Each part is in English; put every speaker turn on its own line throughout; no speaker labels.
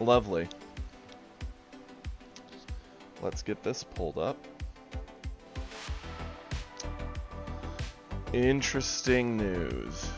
Lovely. Let's get this pulled up. Interesting news.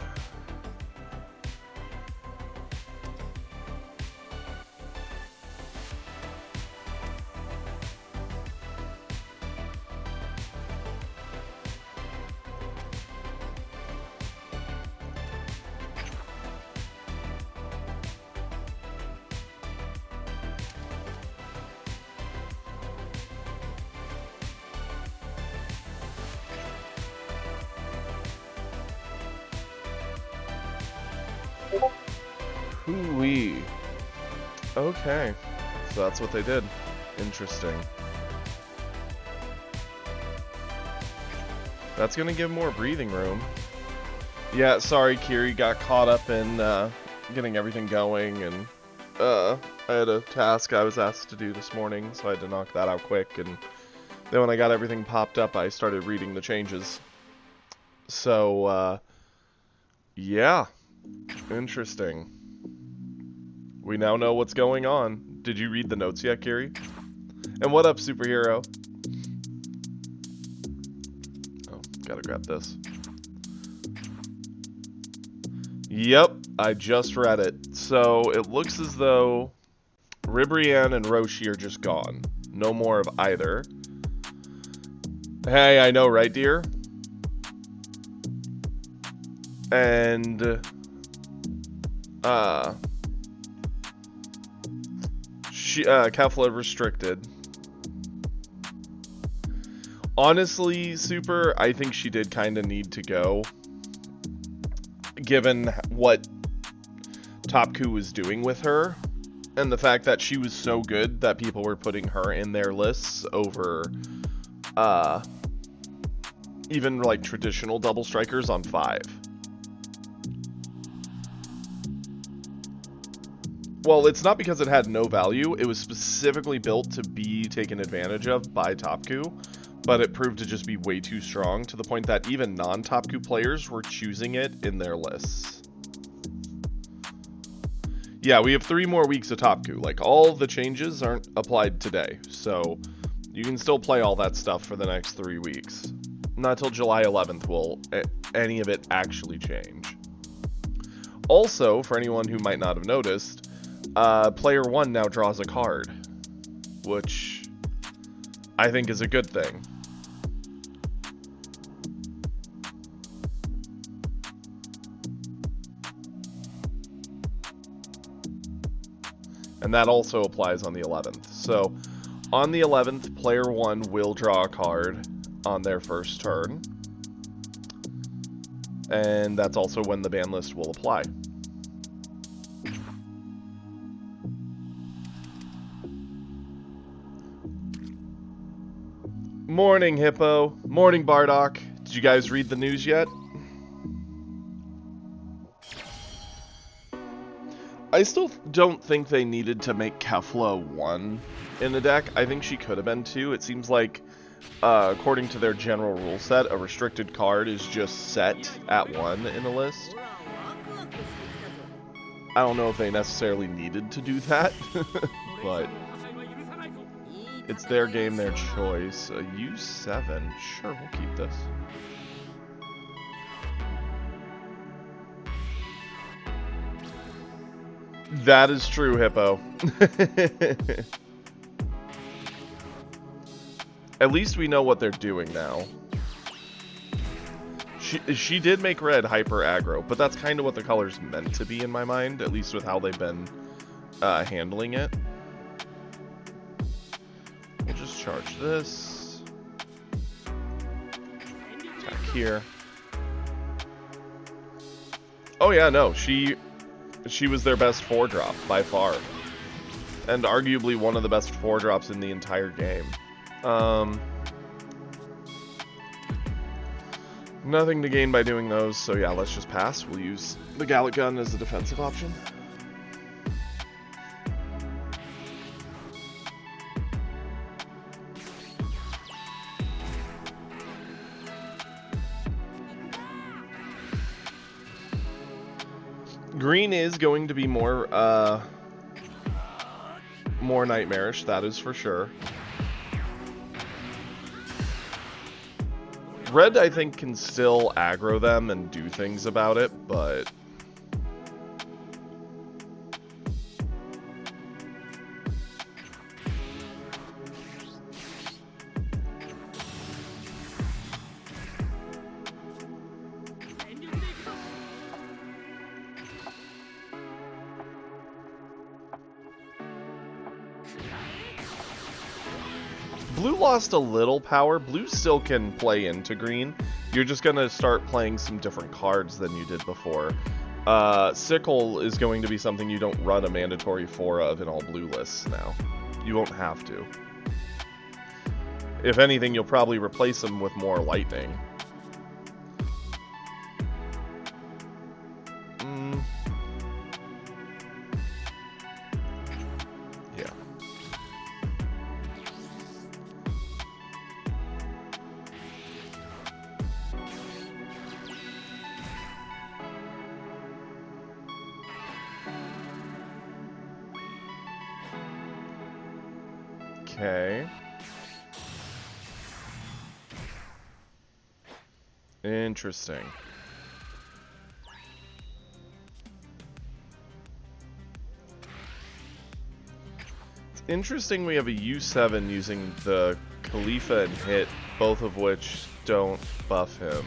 Hoo-wee. Okay. So that's what they did. Interesting. That's gonna give more breathing room. Yeah, sorry, Kiri, got caught up in getting everything going, and I had a task I was asked to do this morning, so I had to knock that out quick, and then when I got everything popped up, I started reading the changes. So, yeah. Interesting. We now know what's going on. Did you read the notes yet, Kiri? And what up, superhero? Oh, gotta grab this. Yep, I just read it. So it looks as though Ribrianne and Roshi are just gone. No more of either. Hey, I know, right, dear? And Kefla restricted. Honestly, Super, I think she did kind of need to go, given what Topku was doing with her, and the fact that she was so good that people were putting her in their lists over, even, like, traditional double strikers on 5. Well, it's not because it had no value, it was specifically built to be taken advantage of by Topku, but it proved to just be way too strong, to the point that even non-Topku players were choosing it in their lists. Yeah, we have 3 more weeks of Topku. Like, all the changes aren't applied today, so you can still play all that stuff for the next 3 weeks. Not till July 11th will any of it actually change. Also, for anyone who might not have noticed, Player 1 now draws a card, which I think is a good thing. And that also applies on the 11th. So, on the 11th, Player 1 will draw a card on their first turn. And that's also when the ban list will apply. Morning, Hippo. Morning, Bardock. Did you guys read the news yet? I still don't think they needed to make Kefla 1 in the deck. I think she could have been 2. It seems like, according to their general rule set, a restricted card is just set at 1 in the list. I don't know if they necessarily needed to do that, but it's their game, their choice. A U7, sure, we'll keep this. That is true, Hippo. At least we know what they're doing now. She did make red hyper aggro, but that's kind of what the color's meant to be in my mind, at least with how they've been handling it. We'll just charge this. Attack here. Oh yeah, no, she was their best 4-drop by far. And arguably one of the best 4-drops in the entire game. Nothing to gain by doing those, so yeah, let's just pass. We'll use the Gallic Gun as a defensive option. Green is going to be more more nightmarish, that is for sure. Red, I think, can still aggro them and do things about it, but... Blue lost a little power. Blue still can play into green. You're just going to start playing some different cards than you did before. Sickle is going to be something you don't run a mandatory 4 of in all blue lists now. You won't have to. If anything, you'll probably replace them with more lightning. Yeah. Okay. Interesting. It's interesting we have a U7 using the Khalifa and Hit, both of which don't buff him.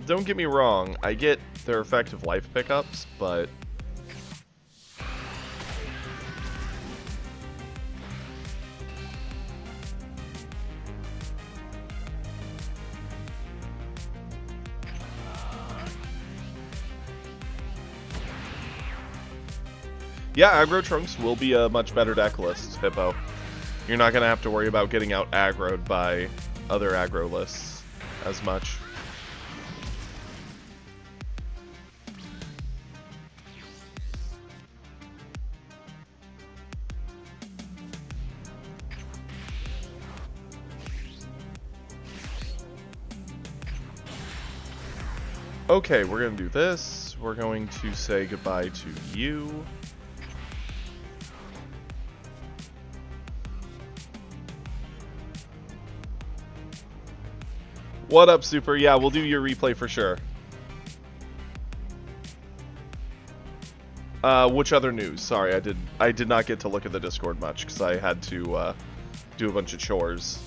Don't get me wrong, I get their effective life pickups, but... yeah, aggro Trunks will be a much better deck list, Hippo. You're not going to have to worry about getting out aggroed by other aggro lists as much. Okay, we're going to do this. We're going to say goodbye to you. What up, Super? Yeah, we'll do your replay for sure. Which other news? Sorry, I did not get to look at the Discord much because I had to do a bunch of chores.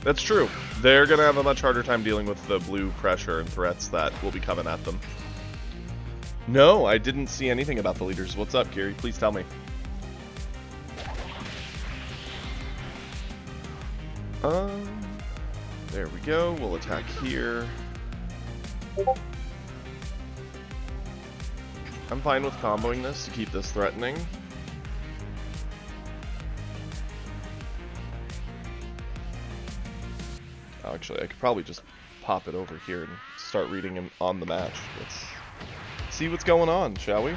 That's true. They're going to have a much harder time dealing with the blue pressure and threats that will be coming at them. No, I didn't see anything about the leaders. What's up, Gary? Please tell me. There we go. We'll attack here. I'm fine with comboing this to keep this threatening. Actually, I could probably just pop it over here and start reading him on the match. Let's see what's going on, shall we?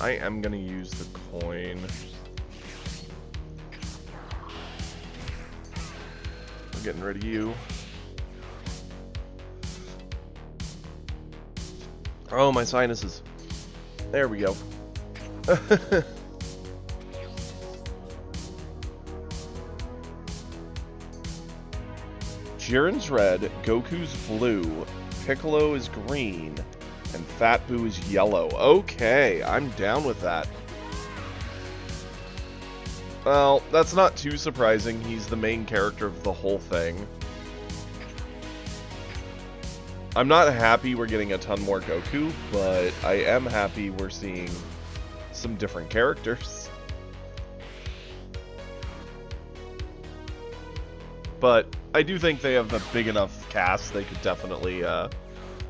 I am gonna use the coin. I'm getting rid of you. Oh, my sinuses. There we go. Jiren's red, Goku's blue, Piccolo is green, and Fat Boo is yellow. Okay, I'm down with that. Well, that's not too surprising. He's the main character of the whole thing. I'm not happy we're getting a ton more Goku, but I am happy we're seeing some different characters. But I do think they have a big enough cast they could definitely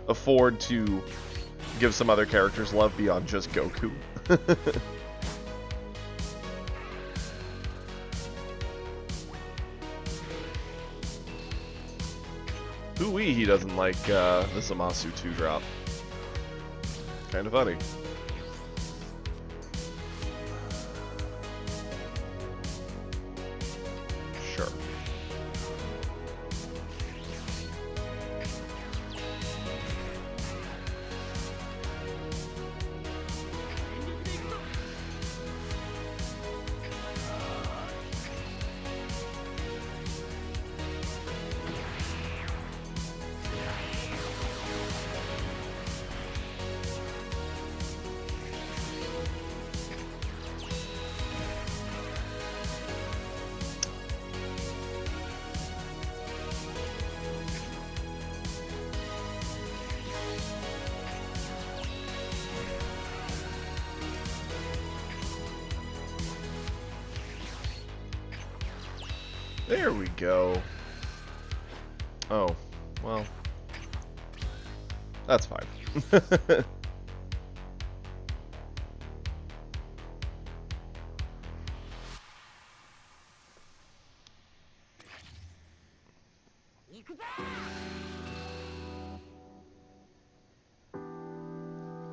afford to give some other characters love beyond just Goku. Hoo-wee, he doesn't like this Amasu 2-drop. Kind of funny. Sure. There we go. Oh, well. That's fine.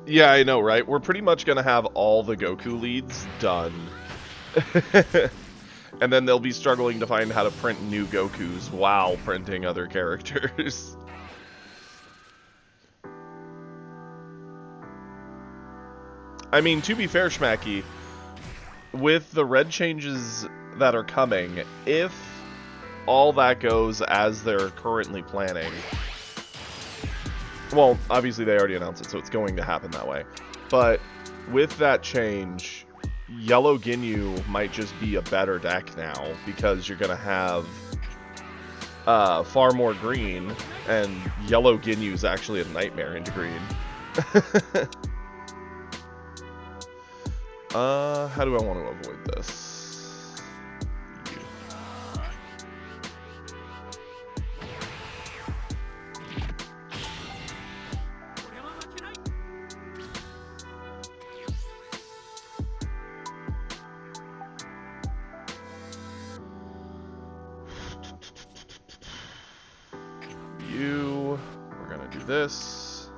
Yeah, I know, right? We're pretty much gonna have all the Goku leads done. And then they'll be struggling to find how to print new Gokus while printing other characters. I mean, to be fair, Schmacky, with the red changes that are coming, if all that goes as they're currently planning, well, obviously they already announced it, so it's going to happen that way. But with that change, Yellow Ginyu might just be a better deck now, because you're going to have far more green, and Yellow Ginyu is actually a nightmare into green. How do I want to avoid this? We're gonna do this.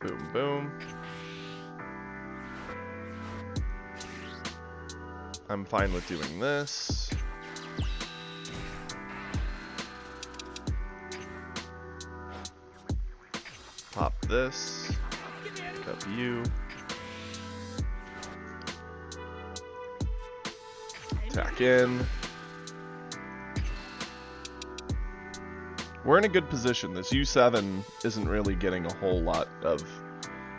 Boom, boom. I'm fine with doing this. Pop this. Pick up you. Attack in. We're in a good position. This U7 isn't really getting a whole lot of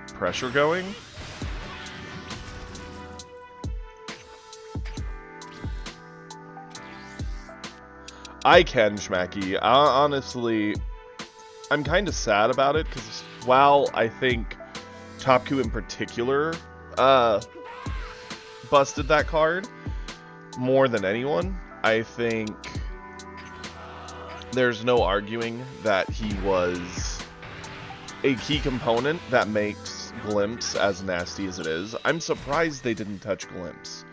pressure going. I can, Schmacky. Honestly, I'm kind of sad about it, because while I think Topku in particular busted that card more than anyone, I think there's no arguing that he was a key component that makes Glimpse as nasty as it is. I'm surprised they didn't touch Glimpse.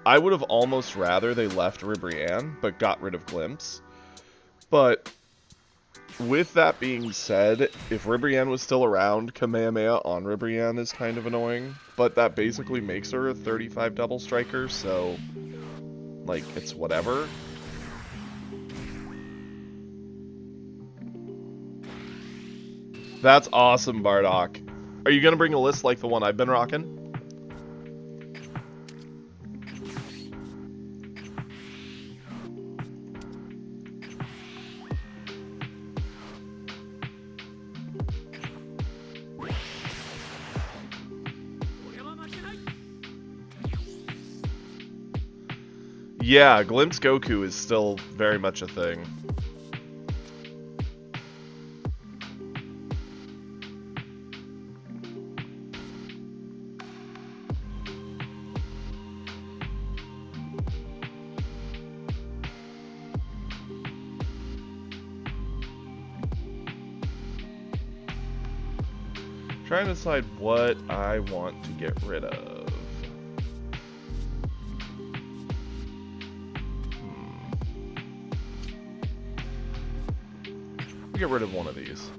I would have almost rather they left Ribrianne, but got rid of Glimpse. But with that being said, if Ribrianne was still around, Kamehameha on Ribrianne is kind of annoying. But that basically makes her a 35 double striker, so, like, it's whatever. That's awesome, Bardock. Are you going to bring a list like the one I've been rocking? Yeah, Glimpse Goku is still very much a thing. Trying to decide what I want to get rid of. to get rid of one of these.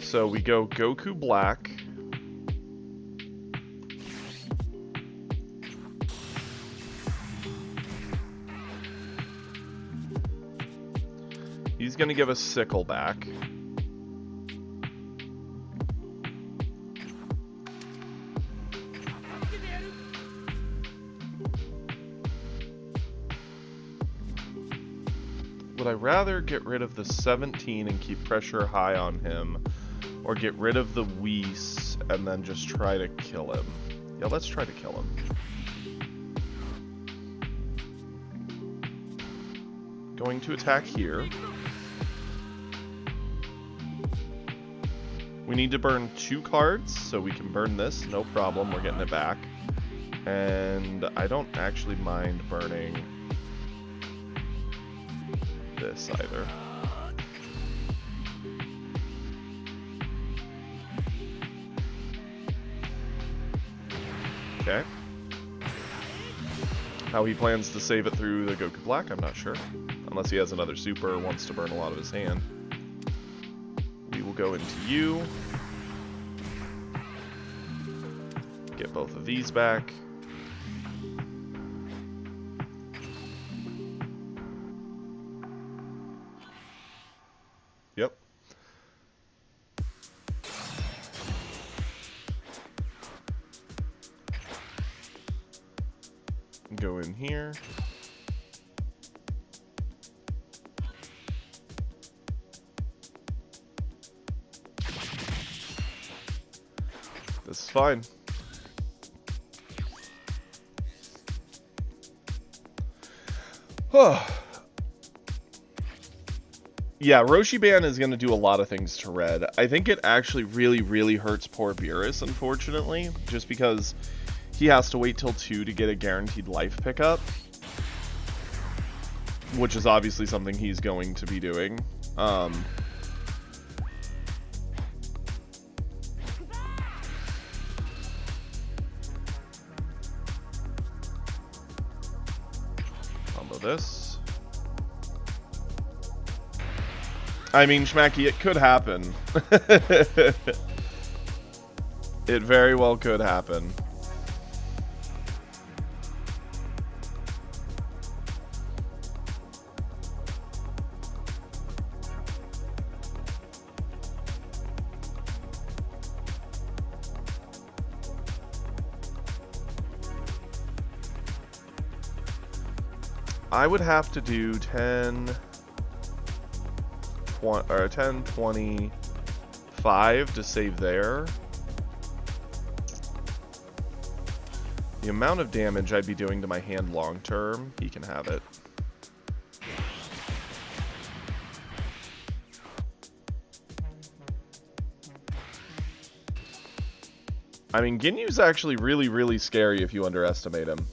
So we go Goku Black. He's going to give us Sickle back. Would I rather get rid of the 17 and keep pressure high on him, or get rid of the Whis and then just try to kill him? Yeah, let's try to kill him. Going to attack here. We need to burn 2 cards, so we can burn this, no problem, we're getting it back. And I don't actually mind burning this either. Okay. How he plans to save it through the Goku Black, I'm not sure. Unless he has another super or wants to burn a lot of his hand. We will go into you. Get both of these back. Yep. Go in here. This is fine. Yeah, Roshiban is going to do a lot of things to red. I think it actually really hurts poor Beerus, unfortunately, just because he has to wait till 2 to get a guaranteed life pickup, which is obviously something he's going to be doing. Combo this. I mean, Schmacky, it could happen. It very well could happen. I would have to do 10, 25 to save there. The amount of damage I'd be doing to my hand long term, he can have it. I mean, Ginyu's actually really scary if you underestimate him.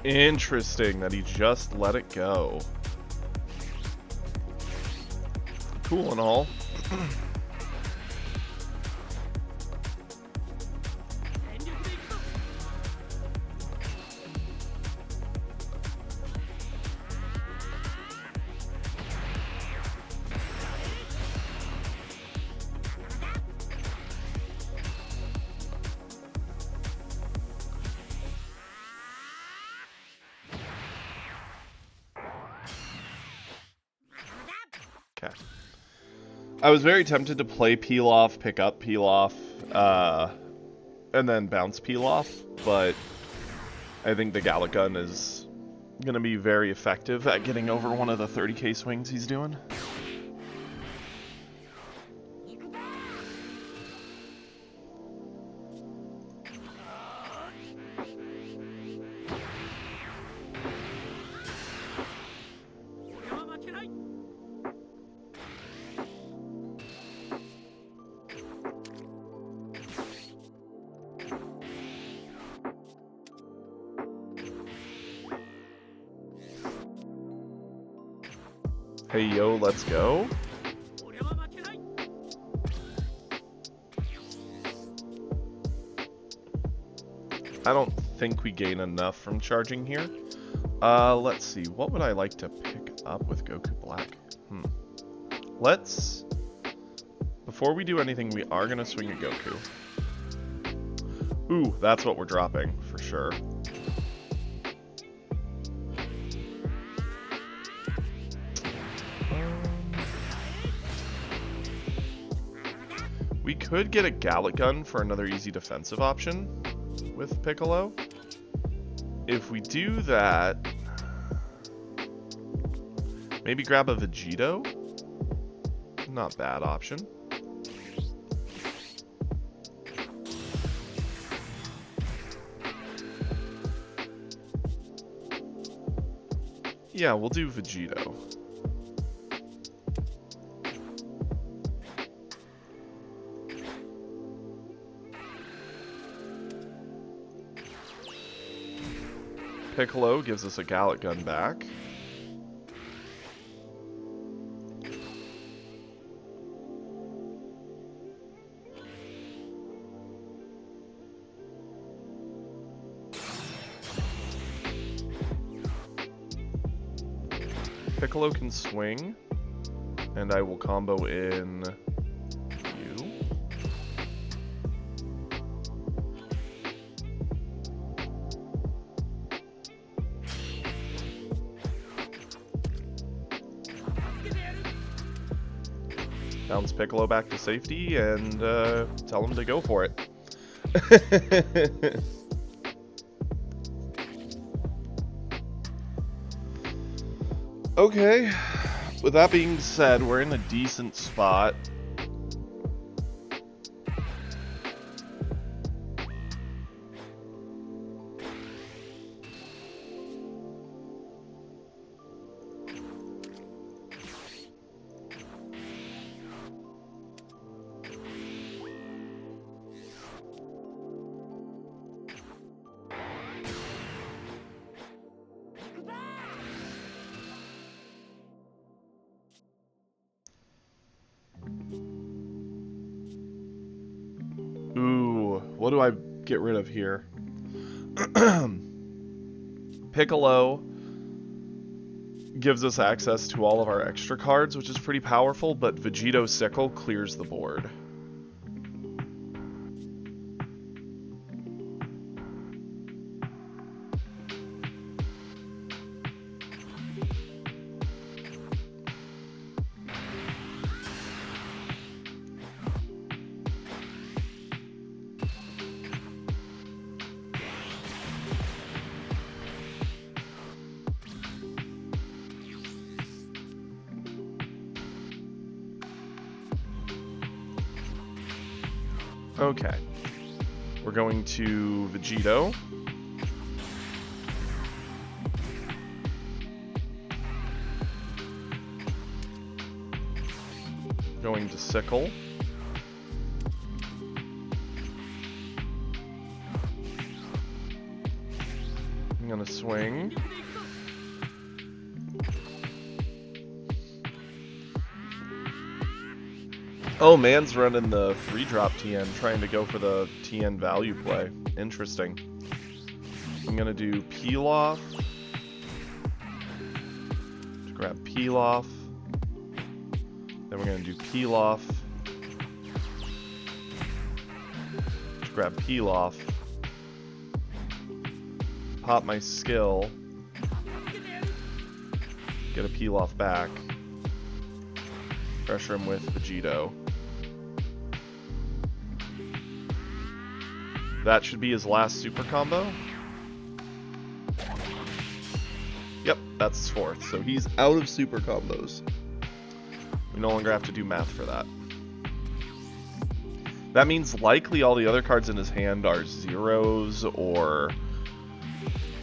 Interesting that he just let it go. Cool and all. I was very tempted to play Peel Off, pick up Peel Off, and then bounce Peel Off, but I think the Gallic Gun is going to be very effective at getting over one of the 30k swings he's doing. Hey yo, let's go. I don't think we gain enough from charging here. Let's see, what would I like to pick up with Goku Black? Let's... Before we do anything, we are going to swing at Goku. Ooh, that's what we're dropping, for sure. We could get a Gallic Gun for another easy defensive option with Piccolo. If we do that, maybe grab a Vegito. Not bad option. Yeah, we'll do Vegito. Piccolo gives us a Gallic Gun back. Piccolo can swing, and I will combo in you. Bounce Piccolo back to safety and tell him to go for it. Okay, with that being said, we're in a decent spot. What do I get rid of here? Piccolo gives us access to all of our extra cards, which is pretty powerful, but Vegito Sickle clears the board. Okay, we're going to Vegito. Going to Sickle. I'm gonna swing. Oh, man's running the free drop TN, trying to go for the TN value play. Interesting. I'm gonna do Peel Off. To grab Peel Off. Then we're gonna do Peel Off. To grab Peel Off. Pop my skill. Get a Peel Off back. Pressure him with Vegito. That should be his last super combo. That's his fourth. So he's out of super combos. We no longer have to do math for that. That means likely all the other cards in his hand are zeros or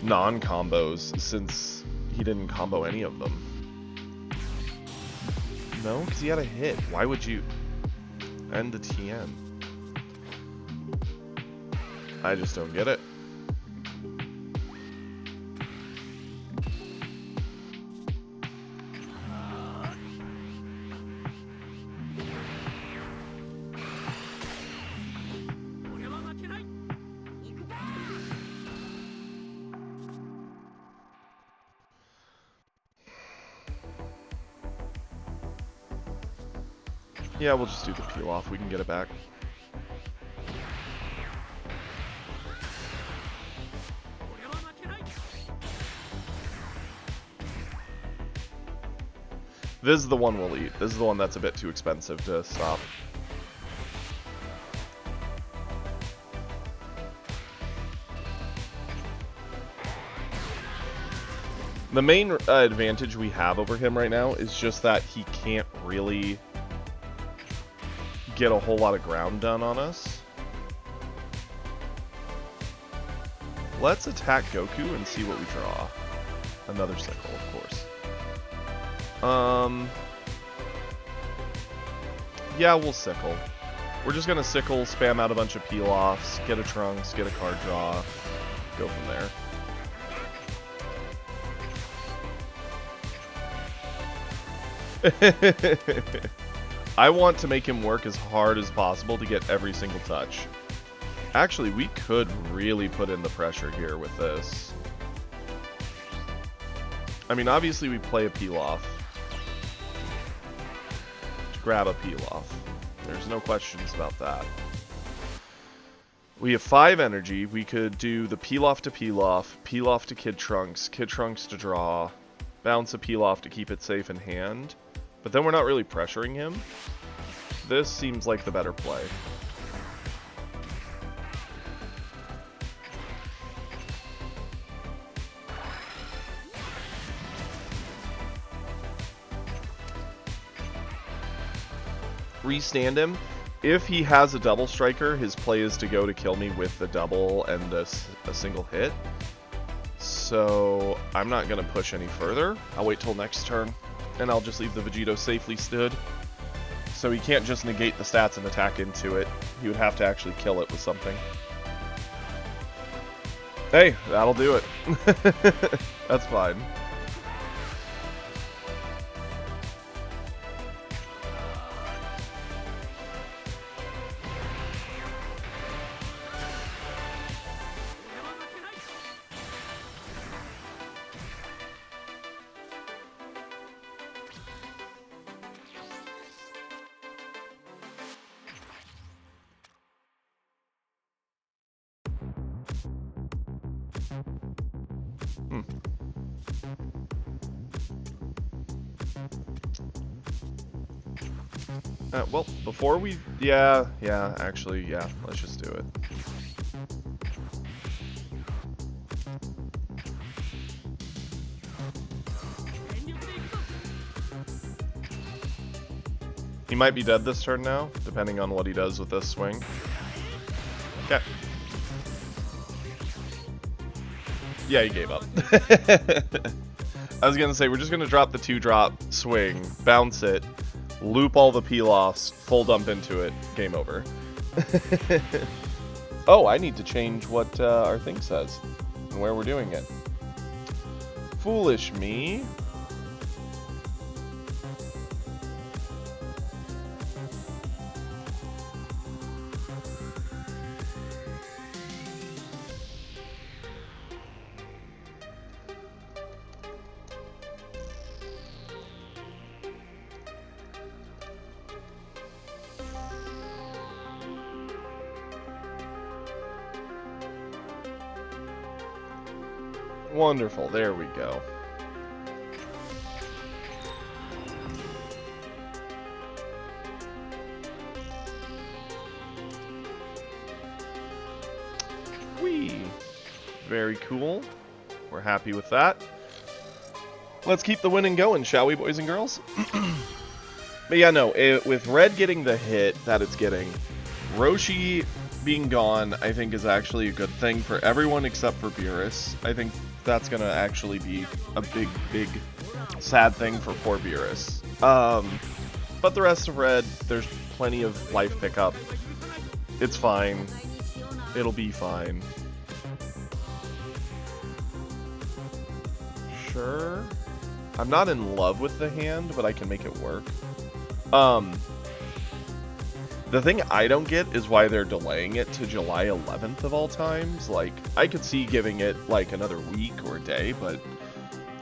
non-combos, since he didn't combo any of them. No, because he had a hit. Why would you end the TN? I just don't get it. Yeah, we'll just do the peel off. We can get it back. This is the one we'll eat. This is the one that's a bit too expensive to stop. The main advantage we have over him right now is just that he can't really get a whole lot of ground done on us. Let's attack Goku and see what we draw. Another sickle, of course. Yeah, we'll sickle. We're just gonna sickle, spam out a bunch of peel-offs, get a Trunks, get a card draw, go from there. I want to make him work as hard as possible to get every single touch. Actually, we could really put in the pressure here with this. I mean, obviously we play a peel-off. Grab a peel-off. There's no questions about that. We have 5 energy. We could do the peel-off to peel-off to Kid Trunks to draw, bounce a peel-off to keep it safe in hand. But then we're not really pressuring him. This seems like the better play. Restand him. If he has a double striker, his play is to go to kill me with the double and a single hit. So I'm not going to push any further. I'll wait till next turn, and I'll just leave the Vegito safely stood. So he can't just negate the stats and attack into it. He would have to actually kill it with something. Hey, that'll do it. That's fine. Well, before we... actually, let's just do it. He might be dead this turn now, depending on what he does with this swing. Okay. Yeah, he gave up. I was gonna say, we're just gonna drop the 2-drop swing, bounce it, loop all the peel-offs, full dump into it, game over. Oh, I need to change what our thing says and where we're doing it. Foolish me. Wonderful, there we go. Whee! Very cool. We're happy with that. Let's keep the winning going, shall we, boys and girls? But yeah, no, with Red getting the hit that it's getting, Roshi being gone, I think, is actually a good thing for everyone except for Beerus. I think that's going to actually be a big, big sad thing for poor Beerus. But the rest of Red, there's plenty of life pickup. It's fine. It'll be fine. Sure. I'm not in love with the hand, but I can make it work. The thing I don't get is why they're delaying it to July 11th of all times. Like, I could see giving it, like, another week or a day, but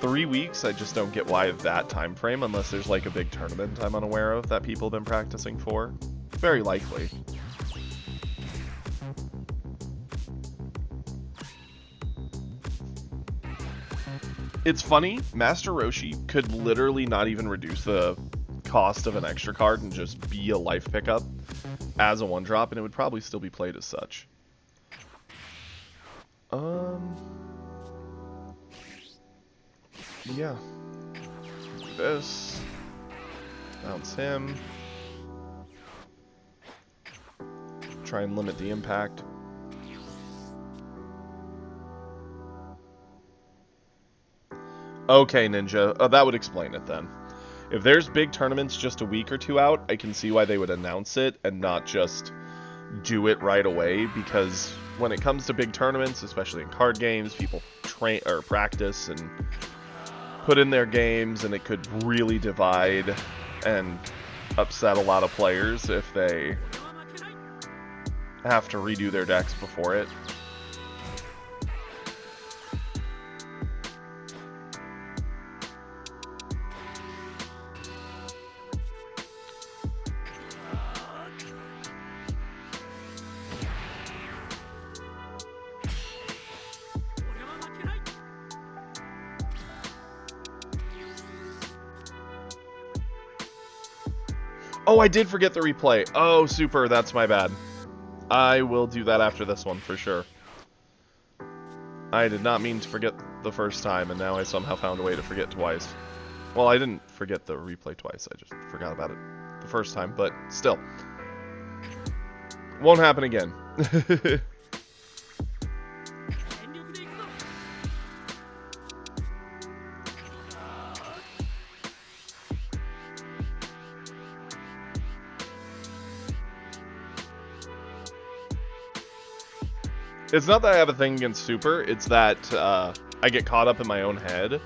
3 weeks, I just don't get why that time frame, unless there's, like, a big tournament I'm unaware of that people have been practicing for. Very likely. It's funny, Master Roshi could literally not even reduce the cost of an extra card and just be a life pickup as a one-drop, and it would probably still be played as such. Yeah. Do this. Bounce him. Try and limit the impact. Okay, Ninja. Oh, that would explain it then. If there's big tournaments just a week or two out, I can see why they would announce it and not just do it right away, because when it comes to big tournaments, especially in card games, people train or practice and put in their games, and it could really divide and upset a lot of players if they have to redo their decks before it. Oh, I did forget the replay. Oh, super, that's my bad. I will do that after this one, for sure. I did not mean to forget the first time, and now I somehow found a way to forget twice. Well, I didn't forget the replay twice, I just forgot about it the first time, but still. Won't happen again. It's not that I have a thing against Super, it's that I get caught up in my own head,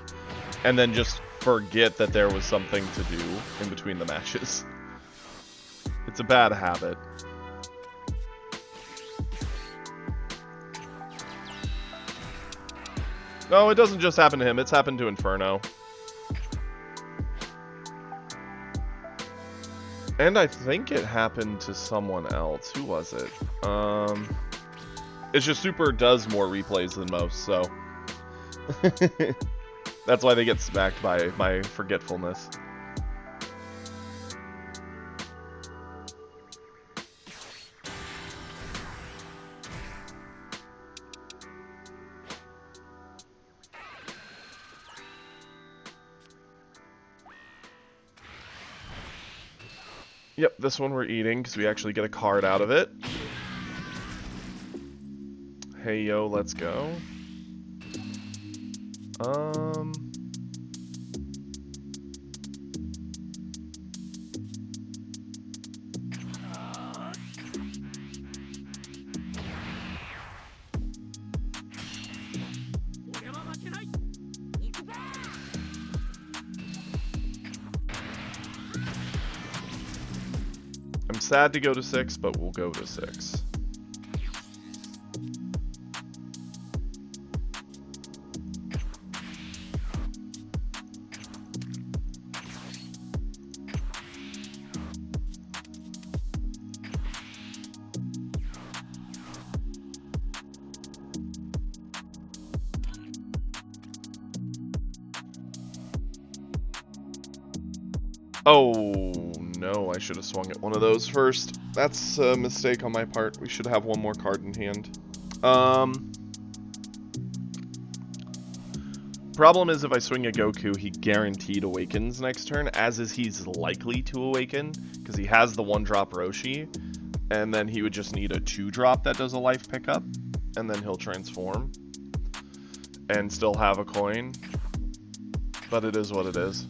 and then just forget that there was something to do in between the matches. It's a bad habit. No, it doesn't just happen to him, it's happened to Inferno. And I think it happened to someone else. Who was it? It's just Super does more replays than most, so that's why they get smacked by my forgetfulness. Yep, this one we're eating because we actually get a card out of it. Hey yo, let's go. I'm sad to go to 6, but we'll go to 6. Oh, no, I should have swung at one of those first. That's a mistake on my part. We should have one more card in hand. Problem is, if I swing a Goku, he guaranteed awakens next turn, as is he's likely to awaken, because he has the 1-drop Roshi, and then he would just need a 2-drop that does a life pickup, and then he'll transform, and still have a coin. But it is what it is.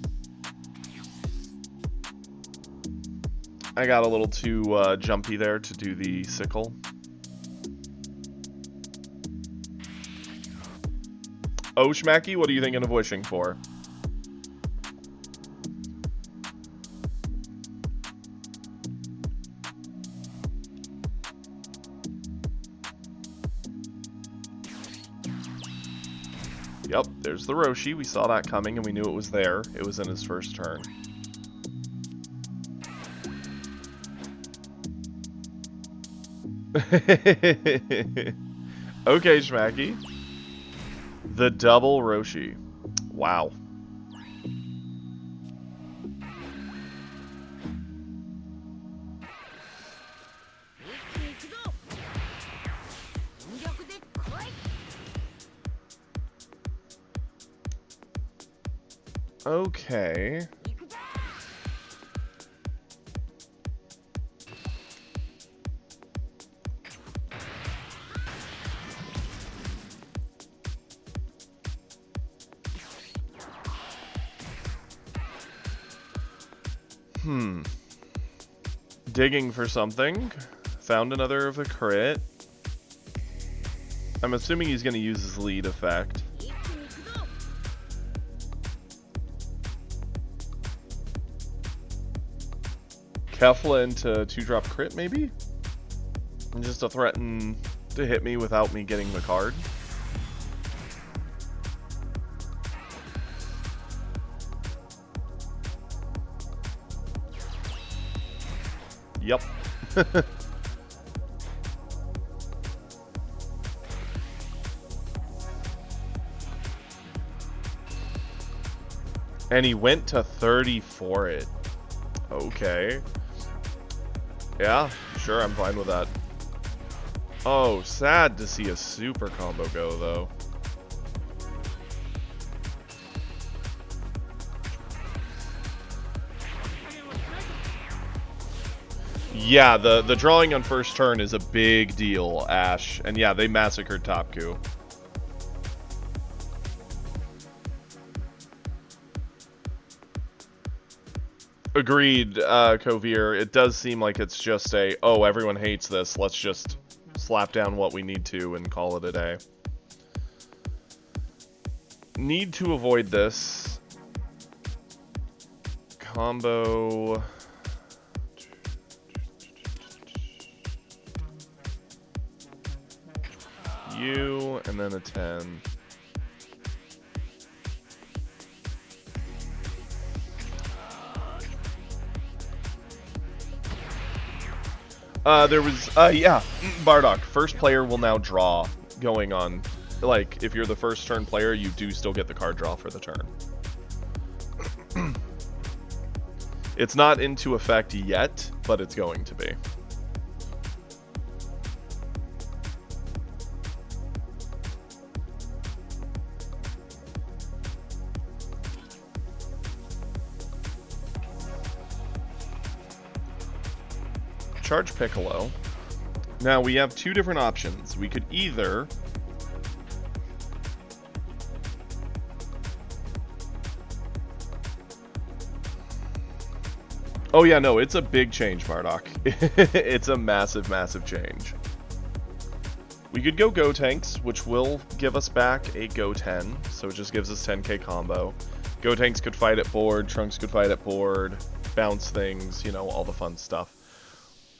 I got a little too jumpy there to do the sickle. Oh, Schmacky, what are you thinking of wishing for? Yep, there's the Roshi. We saw that coming and we knew it was there. It was in his first turn. Okay, Schmacky. The double Roshi. Wow. Okay. Digging for something. Found another of a crit. I'm assuming he's going to use his lead effect. Kefla into 2-drop crit, maybe? And just to threaten to hit me without me getting the card. Yep. And he went to 30 for it. Okay. Yeah, sure, I'm fine with that. Oh, sad to see a super combo go, though. Yeah, the drawing on first turn is a big deal, Ash. And yeah, they massacred Topku. Agreed, Kovir. It does seem like it's just a, oh, everyone hates this, let's just slap down what we need to and call it a day. Need to avoid this. Combo... you, and then a 10. There was, yeah, Bardock. First player will now draw going on. Like, if you're the first turn player, you do still get the card draw for the turn. It's not into effect yet, but it's going to be. Charge Piccolo. Now we have two different options. We could either oh yeah, no, it's a big change, Bardock. It's a massive, massive change. We could go Gotenks, which will give us back a Goten, so it just gives us 10k combo. Gotenks could fight at board, Trunks could fight at board, bounce things, you know, all the fun stuff.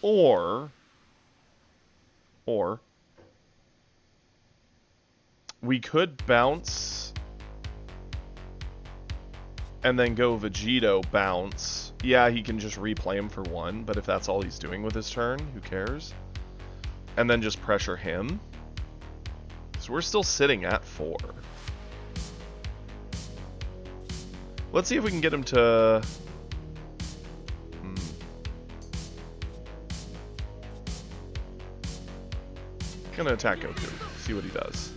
Or we could bounce and then go Vegito bounce. Yeah, he can just replay him for 1, but if that's all he's doing with his turn, who cares? And then just pressure him. So we're still sitting at 4. Let's see if we can get him to... Gonna attack Goku, see what he does.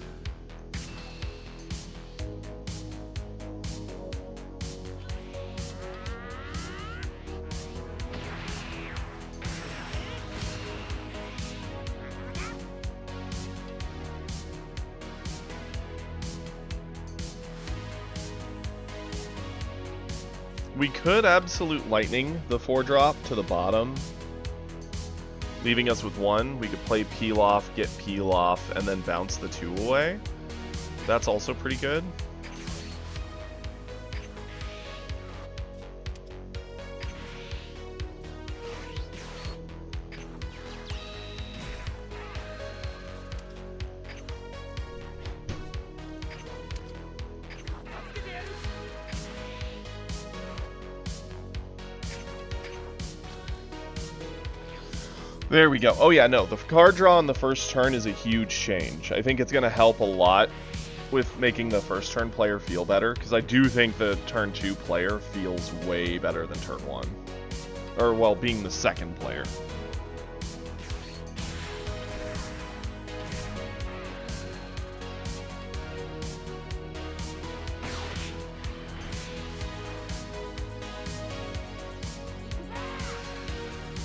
We could Absolute Lightning the 4-drop to the bottom, leaving us with 1. We could play Peel Off, get Peel Off, and then bounce the 2 away. That's also pretty good. There we go. Oh yeah, no, the card draw on the first turn is a huge change. I think it's going to help a lot with making the first turn player feel better, because I do think the turn 2 player feels way better than turn 1. Or, well, being the second player.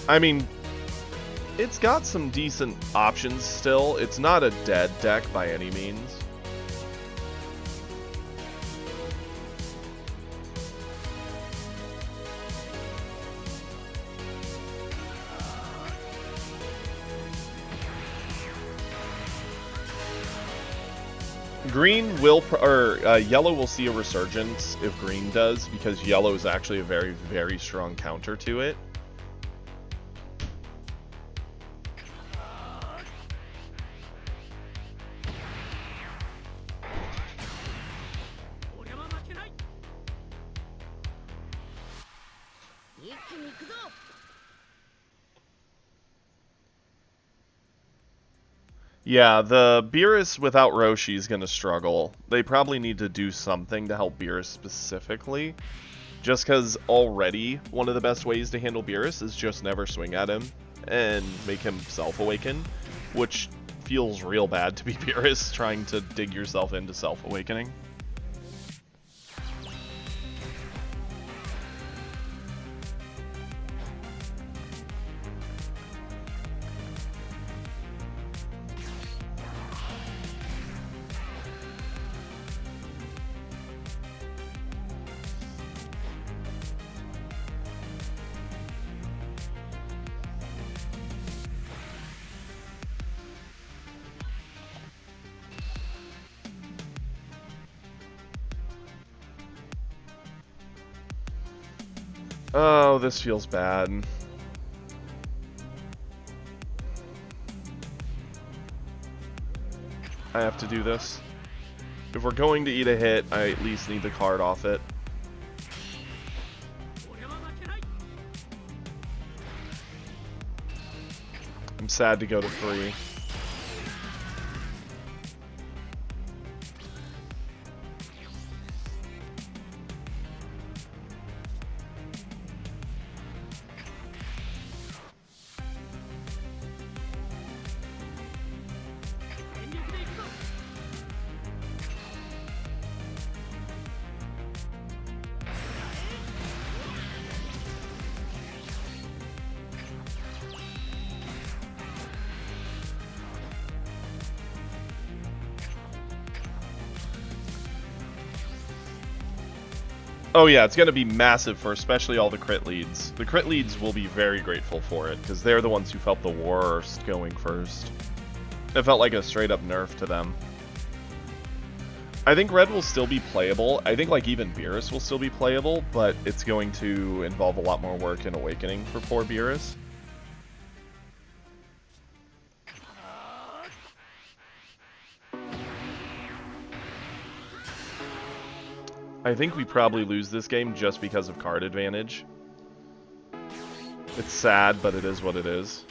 I mean, it's got some decent options still. It's not a dead deck by any means. Green will, yellow will see a resurgence if green does, because yellow is actually a very, very strong counter to it. Yeah, the Beerus without Roshi is going to struggle. They probably need to do something to help Beerus specifically. Just because already one of the best ways to handle Beerus is just never swing at him and make him self-awaken, which feels real bad to be Beerus trying to dig yourself into self-awakening. Oh, this feels bad. I have to do this. If we're going to eat a hit, I at least need the card off it. I'm sad to go to 3. Oh yeah, it's going to be massive for especially all the crit leads. The crit leads will be very grateful for it, because they're the ones who felt the worst going first. It felt like a straight up nerf to them. I think red will still be playable. I think like even Beerus will still be playable, but it's going to involve a lot more work in Awakening for poor Beerus. I think we probably lose this game just because of card advantage. It's sad, but it is what it is.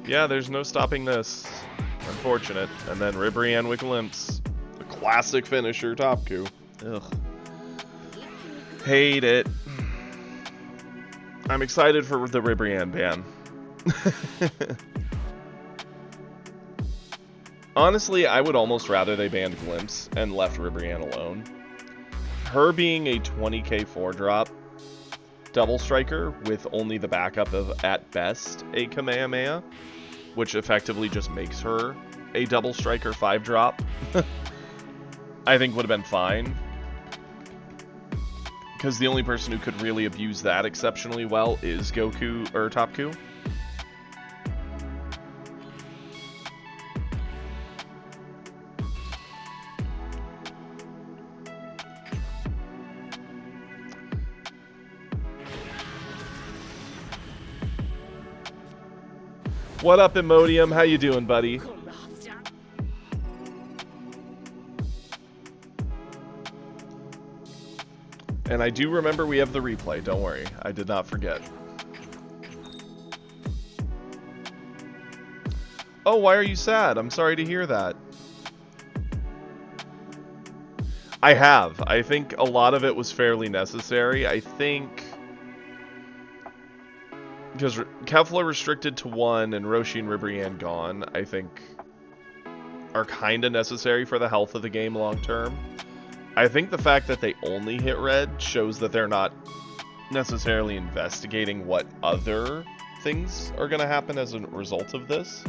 Yeah, there's no stopping this. Unfortunate. And then Ribrianne with Glimpse. The classic finisher, Topku. Ugh. Hate it. I'm excited for the Ribrianne ban. Honestly, I would almost rather they banned Glimpse and left Ribrianne alone. Her being a 20k 4-drop double striker with only the backup of, at best, a Kamehameha, which effectively just makes her a double striker 5-drop, I think would have been fine. Because the only person who could really abuse that exceptionally well is Goku, or Topku. What up, Imodium? How you doing, buddy? And I do remember we have the replay. Don't worry. I did not forget. Oh, why are you sad? I'm sorry to hear that. I have. I think a lot of it was fairly necessary. I think... because Kefla restricted to 1 and Roshi and Ribrianne gone, I think, are kind of necessary for the health of the game long term. I think the fact that they only hit red shows that they're not necessarily investigating what other things are going to happen as a result of this.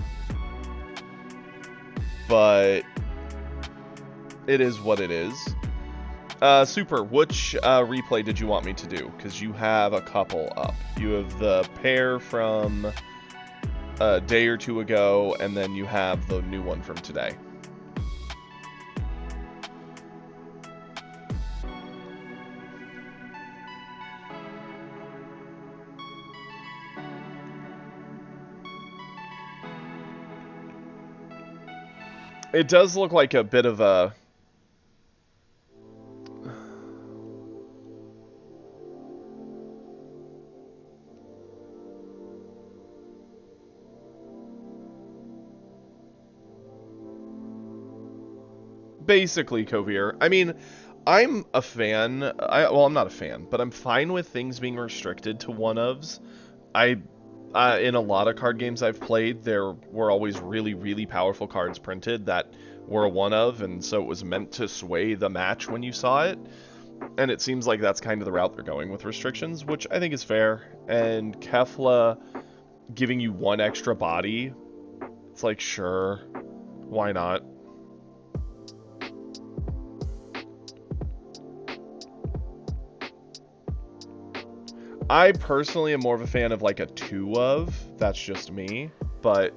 But it is what it is. Super, which replay did you want me to do? Because you have a couple up. You have the pair from a day or two ago, and then you have the new one from today. It does look like a bit of a... basically, Kovir. I mean, I'm a fan. Well, I'm not a fan, but I'm fine with things being restricted to one-ofs. In a lot of card games I've played, there were always really, really powerful cards printed that were a one-of, and so it was meant to sway the match when you saw it. And it seems like that's kind of the route they're going with restrictions, which I think is fair. And Kefla giving you 1 extra body, it's like, sure, why not? I personally am more of a fan of like a 2-of. That's just me. But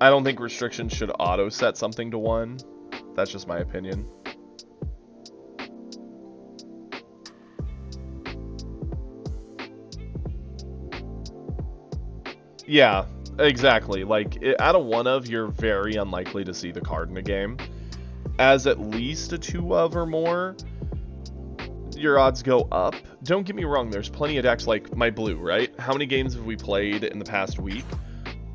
I don't think restrictions should auto set something to 1. That's just my opinion. Yeah, exactly. Like, at a 1-of, you're very unlikely to see the card in a game. As at least a 2-of or more, your odds go up. Don't get me wrong, there's plenty of decks like my blue, right? How many games have we played in the past week?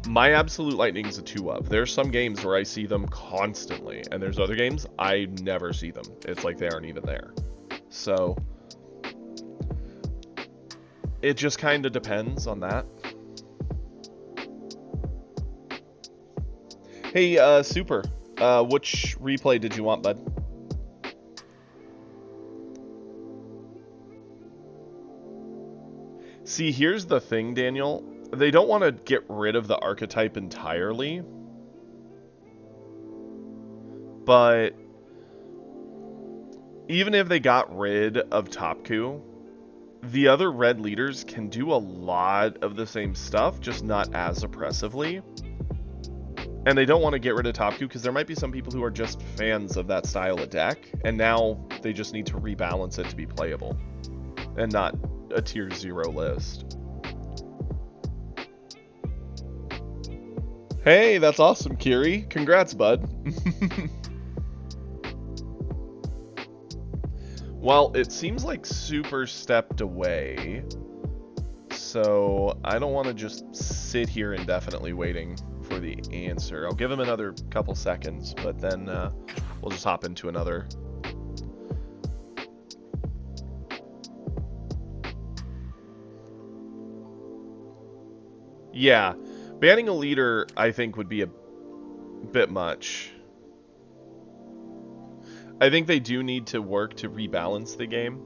My Absolute Lightning is a 2-of. There's some games where I see them constantly, and there's other games I never see them. It's like they aren't even there. So, it just kind of depends on that. Hey, Super, which replay did you want, bud? See, here's the thing, Daniel. They don't want to get rid of the archetype entirely. But even if they got rid of Topku, the other red leaders can do a lot of the same stuff, just not as oppressively. And they don't want to get rid of Topku because there might be some people who are just fans of that style of deck, and now they just need to rebalance it to be playable and not a tier 0 list. Hey, that's awesome, Kiri. Congrats, bud. Well, it seems like Super stepped away, so I don't want to just sit here indefinitely waiting for the answer. I'll give him another couple seconds, but then we'll just hop into another. Yeah, banning a leader, I think, would be a bit much. I think they do need to work to rebalance the game.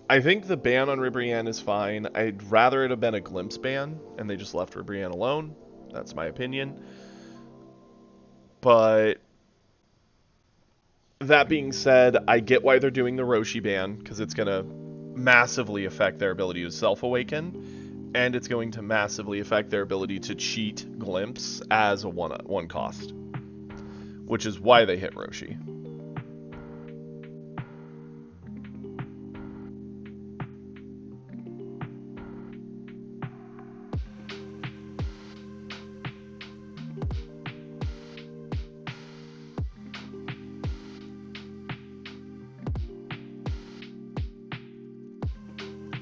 I think the ban on Ribrianne is fine. I'd rather it have been a Glimpse ban, and they just left Ribrianne alone. That's my opinion. But that being said, I get why they're doing the Roshi ban, because it's going to massively affect their ability to self-awaken, and it's going to massively affect their ability to cheat Glimpse as a one cost, which is why they hit Roshi.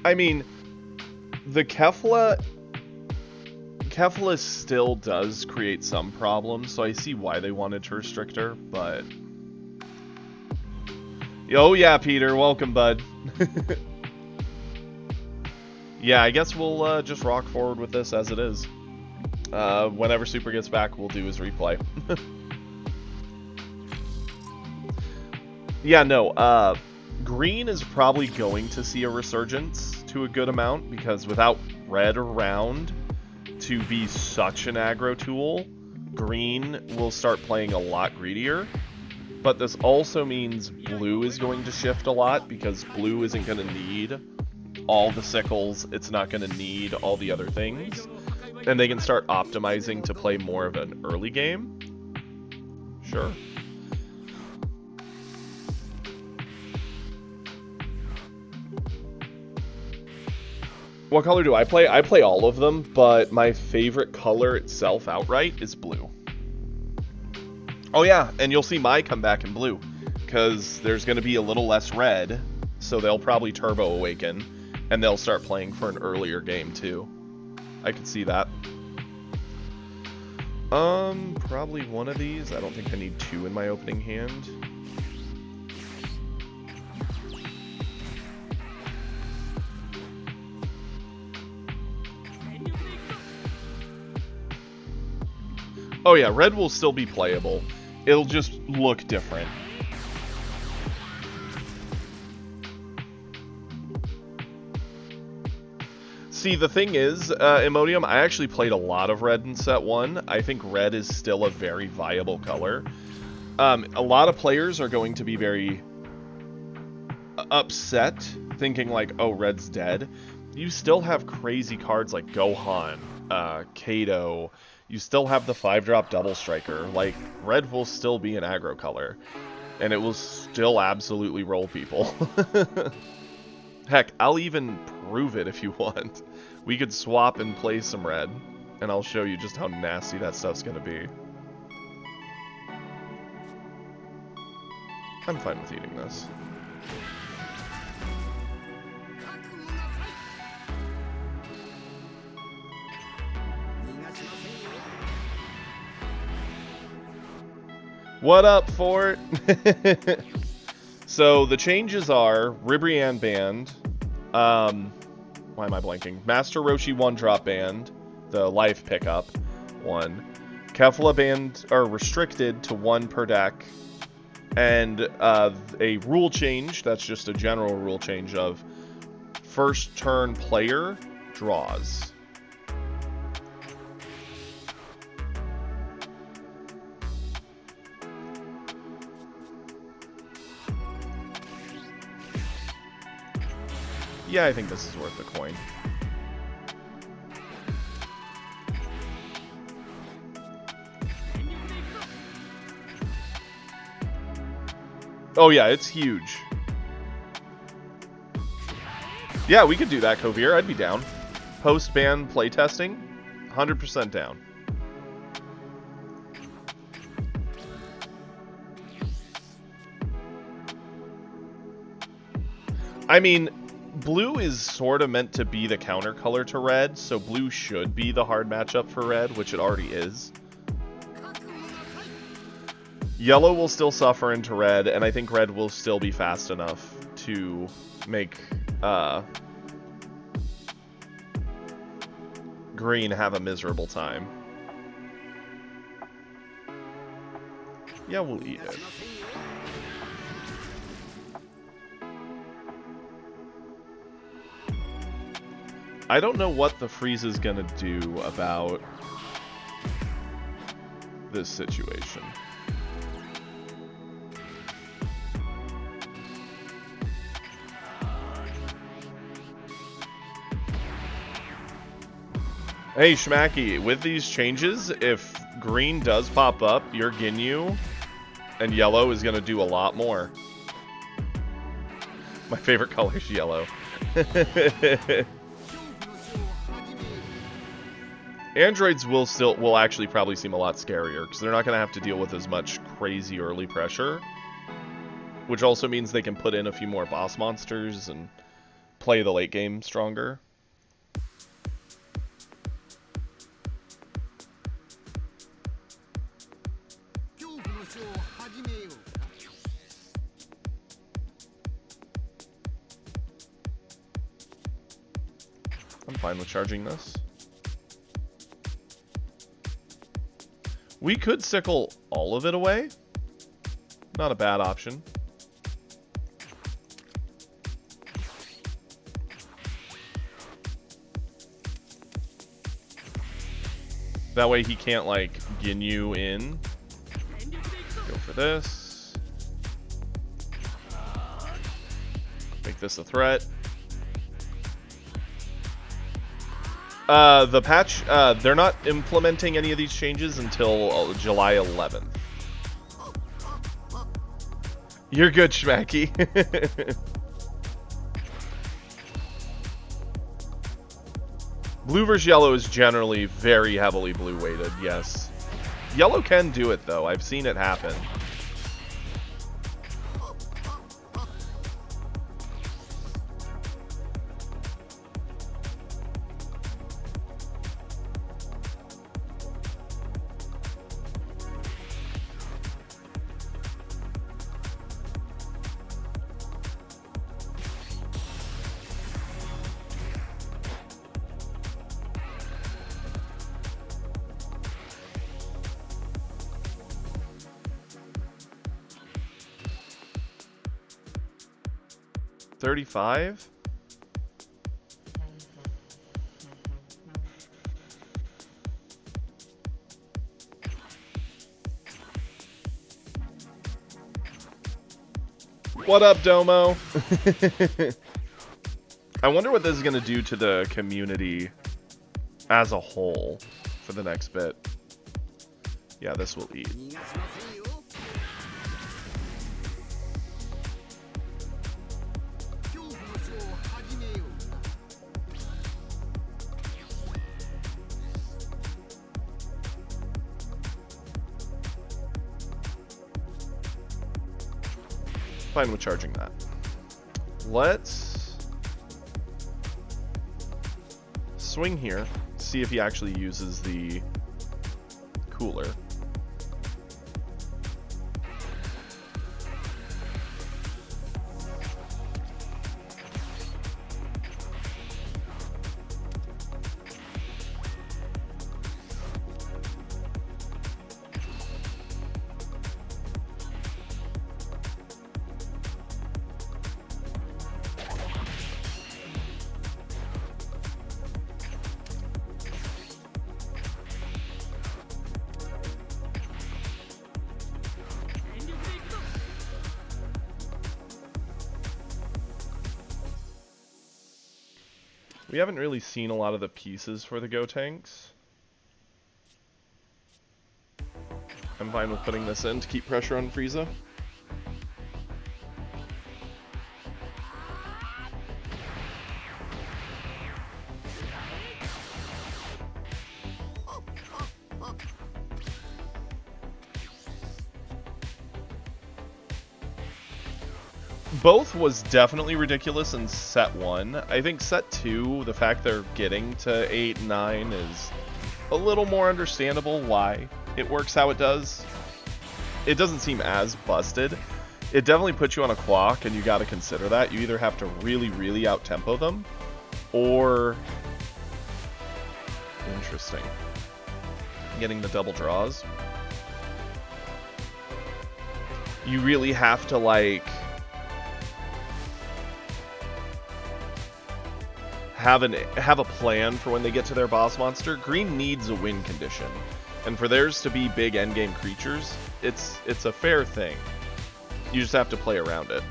I mean, the Kefla still does create some problems, so I see why they wanted to restrict her, but... Oh yeah, Peter, welcome, bud. Yeah, I guess we'll just rock forward with this as it is. Whenever Super gets back, we'll do his replay. Yeah, no, Green is probably going to see a resurgence to a good amount, because without Red around to be such an aggro tool, Green will start playing a lot greedier. But this also means Blue is going to shift a lot, because Blue isn't going to need all the sickles, it's not going to need all the other things, and they can start optimizing to play more of an early game. Sure. What color do I play? I play all of them, but my favorite color itself outright is blue. Oh yeah, and you'll see Mai come back in blue, because there's going to be a little less red, so they'll probably turbo awaken, and they'll start playing for an earlier game too. I could see that. Probably one of these. I don't think I need two in my opening hand. Oh yeah, red will still be playable. It'll just look different. See, the thing is, Imodium, I actually played a lot of red in set 1. I think red is still a very viable color. A lot of players are going to be very upset, thinking like, oh, red's dead. You still have crazy cards like Gohan, Kato. You still have the 5-drop Double Striker. Like, red will still be an aggro color, and it will still absolutely roll people. Heck, I'll even prove it if you want. We could swap and play some red, and I'll show you just how nasty that stuff's gonna be. I'm fine with eating this. What up, Fort? So the changes are Ribrianne banned. Why am I blanking? Master Roshi 1-drop banned. The life pickup 1. Kefla banned or restricted to 1 per deck. And a rule change, that's just a general rule change of first turn player draws. Yeah, I think this is worth the coin. Oh yeah, it's huge. Yeah, we could do that, Kovir. I'd be down. Post-ban playtesting, 100% down. I mean, blue is sort of meant to be the counter color to red, so blue should be the hard matchup for red, which it already is. Yellow will still suffer into red, and I think red will still be fast enough to make green have a miserable time. Yeah, we'll eat it. I don't know what the Frieza is gonna do about this situation. Hey, Schmacky, with these changes, if green does pop up, your Ginyu and yellow is going to do a lot more. My favorite color is yellow. Androids will actually probably seem a lot scarier, because they're not going to have to deal with as much crazy early pressure. Which also means they can put in a few more boss monsters and play the late game stronger. I'm fine with charging this. We could sickle all of it away. Not a bad option. That way he can't, like, Ginyu in. Go for this. Make this a threat. The patch, they're not implementing any of these changes until July 11th. You're good, Schmacky. Blue versus yellow is generally very heavily blue weighted, yes. Yellow can do it though, I've seen it happen. $35? What up, Domo? I wonder what this is going to do to the community as a whole for the next bit. Yeah, this will eat. Fine with charging that. Let's swing here, see if he actually uses the cooler. We haven't really seen a lot of the pieces for the Gotenks. I'm fine with putting this in to keep pressure on Frieza. Both was definitely ridiculous in set 1. I think set 2, the fact they're getting to 8 and 9 is a little more understandable why it works how it does. It doesn't seem as busted. It definitely puts you on a clock, and you gotta consider that. You either have to really, really out-tempo them, or... Interesting. Getting the double draws. you really have to, like, have a plan for when they get to their boss monster. Green needs a win condition, and for theirs to be big endgame creatures, it's a fair thing. You just have to play around it.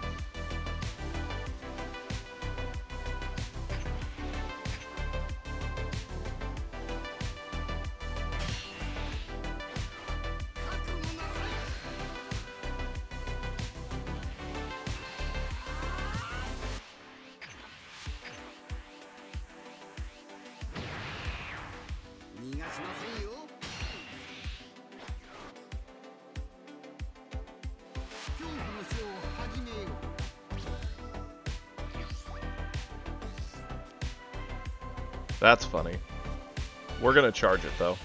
That's funny. We're gonna charge it, though.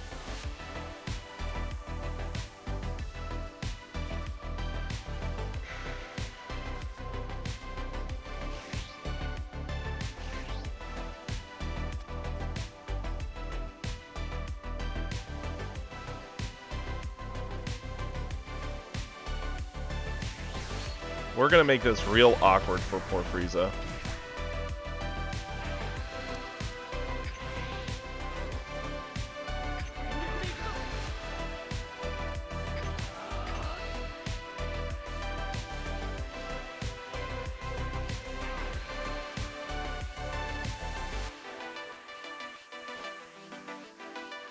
We're gonna make this real awkward for poor Frieza.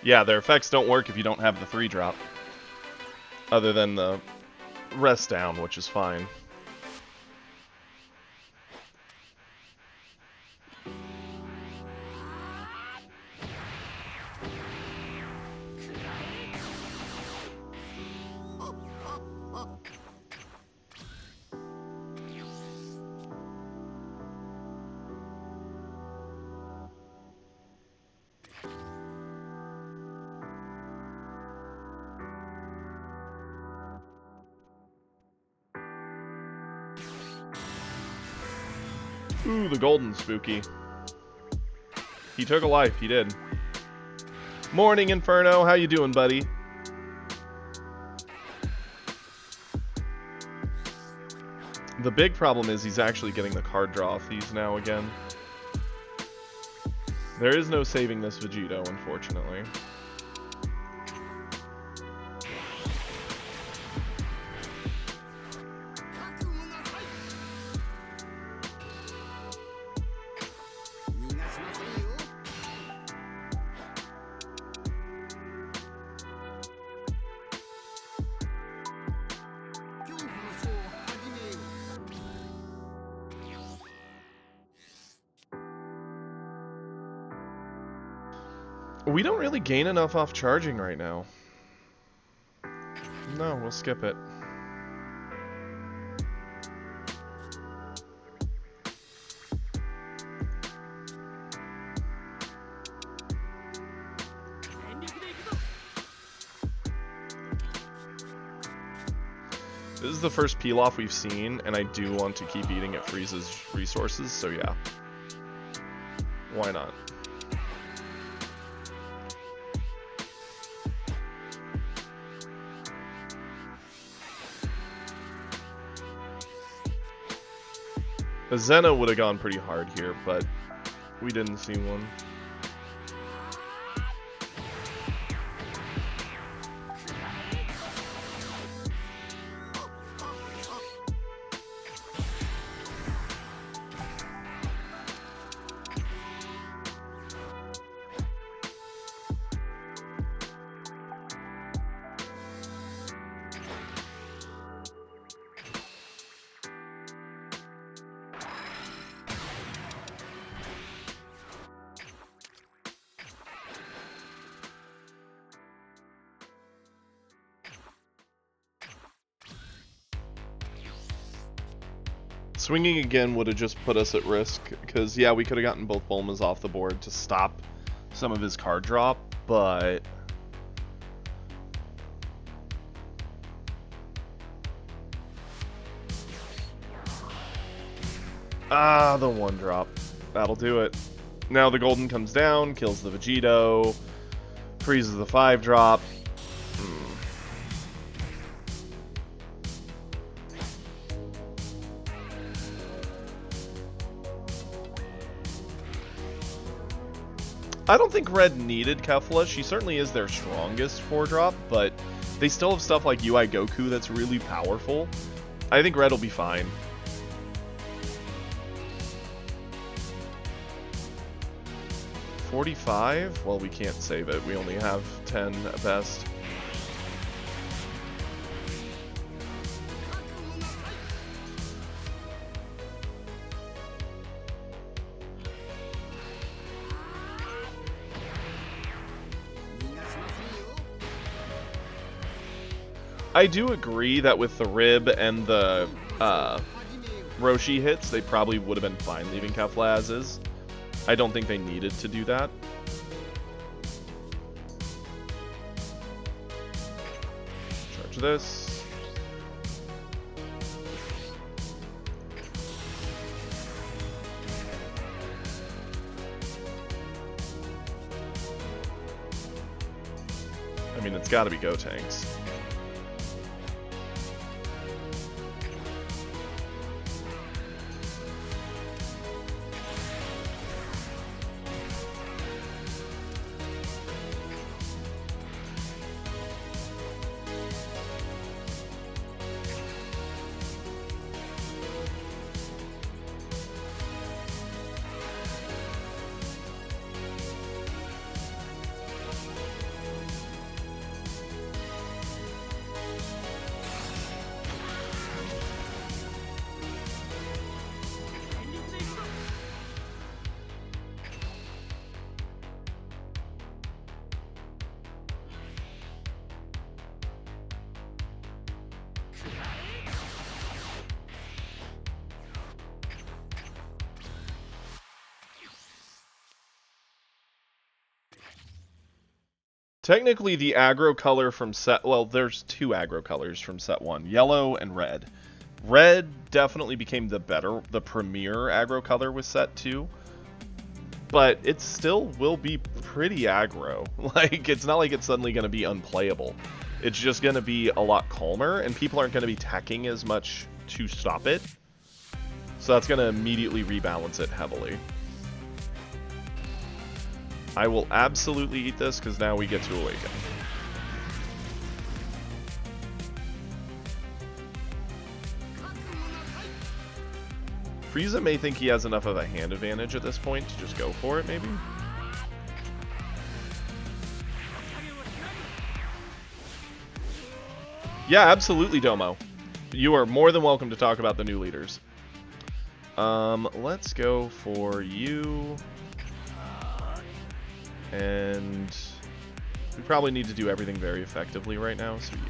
Yeah, their effects don't work if you don't have the 3-drop. Other than the rest down, which is fine. Ooh, the golden spooky. He took a life, he did. Morning, Inferno. How you doing, buddy? The big problem is he's actually getting the card draw off these now again. There is no saving this Vegito, unfortunately. We don't really gain enough off charging right now. No, we'll skip it. This is the first peel-off we've seen, and I do want to keep eating at Frieza's resources, so yeah. Why not? A Zeno would have gone pretty hard here, but we didn't see one. Swinging again would have just put us at risk, because yeah, we could have gotten both Bulmas off the board to stop some of his card drop, but... Ah, the 1-drop. That'll do it. Now the golden comes down, kills the Vegito, freezes the 5-drop. I don't think red needed Kefla. She certainly is their strongest 4-drop, but they still have stuff like UI Goku that's really powerful. I think red will be fine. $45? Well, we can't save it. We only have 10 at best. I do agree that with the Rib and the Roshi hits, they probably would have been fine leaving Kefla as is. I don't think they needed to do that. Charge this. I mean, it's got to be Gotenks. Technically, the aggro color from set... Well, there's 2 aggro colors from set 1. Yellow and red. Red definitely became the premier aggro color with set 2. But it still will be pretty aggro. Like, it's not like it's suddenly going to be unplayable. It's just going to be a lot calmer, and people aren't going to be teching as much to stop it. So that's going to immediately rebalance it heavily. I will absolutely eat this, because now we get to awaken. Frieza may think he has enough of a hand advantage at this point to just go for it, maybe? Yeah, absolutely, Domo. You are more than welcome to talk about the new leaders. Let's go for you. And we probably need to do everything very effectively right now, so you.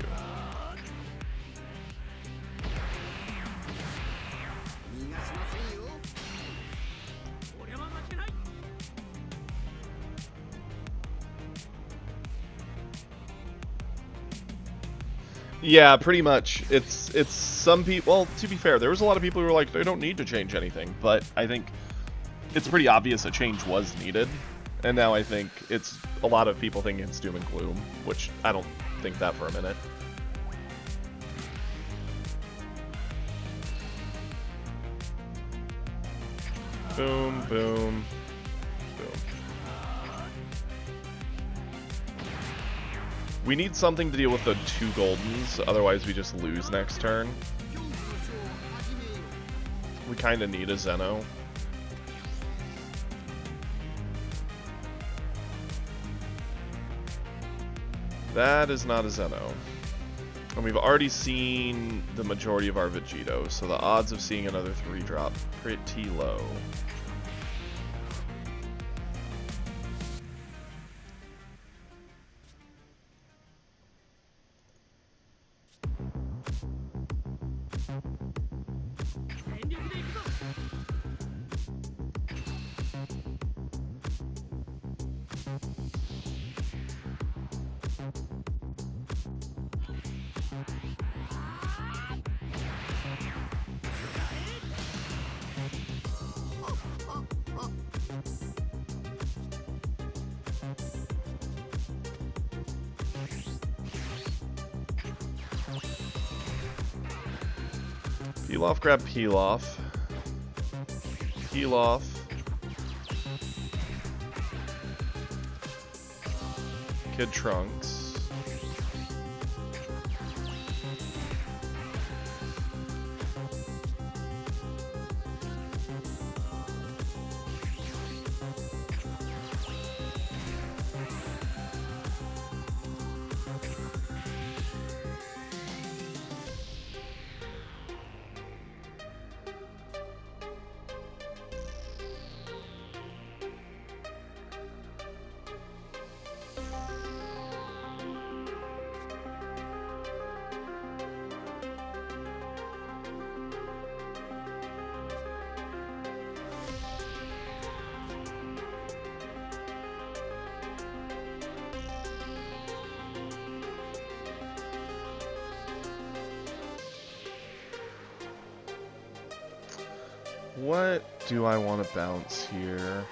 Yeah, pretty much. It's some people. Well, to be fair, there was a lot of people who were like, they don't need to change anything, but I think it's pretty obvious a change was needed. And now I think it's a lot of people think it's doom and gloom, which I don't think that for a minute. Boom, boom, boom. We need something to deal with the 2 goldens, otherwise we just lose next turn. We kind of need a Zeno. That is not a Zeno. And we've already seen the majority of our Vegito, so the odds of seeing another 3-drop pretty low. Pilaf, grab Pilaf. Pilaf. Kid Trunks. What do I want to bounce here?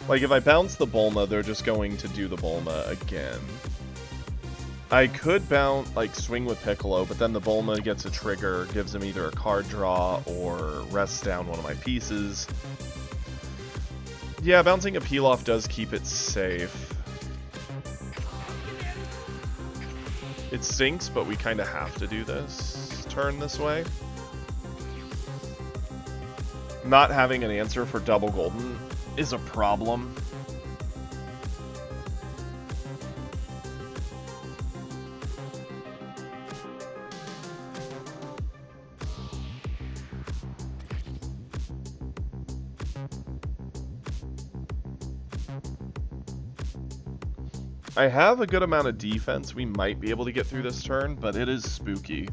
Like, if I bounce the Bulma, they're just going to do the Bulma again. I could bounce, like, swing with Piccolo, but then the Bulma gets a trigger, gives him either a card draw or rests down one of my pieces. Yeah, bouncing a Pilaf does keep it safe. It stinks, but we kind of have to do this turn this way. Not having an answer for double golden is a problem. I have a good amount of defense. We might be able to get through this turn, but it is spooky.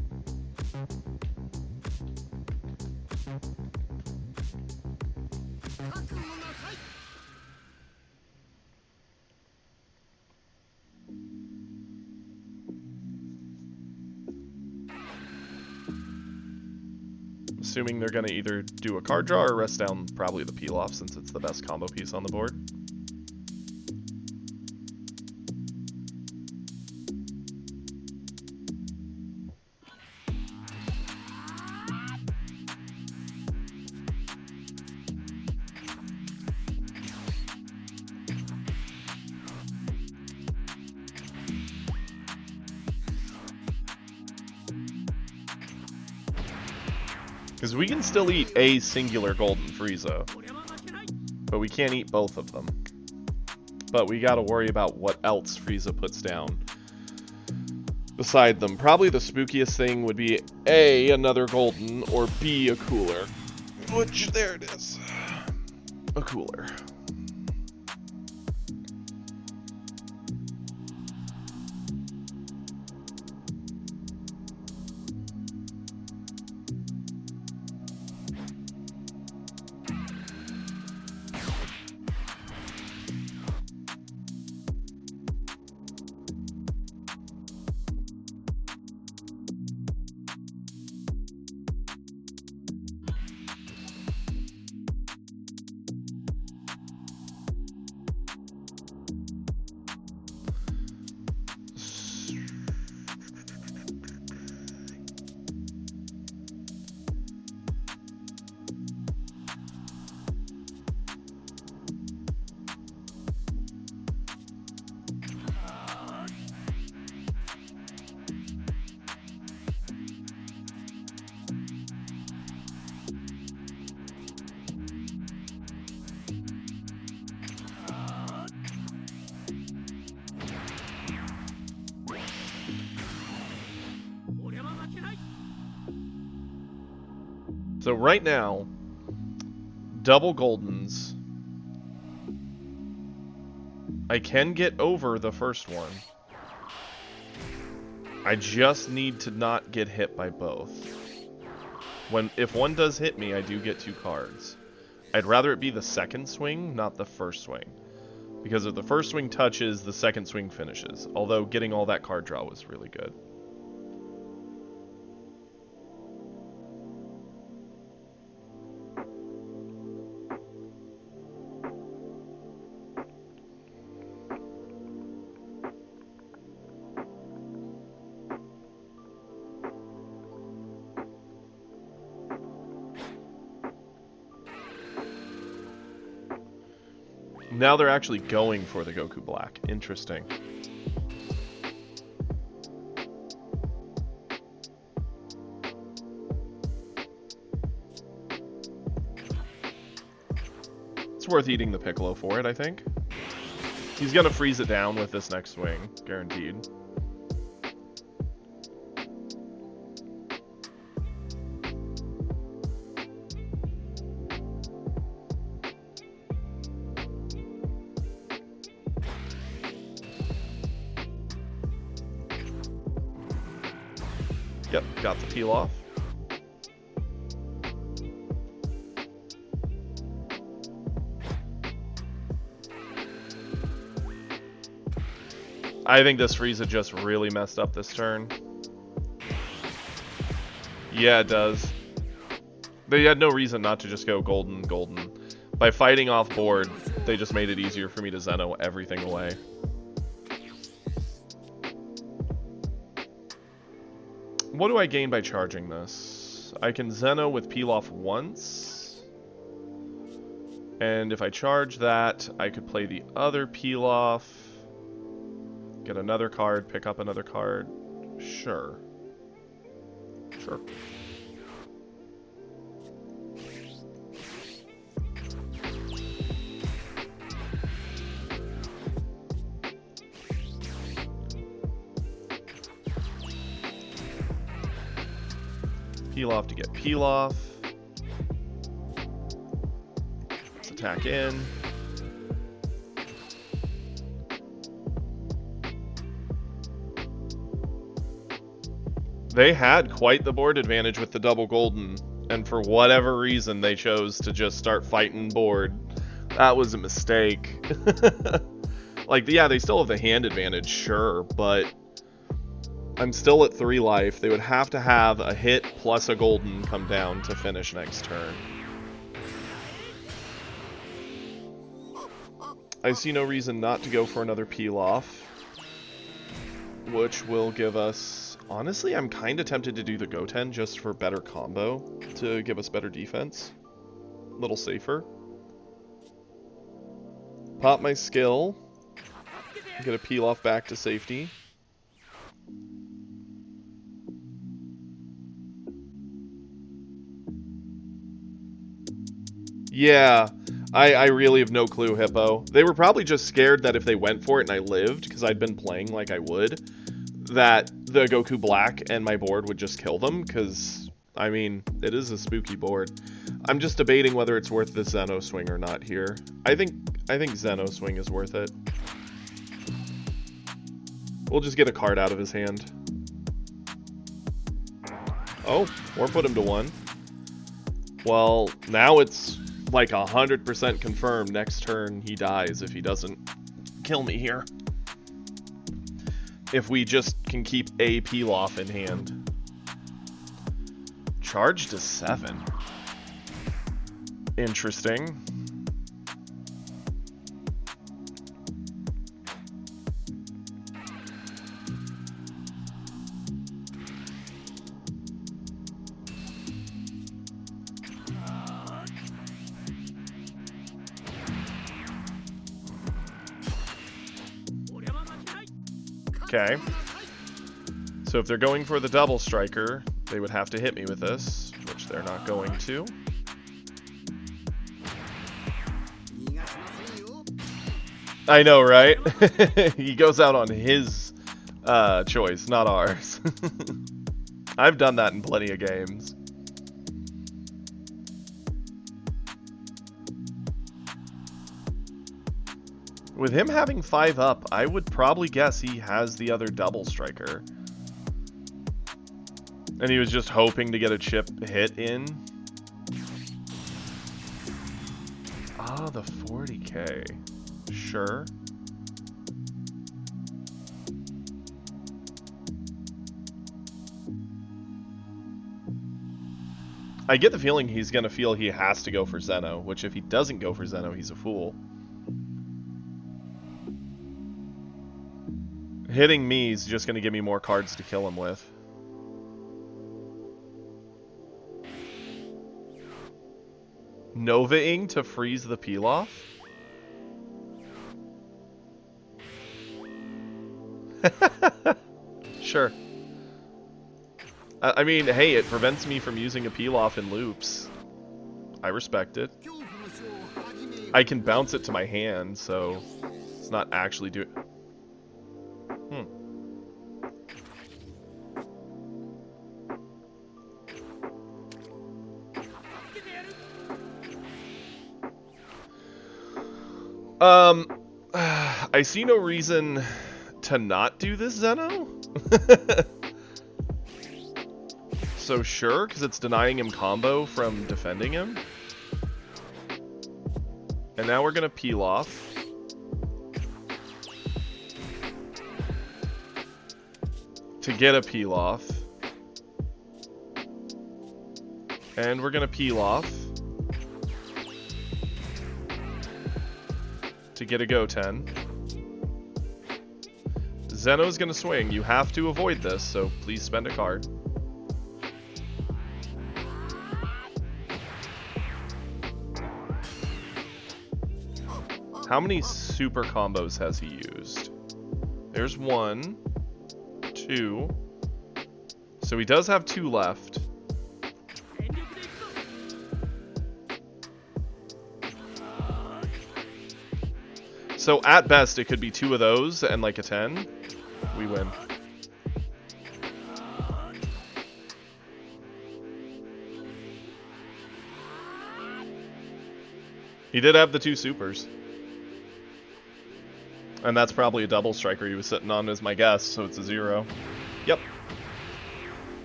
Assuming they're going to either do a card draw or rest down probably the Pilaf since it's the best combo piece on the board. Because we can still eat a singular Golden Frieza, but we can't eat both of them. But we gotta worry about what else Frieza puts down beside them. Probably the spookiest thing would be A, another Golden, or B, a cooler. Which, there it is. A cooler. So right now, double Goldens. I can get over the first one. I just need to not get hit by both. If one does hit me, I do get 2 cards. I'd rather it be the second swing, not the first swing. Because if the first swing touches, the second swing finishes. Although getting all that card draw was really good. Now they're actually going for the Goku Black. Interesting. It's worth eating the Piccolo for it, I think. He's gonna freeze it down with this next swing, guaranteed. Yep, got the peel off. I think this Frieza just really messed up this turn. Yeah, it does. They had no reason not to just go golden, golden. By fighting off board, they just made it easier for me to Zeno everything away. What do I gain by charging this? I can Zeno with peel off once. And if I charge that, I could play the other peel off. Get another card, pick up another card. Sure. Sure. Peel off to get peel off. Let's attack in. They had quite the board advantage with the double golden, and for whatever reason they chose to just start fighting board. That was a mistake. Like, yeah, they still have the hand advantage, sure, but I'm still at 3 life. They would have to have a hit plus a golden come down to finish next turn. I see no reason not to go for another peel off, which will give us... Honestly, I'm kind of tempted to do the Goten just for better combo, to give us better defense. A little safer. Pop my skill. Get a peel off back to safety. Yeah, I really have no clue, Hippo. They were probably just scared that if they went for it and I lived, because I'd been playing like I would, that the Goku Black and my board would just kill them, because, I mean, it is a spooky board. I'm just debating whether it's worth the Zeno swing or not here. I think Zeno swing is worth it. We'll just get a card out of his hand. Oh, or put him to 1. Well, now it's like 100% confirmed next turn he dies if he doesn't kill me here. If we just can keep a peel off in hand. Charge to 7. Interesting. Okay. So if they're going for the double striker, they would have to hit me with this, which they're not going to. I know, right? He goes out on his choice, not ours. I've done that in plenty of games. With him having 5 up, I would probably guess he has the other double striker. And he was just hoping to get a chip hit in. Ah, the 40k. Sure. I get the feeling he's going to feel he has to go for Zeno, which if he doesn't go for Zeno, he's a fool. Hitting me is just going to give me more cards to kill him with. Nova-ing to freeze the peel off? Sure. I mean, hey, it prevents me from using a peel-off in loops. I respect it. I can bounce it to my hand, so it's not actually doing... I see no reason to not do this, Zeno. So sure, because it's denying him combo from defending him. And now we're gonna peel off. To get a peel off. And we're gonna peel off. To get a Goten. Zeno's gonna swing. You have to avoid this, so please spend a card. How many super combos has he used? There's 1, 2. So he does have 2 left. So at best, it could be 2 of those and like a 10. We win. He did have the 2 supers. And that's probably a double striker he was sitting on is my guess, so it's a 0. Yep.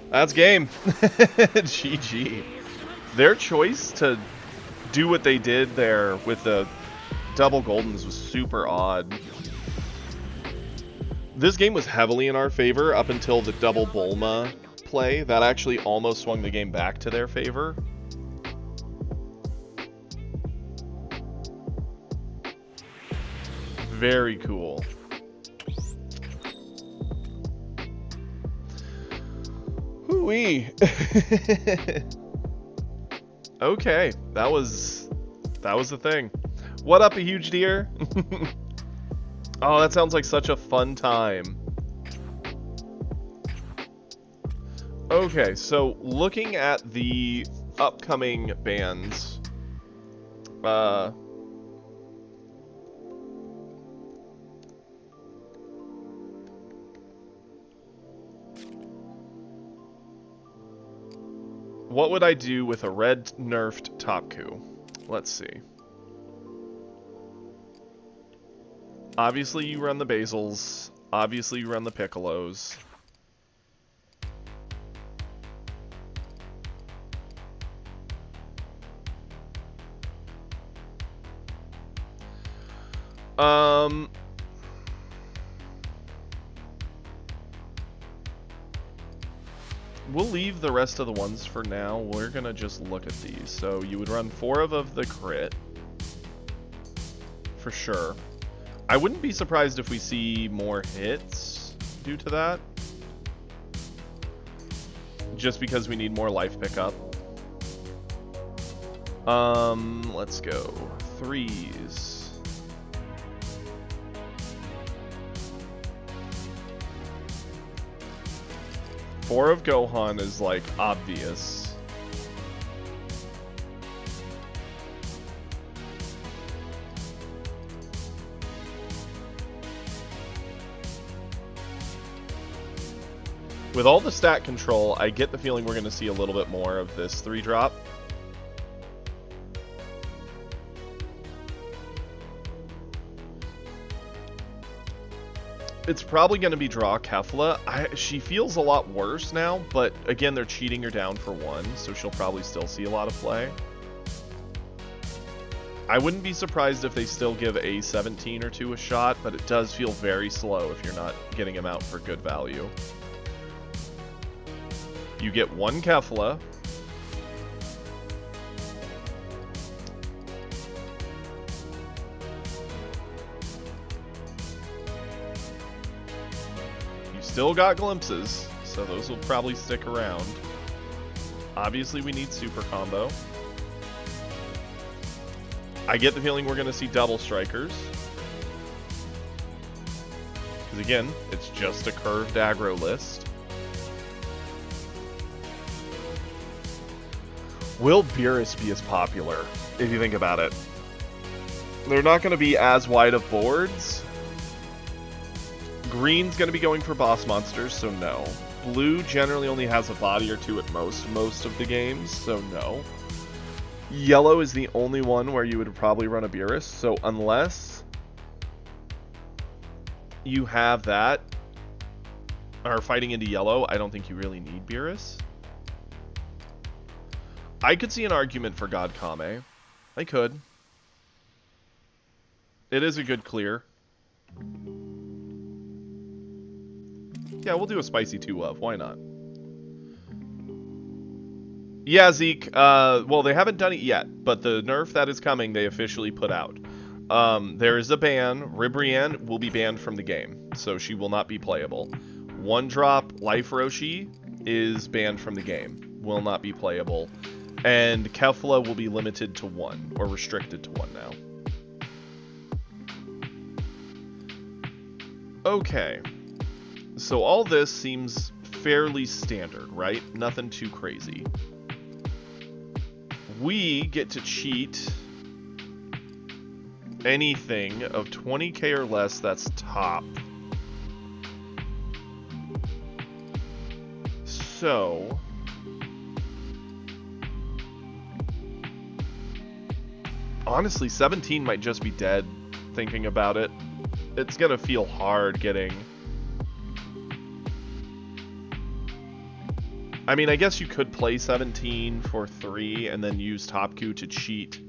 That's game. GG. Their choice to do what they did there with the double Goldens was super odd. This game was heavily in our favor up until the double Bulma play. That actually almost swung the game back to their favor. Very cool. Hoo-wee. Okay, that was the thing. What up, a huge deer? Oh, that sounds like such a fun time. Okay, so looking at the upcoming bands, what would I do with a red nerfed Topku? Let's see. Obviously you run the Basils. Obviously you run the Piccolos. We'll leave the rest of the ones for now. We're gonna just look at these. So you would run 4 of the crit. For sure. I wouldn't be surprised if we see more hits due to that. Just because we need more life pickup. Let's go. 3s. Four of Gohan is, like, obvious. With all the stat control, I get the feeling we're going to see a little bit more of this 3-drop. It's probably going to be draw Kefla. She feels a lot worse now, but again, they're cheating her down for 1, so she'll probably still see a lot of play. I wouldn't be surprised if they still give a 17 or 2 a shot, but it does feel very slow if you're not getting him out for good value. You get 1 Kefla. Still got glimpses, so those will probably stick around. Obviously, we need super combo. I get the feeling we're going to see double strikers. Because again, it's just a curved aggro list. Will Beerus be as popular, if you think about it? They're not going to be as wide of boards. Green's going to be going for boss monsters, so no. Blue generally only has a body or two at most of the games, so no. Yellow is the only one where you would probably run a Beerus, so unless you have that, or fighting into yellow, I don't think you really need Beerus. I could see an argument for God Kame. I could. It is a good clear. Yeah, we'll do a spicy 2-of. Why not? Yeah, Zeke. Well, they haven't done it yet, but the nerf that is coming, they officially put out. There is a ban. Ribrianne will be banned from the game, so she will not be playable. One Drop Life Roshi is banned from the game, will not be playable. And Kefla will be limited to 1, or restricted to 1 now. Okay. So all this seems fairly standard, right? Nothing too crazy. We get to cheat anything of 20k or less that's top. So honestly, 17 might just be dead, thinking about it. It's gonna feel hard getting... I mean, I guess you could play 17 for 3 and then use Topku to cheat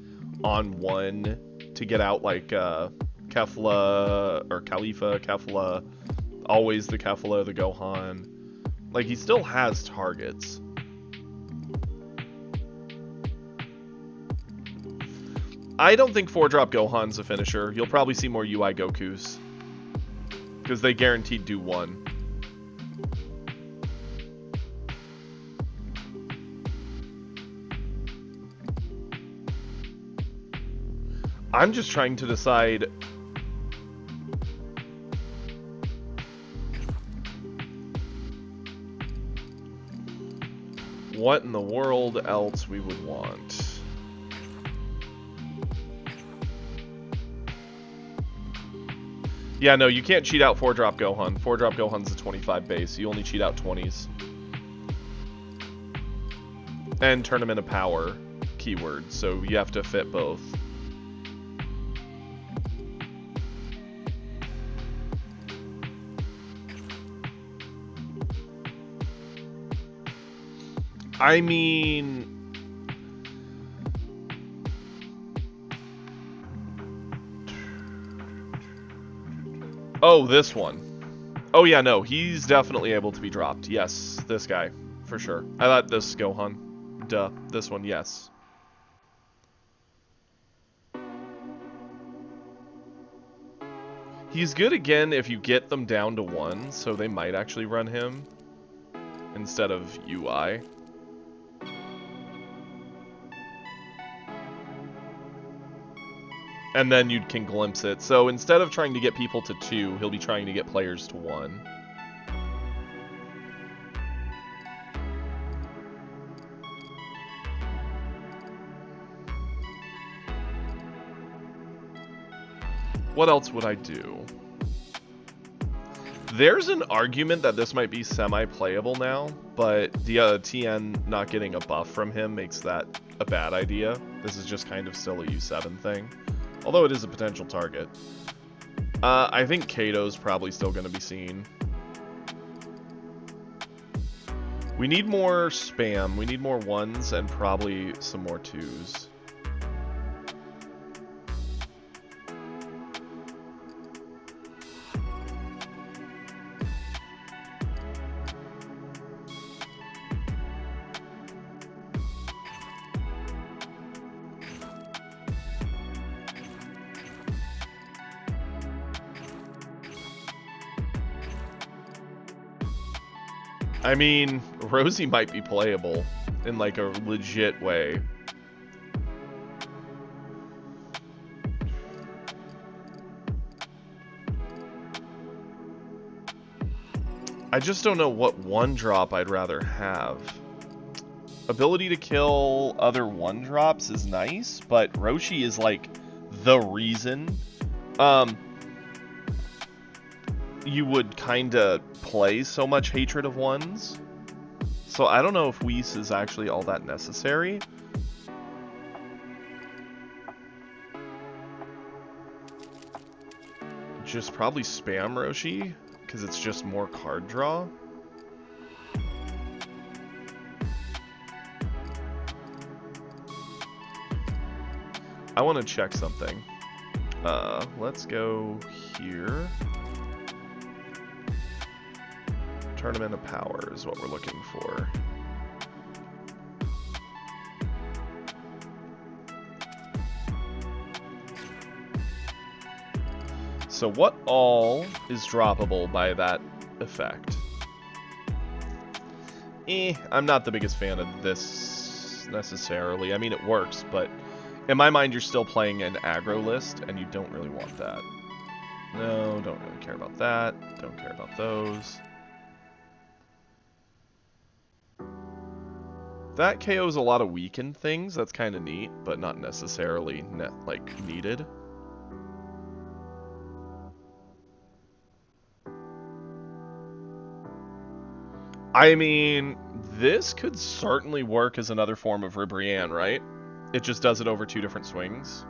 on 1 to get out, like, Kefla, or Khalifa, Kefla, always the Kefla, the Gohan. Like, he still has targets. I don't think 4-drop Gohan's a finisher. You'll probably see more UI Gokus, because they guaranteed do 1. I'm just trying to decide what in the world else we would want. Yeah, no, you can't cheat out 4-drop Gohan. 4-drop Gohan's a 25 base. You only cheat out 20s. And Tournament of Power keyword, so you have to fit both. I mean... Oh, this one. Oh yeah, no, he's definitely able to be dropped. Yes, this guy, for sure. I thought this Gohan. Duh, this one, yes. He's good again if you get them down to 1, so they might actually run him instead of UI. And then you can glimpse it. So instead of trying to get people to 2, he'll be trying to get players to 1. What else would I do? There's an argument that this might be semi-playable now, but the TN not getting a buff from him makes that a bad idea. This is just kind of still a U7 thing. Although it is a potential target. I think Kato's probably still going to be seen. We need more spam. We need more 1s and probably some more 2s. I mean, Rosie might be playable in like a legit way. I just don't know what 1-drop I'd rather have. Ability to kill other 1-drops is nice, but Roshi is like the reason you would kinda play so much Hatred of Ones. So I don't know if Whis is actually all that necessary. Just probably spam Roshi, because it's just more card draw. I want to check something. Let's go here. Tournament of Power is what we're looking for. So what all is droppable by that effect? I'm not the biggest fan of this necessarily. I mean, it works, but in my mind, you're still playing an aggro list, and you don't really want that. No, don't really care about that. Don't care about those. That KOs a lot of weakened things. That's kind of neat, but not necessarily needed. I mean, this could certainly work as another form of Ribrianne, right? It just does it over 2 different swings.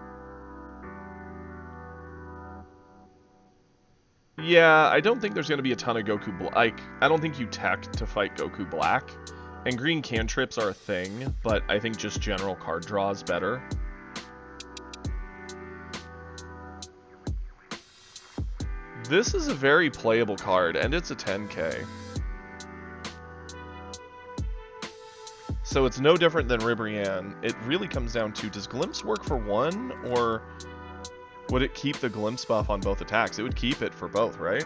Yeah, I don't think there's going to be a ton of Goku Black. I don't think you tech to fight Goku Black. And green cantrips are a thing, but I think just general card draw is better. This is a very playable card, and it's a 10k. So it's no different than Ribrianne. It really comes down to, does Glimpse work for one, or would it keep the Glimpse buff on both attacks? It would keep it for both, right?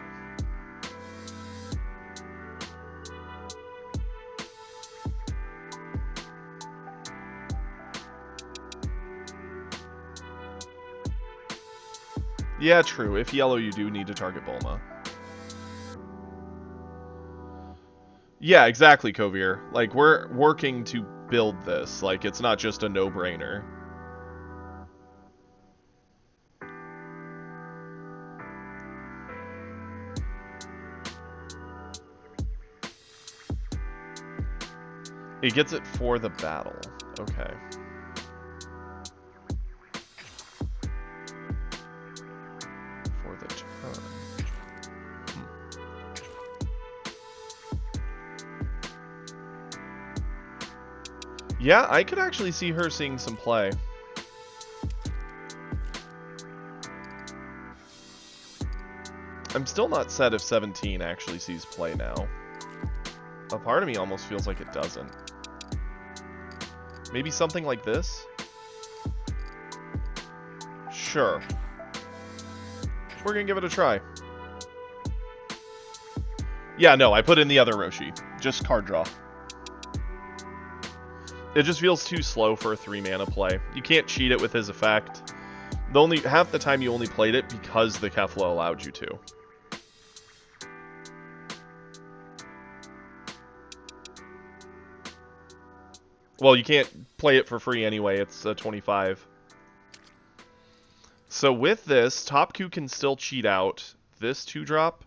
Yeah, true. If yellow, you do need to target Bulma. Yeah, exactly, Kovir. Like, we're working to build this. Like, it's not just a no-brainer. It gets it for the battle. Okay. For the turn. Yeah, I could actually see her seeing some play. I'm still not set if 17 actually sees play now. A part of me almost feels like it doesn't. Maybe something like this? Sure. We're gonna give it a try. Yeah, no, I put in the other Roshi. Just card draw. It just feels too slow for a 3-mana play. You can't cheat it with his effect. Half the time you only played it because the Kefla allowed you to. Well, you can't play it for free anyway. It's a 25. So with this, Top Q can still cheat out this 2-drop,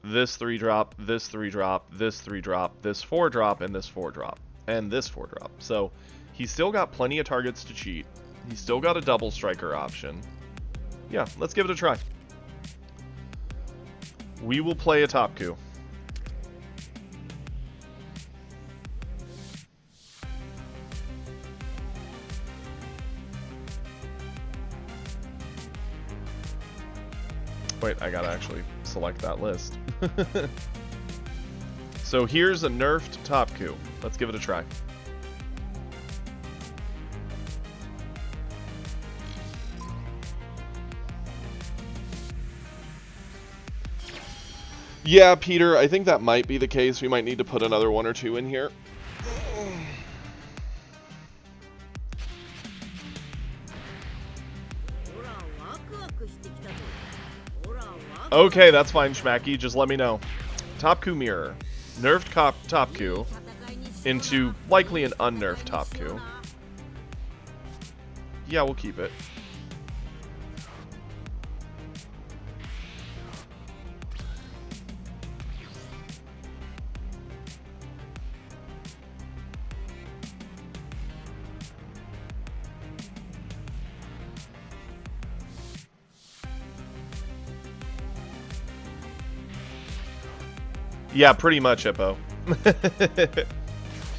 this 3-drop, this 3-drop, this 3-drop, this 4-drop, and this 4-drop. And this 4-drop. So he's still got plenty of targets to cheat. He's still got a double striker option. Yeah, let's give it a try. We will play a Top Q. Wait, I gotta actually select that list. So here's a nerfed Top Q. Let's give it a try. Yeah, Peter, I think that might be the case. We might need to put another 1 or 2 in here. Okay, that's fine, Schmacky. Just let me know. Topku mirror. Nerfed Topku into likely an unnerfed Topku. Yeah, we'll keep it. Yeah, pretty much, Hippo.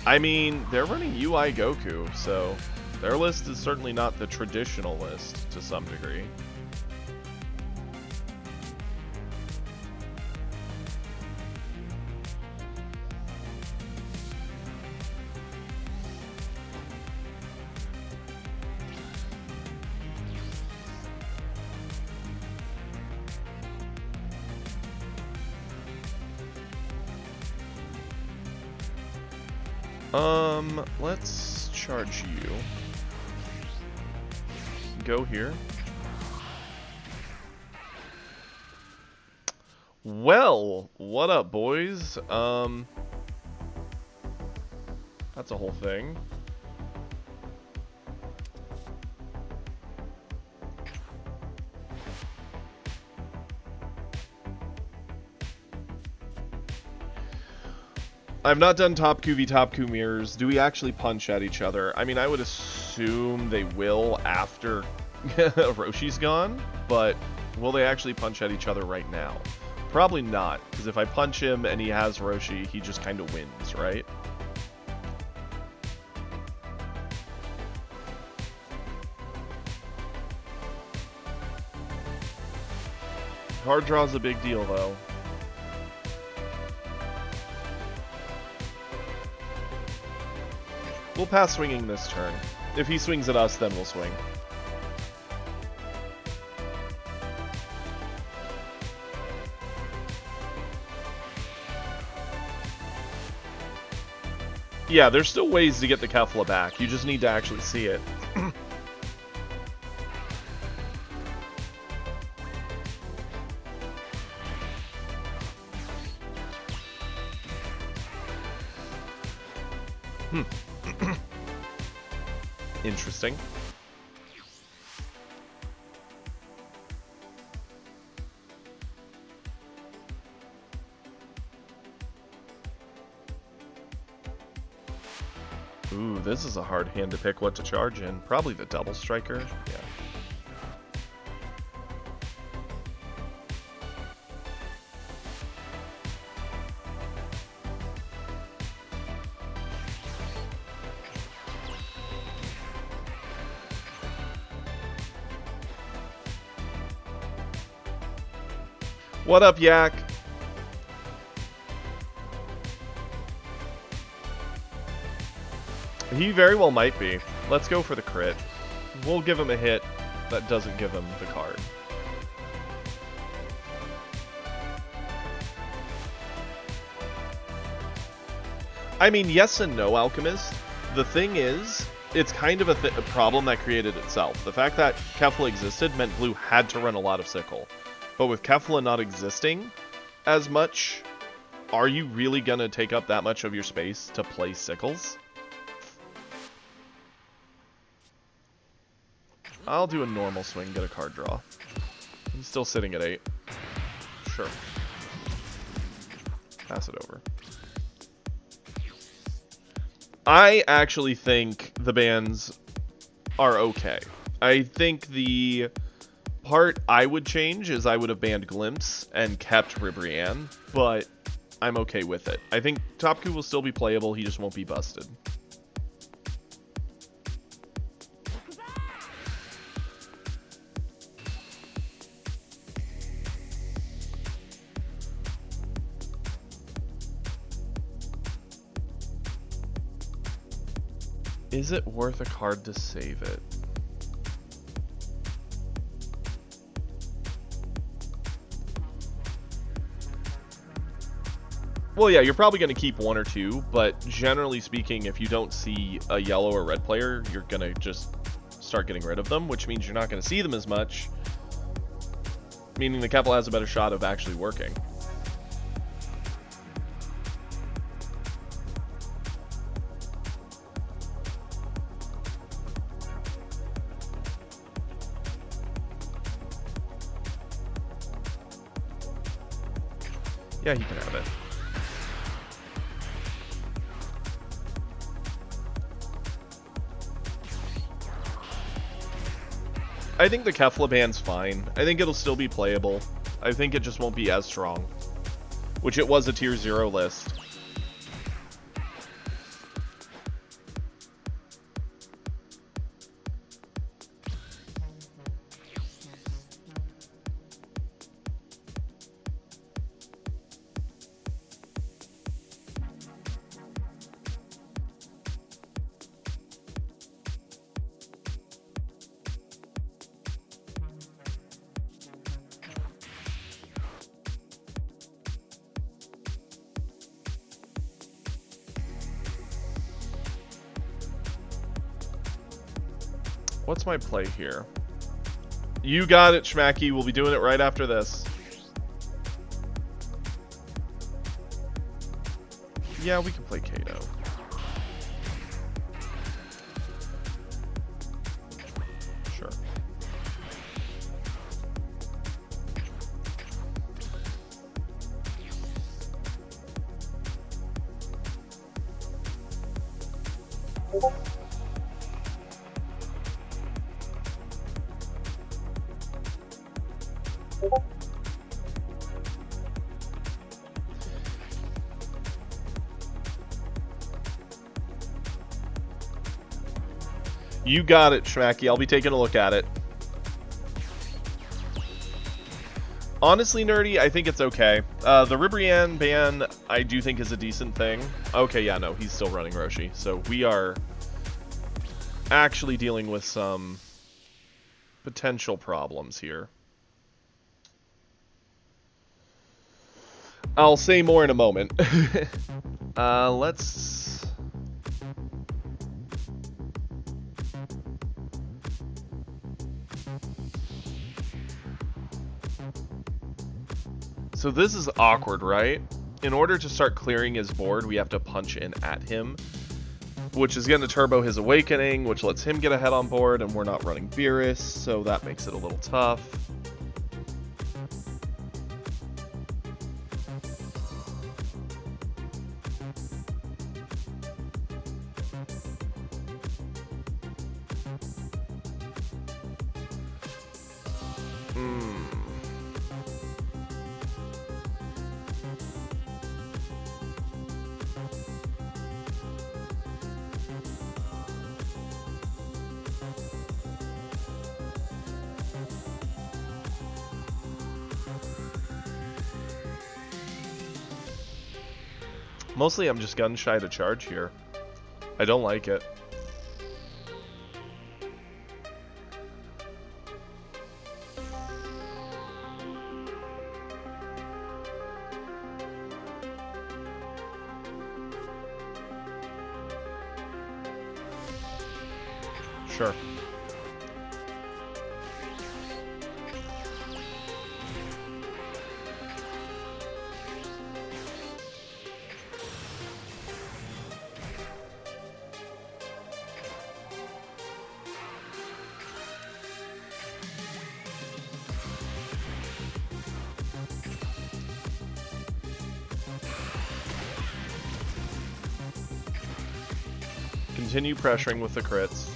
I mean, they're running UI Goku, so their list is certainly not the traditional list to some degree. Let's charge you. Go here. Well, what up, boys? That's a whole thing. I've not done Topku v Topku mirrors. Do we actually punch at each other? I mean, I would assume they will after Roshi's gone, but will they actually punch at each other right now? Probably not, because if I punch him and he has Roshi, he just kind of wins, right? Hard draw's a big deal, though. We'll pass swinging this turn. If he swings at us, then we'll swing. Yeah, there's still ways to get the Kefla back. You just need to actually see it. Interesting. Ooh, this is a hard hand to pick what to charge in. Probably the double striker. Yeah. What up, Yak? He very well might be. Let's go for the crit. We'll give him a hit that doesn't give him the card. I mean, yes and no, Alchemist. The thing is, it's kind of a problem that created itself. The fact that Kefla existed meant Blue had to run a lot of Sickle. But with Kefla not existing as much, are you really going to take up that much of your space to play Sickles? I'll do a normal swing, get a card draw. He's still sitting at 8. Sure. Pass it over. I actually think the bans are okay. I think the part I would change is I would have banned Glimpse and kept Ribrianne, but I'm okay with it. I think Topku will still be playable, he just won't be busted. Is it worth a card to save it? Well, yeah, you're probably going to keep one or two, but generally speaking, if you don't see a yellow or red player, you're going to just start getting rid of them, which means you're not going to see them as much, meaning the Kefla has a better shot of actually working. Yeah, he can have it. I think the Kefla ban's fine. I think it'll still be playable. I think it just won't be as strong. Which it was a tier 0 list. What's my play here? You got it, Schmacky. We'll be doing it right after this. Yeah, we can play Kato. Sure. You got it, Schmacky. I'll be taking a look at it. Honestly, Nerdy, I think it's okay. The Ribrianne ban, I do think is a decent thing. Okay, yeah, no, he's still running Roshi. So we are actually dealing with some potential problems here. I'll say more in a moment. Let's... So this is awkward, right? In order to start clearing his board, we have to punch in at him, which is going to turbo his Awakening, which lets him get ahead on board, and we're not running Beerus, so that makes it a little tough. Mostly I'm just gun shy to charge here. I don't like it. Sure. Continue pressuring with the crits.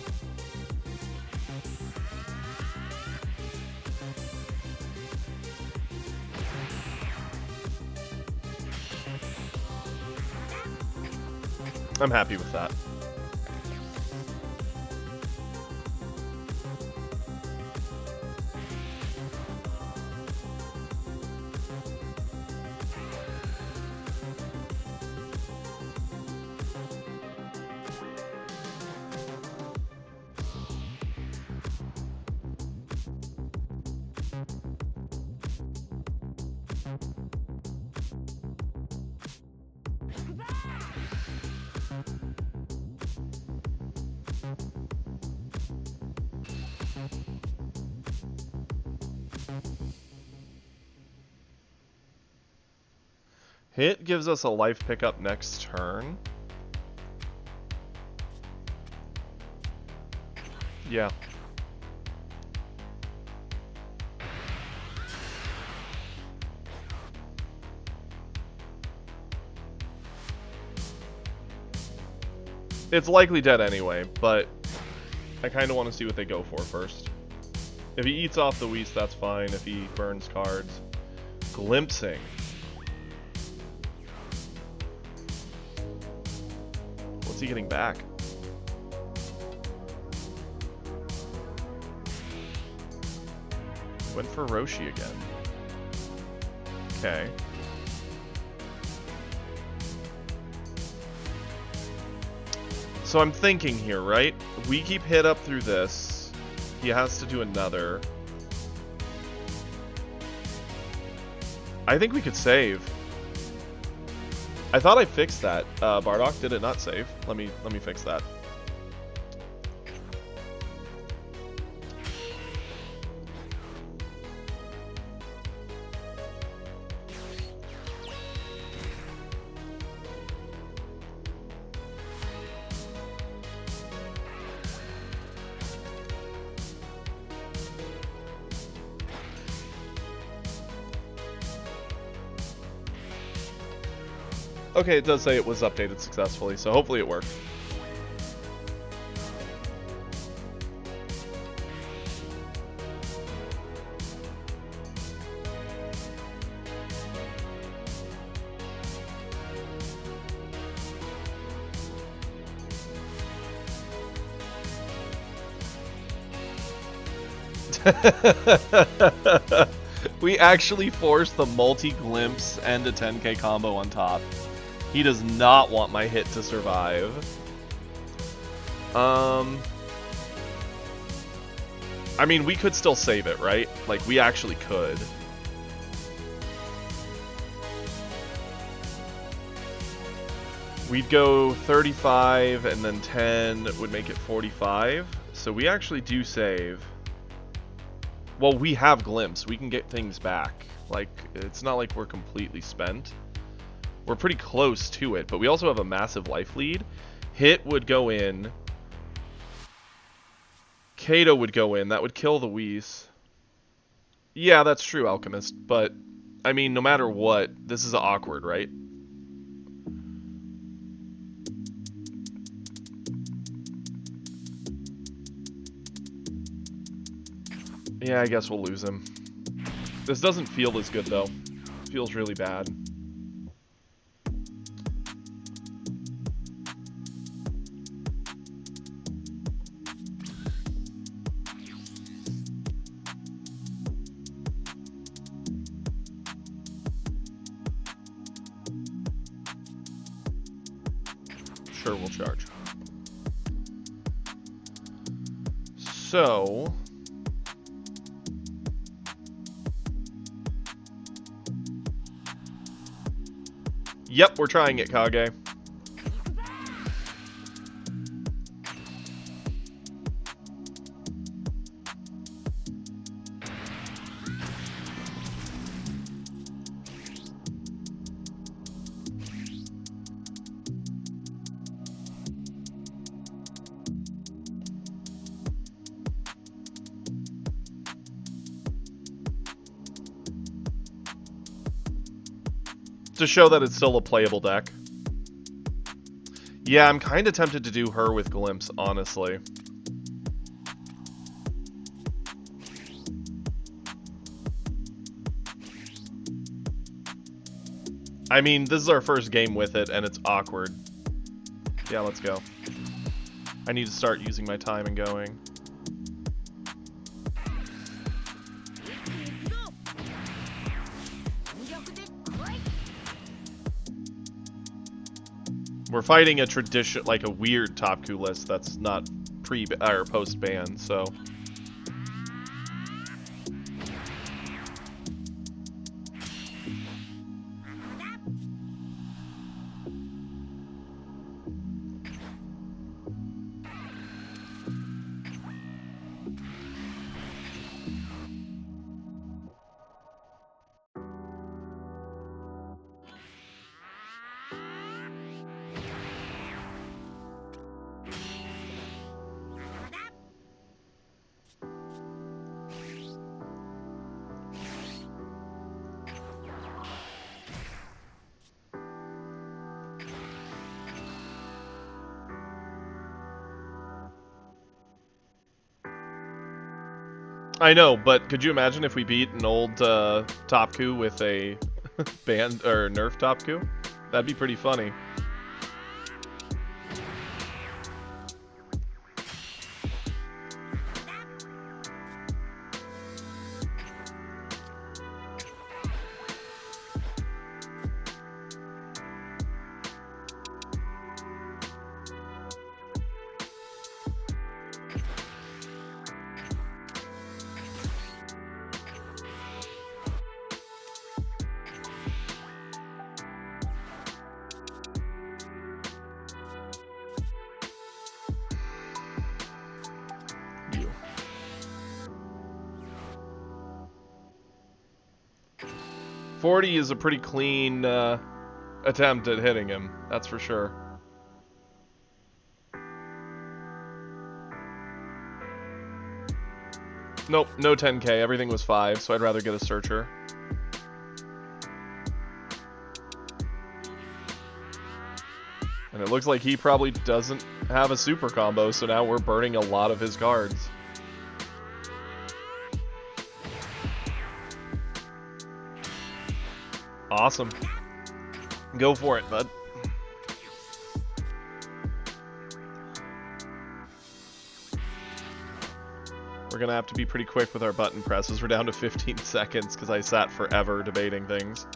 I'm happy with that. Hit gives us a life pickup next turn. Yeah. It's likely dead anyway, but I kind of want to see what they go for first. If he eats off the Whis, that's fine. If he burns cards. Glimpsing. What's he getting back? Went for Roshi again. Okay. So I'm thinking here, right? We keep hit up through this. He has to do another. I think we could save. I thought I fixed that. Bardock, did it not save? Let me fix that. Okay, it does say it was updated successfully, so hopefully it worked. We actually forced the multi-glimpse and a 10k combo on top. He does not want my hit to survive. I mean, we could still save it, right? Like, we actually could. We'd go 35 and then 10 would make it 45. So we actually do save. Well, we have Glimpse. We can get things back. Like, it's not like we're completely spent. We're pretty close to it, but we also have a massive life lead. Hit would go in. Kato would go in. That would kill the Whis. Yeah, that's true, Alchemist. But, I mean, no matter what, this is awkward, right? Yeah, I guess we'll lose him. This doesn't feel as good, though. It feels really bad. Sure, we'll charge. So... Yep, we're trying it, Kage. To show that it's still a playable deck. Yeah, I'm kind of tempted to do her with Glimpse, honestly. I mean, this is our first game with it, and it's awkward. Yeah, let's go. I need to start using my time and going. We're fighting a tradition, like a weird top 2 list that's not pre or post ban, so. I know, but could you imagine if we beat an old Topku with a band or nerf Topku? That'd be pretty funny. You. 40 is a pretty clean attempt at hitting him, that's for sure. Nope, no 10k, everything was 5, so I'd rather get a searcher. And it looks like he probably doesn't have a super combo, so now we're burning a lot of his cards. Awesome. Go for it, bud. We're gonna have to be pretty quick with our button presses. We're down to 15 seconds because I sat forever debating things.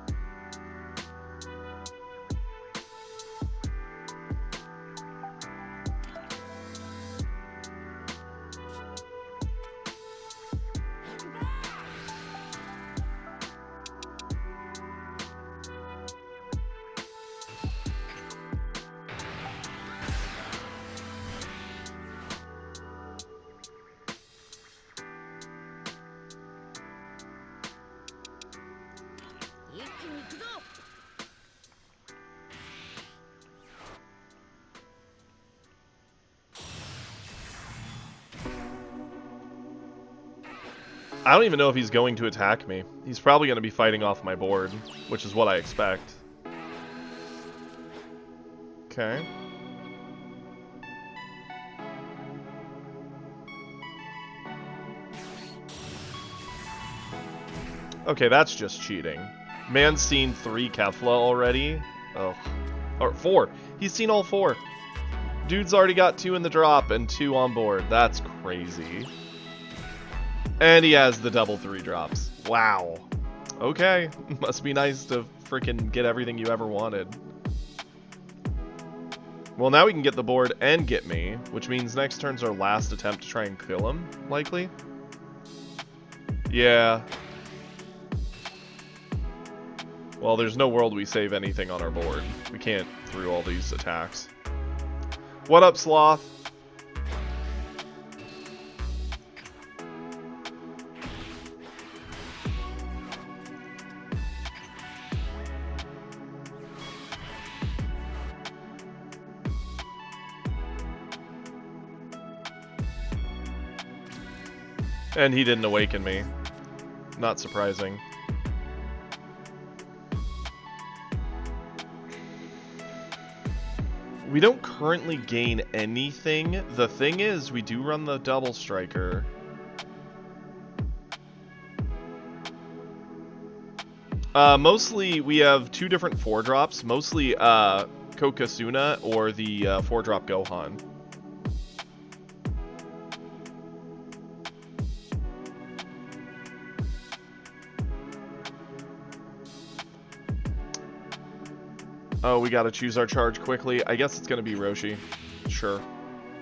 I don't even know if he's going to attack me. He's probably going to be fighting off my board, which is what I expect. Okay. Okay, that's just cheating. Man's seen 3 Kefla already. Oh. Or 4. He's seen all 4. Dude's already got 2 in the drop and 2 on board. That's crazy. And he has the double 3 drops. Wow. Okay. Must be nice to freaking get everything you ever wanted. Well, now we can get the board and get me, which means next turn's our last attempt to try and kill him, likely. Yeah. Well, there's no world we save anything on our board. We can't through all these attacks. What up, Sloth? And he didn't awaken me. Not surprising. We don't currently gain anything. The thing is, we do run the double striker. Mostly, we have 2 different 4-drops. Mostly, Kokosuna or the 4-drop Gohan. Oh, we gotta choose our charge quickly. I guess it's gonna be Roshi. Sure.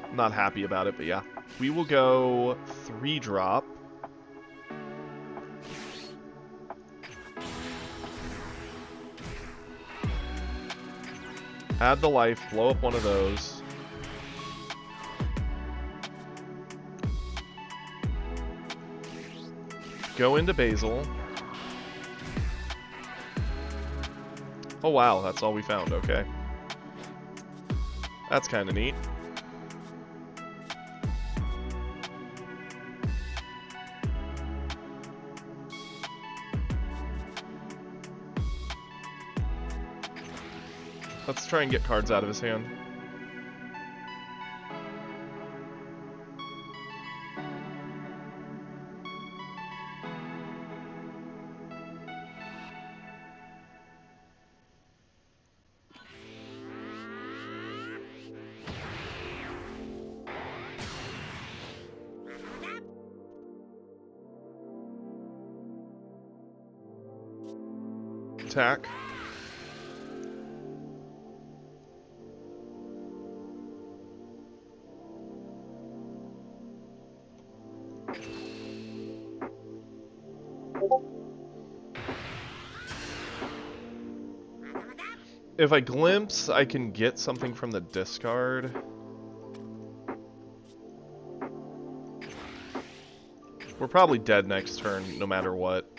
I'm not happy about it, but yeah. We will go 3-drop. Add the life, blow up one of those. Go into Basil. Oh wow, that's all we found, okay. That's kind of neat. Let's try and get cards out of his hand. attack. If I glimpse, I can get something from the discard. We're probably dead next turn, no matter what.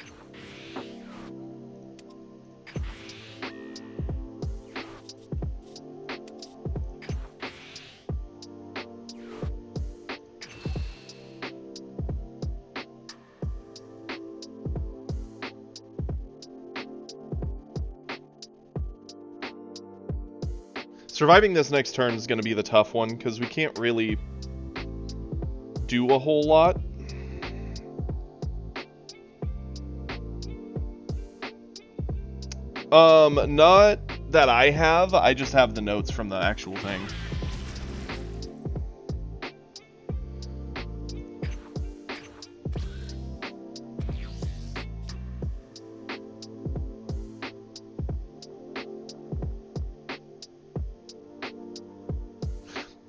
Surviving this next turn is going to be the tough one, because we can't really do a whole lot. Not that I have, I just have the notes from the actual thing.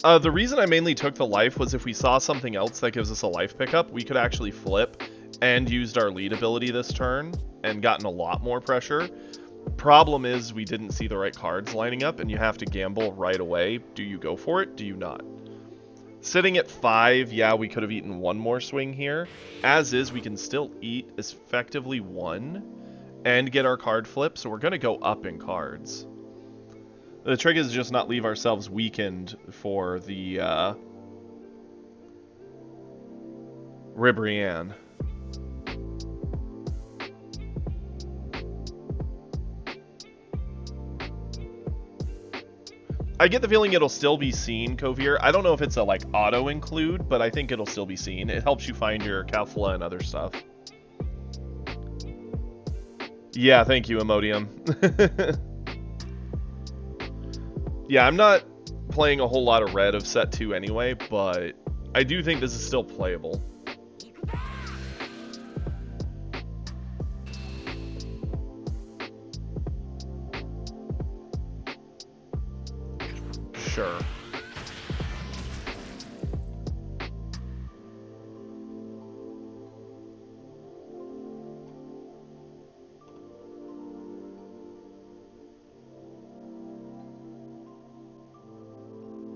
The reason I mainly took the life was if we saw something else that gives us a life pickup, we could actually flip and used our lead ability this turn and gotten a lot more pressure. Problem is we didn't see the right cards lining up, and you have to gamble right away. Do you go for it? Do you not? Sitting at 5, yeah, we could have eaten one more swing here. As is, we can still eat effectively 1 and get our card flip, so we're going to go up in cards. The trick is just not leave ourselves weakened for the Ribrianne. I get the feeling it'll still be seen, Kovir. I don't know if it's a like auto include, but I think it'll still be seen. It helps you find your Kalfla and other stuff. Yeah, thank you, Imodium. Yeah, I'm not playing a whole lot of red of set 2 anyway, but I do think this is still playable. Sure.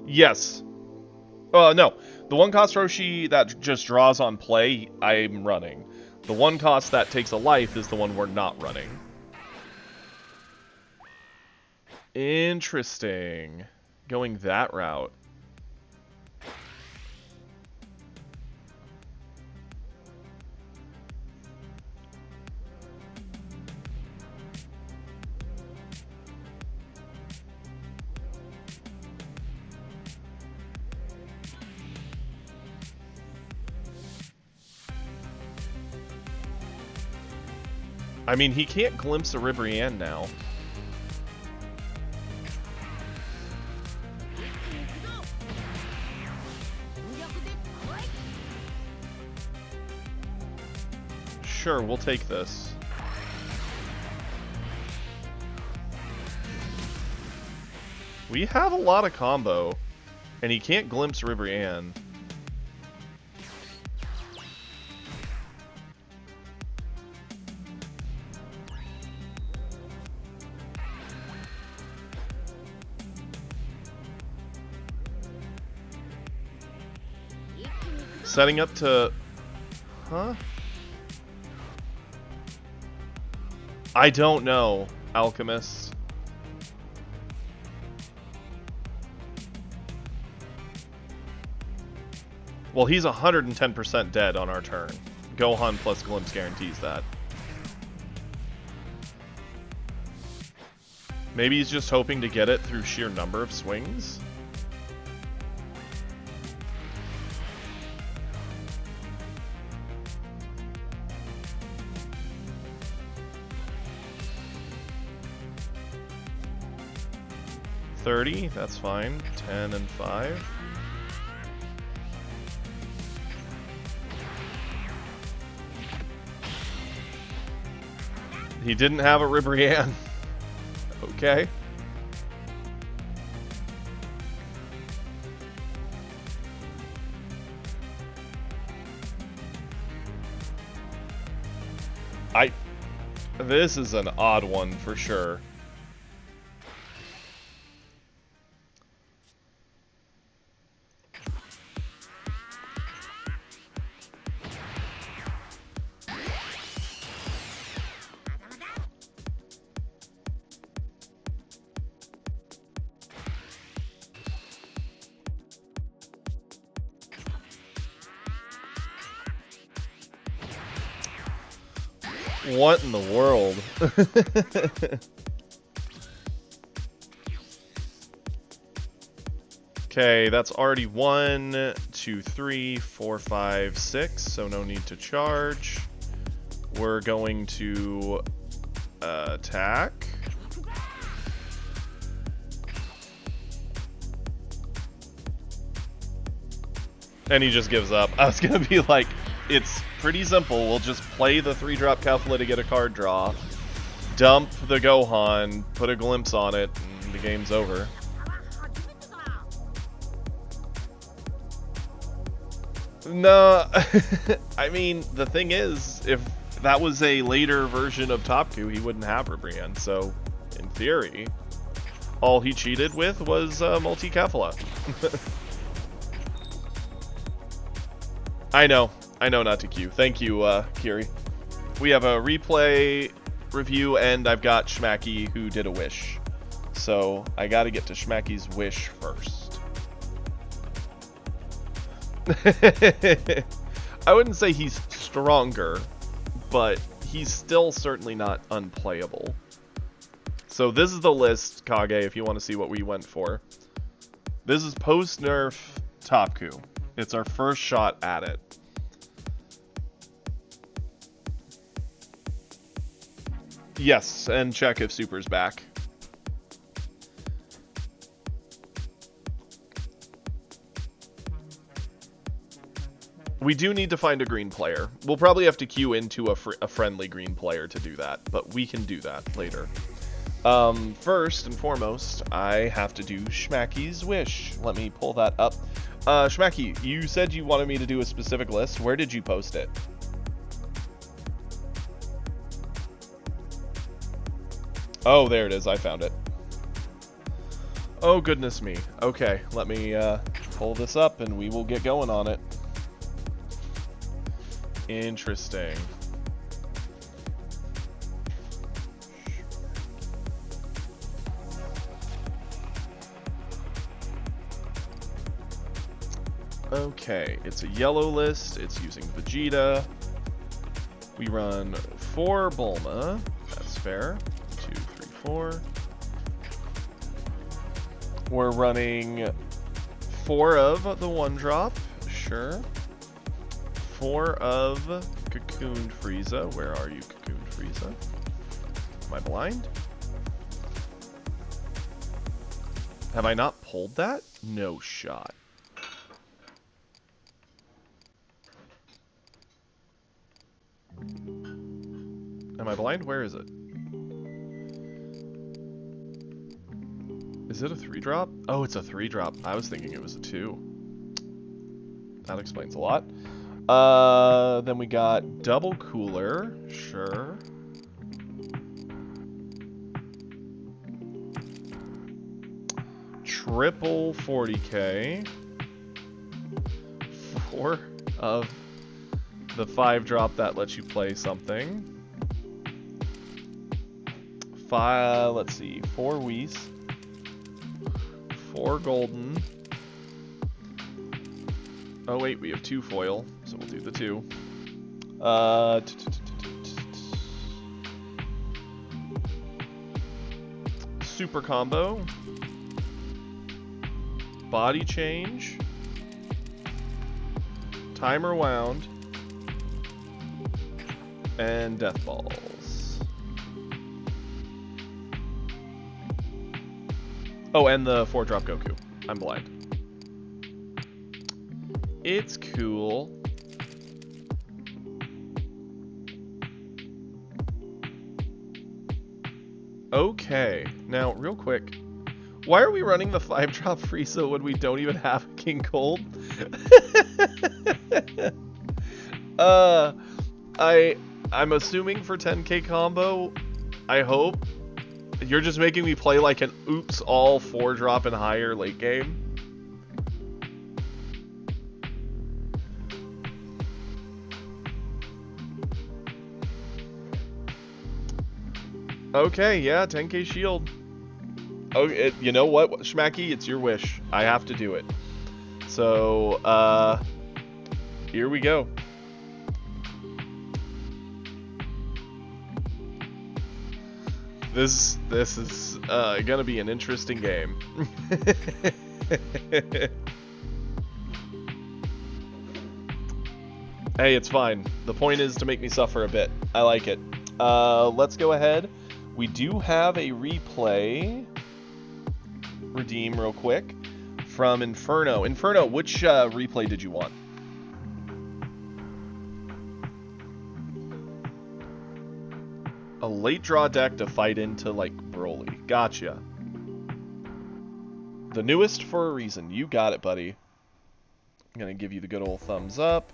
Yes. No. The one cost Roshi that just draws on play, I'm running. The one cost that takes a life is the one we're not running. Interesting. Going that route. I mean, he can't glimpse a Ribrianne now. Sure, we'll take this. We have a lot of combo, and he can't glimpse Ribrianne. Setting up to... Huh? I don't know, Alchemist. Well, he's 110% dead on our turn. Gohan plus Glimpse guarantees that. Maybe he's just hoping to get it through sheer number of swings? $30, that's fine. 10 and 5. He didn't have a Ribrianne. Okay. This is an odd one for sure. What in the world? Okay, that's already 1, 2, 3, 4, 5, 6, so no need to charge. We're going to attack. And he just gives up. I was gonna be like, it's pretty simple. We'll just play the 3-drop Kefla to get a card draw, dump the Gohan, put a glimpse on it, and the game's over. No, I mean, the thing is, if that was a later version of Topku, he wouldn't have Ribrianne, so in theory, all he cheated with was multi-Kefla. I know not to queue. Thank you, Kiri. We have a replay review, and I've got Schmacky who did a wish. So I gotta get to Schmacky's wish first. I wouldn't say he's stronger, but he's still certainly not unplayable. So this is the list, Kage, if you want to see what we went for. This is post-nerf Topku. It's our first shot at it. Yes, and check if Super's back. We do need to find a green player. We'll probably have to queue into a friendly green player to do that, but we can do that later. First and foremost, I have to do Schmacky's wish. Let me pull that up. Schmacky, you said you wanted me to do a specific list. Where did you post it? Oh, there it is. I found it. Oh, goodness me. Okay, let me pull this up and we will get going on it. Interesting. Okay, it's a yellow list. It's using Vegeta. We run 4 Bulma. That's fair. 2, 3, 4. We're running 4 of the 1-drop. Sure. 4 of Cocooned Frieza. Where are you, Cocooned Frieza? Am I blind? Have I not pulled that? No shot. Am I blind? Where is it? Is it a 3-drop? Oh, it's a 3-drop. I was thinking it was a 2. That explains a lot. Then we got double cooler, sure. Triple 40k. 4 of the 5-drop that lets you play something. 5, let's see, 4 Whis. 4 golden. Oh wait, we have 2 foil, so we'll do the 2. Super combo. Body change. Timer wound. And death balls. Oh, and the 4-drop Goku. I'm blind. It's cool. Okay, now real quick, why are we running the 5-drop Frieza when we don't even have King Cold? I'm assuming for 10k combo, I hope. You're just making me play like an oops all 4-drop and higher late game. Okay, yeah, 10k shield. Oh, you know what, Schmacky? It's your wish. I have to do it. So, here we go. This is gonna be an interesting game. Hey, it's fine. The point is to make me suffer a bit. I like it. Let's go ahead. We do have a replay. Redeem real quick from Inferno. Inferno, which replay did you want? A late draw deck to fight into like Broly. Gotcha. The newest for a reason. You got it, buddy. I'm gonna give you the good old thumbs up.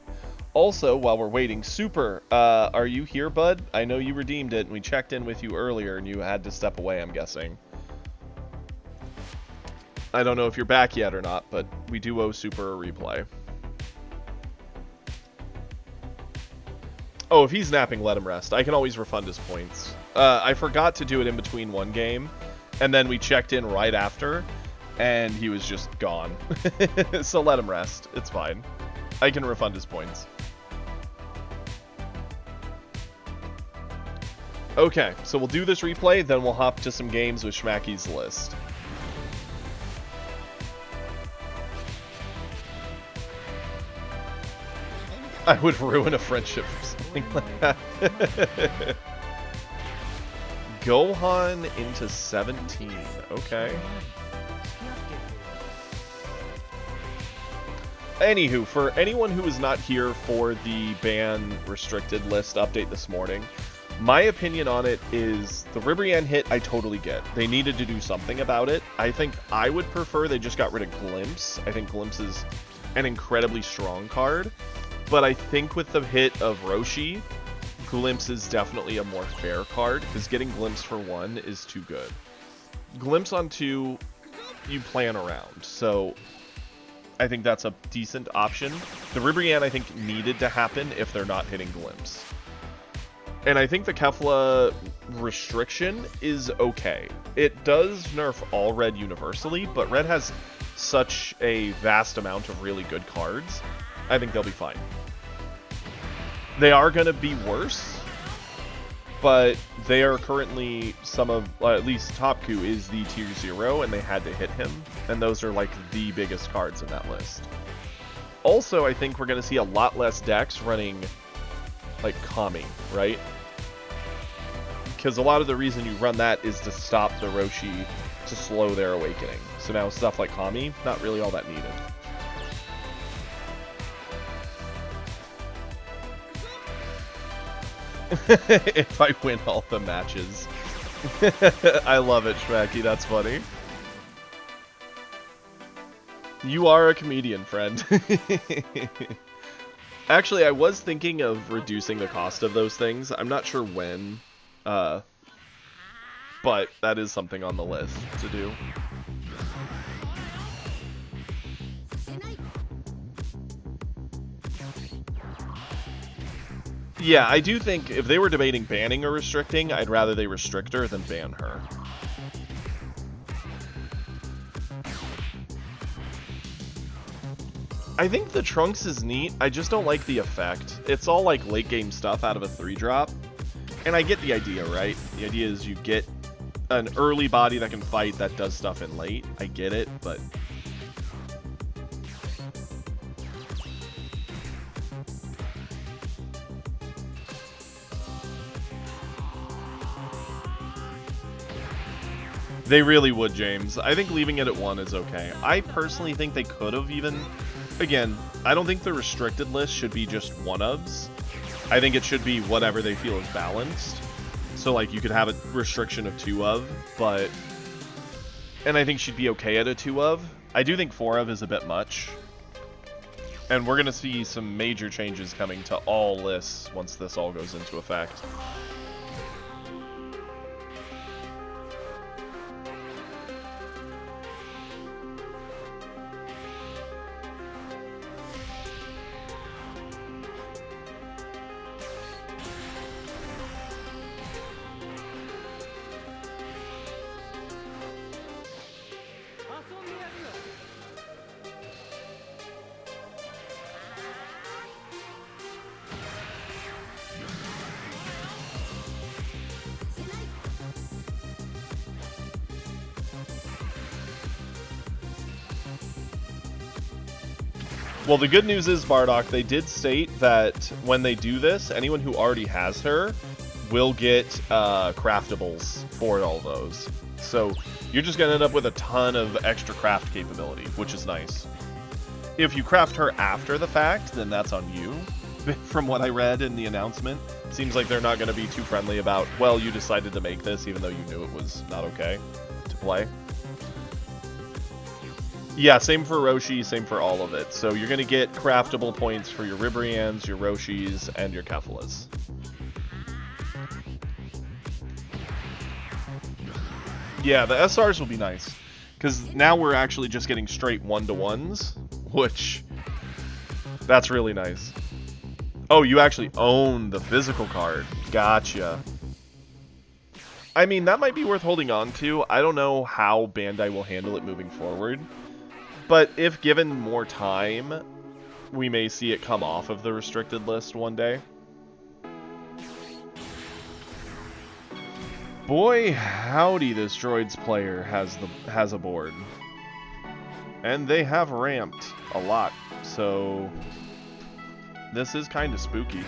Also, while we're waiting, Super, are you here, bud? I know you redeemed it, and we checked in with you earlier, and you had to step away, I'm guessing. I don't know if you're back yet or not, but we do owe Super a replay. Oh, if he's napping, let him rest. I can always refund his points. I forgot to do it in between one game, and then we checked in right after, and he was just gone. So let him rest. It's fine. I can refund his points. Okay, so we'll do this replay, then we'll hop to some games with Schmacky's list. I would ruin a friendship for something like that. Gohan into 17. Okay. Anywho, for anyone who is not here for the ban restricted list update this morning, my opinion on it is the Ribrianne hit I totally get. They needed to do something about it. I think I would prefer they just got rid of Glimpse. I think Glimpse is an incredibly strong card. But I think with the hit of Roshi, Glimpse is definitely a more fair card, because getting Glimpse for 1 is too good. Glimpse on 2, you plan around, so I think that's a decent option. The Ribrianne, I think, needed to happen if they're not hitting Glimpse. And I think the Kefla restriction is okay. It does nerf all Red universally, but Red has such a vast amount of really good cards. I think they'll be fine. They are going to be worse, but they are currently some of, at least Topku is the tier 0, and they had to hit him, and those are like the biggest cards in that list. Also, I think we're going to see a lot less decks running like Kami, right? Because a lot of the reason you run that is to stop the Roshi, to slow their awakening. So now stuff like Kami, not really all that needed. If I win all the matches. I love it, Schmacky, that's funny. You are a comedian, friend. Actually, I was thinking of reducing the cost of those things. I'm not sure when, but that is something on the list to do. Yeah, I do think if they were debating banning or restricting, I'd rather they restrict her than ban her. I think the Trunks is neat, I just don't like the effect. It's all like late game stuff out of a 3-drop. And I get the idea, right? The idea is you get an early body that can fight that does stuff in late. I get it, but... They really would, James. I think leaving it at 1 is okay. I personally think they could have even... Again, I don't think the restricted list should be just one-ofs. I think it should be whatever they feel is balanced. So, like, you could have a restriction of 2 of, but... And I think she'd be okay at a 2 of. I do think 4 of is a bit much. And we're going to see some major changes coming to all lists once this all goes into effect. Well, the good news is, Bardock, they did state that when they do this, anyone who already has her will get craftables for all those. So you're just going to end up with a ton of extra craft capability, which is nice. If you craft her after the fact, then that's on you. From what I read in the announcement, seems like they're not going to be too friendly about, well, you decided to make this even though you knew it was not okay to play. Yeah, same for Roshi, same for all of it. So you're going to get craftable points for your Ribriannes, your Roshis, and your Keflas. Yeah, the SRs will be nice. Because now we're actually just getting straight 1-to-1s, which... That's really nice. Oh, you actually own the physical card. Gotcha. I mean, that might be worth holding on to. I don't know how Bandai will handle it moving forward. But if given more time, we may see it come off of the restricted list one day. Boy, howdy, this Droids player has a board. And they have ramped a lot, so this is kind of spooky.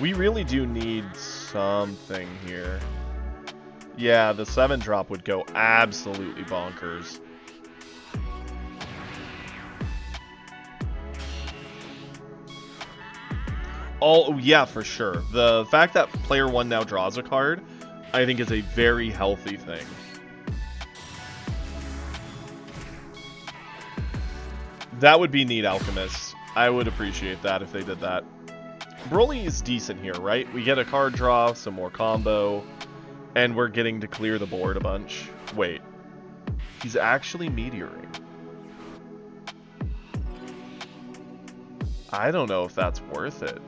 We really do need something here. Yeah, the 7-drop would go absolutely bonkers. Oh, yeah, for sure. The fact that player 1 now draws a card, I think is a very healthy thing. That would be neat, Alchemist. I would appreciate that if they did that. Broly is decent here, right? We get a card draw, some more combo, and we're getting to clear the board a bunch. Wait. He's actually meteoring. I don't know if that's worth it.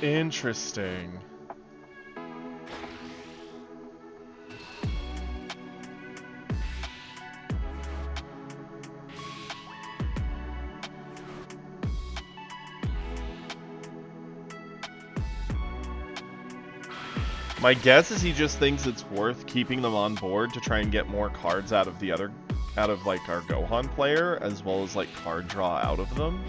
Interesting. My guess is he just thinks it's worth keeping them on board to try and get more cards out of like our Gohan player, as well as like card draw out of them.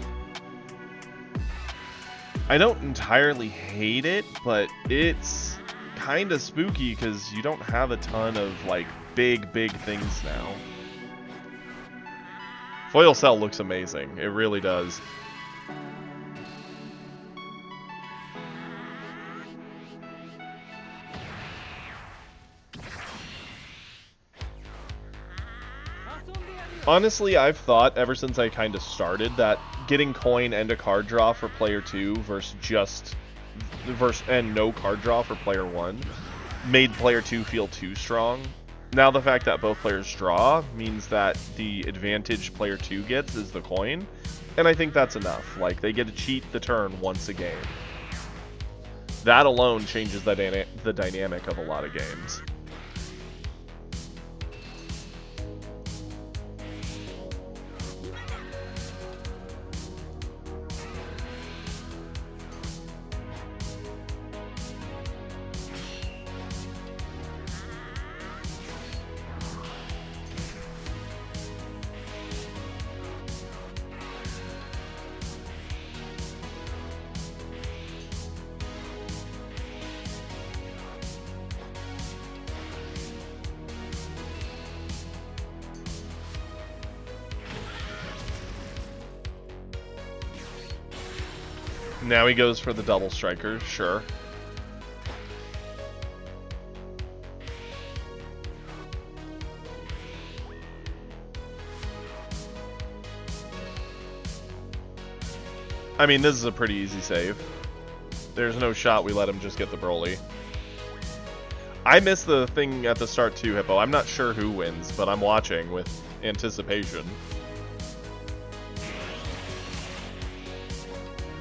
I don't entirely hate it, but it's kind of spooky because you don't have a ton of like big things now. Foil Cell looks amazing. It really does. Honestly, I've thought ever since I kind of started that getting coin and a card draw for player 2 versus no card draw for player 1 made player 2 feel too strong. Now the fact that both players draw means that the advantage player 2 gets is the coin, and I think that's enough. Like, they get to cheat the turn once a game. That alone changes the dynamic of a lot of games. Now he goes for the double striker, sure. I mean, this is a pretty easy save. There's no shot we let him just get the Broly. I missed the thing at the start too, Hippo. I'm not sure who wins, but I'm watching with anticipation.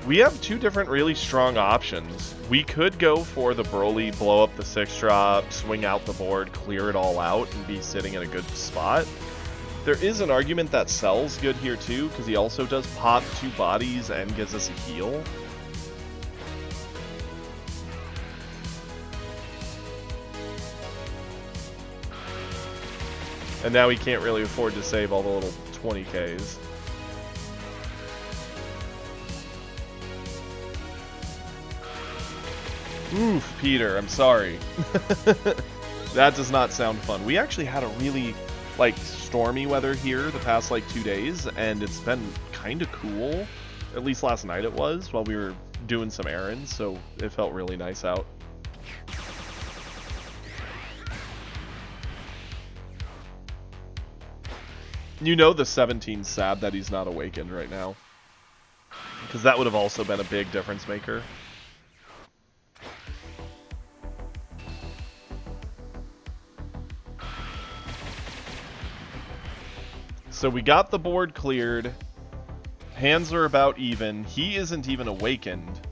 We have two different really strong options. We could go for the Broly, blow up the 6-drop, swing out the board, clear it all out, and be sitting in a good spot. There is an argument that Cell's good here too, because he also does pop 2 bodies and gives us a heal. And now he can't really afford to save all the little 20Ks. Oof, Peter, I'm sorry. That does not sound fun. We actually had a really, like, stormy weather here the past, like, 2 days, and it's been kind of cool. At least last night it was, while we were doing some errands, so it felt really nice out. You know the 17's sad that he's not awakened right now. Because that would have also been a big difference maker. So we got the board cleared. Hands are about even. He isn't even awakened.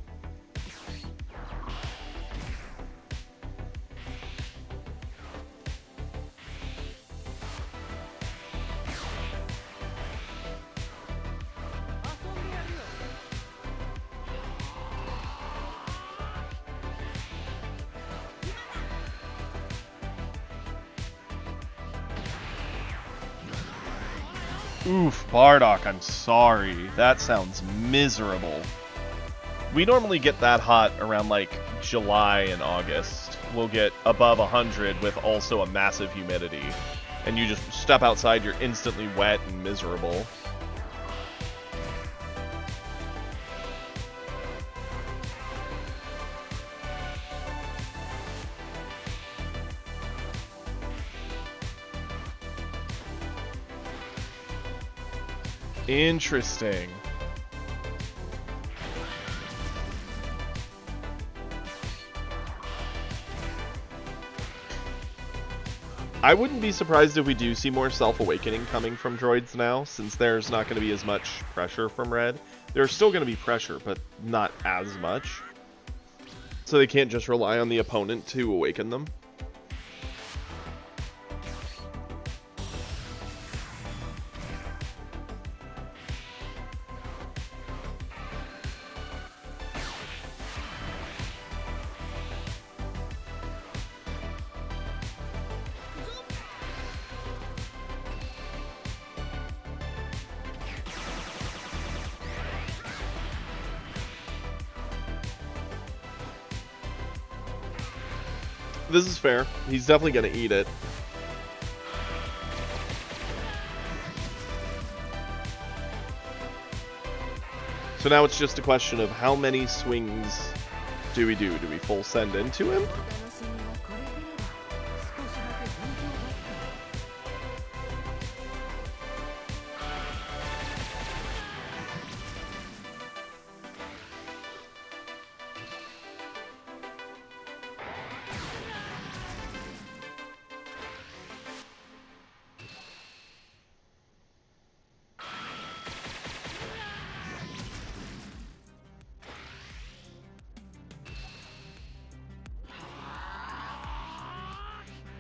Oof, Bardock, I'm sorry. That sounds miserable. We normally get that hot around like July and August. We'll get above 100 with also a massive humidity. And you just step outside, you're instantly wet and miserable. Interesting. I wouldn't be surprised if we do see more self-awakening coming from droids now, since there's not going to be as much pressure from Red. There's still going to be pressure, but not as much. So they can't just rely on the opponent to awaken them. This is fair. He's definitely going to eat it. So now it's just a question of how many swings do we do? Do we full send into him?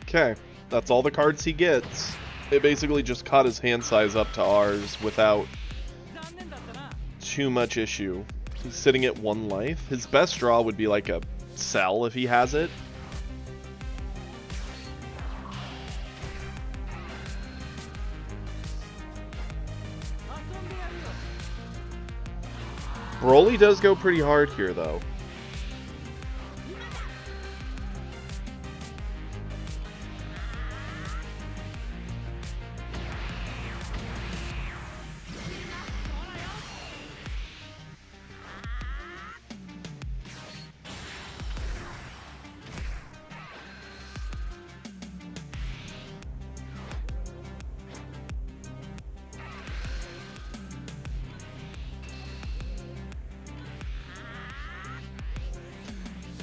Okay, that's all the cards he gets. It basically just caught his hand size up to ours without too much issue. He's sitting at 1 life. His best draw would be like a Cell if he has it. Broly does go pretty hard here, though.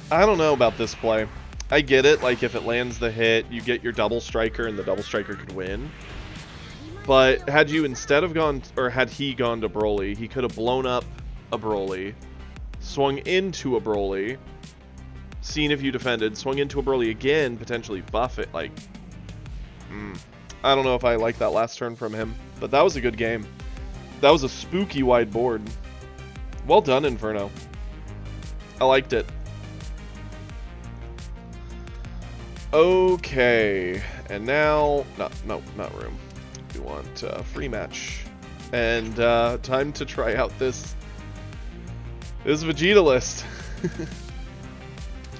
I don't know about this play. I get it, like if it lands the hit, you get your double striker and the double striker could win. But had you instead of gone, or had he gone to Broly, he could have blown up a Broly, swung into a Broly, seen if you defended, swung into a Broly again, potentially buff it, like... I don't know if I like that last turn from him, but that was a good game. That was a spooky wide board. Well done, Inferno. I liked it. Okay, and now, not room. We want free match, and time to try out this Vegeta list.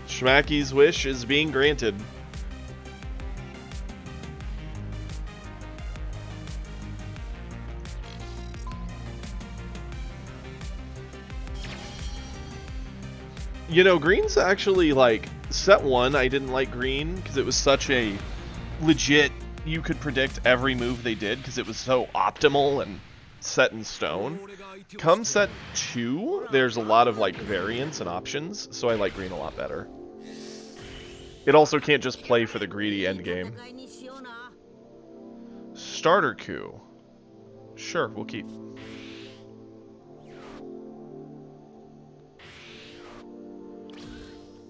Schmacky's wish is being granted. You know, green's actually like. Set 1, I didn't like green because it was such a legit, you could predict every move they did because it was so optimal and set in stone. Come set 2, there's a lot of like variants and options, so I like green a lot better. It also can't just play for the greedy endgame. Starter coup. Sure, we'll keep.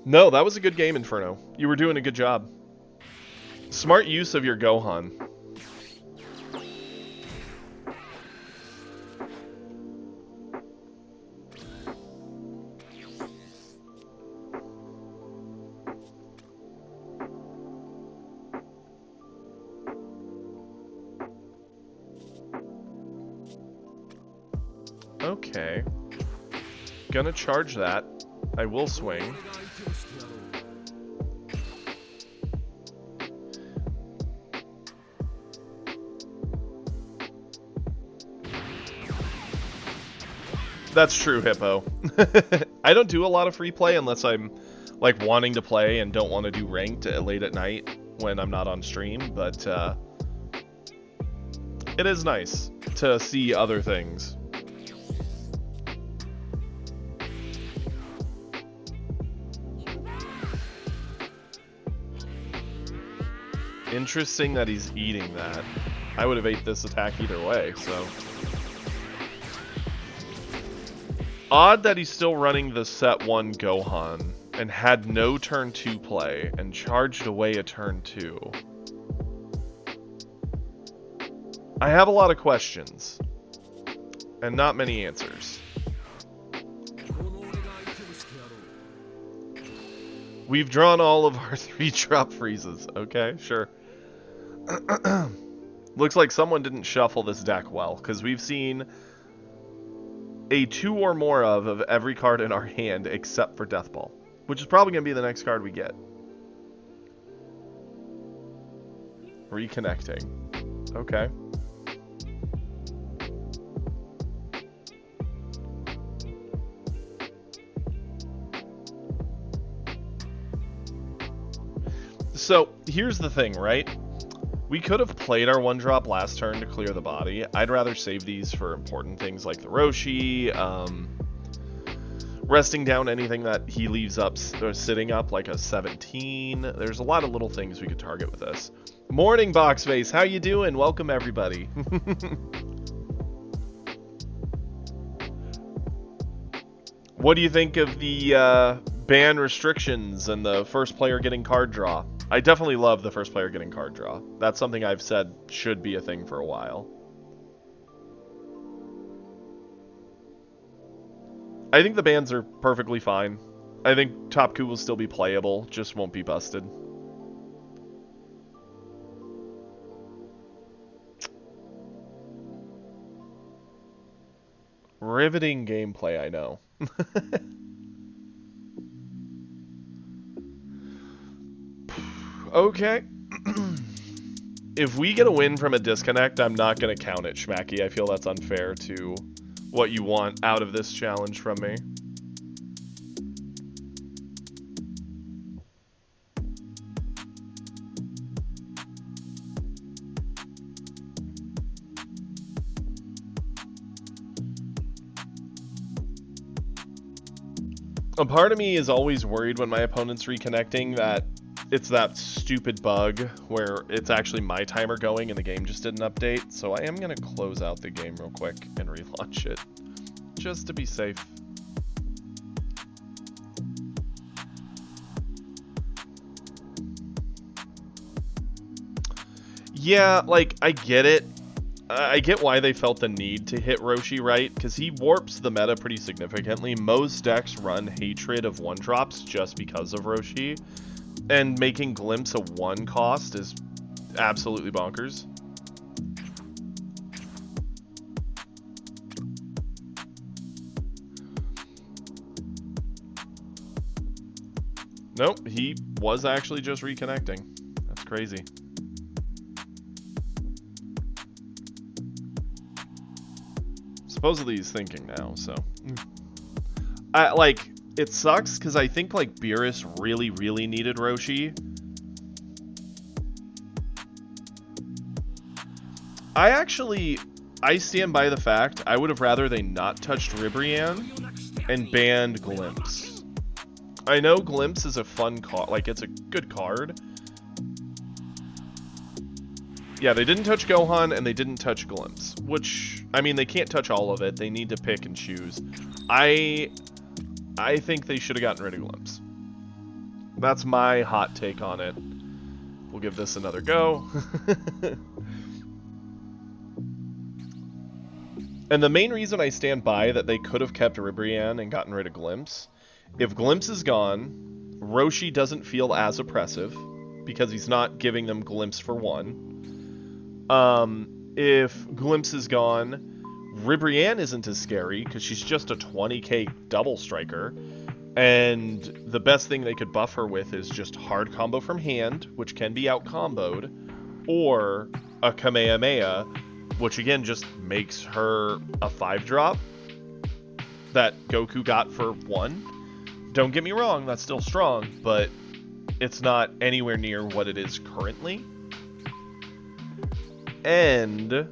No, that was a good game, Inferno. You were doing a good job. Smart use of your Gohan. Okay. Gonna charge that. I will swing. That's true, Hippo. I don't do a lot of free play unless I'm like wanting to play and don't want to do ranked late at night when I'm not on stream, but it is nice to see other things. Interesting that he's eating that. I would have ate this attack either way, so... Odd that he's still running the set 1 Gohan and had no turn 2 play and charged away a turn 2. I have a lot of questions and not many answers. We've drawn all of our 3-drop freezes. Okay, sure. Looks like someone didn't shuffle this deck well, because we've seen a 2 or more of every card in our hand except for Death Ball, which is probably going to be the next card we get. Reconnecting. Okay. So, here's the thing, right? We could have played our 1-drop last turn to clear the body. I'd rather save these for important things like the Roshi, resting down anything that he leaves up, or sitting up, like a 17. There's a lot of little things we could target with this. Morning, Boxface. How you doing? Welcome, everybody. What do you think of the ban restrictions and the first player getting card draw? I definitely love the first player getting card draw. That's something I've said should be a thing for a while. I think the bans are perfectly fine. I think Top Coup will still be playable, just won't be busted. Riveting gameplay, I know. Okay. If we get a win from a disconnect, I'm not going to count it, Schmacky. I feel that's unfair to what you want out of this challenge from me. A part of me is always worried when my opponent's reconnecting that it's that stupid bug where it's actually my timer going and the game just didn't update. So I am going to close out the game real quick and relaunch it, just to be safe. Yeah, like, I get it. I get why they felt the need to hit Roshi right, because he warps the meta pretty significantly. Most decks run Hatred of 1-drops just because of Roshi, and making Glimpse a 1 cost is absolutely bonkers. Nope, he was actually just reconnecting. That's crazy. Supposedly he's thinking now, so. Like, it sucks, because I think, like, Beerus really, really needed Roshi. I stand by the fact I would have rather they not touched Ribrianne and banned Glimpse. I know Glimpse is a fun card, like, it's a good card. Yeah, they didn't touch Gohan, and they didn't touch Glimpse, which, I mean, they can't touch all of it. They need to pick and choose. I think they should have gotten rid of Glimpse. That's my hot take on it. We'll give this another go. And the main reason I stand by that they could have kept Ribrianne and gotten rid of Glimpse, if Glimpse is gone, Roshi doesn't feel as oppressive, because he's not giving them Glimpse for 1. If Glimpse is gone, Ribrianne isn't as scary because she's just a 20k double striker, and the best thing they could buff her with is just hard combo from hand, which can be out comboed, or a Kamehameha, which again just makes her a 5-drop that Goku got for 1. Don't get me wrong, that's still strong, but it's not anywhere near what it is currently. And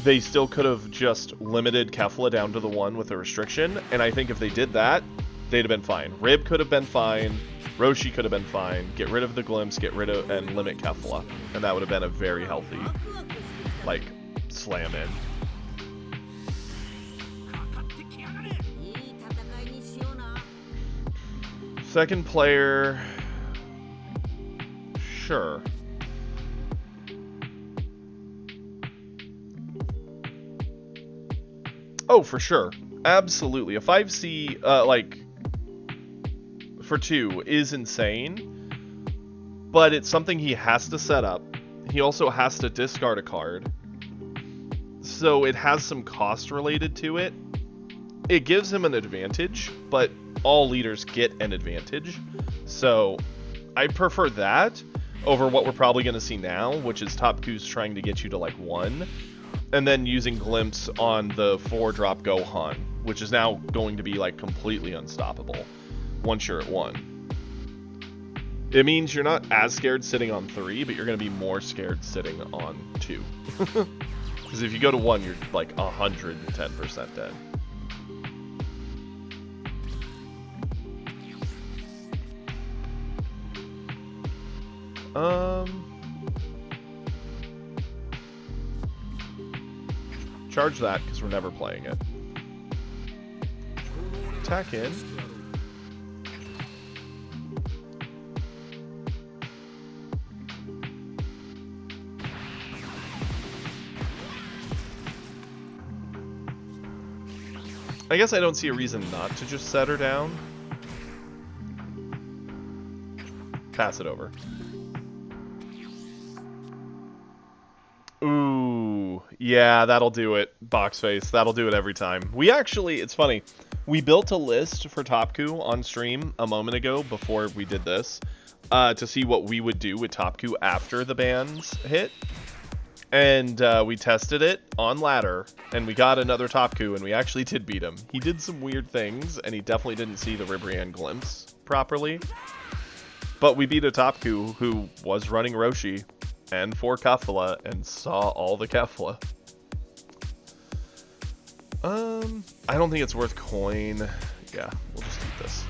they still could have just limited Kefla down to the 1 with a restriction, and I think if they did that, they'd have been fine. Rib could have been fine, Roshi could have been fine, get rid of the Glimpse, get rid of, and limit Kefla, and that would have been a very healthy, like, slam in. Second player, sure. Oh, for sure. Absolutely. A 5C, like, for 2 is insane, but it's something he has to set up. He also has to discard a card, so it has some cost related to it. It gives him an advantage, but all leaders get an advantage, so I prefer that over what we're probably going to see now, which is Top Goose trying to get you to, like, 1. And then using Glimpse on the 4-drop Gohan, which is now going to be, like, completely unstoppable once you're at 1. It means you're not as scared sitting on 3, but you're going to be more scared sitting on 2. Because if you go to 1, you're, like, 110% dead. Charge that, because we're never playing it. Attack in. I guess I don't see a reason not to just set her down. Pass it over. Ooh, yeah, that'll do it. Box face, that'll do it every time. We actually, it's funny, we built a list for Topku on stream a moment ago before we did this to see what we would do with Topku after the bans hit. And we tested it on ladder, and we got another Topku, and we actually did beat him. He did some weird things, and he definitely didn't see the Ribrianne glimpse properly. But we beat a Topku who was running Roshi and 4 Kefla and saw all the Kefla. I don't think it's worth coin. Yeah, we'll just eat this.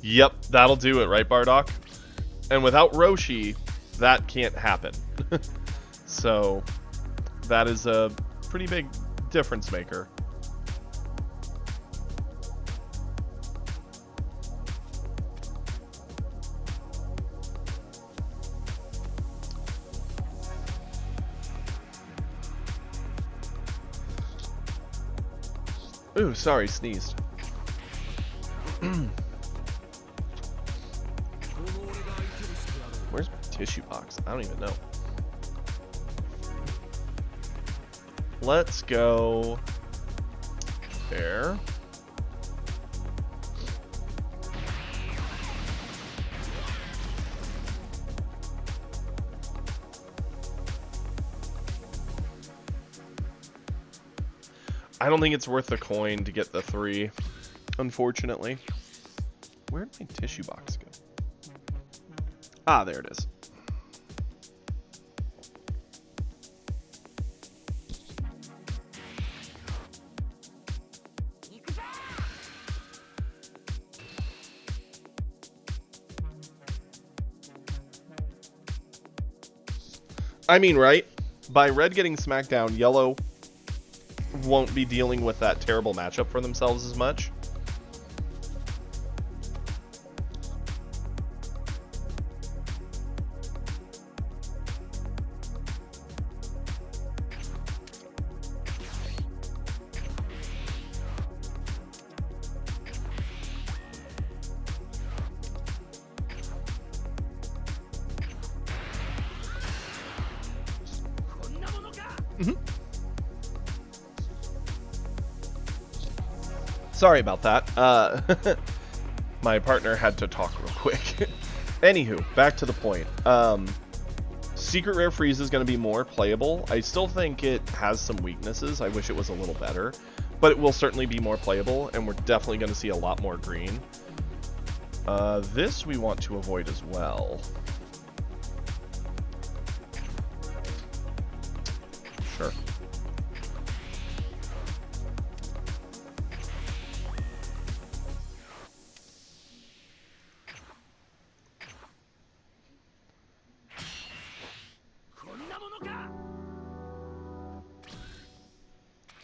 Yep, that'll do it, right, Bardock? And without Roshi, that can't happen. So, that is a pretty big difference maker. Ooh, sorry, sneezed. Where's my tissue box? I don't even know. Let's go there. I don't think it's worth the coin to get the 3, unfortunately. Where'd my tissue box go? Ah, there it is. I mean, right? By red getting smacked down, yellow won't be dealing with that terrible matchup for themselves as much. Sorry about that. My partner had to talk real quick. Anywho, back to the point. Secret Rare Freeze is going to be more playable. I still think it has some weaknesses. I wish it was a little better. But it will certainly be more playable, and we're definitely going to see a lot more green. This we want to avoid as well. Sure.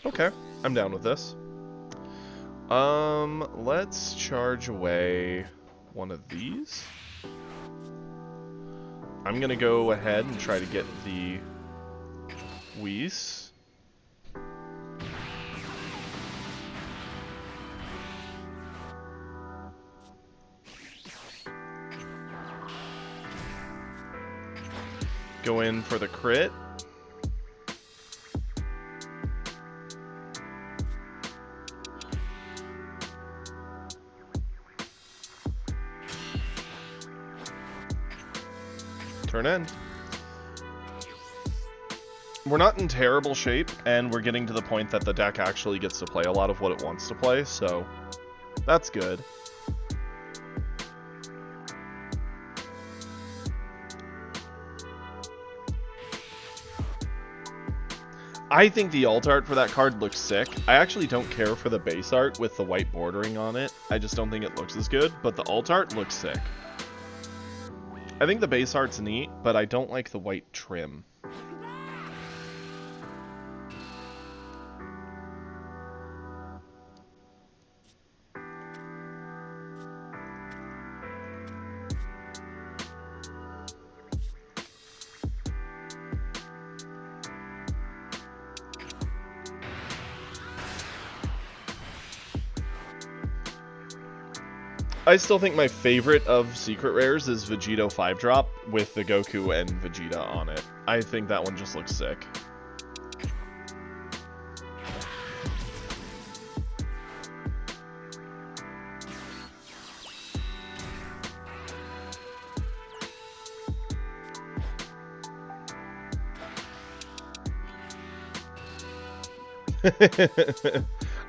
Okay, I'm down with this. Let's charge away one of these. I'm gonna go ahead and try to get the Whis. Go in for the crit. Turn in. We're not in terrible shape, and we're getting to the point that the deck actually gets to play a lot of what it wants to play, so that's good. I think the alt art for that card looks sick. I actually don't care for the base art with the white bordering on it. I just don't think it looks as good, but the alt art looks sick. I think the base art's neat, but I don't like the white trim. I still think my favorite of secret rares is Vegito 5-drop with the Goku and Vegeta on it. I think that one just looks sick.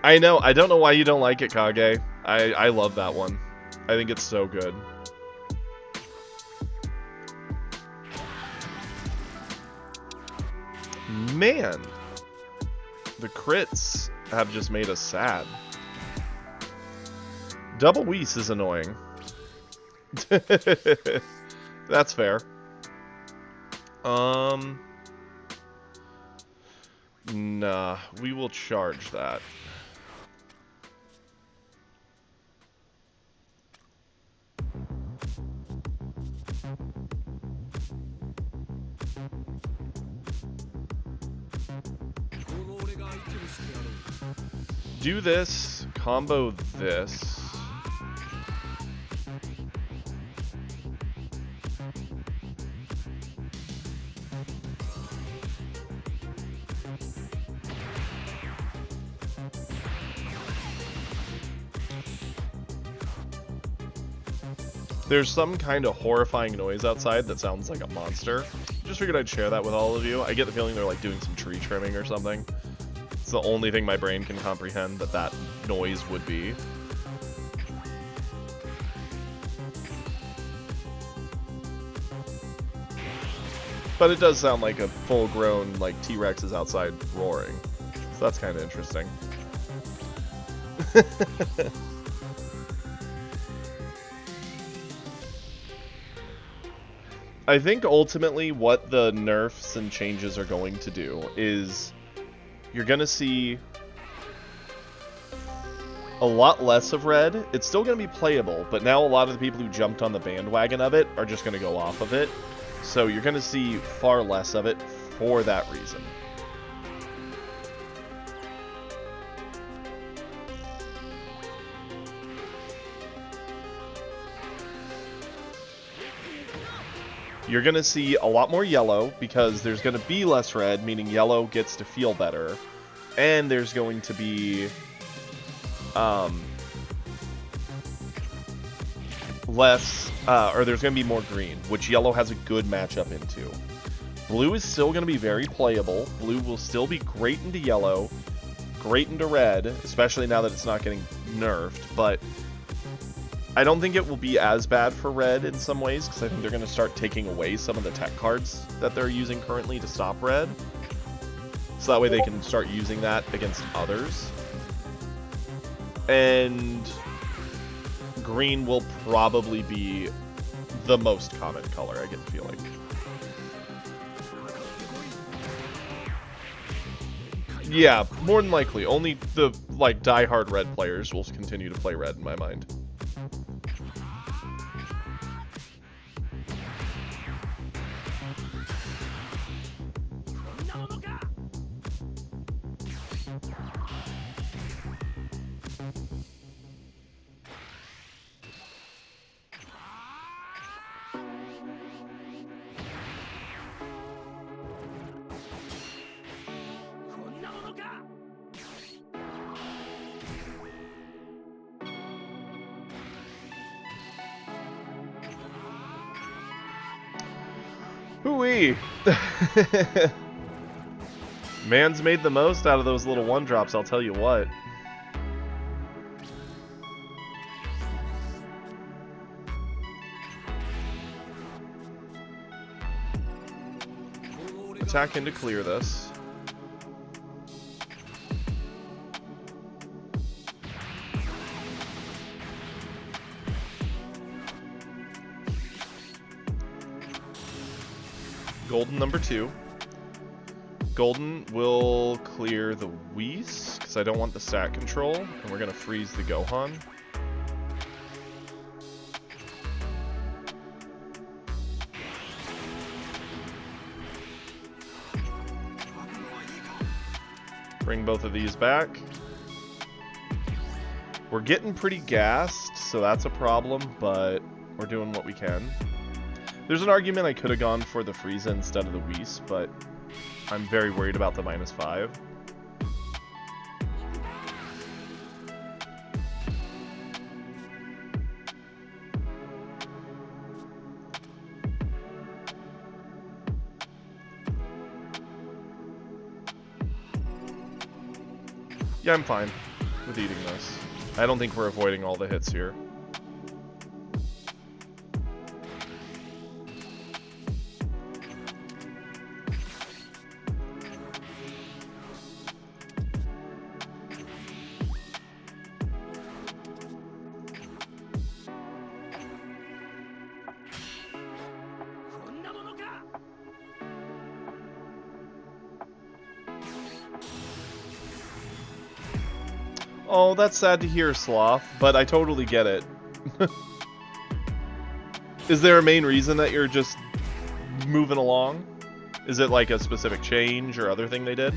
I know. I don't know why you don't like it, Kage. I love that one. I think it's so good. Man, the crits have just made us sad. Double Whis is annoying. That's fair. Nah, we will charge that. Do this, combo this. There's some kind of horrifying noise outside that sounds like a monster. Just figured I'd share that with all of you. I get the feeling they're like doing some tree trimming or something. It's the only thing my brain can comprehend that noise would be. But it does sound like a full-grown, like, T-Rex is outside roaring. So that's kind of interesting. I think ultimately what the nerfs and changes are going to do is you're going to see a lot less of red. It's still going to be playable, but now a lot of the people who jumped on the bandwagon of it are just going to go off of it. So you're going to see far less of it for that reason. You're going to see a lot more yellow because there's going to be less red, meaning yellow gets to feel better. And there's going to be less, or there's going to be more green, which yellow has a good matchup into. Blue is still going to be very playable. Blue will still be great into yellow, great into red, especially now that it's not getting nerfed, but I don't think it will be as bad for red in some ways, because I think they're going to start taking away some of the tech cards that they're using currently to stop red. So that way they can start using that against others. And green will probably be the most common color, I get the feeling. Yeah, more than likely. Only the, like, die-hard red players will continue to play red in my mind. Hooey! Man's made the most out of those little one-drops, I'll tell you what. Attack in to clear this. Golden number 2. Golden will clear the Whis, because I don't want the stat control, and we're going to freeze the Gohan. Bring both of these back. We're getting pretty gassed, so that's a problem, but we're doing what we can. There's an argument I could have gone for the Frieza instead of the Whis, but I'm very worried about the -5. Yeah, I'm fine with eating this. I don't think we're avoiding all the hits here. Oh, that's sad to hear, Sloth, but I totally get it. Is there a main reason that you're just moving along? Is it like a specific change or other thing they did?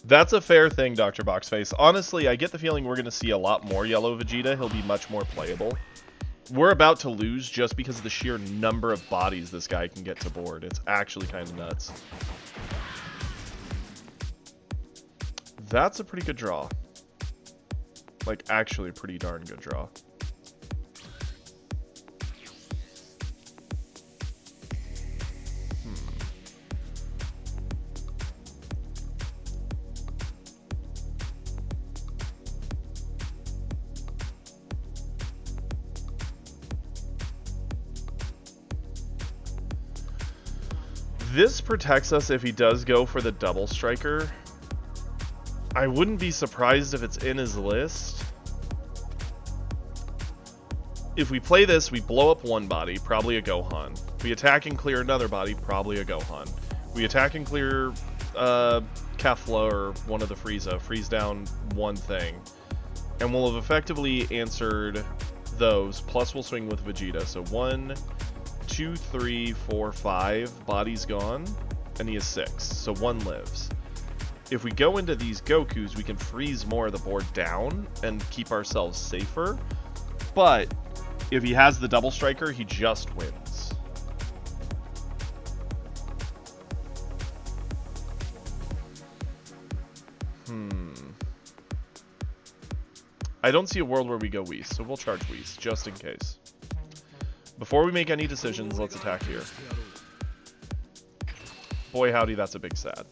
That's a fair thing, Dr. Boxface. Honestly, I get the feeling we're going to see a lot more Yellow Vegeta. He'll be much more playable. We're about to lose just because of the sheer number of bodies this guy can get to board. It's actually kind of nuts. That's a pretty good draw. Like, actually a pretty darn good draw. This protects us if he does go for the double striker. I wouldn't be surprised if it's in his list. If we play this, we blow up one body, probably a Gohan. We attack and clear another body, probably a Gohan. We attack and clear Kefla or one of the Frieza, freeze down one thing. And we'll have effectively answered those, plus we'll swing with Vegeta. So 1, 2, 3, 4, 5 bodies gone, and he has 6, so 1 lives. If we go into these Gokus, we can freeze more of the board down and keep ourselves safer, but if he has the double striker, he just wins. I don't see a world where we go Whis, so we'll charge Whis, just in case. Before we make any decisions, let's attack here. Boy howdy, that's a big sad.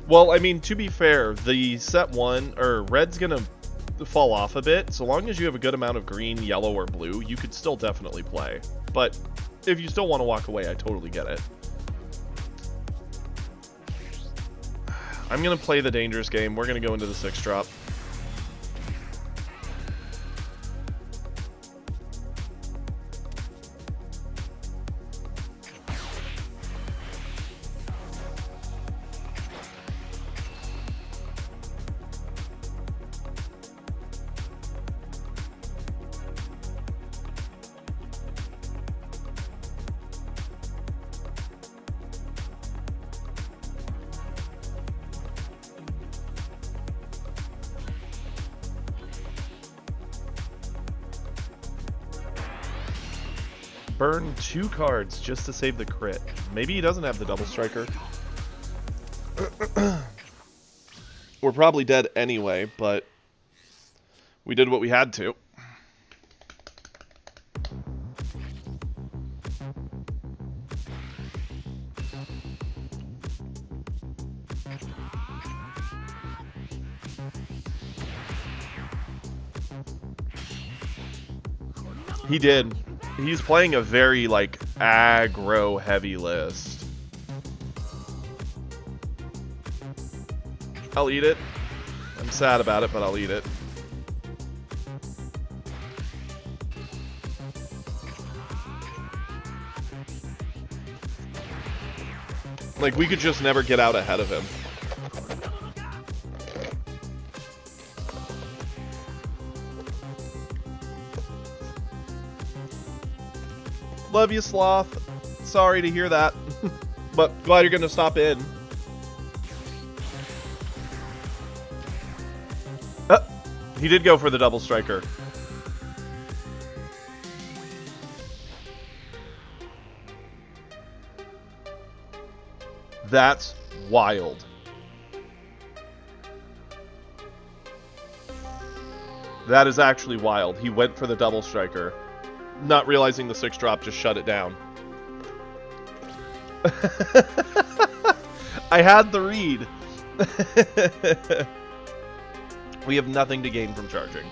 Well, I mean, to be fair, the set 1, or red's gonna fall off a bit. So long as you have a good amount of green, yellow, or blue, you could still definitely play. But if you still want to walk away, I totally get it. I'm gonna play the dangerous game. We're gonna go into the 6-drop. Burn 2 cards just to save the crit. Maybe he doesn't have the double striker. We're probably dead anyway, but We did what we had to. He did. He's playing a very, like, aggro-heavy list. I'll eat it. I'm sad about it, but I'll eat it. Like, we could just never get out ahead of him. Love you, Sloth. Sorry to hear that. But glad you're gonna stop in. He did go for the double striker. That's wild. That is actually wild. He went for the double striker. Not realizing the 6-drop just shut it down. I had the read. We have nothing to gain from charging.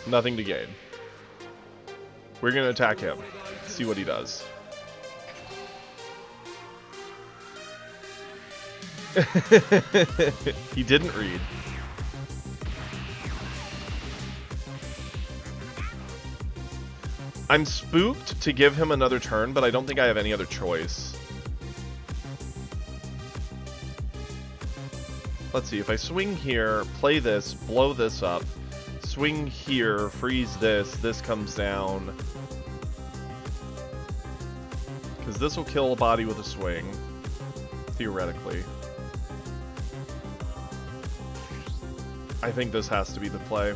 Nothing to gain. We're going to attack him. See what he does. He didn't read. I'm spooked to give him another turn, but I don't think I have any other choice. Let's see, if I swing here, play this, blow this up, swing here, freeze this, this comes down. Because this will kill a body with a swing, theoretically. I think this has to be the play.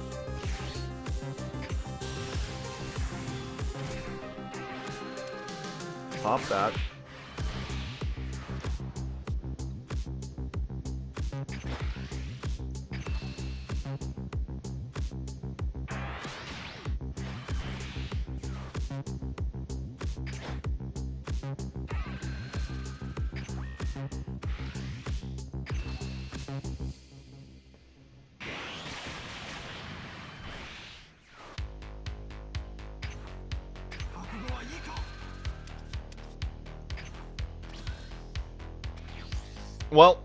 Pop that. Well,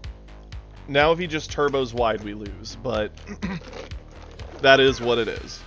now if he just turbos wide, we lose, but that is what it is.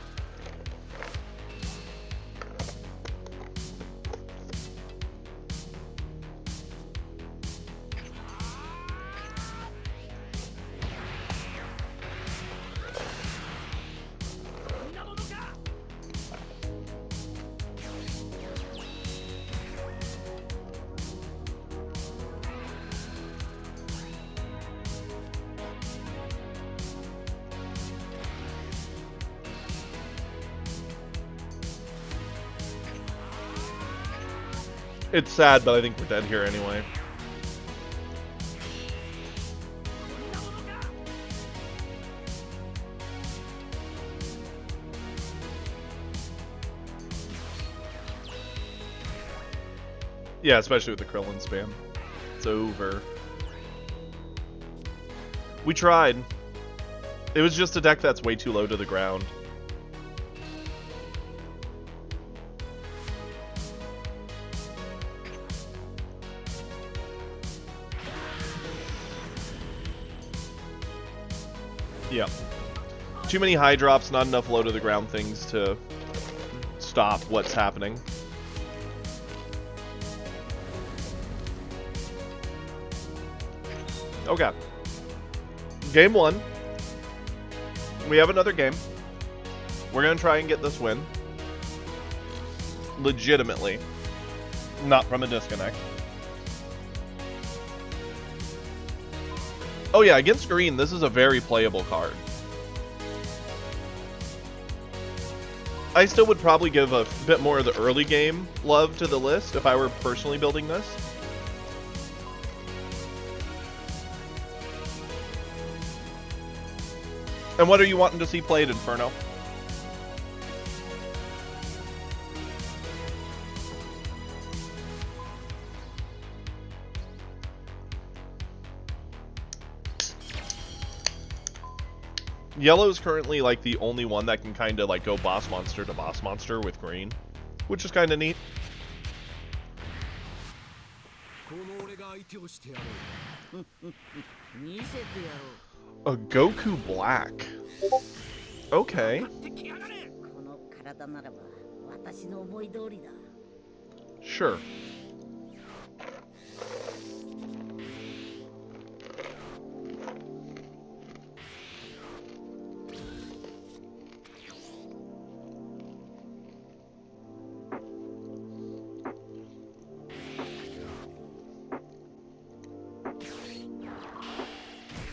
It's sad, but I think we're dead here anyway. Yeah, especially with the Krillin spam. It's over. We tried. It was just a deck that's way too low to the ground. Yeah. Too many high drops, not enough low to the ground things to stop what's happening. Okay. Game 1. We have another game. We're going to try and get this win. Legitimately. Not from a disconnect. Oh yeah, against green, this is a very playable card. I still would probably give a bit more of the early game love to the list if I were personally building this. And what are you wanting to see played, Inferno? Yellow is currently like the only one that can kind of like go boss monster to boss monster with green, which is kind of neat. A Goku Black. Okay. Sure.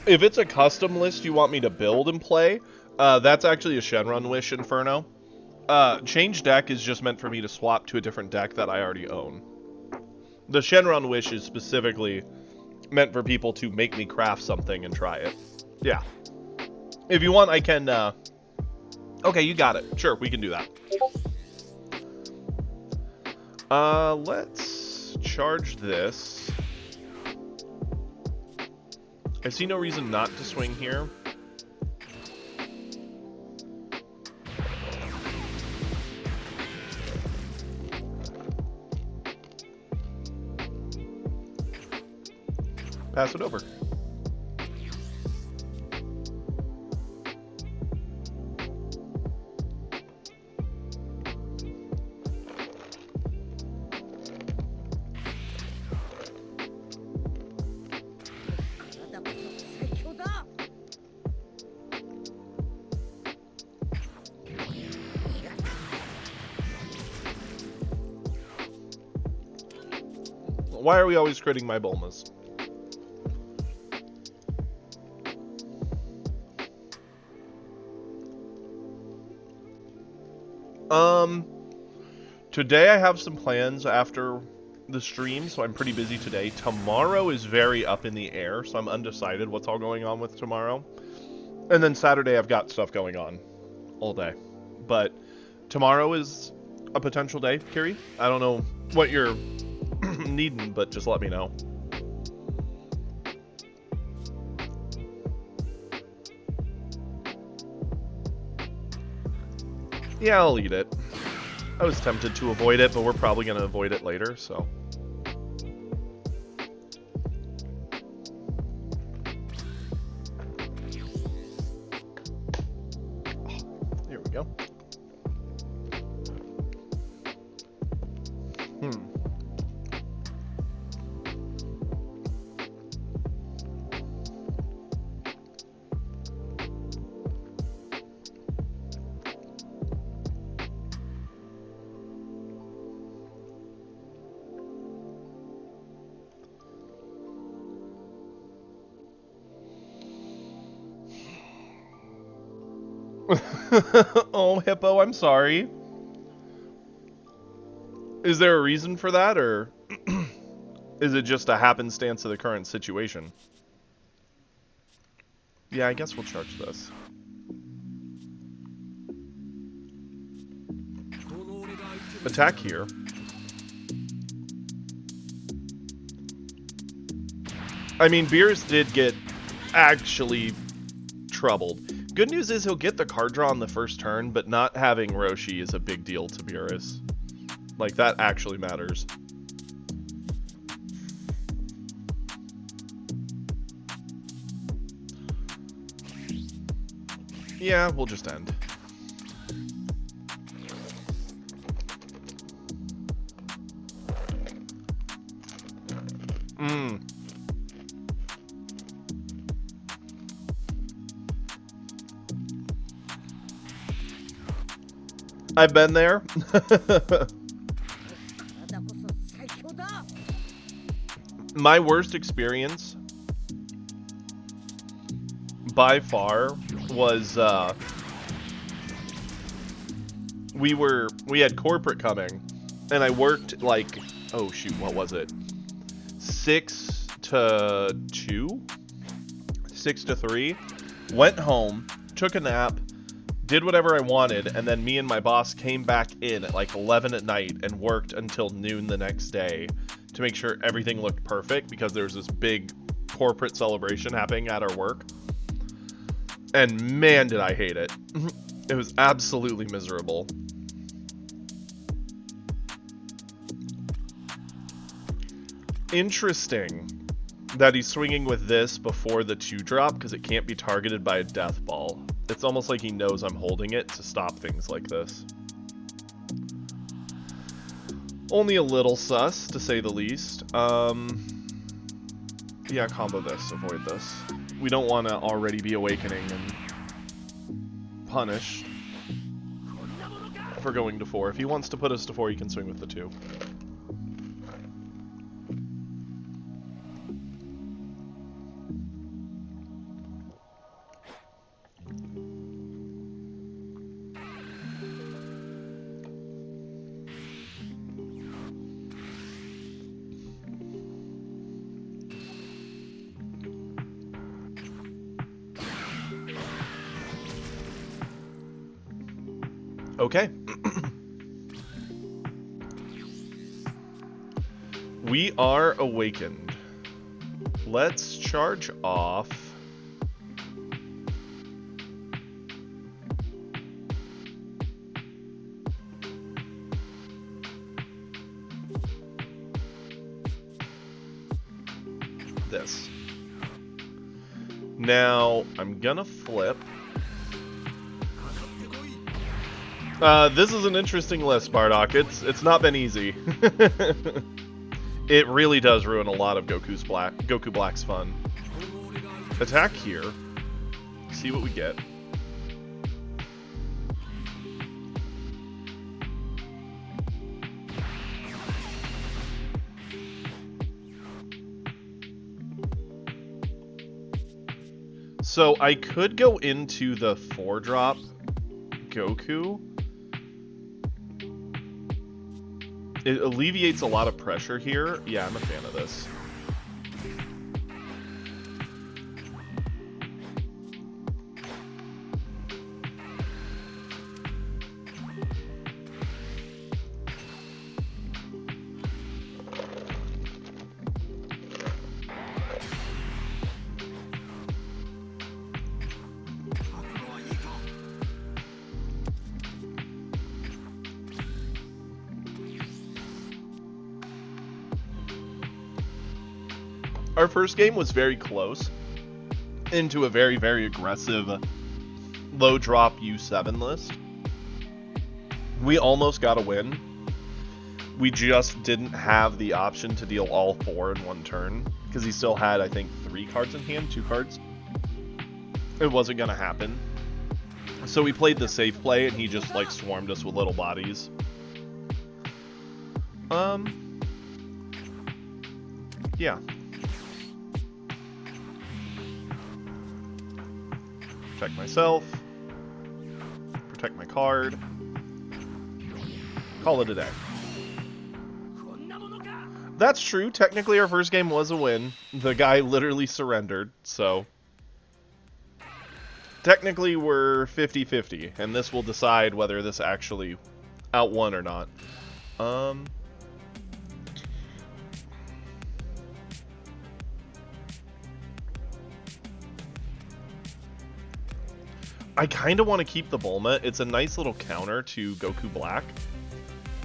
If it's a custom list you want me to build and play, that's actually a Shenron Wish Inferno. Change deck is just meant for me to swap to a different deck that I already own. The Shenron Wish is specifically meant for people to make me craft something and try it. Yeah. If you want, I can, Okay, you got it. Sure, we can do that. Let's charge this. I see no reason not to swing here. Pass it over. Why are we always critting my Bulmas? Today I have some plans after the stream, so I'm pretty busy today. Tomorrow is very up in the air, so I'm undecided what's all going on with tomorrow. And then Saturday I've got stuff going on all day. But tomorrow is a potential day, Kiri. I don't know what you're needing, but just let me know. Yeah, I'll eat it. I was tempted to avoid it, but we're probably going to avoid it later, so. Here we go. Oh, Hippo, I'm sorry. Is there a reason for that, or is it just a happenstance of the current situation? Yeah, I guess we'll charge this. Attack here. I mean, Beerus did get actually troubled. Good news is he'll get the card draw on the first turn, but not having Roshi is a big deal to Beerus. Like, that actually matters. Yeah, we'll just end. I've been there. My worst experience by far was we had corporate coming, and I worked like, oh shoot, what was it? 6 to 2? 6 to 3. Went home, took a nap, did whatever I wanted, and then me and my boss came back in at like 11 at night and worked until noon the next day to make sure everything looked perfect because there was this big corporate celebration happening at our work. And man, did I hate it. It was absolutely miserable. Interesting that he's swinging with this before the 2-drop because it can't be targeted by a death ball. It's almost like he knows I'm holding it to stop things like this. Only a little sus, to say the least. Yeah, combo this, avoid this. We don't want to already be awakening and punished for going to 4. If he wants to put us to 4, he can swing with the 2. Okay. We are awakened. Let's charge off. This. Now, I'm gonna flip. This is an interesting list, Bardock. It's not been easy. It really does ruin a lot of Goku Black's fun. Attack here. See what we get. So I could go into the 4-drop Goku. It alleviates a lot of pressure here. Yeah, I'm a fan of this. Our first game was very close into a very, very aggressive low drop U7 list. We almost got a win. We just didn't have the option to deal all 4 in one turn because he still had, I think, 3 cards in hand, 2 cards. It wasn't going to happen. So we played the safe play and he just like swarmed us with little bodies. Yeah. Protect myself. Protect my card. Call it a day. That's true. Technically, our first game was a win. The guy literally surrendered, so... Technically, we're 50-50, and this will decide whether this actually outwon or not. I kind of want to keep the Bulma. It's a nice little counter to Goku Black,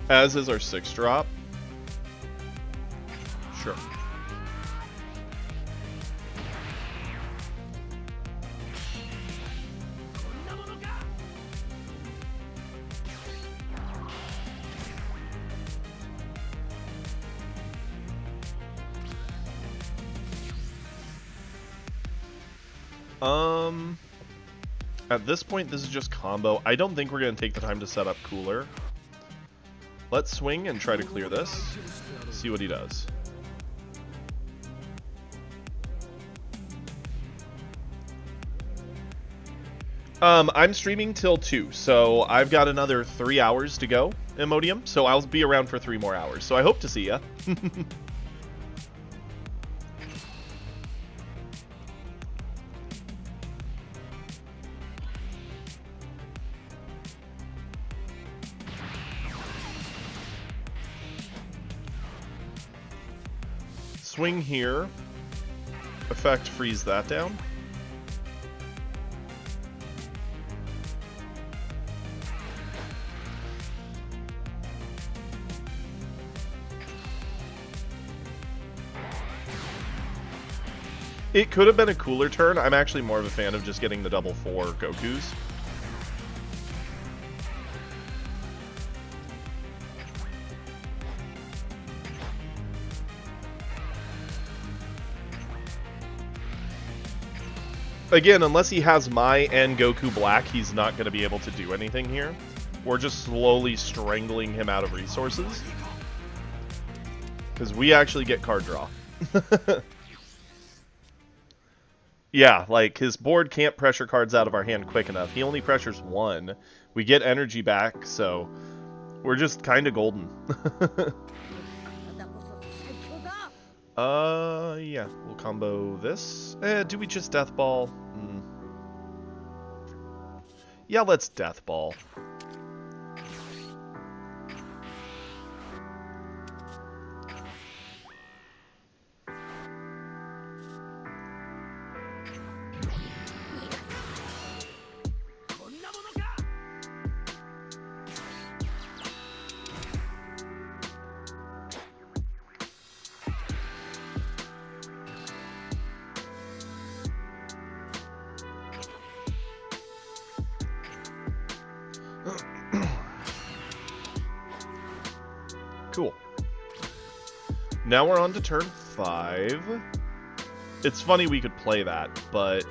as is our 6-drop. Sure. At this point, this is just combo. I don't think we're going to take the time to set up Cooler. Let's swing and try to clear this. See what he does. I'm streaming till 2, so I've got another 3 hours to go, Imodium, so I'll be around for 3 more hours. So I hope to see ya. Swing here. Effect freeze that down. It could have been a cooler turn. I'm actually more of a fan of just getting the double 4 Gokus. Again, unless he has Mai and Goku Black, he's not going to be able to do anything here. We're just slowly strangling him out of resources. Because we actually get card draw. Yeah, like, his board can't pressure cards out of our hand quick enough. He only pressures 1. We get energy back, so we're just kind of golden. Yeah, we'll combo this. Do we just Death Ball? Yeah, let's Death Ball. Cool. Now we're on to turn 5. It's funny we could play that, but...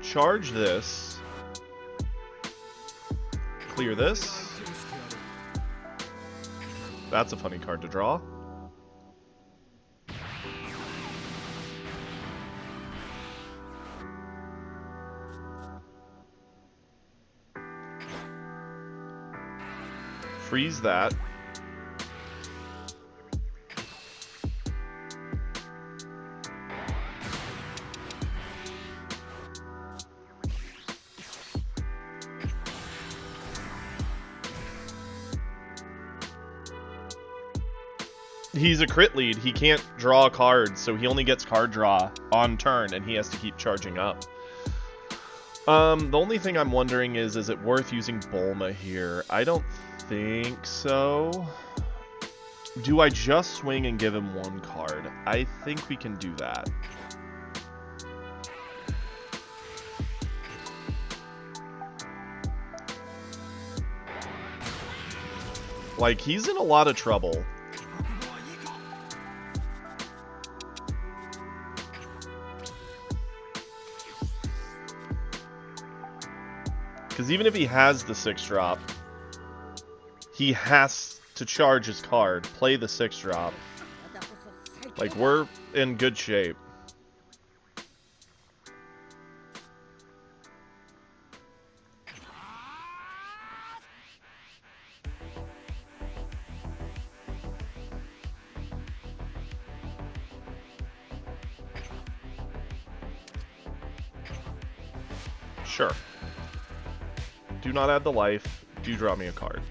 Charge this. Clear this. That's a funny card to draw. Freeze that. He's a crit lead. He can't draw a card, so he only gets card draw on turn, and he has to keep charging up. The only thing I'm wondering is it worth using Bulma here? I don't think so. Do I just swing and give him 1 card? I think we can do that. Like, he's in a lot of trouble. Because even if he has the 6-drop, he has to charge his card, play the 6-drop. Like, we're in good shape. Sure. Do not add the life. Do draw me a card.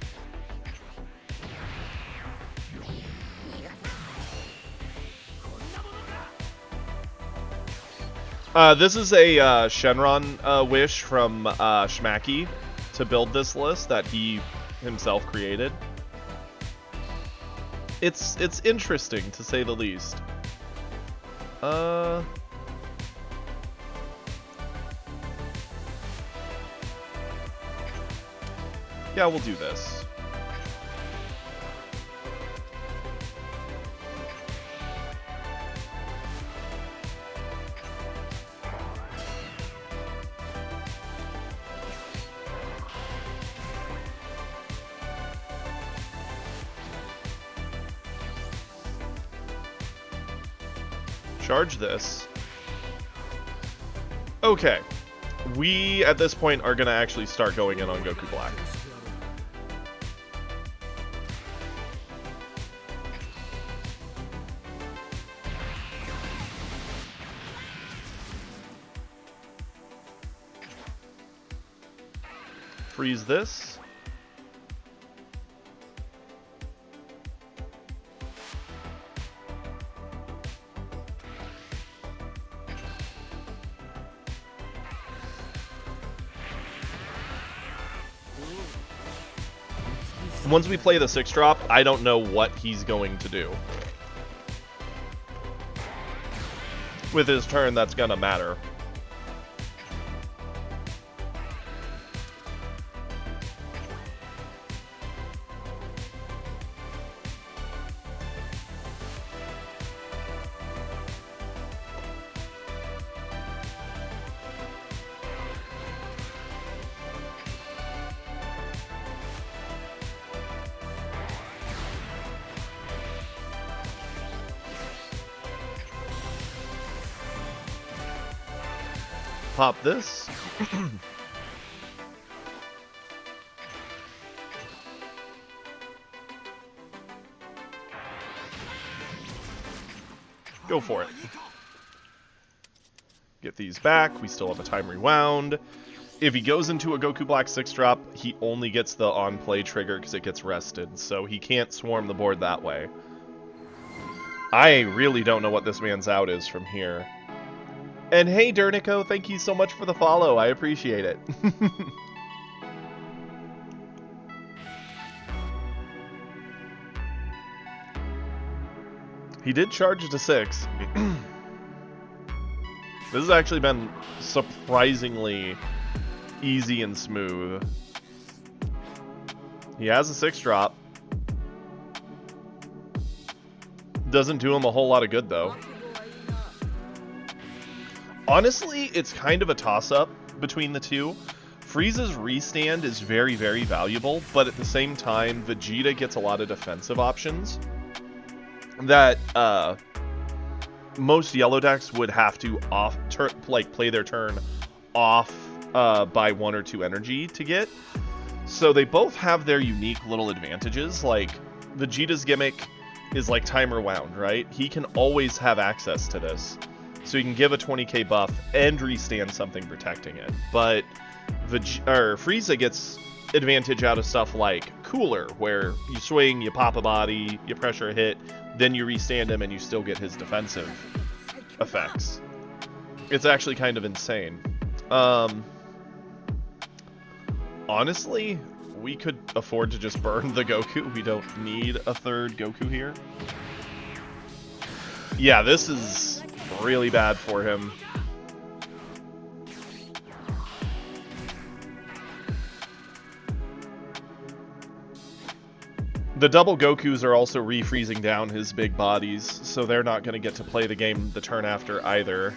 This is a Shenron wish from Schmacky to build this list that he himself created. It's interesting, to say the least. Yeah, we'll do this. Charge this. Okay. We, at this point, are going to actually start going in on Goku Black. Freeze this. Once we play the 6-drop, I don't know what he's going to do. With his turn, that's gonna matter. Pop this. Go for it. Get these back. We still have a time rewound. If he goes into a Goku Black 6-drop, he only gets the on-play trigger because it gets rested, so he can't swarm the board that way. I really don't know what this man's out is from here. And hey, Dernico, thank you so much for the follow. I appreciate it. He did charge it to 6. This has actually been surprisingly easy and smooth. He has a 6-drop. Doesn't do him a whole lot of good, though. Honestly, it's kind of a toss-up between the two. Frieza's restand is very, very valuable, but at the same time, Vegeta gets a lot of defensive options that most yellow decks would have to play their turn off by 1 or 2 energy to get. So they both have their unique little advantages. Like, Vegeta's gimmick is like timer wound, right? He can always have access to this. So you can give a 20k buff and restand something protecting it. But Frieza gets advantage out of stuff like Cooler, where you swing, you pop a body, you pressure a hit, then you restand him and you still get his defensive effects. It's actually kind of insane. Honestly, we could afford to just burn the Goku. We don't need a third Goku here. Yeah, this is really bad for him. The double Gokus are also refreezing down his big bodies, so they're not going to get to play the game the turn after either.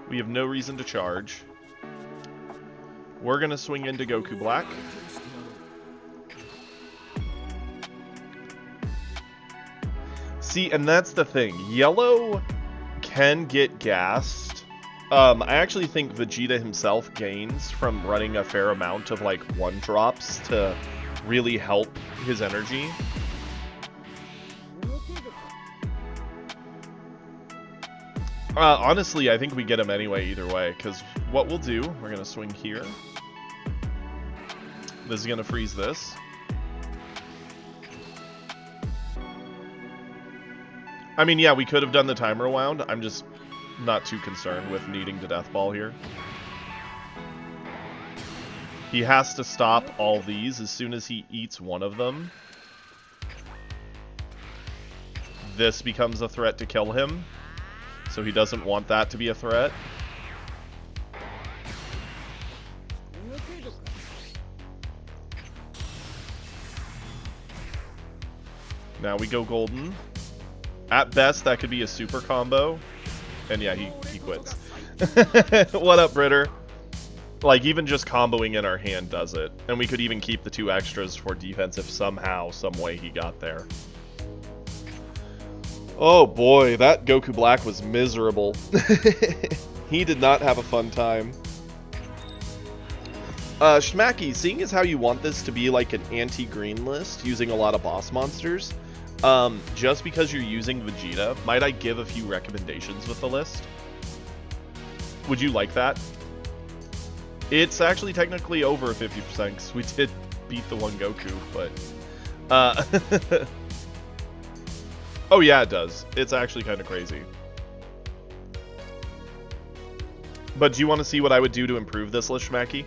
We have no reason to charge. We're going to swing into Goku Black. See, and that's the thing. Yellow can get gassed. I actually think Vegeta himself gains from running a fair amount of, like, 1-drops to really help his energy. Honestly, I think we get him anyway either way, because what we'll do, we're going to swing here. This is going to freeze this. I mean, yeah, we could have done the timer wound. I'm just not too concerned with needing to Death Ball here. He has to stop all these as soon as he eats one of them. This becomes a threat to kill him, so he doesn't want that to be a threat. Now we go golden. At best, that could be a super combo. And yeah, he quits. What up, Britter? Like, even just comboing in our hand does it. And we could even keep the 2 extras for defense if somehow, some way he got there. Oh boy, that Goku Black was miserable. He did not have a fun time. Schmacky, seeing as how you want this to be like an anti-green list, using a lot of boss monsters, just because you're using Vegeta, might I give a few recommendations with the list? Would you like that? It's actually technically over 50% because we did beat the one Goku, but... Oh yeah, it does. It's actually kind of crazy. But do you want to see what I would do to improve this list, Schmacky?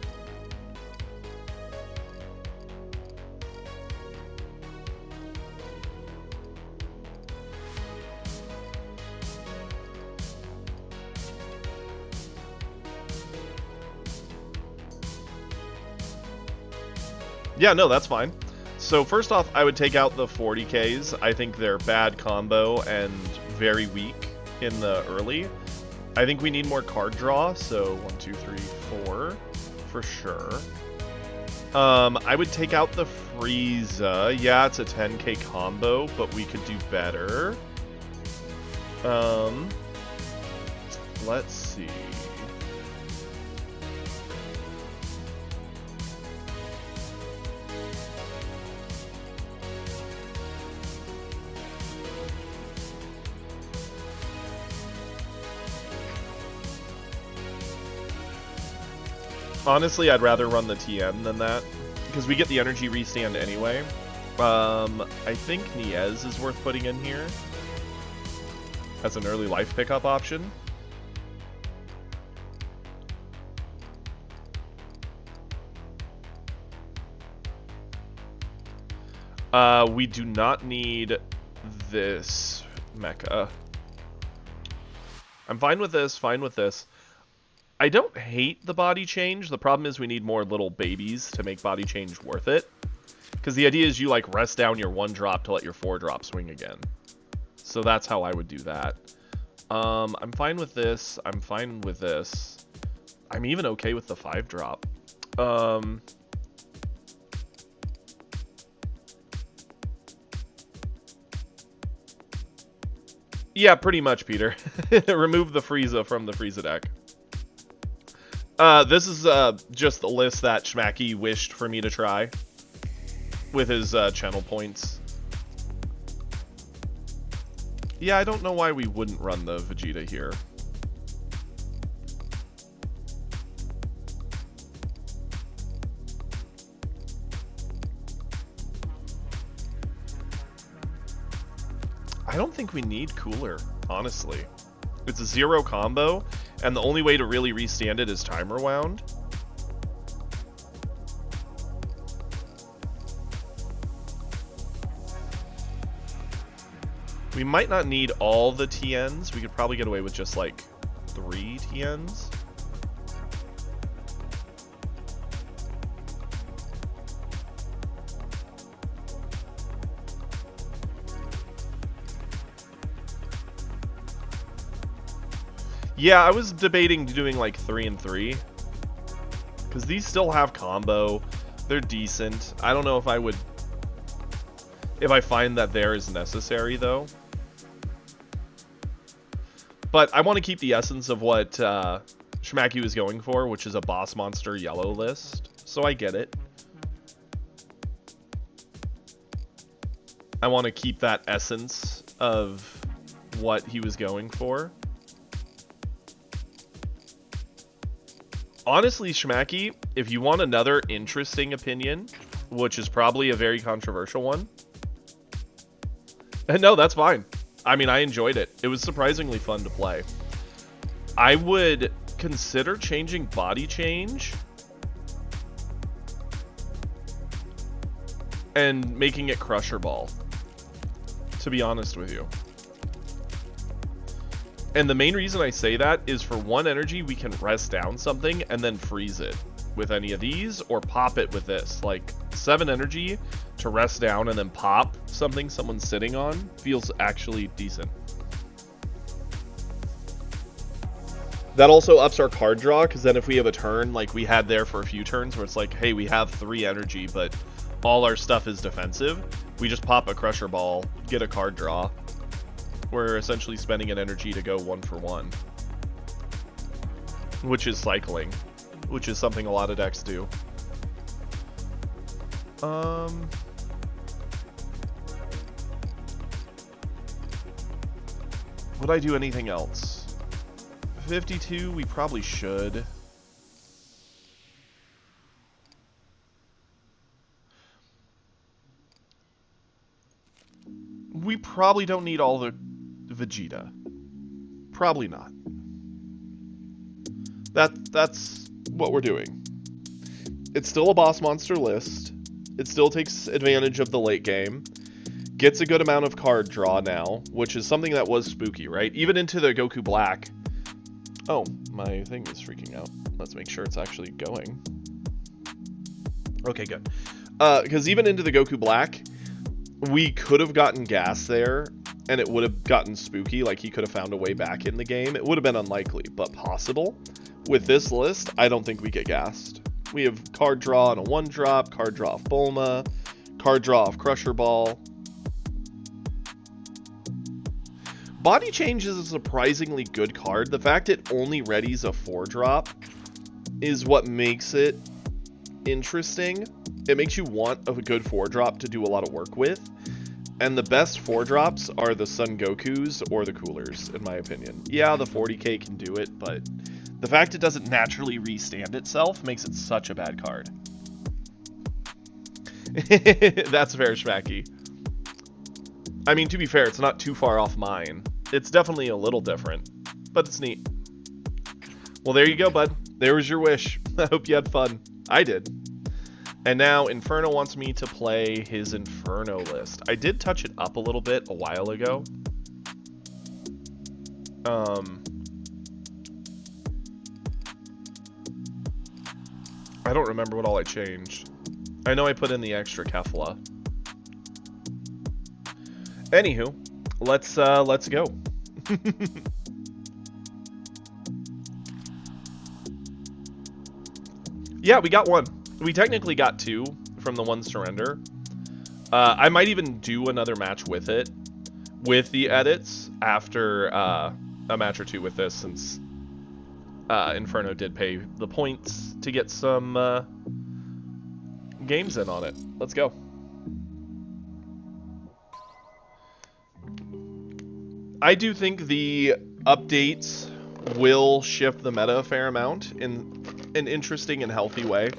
Yeah, no, that's fine. So first off, I would take out the 40Ks. I think they're bad combo and very weak in the early. I think we need more card draw, so 1, 2, 3, 4 for sure. I would take out the Frieza. Yeah, it's a 10K combo, but we could do better. Let's see. Honestly, I'd rather run the TN than that, because we get the energy restand anyway. I think Niez is worth putting in here as an early life pickup option. We do not need this mecha. I'm fine with this, fine with this. I don't hate the body change. The problem is we need more little babies to make body change worth it. Because the idea is you like rest down your 1-drop to let your 4-drop swing again. So that's how I would do that. I'm fine with this. I'm fine with this. I'm even okay with the 5-drop. Yeah, pretty much, Peter. Remove the Frieza from the Frieza deck. This is just the list that Schmacky wished for me to try with his channel points. Yeah, I don't know why we wouldn't run the Vegeta here. I don't think we need Cooler, honestly. It's a 0 combo, and the only way to really restand it is Timer Wound. We might not need all the TNs. We could probably get away with just like 3 TNs. Yeah, I was debating doing like 3 and 3. Because these still have combo. They're decent. I don't know if I would... if I find that there is necessary, though. But I want to keep the essence of what Schmacky was going for, which is a boss monster yellow list. So I get it. I want to keep that essence of what he was going for. Honestly, Schmacky, if you want another interesting opinion, which is probably a very controversial one. No, that's fine. I mean, I enjoyed it. It was surprisingly fun to play. I would consider changing body change and making it Crusher Ball, to be honest with you. And the main reason I say that is for 1 energy, we can rest down something and then freeze it with any of these, or pop it with this. Like 7 energy to rest down and then pop something someone's sitting on feels actually decent. That also ups our card draw, because then if we have a turn like we had there for a few turns where it's like, hey, we have 3 energy, but all our stuff is defensive, we just pop a Crusher Ball, get a card draw. We're essentially spending an energy to go 1 for 1. Which is cycling. Which is something a lot of decks do. Would I do anything else? 52, we probably should. We probably don't need all the Vegeta. Probably not. That's what we're doing. It's still a boss monster list. It still takes advantage of the late game. Gets a good amount of card draw now, which is something that was spooky, right? Even into the Goku Black. Oh, my thing is freaking out. Let's make sure it's actually going. Okay, good. Because even into the Goku Black, we could have gotten gas there, and it would have gotten spooky, like he could have found a way back in the game. It would have been unlikely, but possible. With this list, I don't think we get gassed. We have card draw on a 1-drop, card draw off Bulma, card draw off Crusher Ball. Body Change is a surprisingly good card. The fact it only readies a 4-drop is what makes it interesting. It makes you want a good 4-drop to do a lot of work with. And the best 4-drops are the Son Gokus or the Coolers, in my opinion. Yeah, the 40k can do it, but the fact it doesn't naturally restand itself makes it such a bad card. That's fair, Schmacky. I mean, to be fair, it's not too far off mine. It's definitely a little different, but it's neat. Well, there you go, bud. There was your wish. I hope you had fun. I did. And now Inferno wants me to play his Inferno list. I did touch it up a little bit a while ago. I don't remember what all I changed. I know I put in the extra Kefla. Anywho, let's go. Yeah, we got one. We technically got 2 from the 1 surrender. I might even do another match with it, with the edits, after a match or 2 with this, since Inferno did pay the points to get some games in on it. Let's go. I do think the updates will shift the meta a fair amount in an interesting and healthy way.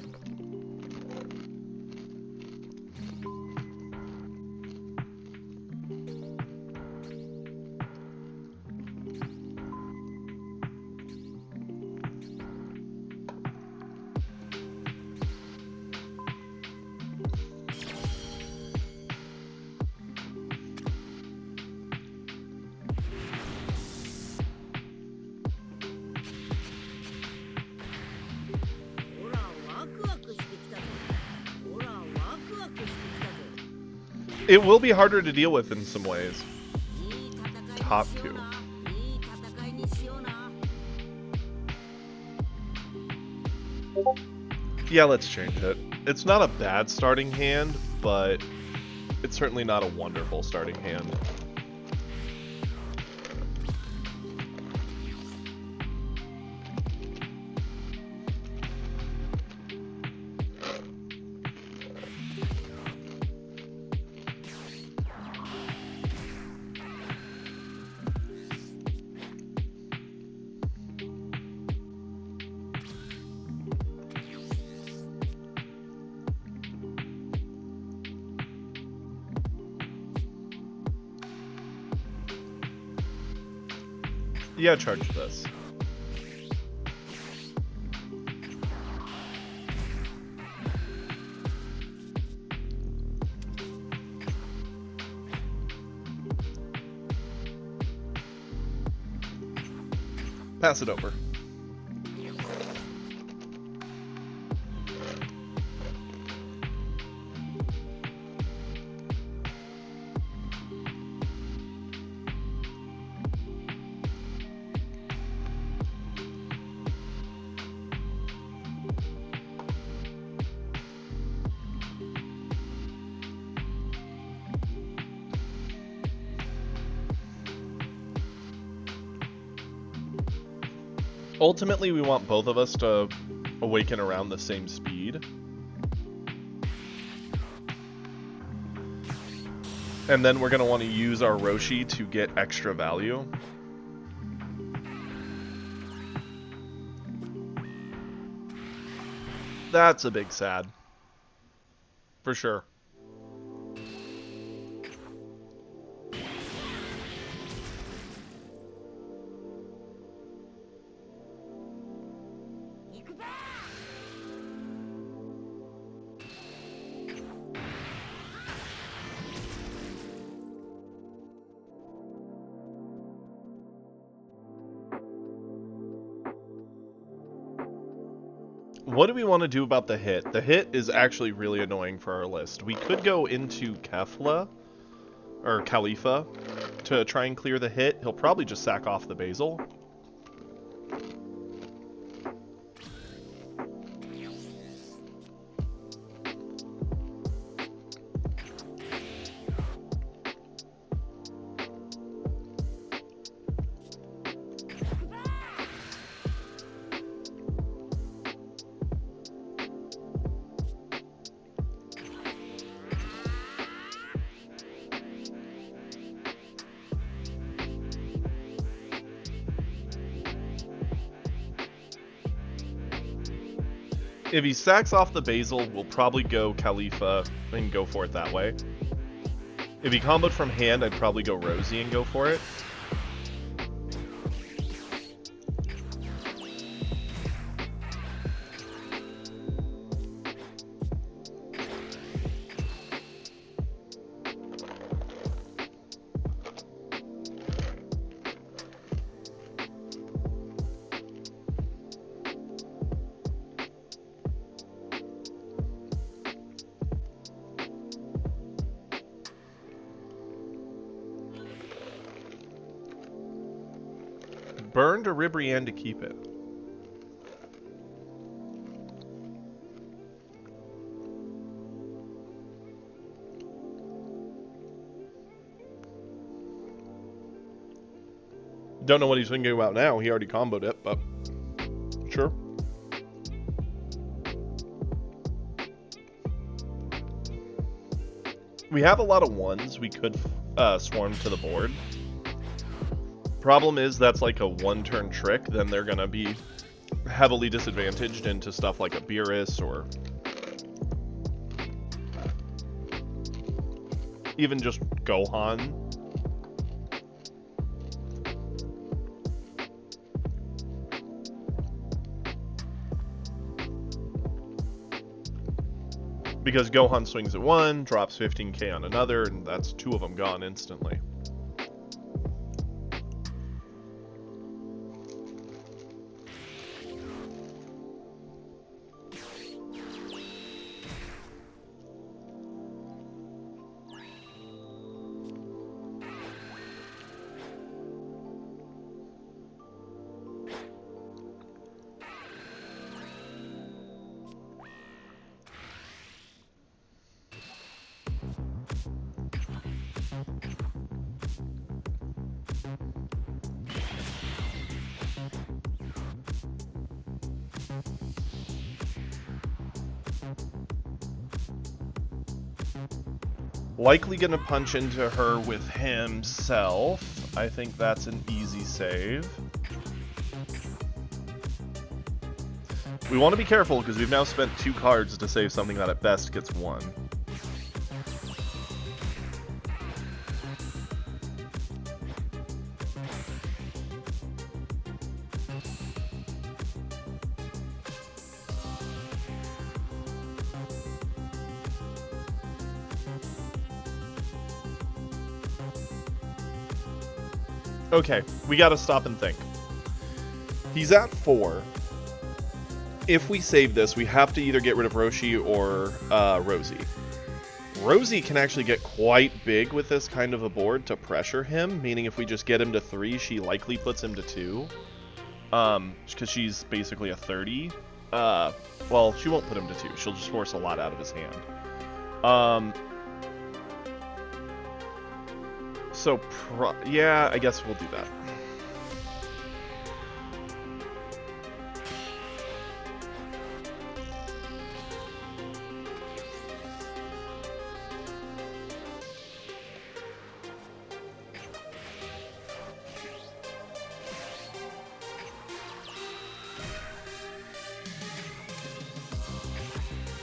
It will be harder to deal with in some ways. Top 2. Yeah, let's change it. It's not a bad starting hand, but it's certainly not a wonderful starting hand. Yeah, charge this. Pass it over. Ultimately, we want both of us to awaken around the same speed. And then we're going to want to use our Roshi to get extra value. That's a big sad. For sure. What do we want to do about the hit? The hit is actually really annoying for our list. We could go into Kefla, or Khalifa, to try and clear the hit. He'll probably just sack off the Basil. If he sacks off the Basil, we'll probably go Khalifa and go for it that way. If he comboed from hand, I'd probably go Rosie and go for it. Burn to Ribrianne to keep it. Don't know what he's thinking about now. He already comboed it, but sure. We have a lot of ones we could swarm to the board. Problem is, that's like a one-turn trick, then they're gonna be heavily disadvantaged into stuff like a Beerus or even just Gohan. Because Gohan swings at one, drops 15k on another, and that's two of them gone instantly. Likely gonna punch into her with himself. I think that's an easy save. We want to be careful because we've now spent 2 cards to save something that at best gets 1. Okay, we gotta stop and think. He's at 4. If we save this, we have to either get rid of Roshi or Rosie. Rosie can actually get quite big with this kind of a board to pressure him, meaning if we just get him to 3, she likely puts him to 2. Because she's basically a 30. Well, she won't put him to 2. She'll just force a lot out of his hand. So, yeah, I guess we'll do that.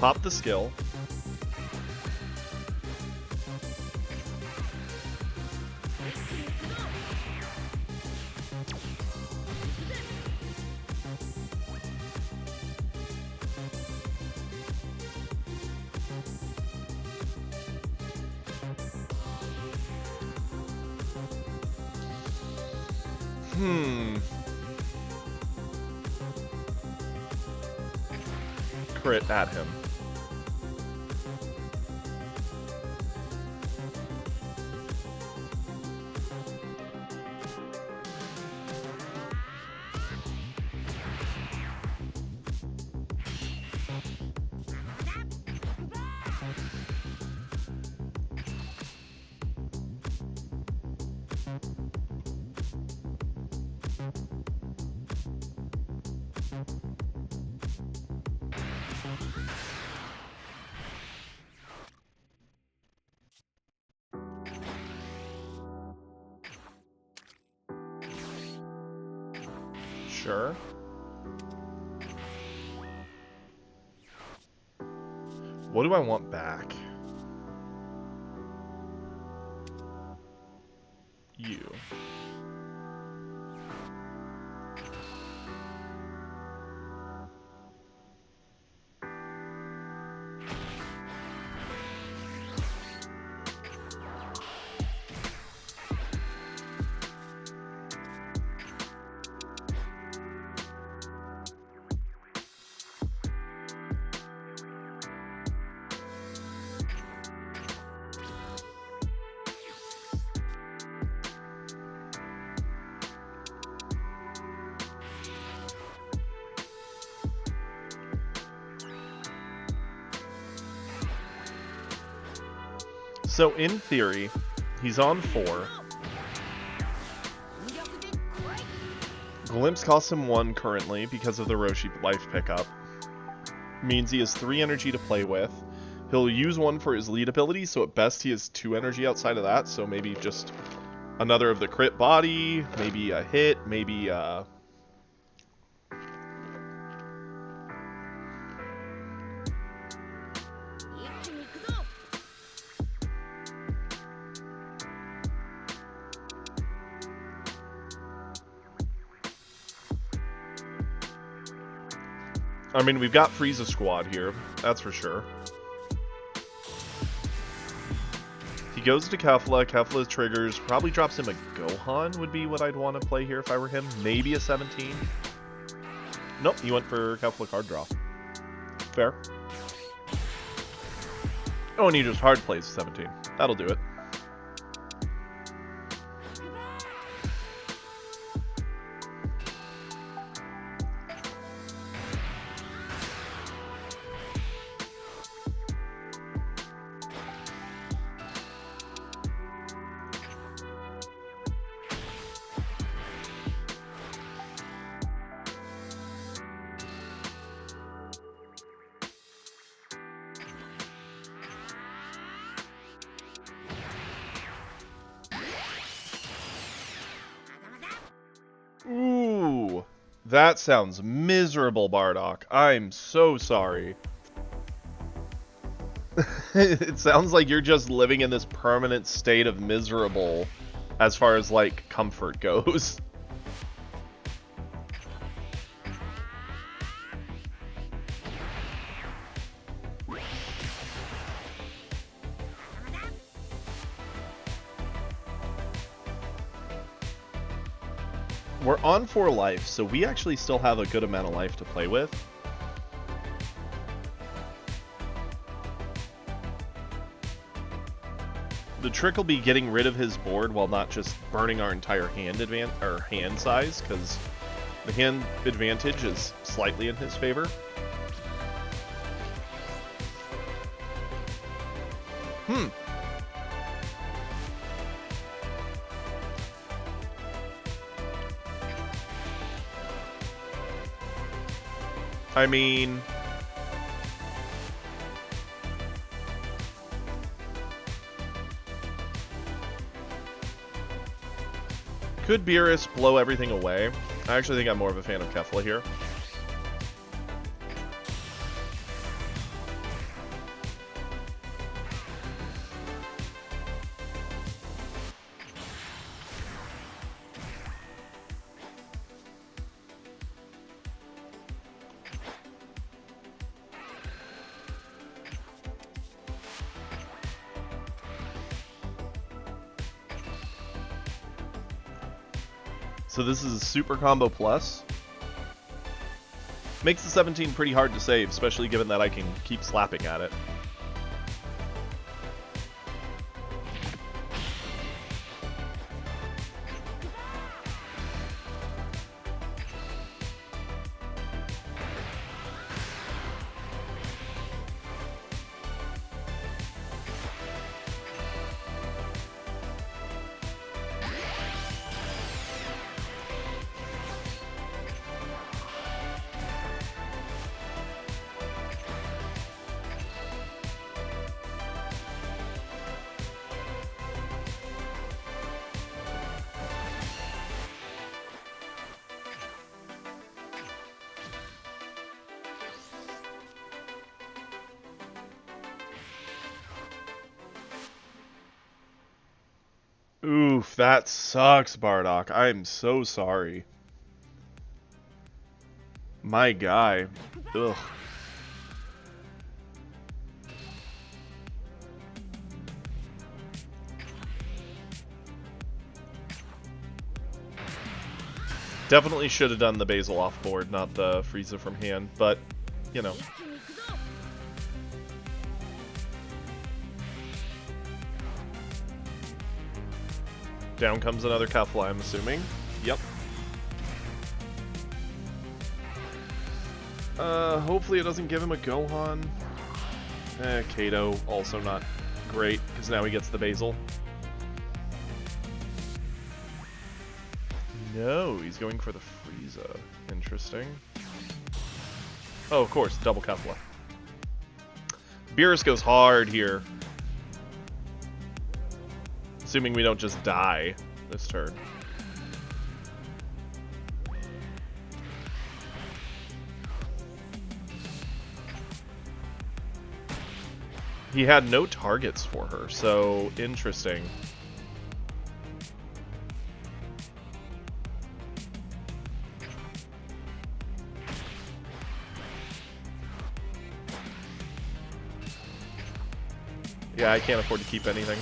Pop the skill. crit at him. Sure. What do I want back? You. So in theory, he's on 4. Glimpse costs him 1 currently because of the Roshi life pickup. Means he has 3 energy to play with. He'll use 1 for his lead ability, so at best he has 2 energy outside of that, so maybe just another of the crit body, maybe a hit, maybe I mean, we've got Frieza Squad here, that's for sure. He goes to Kefla. Kefla triggers, probably drops him a Gohan would be what I'd want to play here if I were him. Maybe a 17. Nope, he went for Kefla card draw. Fair. Oh, and he just hard plays 17. That'll do it. Ooh, that sounds miserable, Bardock. I'm so sorry. It sounds like you're just living in this permanent state of miserable as far as, like, comfort goes. We're on 4 life, so we actually still have a good amount of life to play with. The trick will be getting rid of his board while not just burning our entire hand hand size, because the hand advantage is slightly in his favor. I mean, could Beerus blow everything away? I actually think I'm more of a fan of Kefla here. So this is a Super Combo Plus. Makes the 17 pretty hard to save, especially given that I can keep slapping at it. Oof, that sucks, Bardock. I'm so sorry. My guy. Ugh. Definitely should have done the Basil off board, not the Frieza from hand, but, you know. Down comes another Kefla, I'm assuming. Yep. Hopefully it doesn't give him a Gohan. Kato, also not great, because now he gets the Basil. No, he's going for the Frieza. Interesting. Oh, of course, double Kefla. Beerus goes hard here. Assuming we don't just die this turn. He had no targets for her, so interesting. Yeah, I can't afford to keep anything.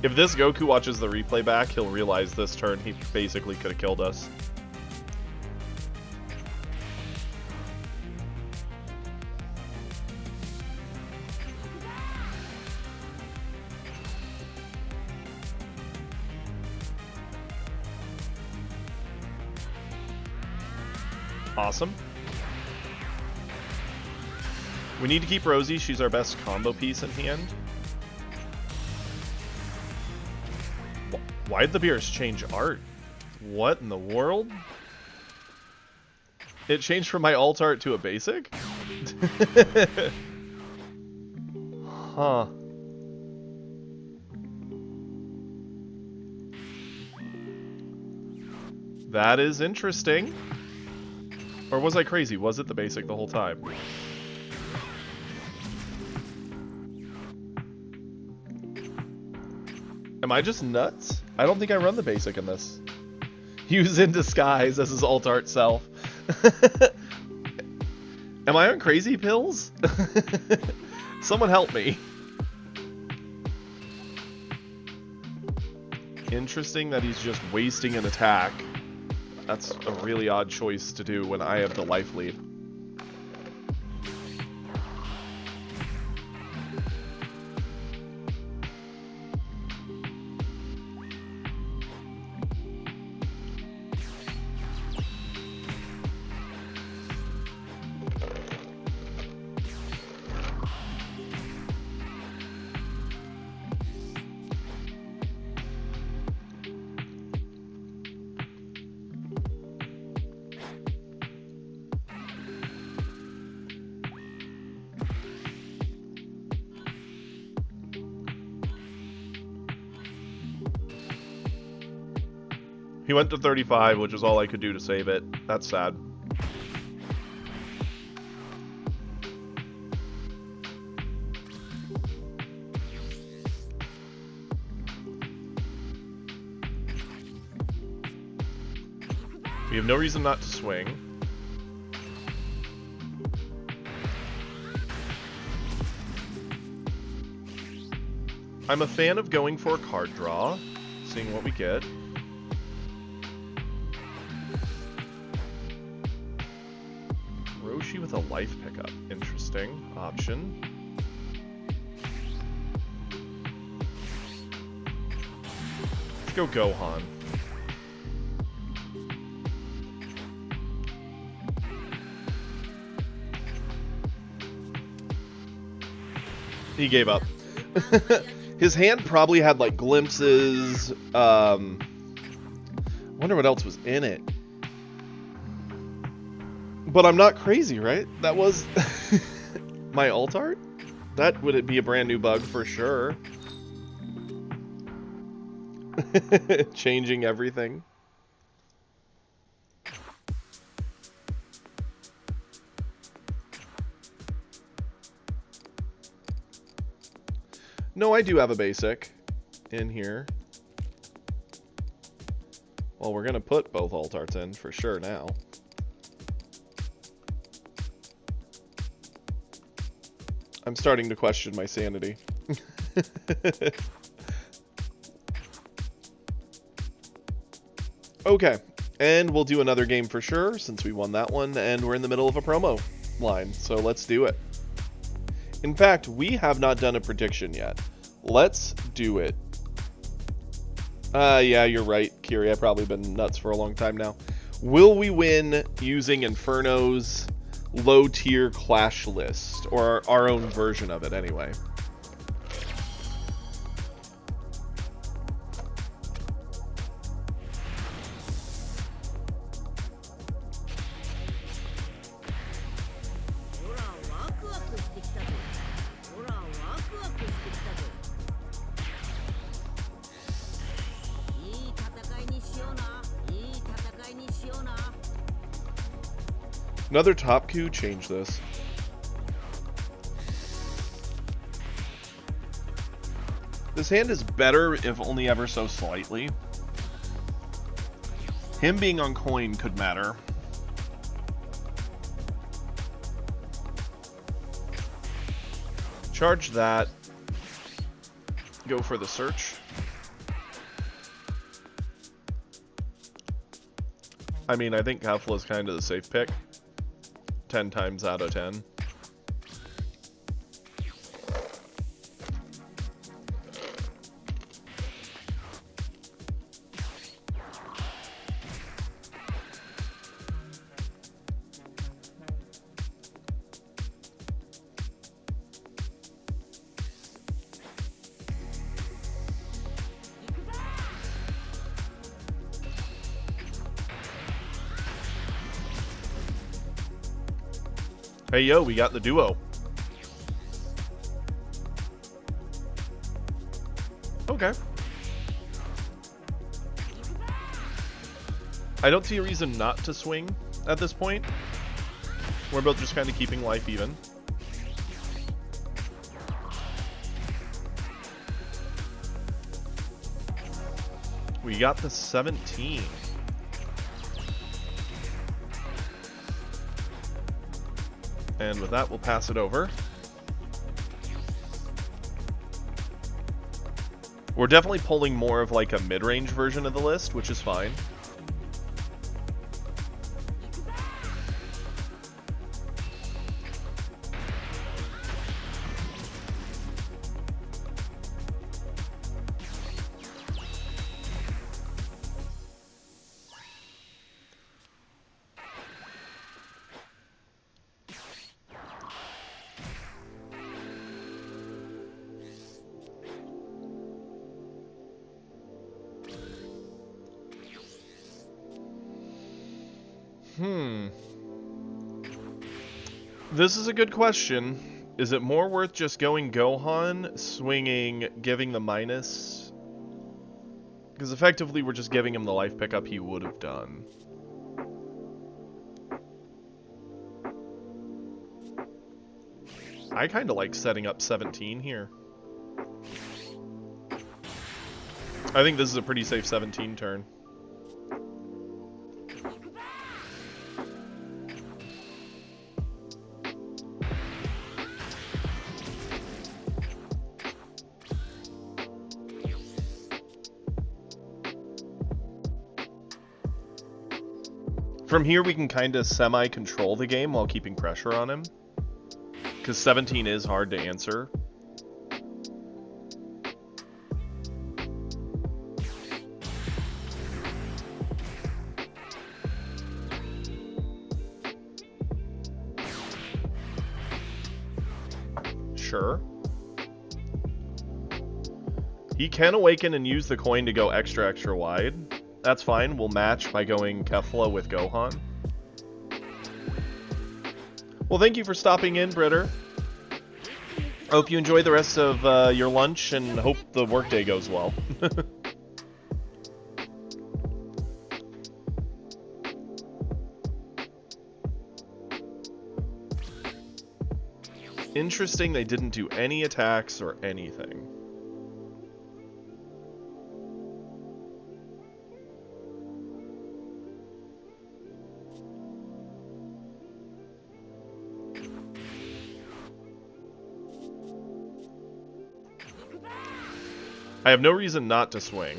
If this Goku watches the replay back, he'll realize this turn he basically could have killed us. Awesome. We need to keep Rosie. She's our best combo piece in hand. Why did the Beerus change art? What in the world? It changed from my alt art to a basic? Huh. That is interesting. Or was I crazy? Was it the basic the whole time? Am I just nuts? I don't think I run the basic in this. Use in disguise as his alt art self. Am I on crazy pills? Someone help me. Interesting that he's just wasting an attack. That's a really odd choice to do when I have the life lead. He went to 35, which is all I could do to save it. That's sad. We have no reason not to swing. I'm a fan of going for a card draw, seeing what we get. Roshi with a life pickup. Interesting option. Let's go Gohan. He gave up. His hand probably had like glimpses. Wonder what else was in it. But I'm not crazy, right? That was my alt art? That would it be a brand new bug for sure. Changing everything. No, I do have a basic in here. Well, we're gonna put both alt arts in for sure now. I'm starting to question my sanity. Okay, and we'll do another game for sure since we won that one, and we're in the middle of a promo line, so let's do it. In fact, we have not done a prediction yet. Let's do it. Yeah, you're right, Kiri. I've probably been nuts for a long time now. Will we win using Inferno's low-tier Clash list, or our own version of it, anyway? Another top Q, change this. This hand is better, if only ever so slightly. Him being on coin could matter. Charge that. Go for the search. I mean, I think Kefla is kind of the safe pick. 10 times out of 10. Hey, yo, we got the duo. Okay. I don't see a reason not to swing at this point. We're both just kind of keeping life even. We got the 17. And with that, we'll pass it over. We're definitely pulling more of like a mid-range version of the list, which is fine. This is a good question. Is it more worth just going Gohan, swinging, giving the minus? Because effectively we're just giving him the life pickup he would have done. I kind of like setting up 17 here. I think this is a pretty safe 17 turn. From here, we can kind of semi-control the game while keeping pressure on him. Because 17 is hard to answer. Sure. He can awaken and use the coin to go extra wide. That's fine. We'll match by going Kefla with Gohan. Well, thank you for stopping in, Britter. I hope you enjoy the rest of your lunch and hope the workday goes well. Interesting, they didn't do any attacks or anything. I have no reason not to swing.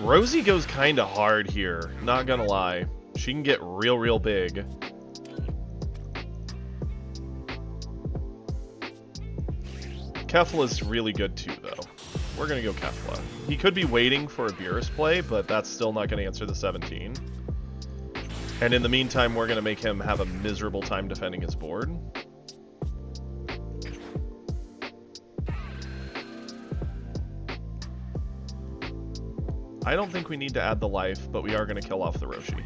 Rosie goes kinda hard here, not gonna lie. She can get real big. Kefla's really good too, though. We're gonna go Kefla. He could be waiting for a Beerus play, but that's still not gonna answer the 17. And in the meantime, we're gonna make him have a miserable time defending his board. I don't think we need to add the life, but we are going to kill off the Roshi.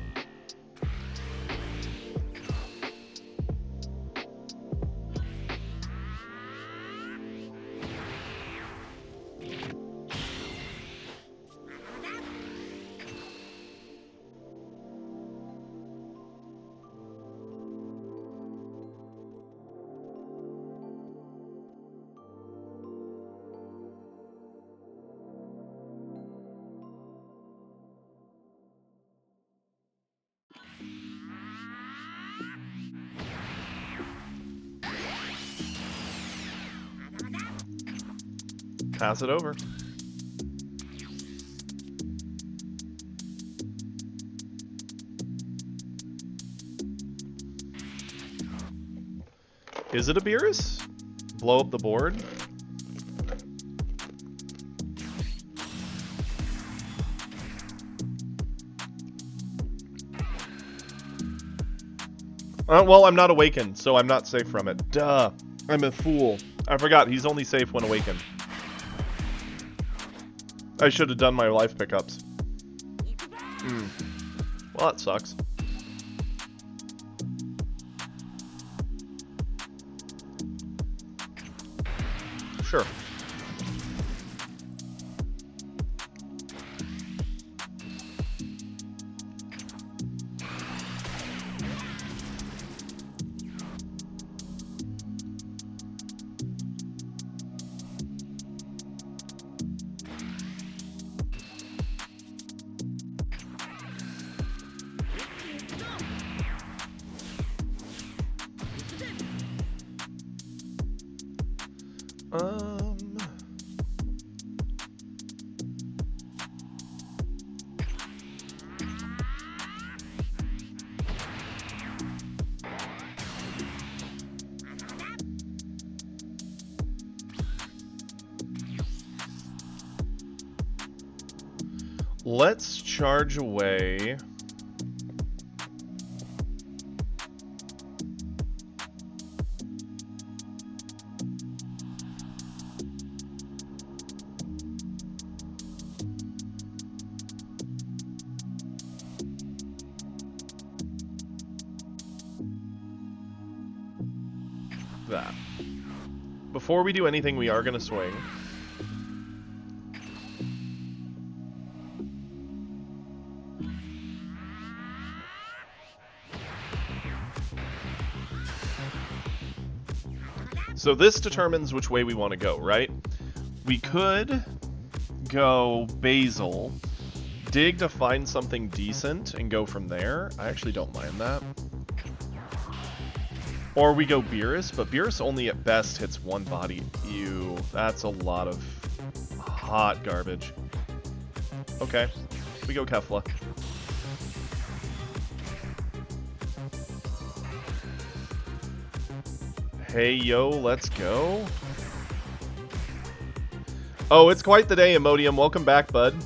Pass it over. Is it a Beerus? Blow up the board? Well, I'm not awakened, so I'm not safe from it. Duh. I'm a fool. I forgot, he's only safe when awakened. I should have done my life pickups. Well, that sucks. Sure. Let's charge away. That. Before we do anything, we are going to swing. So this determines which way we want to go, right? We could go Basil, dig to find something decent, and go from there. I actually don't mind that. Or we go Beerus, but Beerus only at best hits one body. Ew, that's a lot of hot garbage. Okay, we go Kefla. Hey, yo, let's go. Oh, it's quite the day, Imodium. Welcome back, bud.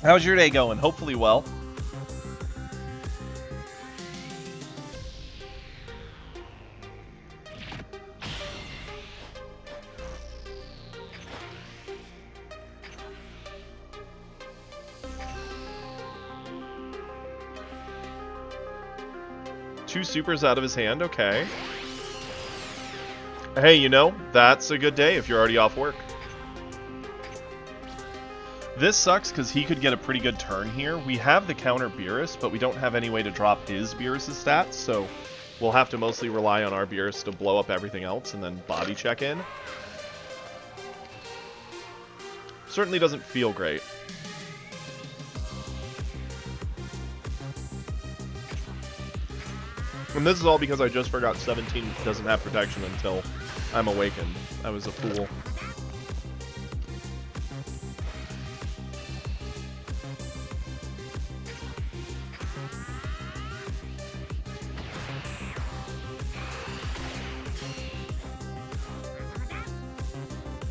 How's your day going? Hopefully well. Two supers out of his hand, okay. Hey, you know, that's a good day if you're already off work. This sucks because he could get a pretty good turn here. We have the counter Beerus, but we don't have any way to drop his Beerus' stats, so we'll have to mostly rely on our Beerus to blow up everything else and then body check in. Certainly doesn't feel great. And this is all because I just forgot 17 doesn't have protection until I'm awakened. I was a fool.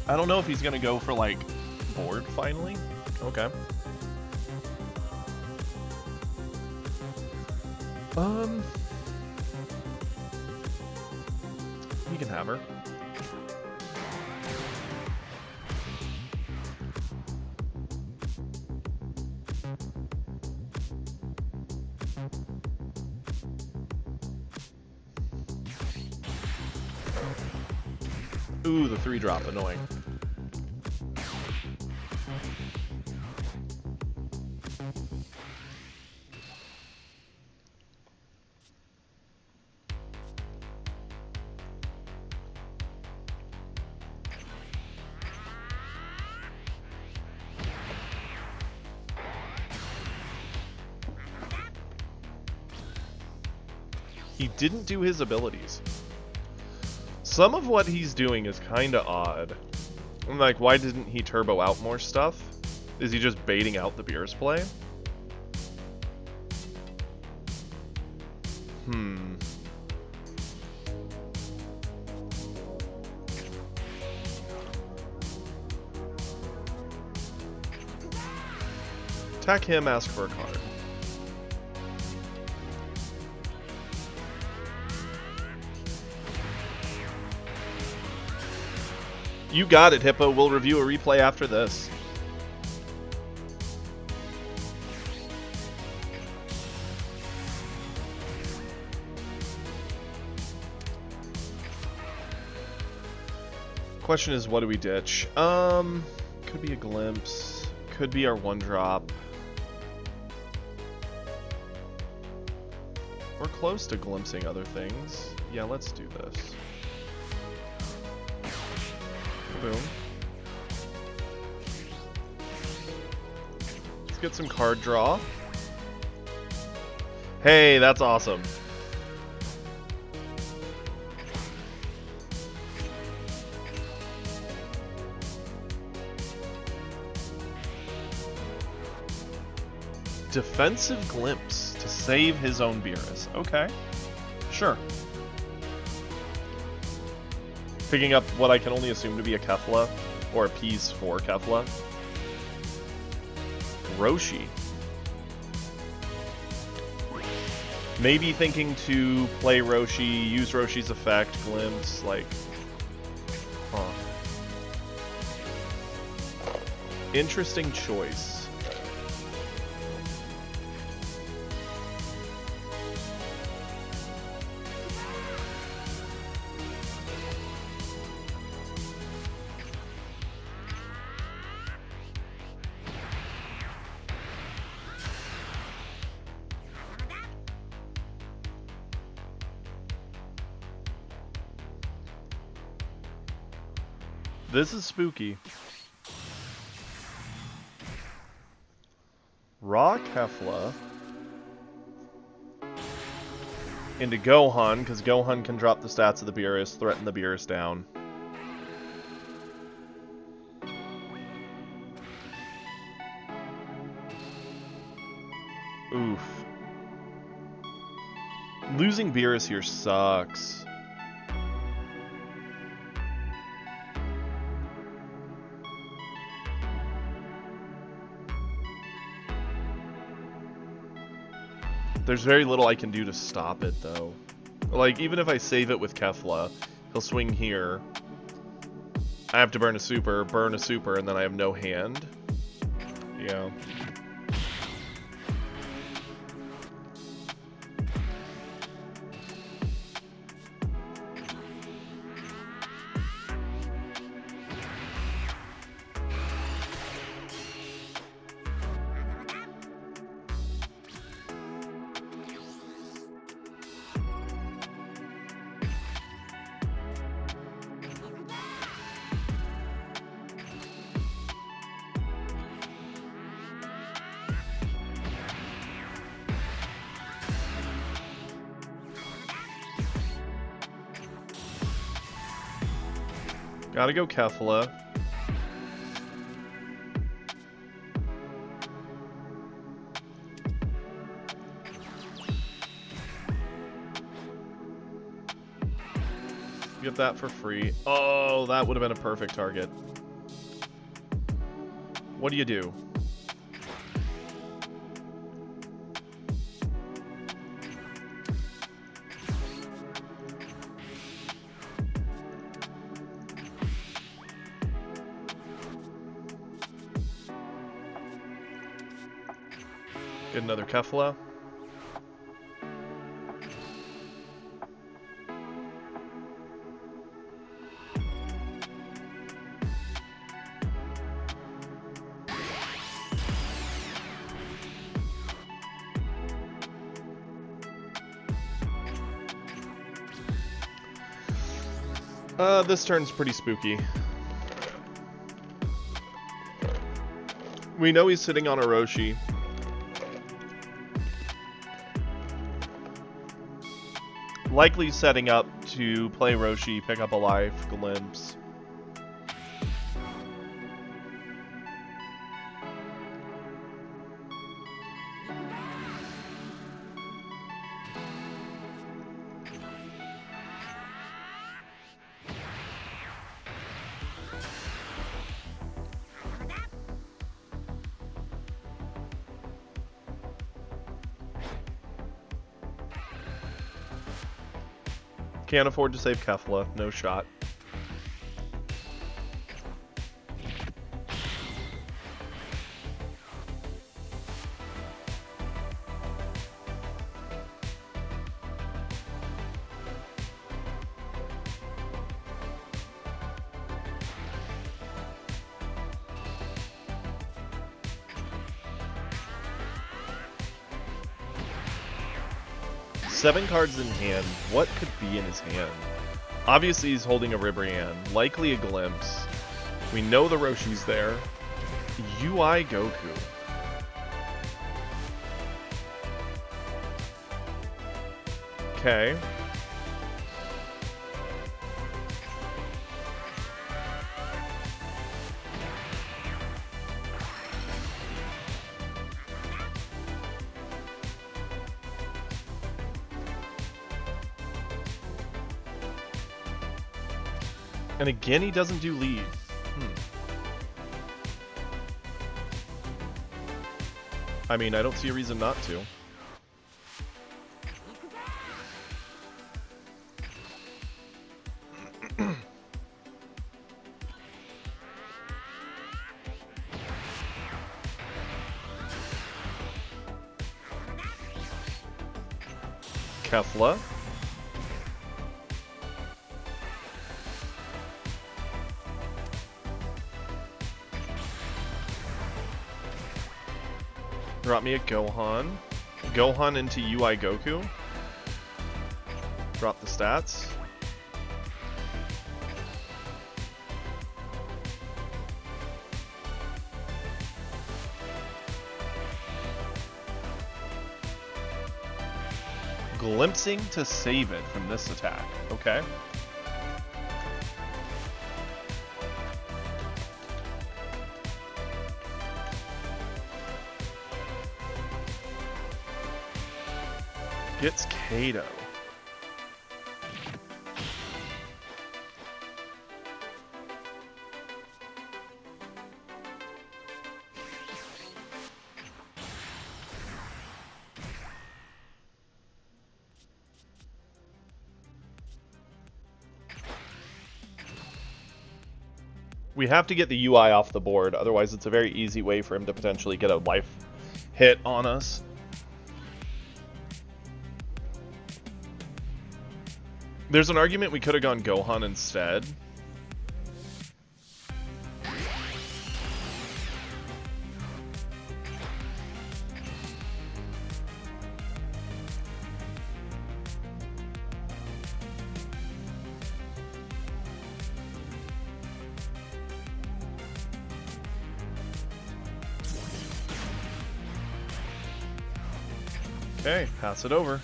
I don't know if he's gonna go for, like, board finally. Okay. He can hammer. Ooh, the 3-drop, annoying. He didn't do his abilities. Some of what he's doing is kinda odd. I'm like, why didn't he turbo out more stuff? Is he just baiting out the Beerus play? Attack him, ask for a card. You got it, Hippo. We'll review a replay after this. Question is, what do we ditch? Could be a glimpse. Could be our 1-drop. We're close to glimpsing other things. Yeah, let's do this. Boom. Let's get some card draw. Hey, that's awesome. Defensive glimpse to save his own Beerus. Okay. Sure. Picking up what I can only assume to be a Kefla, or a piece for Kefla. Roshi. Maybe thinking to play Roshi, use Roshi's effect, glimpse, like... Huh. Interesting choice. This is spooky. Raw Kefla into Gohan, because Gohan can drop the stats of the Beerus, threaten the Beerus down. Oof. Losing Beerus here sucks. There's very little I can do to stop it, though. Like, even if I save it with Kefla, he'll swing here. I have to burn a super, and then I have no hand. Yeah. Gotta go Kefla. Get that for free. Oh, that would have been a perfect target. What do you do? Get another Kefla. This turn's pretty spooky. We know he's sitting on Orochi. Likely setting up to play Roshi, pick up a life, glimpse. Can't afford to save Kefla, no shot. Seven cards in hand. What could be in his hand? Obviously he's holding a Ribrianne, likely a Glimpse. We know the Roshi's there. UI Goku. Okay. And again, he doesn't do lead. I mean, I don't see a reason not to. Kefla. Drop me a Gohan. Gohan into UI Goku. Drop the stats. glimpsing to save it from this attack. Okay. Gets Kato. We have to get the UI off the board, otherwise it's a very easy way for him to potentially get a life hit on us. There's an argument we could have gone Gohan instead. Okay, pass it over.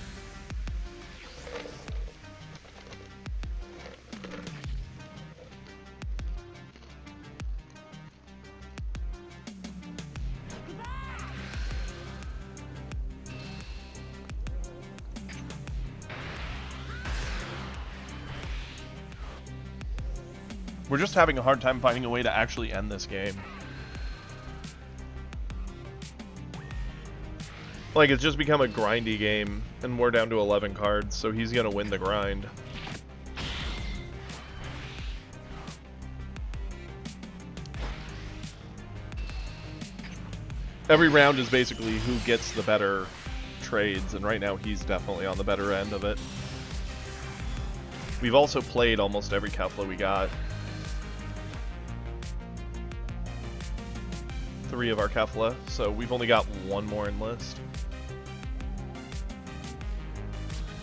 We're just having a hard time finding a way to actually end this game. Like, it's just become a grindy game, and we're down to 11 cards, so he's gonna win the grind. Every round is basically who gets the better trades, and right now he's definitely on the better end of it. We've also played almost every Kefla we got. 3 of our Kefla, so we've only got 1 more in list.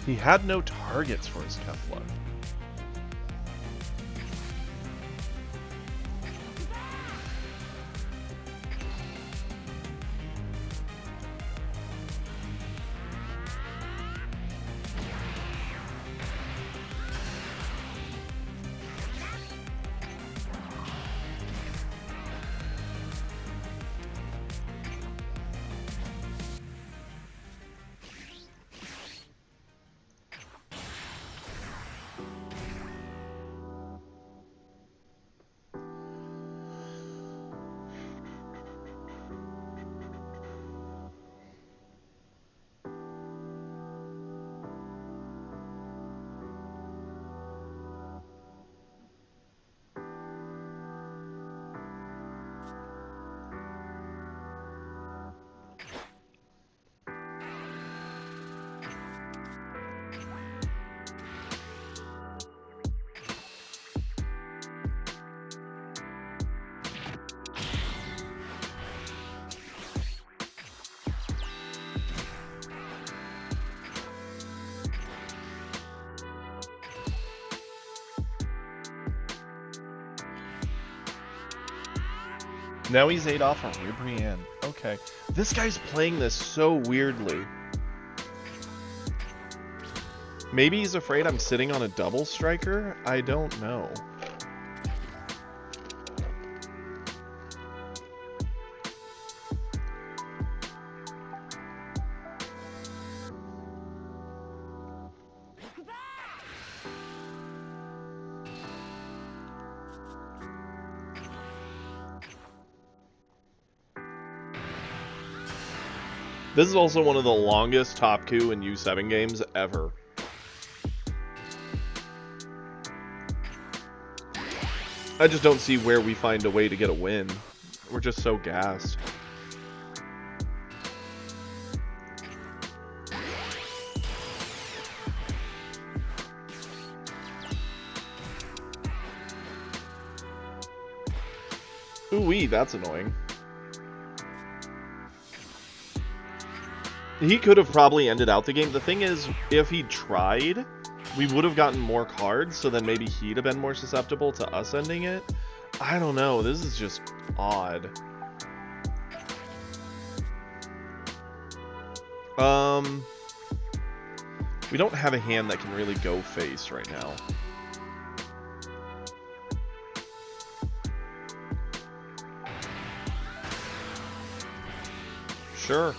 He had no targets for his Kefla. Now he's 8 off on Ribrianne. Okay. This guy's playing this so weirdly. Maybe he's afraid I'm sitting on a double striker? I don't know. This is also one of the longest top coup in U7 games ever. I just don't see where we find a way to get a win. We're just so gassed. Ooh-wee, that's annoying. He could have probably ended out the game. The thing is, if he tried, we would have gotten more cards, so then maybe he'd have been more susceptible to us ending it. I don't know. This is just odd. We don't have a hand that can really go face right now. Sure.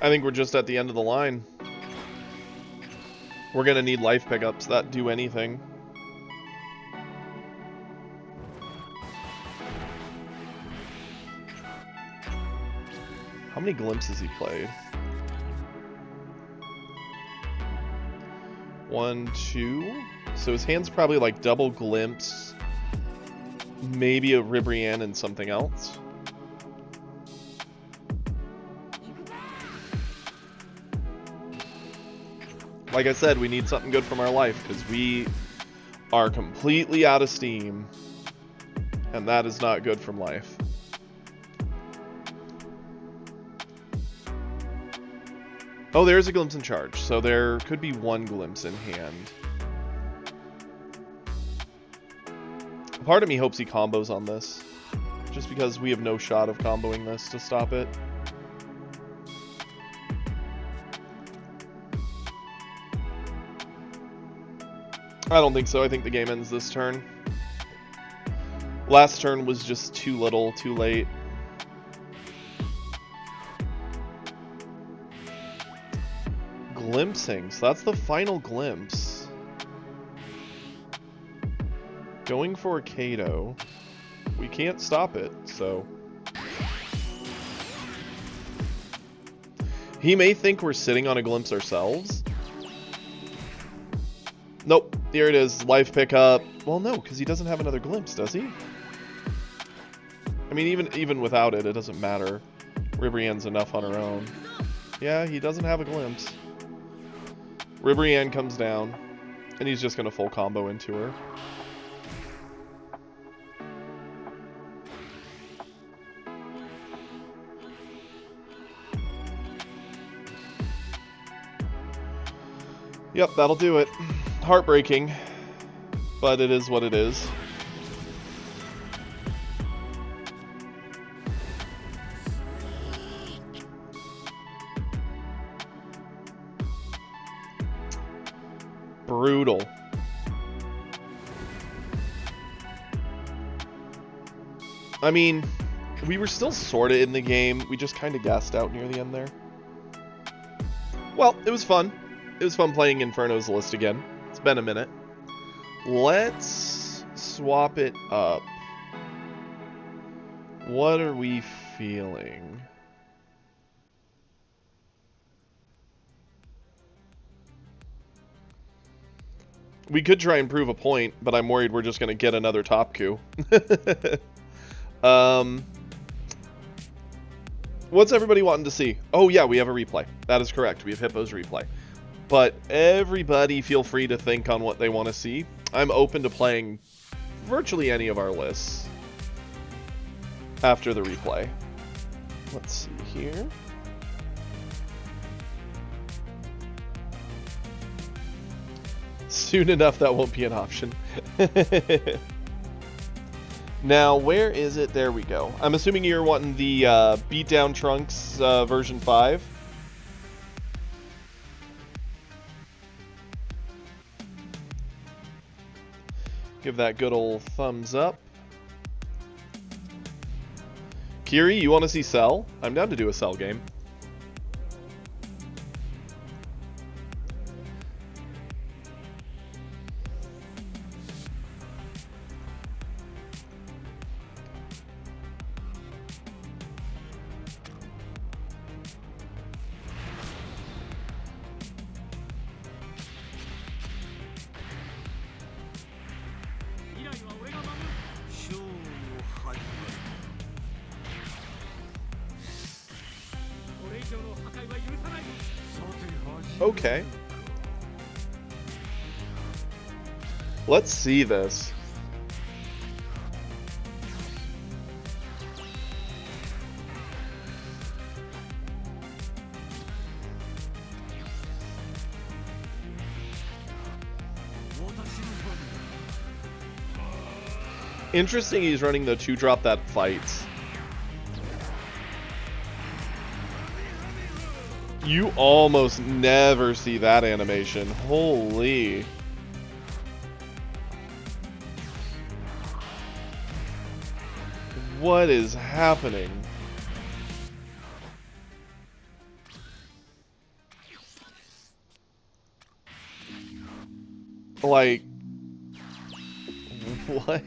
I think we're just at the end of the line. We're gonna need life pickups that do anything. How many glimpses he played? 1, 2. So his hand's probably like double glimpse, maybe a Ribrianne and something else. Like I said, we need something good from our life, because we are completely out of steam. And that is not good from life. Oh, there's a glimpse in charge, so there could be one glimpse in hand. Part of me hopes he combos on this, just because we have no shot of comboing this to stop it. I don't think so. I think the game ends this turn. Last turn was just too little, too late. Glimpsing. So that's the final glimpse. Going for Kato. We can't stop it, so... He may think we're sitting on a glimpse ourselves. Nope. Here it is. Life pickup. Well, no, because he doesn't have another glimpse, does he? I mean, even without it, it doesn't matter. Ribrianne's enough on her own. Yeah, he doesn't have a glimpse. Ribrianne comes down, and he's just going to full combo into her. Yep, that'll do it. Heartbreaking, but it is what it is. Brutal. I mean, we were still sorta in the game. We just kind of gassed out near the end there. Well, it was fun. It was fun playing Inferno's list again. It's been a minute. Let's swap it up. What are we feeling? We could try and prove a point, but I'm worried we're just going to get another top coup. What's everybody wanting to see? Oh yeah, we have a replay. That is correct. We have Hippo's replay. But everybody feel free to think on what they want to see. I'm open to playing virtually any of our lists after the replay. Let's see here. Soon enough, that won't be an option. Now, where is it? There we go. I'm assuming you're wanting the Beatdown Trunks version 5. Give that good old thumbs up. Kiri, you want to see Cell? I'm down to do a Cell game. Okay. Let's see this. Interesting he's running the 2-drop that fights. You almost never see that animation. Holy. What is happening? Like, what?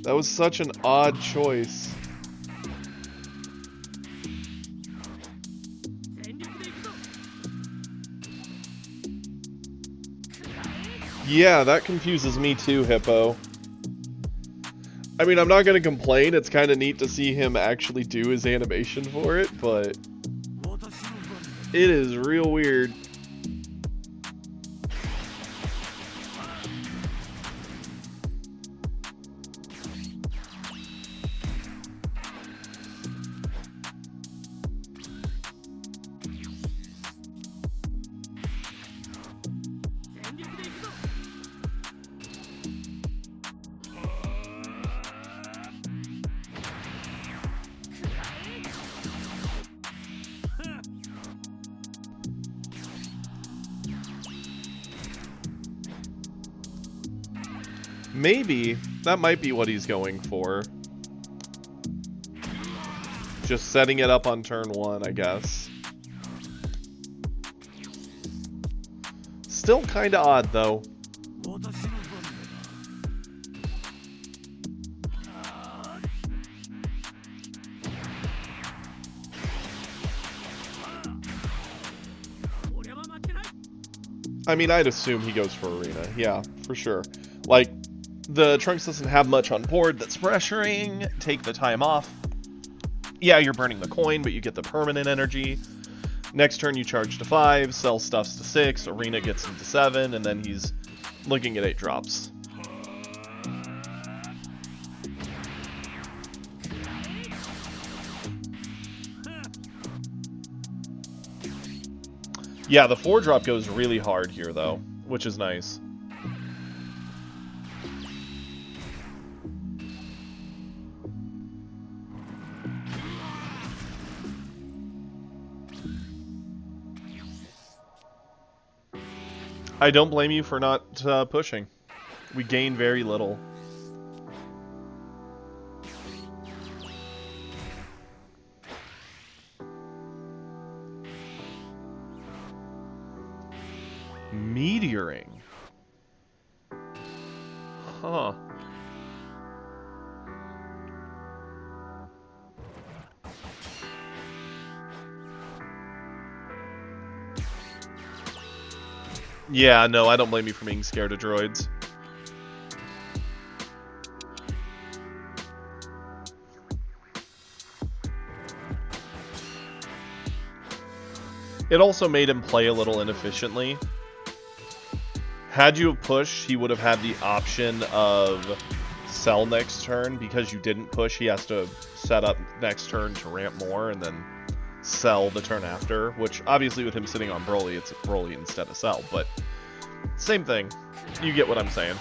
That was such an odd choice. Yeah, that confuses me too, Hippo. I mean, I'm not gonna complain, it's kind of neat to see him actually do his animation for it, but it is real weird. Maybe that might be what he's going for. Just setting it up on turn 1, I guess. Still kind of odd, though. I mean, I'd assume he goes for Arena. Yeah, for sure. Like, the Trunks doesn't have much on board that's pressuring. Take the time off. Yeah, you're burning the coin, but you get the permanent energy. Next turn you charge to 5, Cell stuffs to 6, Arena gets him to 7, and then he's looking at 8 drops. Yeah, the 4-drop goes really hard here, though, which is nice. I don't blame you for not pushing. We gain very little. Meteoring. Huh. Yeah, no, I don't blame you for being scared of droids. It also made him play a little inefficiently. Had you have pushed, he would have had the option of sell next turn. Because you didn't push, he has to set up next turn to ramp more and then sell the turn after, which obviously with him sitting on Broly, it's Broly instead of Cell, but same thing. You get what I'm saying.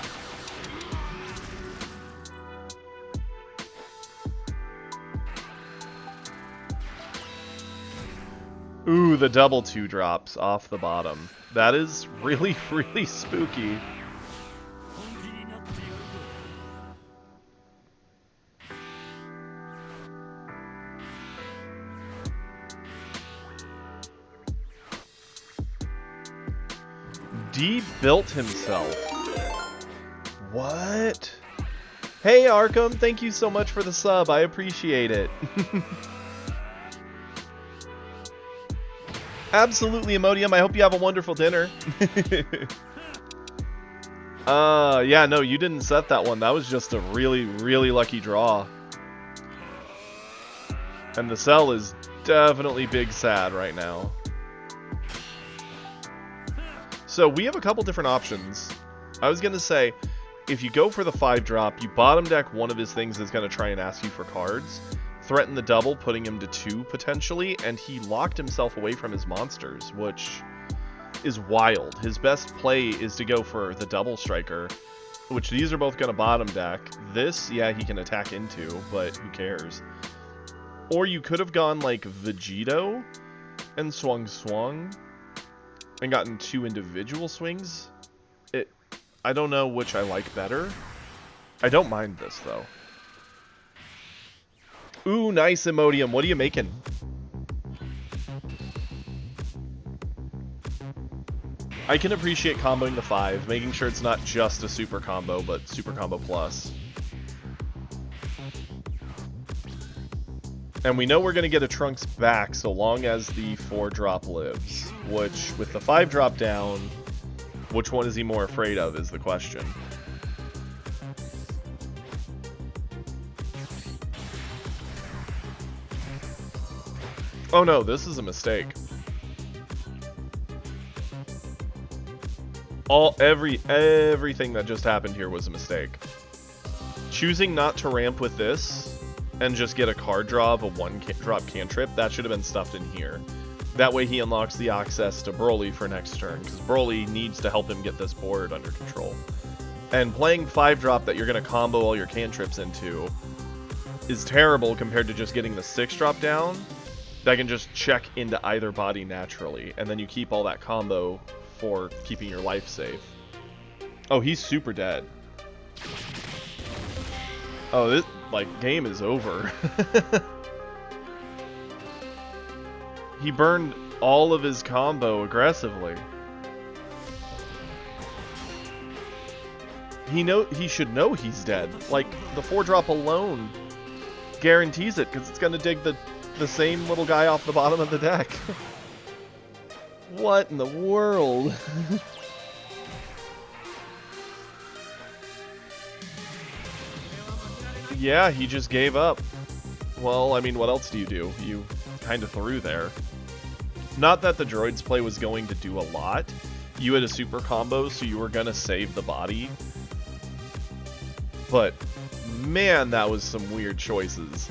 Ooh, the double 2-drops off the bottom. That is really, really spooky. D built himself. What? Hey Arkham, thank you so much for the sub. I appreciate it. Absolutely, Imodium. I hope you have a wonderful dinner. Yeah, no, you didn't set that one. That was just a really, really lucky draw. And the Cell is definitely big sad right now. So we have a couple different options. I was going to say, if you go for the 5-drop, you bottom deck one of his things that's going to try and ask you for cards. Threaten the double, putting him to 2 potentially, and he locked himself away from his monsters, which is wild. His best play is to go for the double striker which these are both going to bottom deck. This, yeah, he can attack into, but who cares? Or you could have gone like Vegito and swung and gotten 2 individual swings. I don't know which I like better. I don't mind this though. Ooh, nice Imodium. What are you making? I can appreciate comboing the 5, making sure it's not just a super combo, but super combo plus. And we know we're going to get a Trunks back so long as the 4-drop lives, which, with the 5-drop down, which one is he more afraid of is the question. Oh no, this is a mistake. Everything that just happened here was a mistake. Choosing not to ramp with this and just get a card draw of a 1-drop cantrip, that should have been stuffed in here. That way he unlocks the access to Broly for next turn, because Broly needs to help him get this board under control. And playing 5-drop that you're going to combo all your cantrips into is terrible compared to just getting the 6-drop down that can just check into either body naturally, and then you keep all that combo for keeping your life safe. Oh, he's super dead. Oh, this, like, game is over. He burned all of his combo aggressively. He should know he's dead. Like, the 4-drop alone guarantees it, because it's going to dig the same little guy off the bottom of the deck. What in the world? Yeah, he just gave up. Well, I mean, what else do? You kind of threw there. Not that the droid's play was going to do a lot. You had a super combo, so you were going to save the body. But, man, that was some weird choices.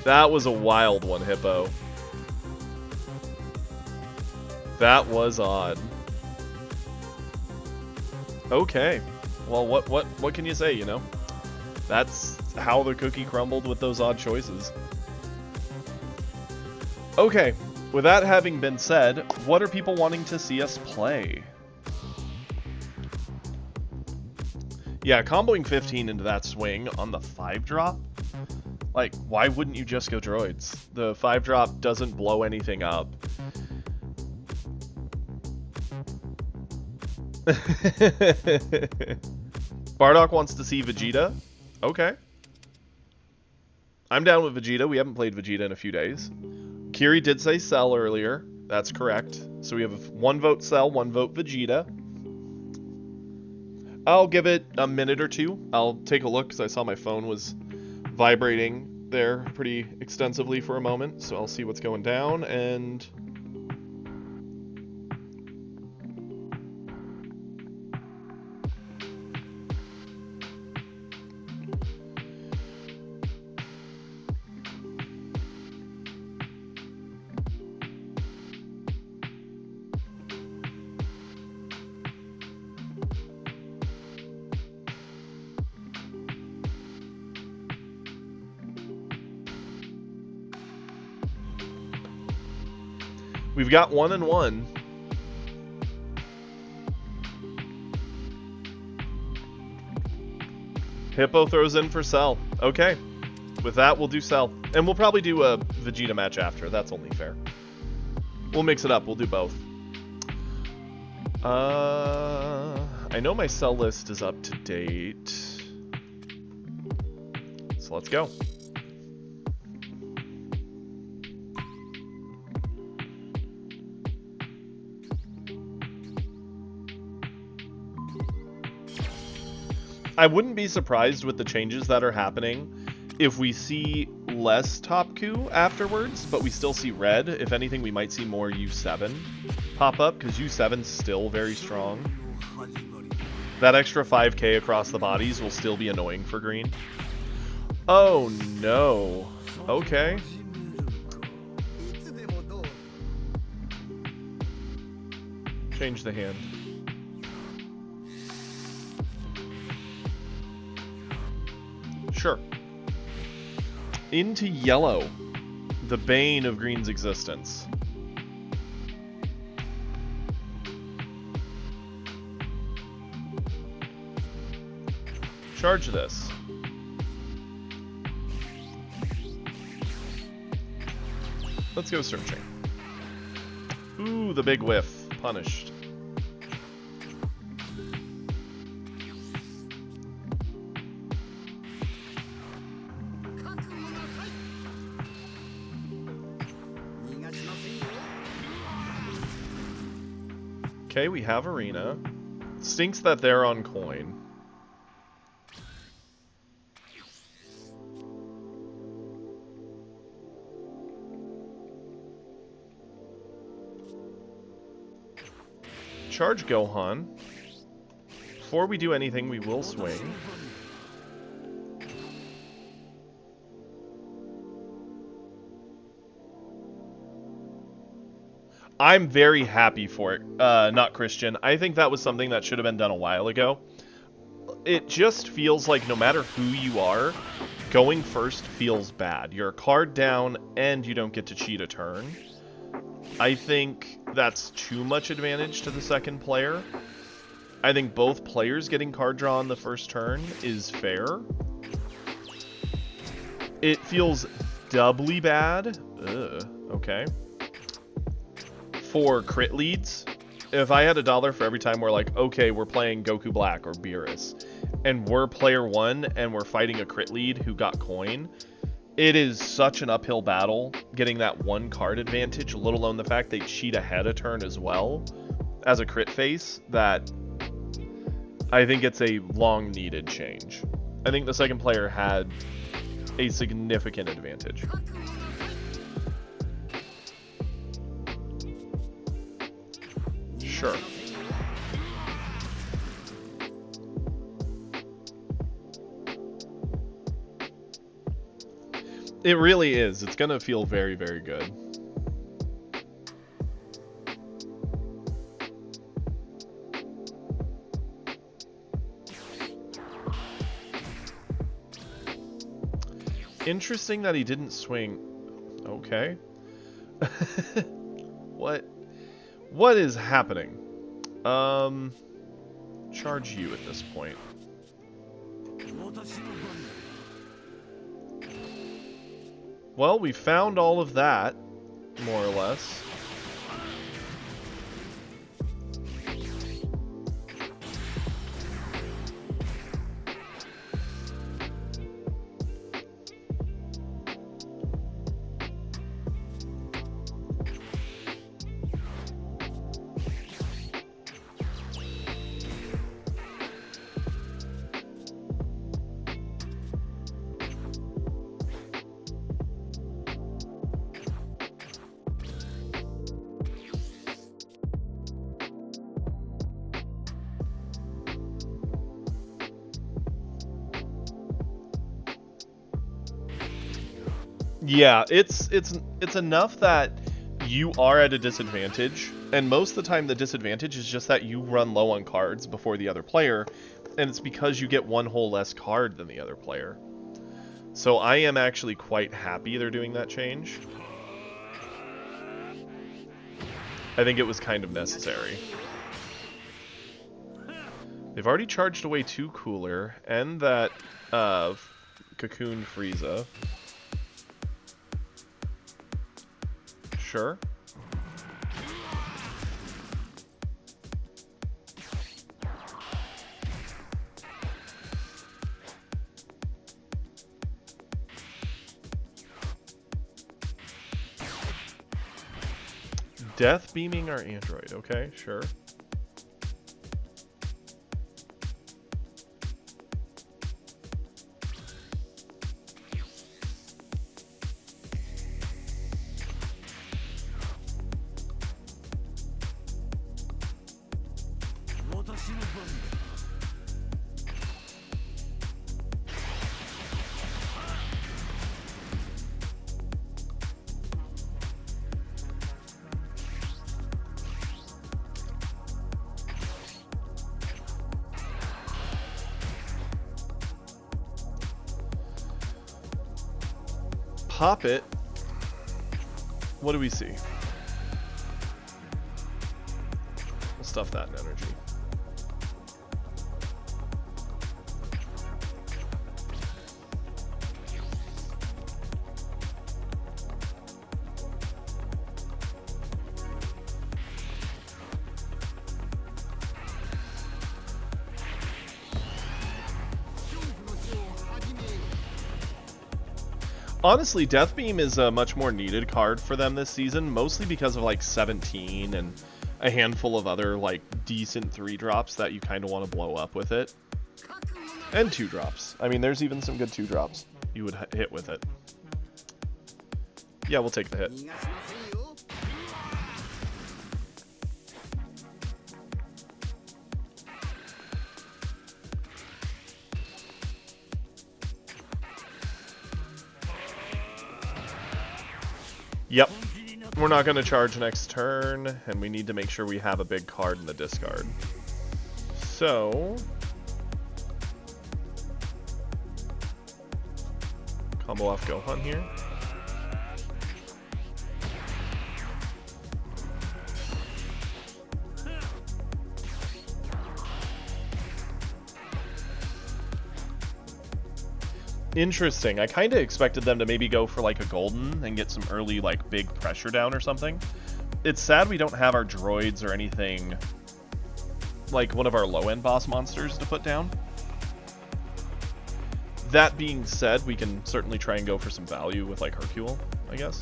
That was a wild one, Hippo. That was odd. Okay. Well, what can you say, you know? That's how the cookie crumbled with those odd choices. Okay, with that having been said, what are people wanting to see us play? Yeah, comboing 15 into that swing on the 5-drop? Like, why wouldn't you just go droids? The 5-drop doesn't blow anything up. Bardock wants to see Vegeta. Okay. I'm down with Vegeta. We haven't played Vegeta in a few days. Kiri did say Cell earlier. That's correct. So we have 1 vote Cell, 1 vote Vegeta. I'll give it a minute or two. I'll take a look because I saw my phone was vibrating there pretty extensively for a moment. So I'll see what's going down and... We've got 1 and 1. Hippo throws in for Cell. Okay. With that, we'll do Cell. And we'll probably do a Vegeta match after. That's only fair. We'll mix it up. We'll do both. I know my Cell list is up to date. So let's go. I wouldn't be surprised with the changes that are happening if we see less Top Coup afterwards, but we still see red. If anything, we might see more U7 pop up, because U7's still very strong. That extra 5k across the bodies will still be annoying for green. Oh no. Okay. Change the hand. Into yellow. The bane of green's existence. Charge this. Let's go searching. Ooh, the big whiff. Punished. Okay, we have arena. Stinks that they're on coin. Charge Gohan. Before we do anything, we will swing. I'm very happy for it, not Christian. I think that was something that should have been done a while ago. It just feels like no matter who you are, going first feels bad. You're a card down, and you don't get to cheat a turn. I think that's too much advantage to the second player. I think both players getting card draw on the first turn is fair. It feels doubly bad. Ugh, okay. For crit leads, if I had $1 for every time we're like, okay, we're playing Goku Black or Beerus, and we're player 1 and we're fighting a crit lead who got coin, it is such an uphill battle getting that one card advantage, let alone the fact they cheat ahead a turn as well as a crit face, that I think it's a long needed change. I think the second player had a significant advantage. Sure. It really is. It's gonna feel very, very good. Interesting that he didn't swing. Okay. What is happening? Charge you at this point. Well, we found all of that, more or less. Yeah, it's enough that you are at a disadvantage, and most of the time the disadvantage is just that you run low on cards before the other player, and it's because you get one hole less card than the other player. So I am actually quite happy they're doing that change. I think it was kind of necessary. They've already charged away 2 Cooler, and that Cocoon Frieza. Sure. Death beaming our android. Okay, sure. pop it. What do we see? We'll stuff that in energy. Honestly, Death Beam is a much more needed card for them this season, mostly because of like 17 and a handful of other like decent 3-drops that you kind of want to blow up with it. And 2-drops. I mean, there's even some good 2-drops you would hit with it. Yeah, we'll take the hit. Yep. We're not going to charge next turn, and we need to make sure we have a big card in the discard. So... combo off Gohan here. Interesting. I kind of expected them to maybe go for like a golden and get some early like big pressure down or something. It's sad we don't have our droids or anything like one of our low-end boss monsters to put down. That being said, we can certainly try and go for some value with like Hercule, I guess.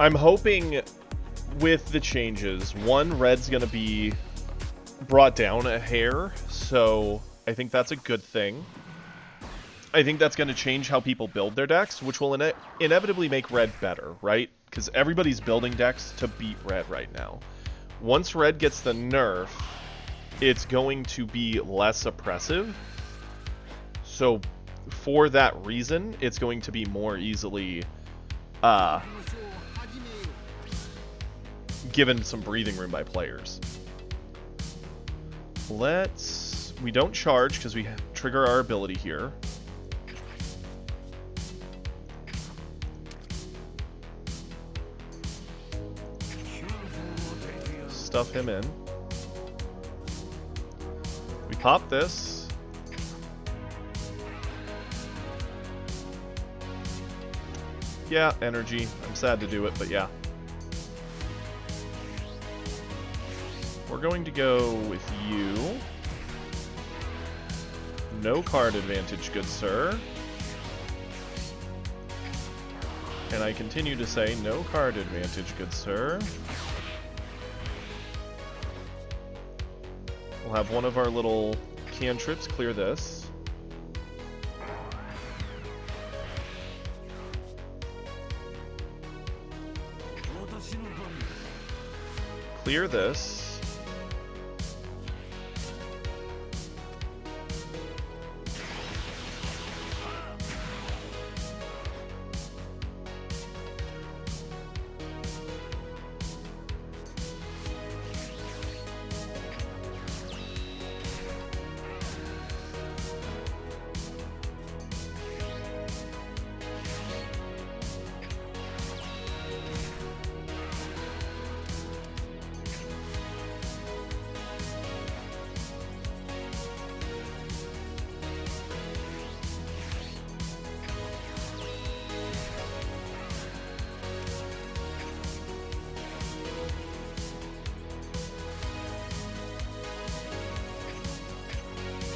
I'm hoping with the changes, one, Red's going to be brought down a hair, so I think that's a good thing. I think that's going to change how people build their decks, which will inevitably make Red better, right? Because everybody's building decks to beat Red right now. Once Red gets the nerf, it's going to be less oppressive. So for that reason, it's going to be more easily given some breathing room by players. We don't charge because we trigger our ability here. Stuff him in. We pop this. Yeah, energy. I'm sad to do it, but yeah. We're going to go with you. No card advantage, good sir. And I continue to say no card advantage, good sir. We'll have one of our little cantrips clear this. Clear this.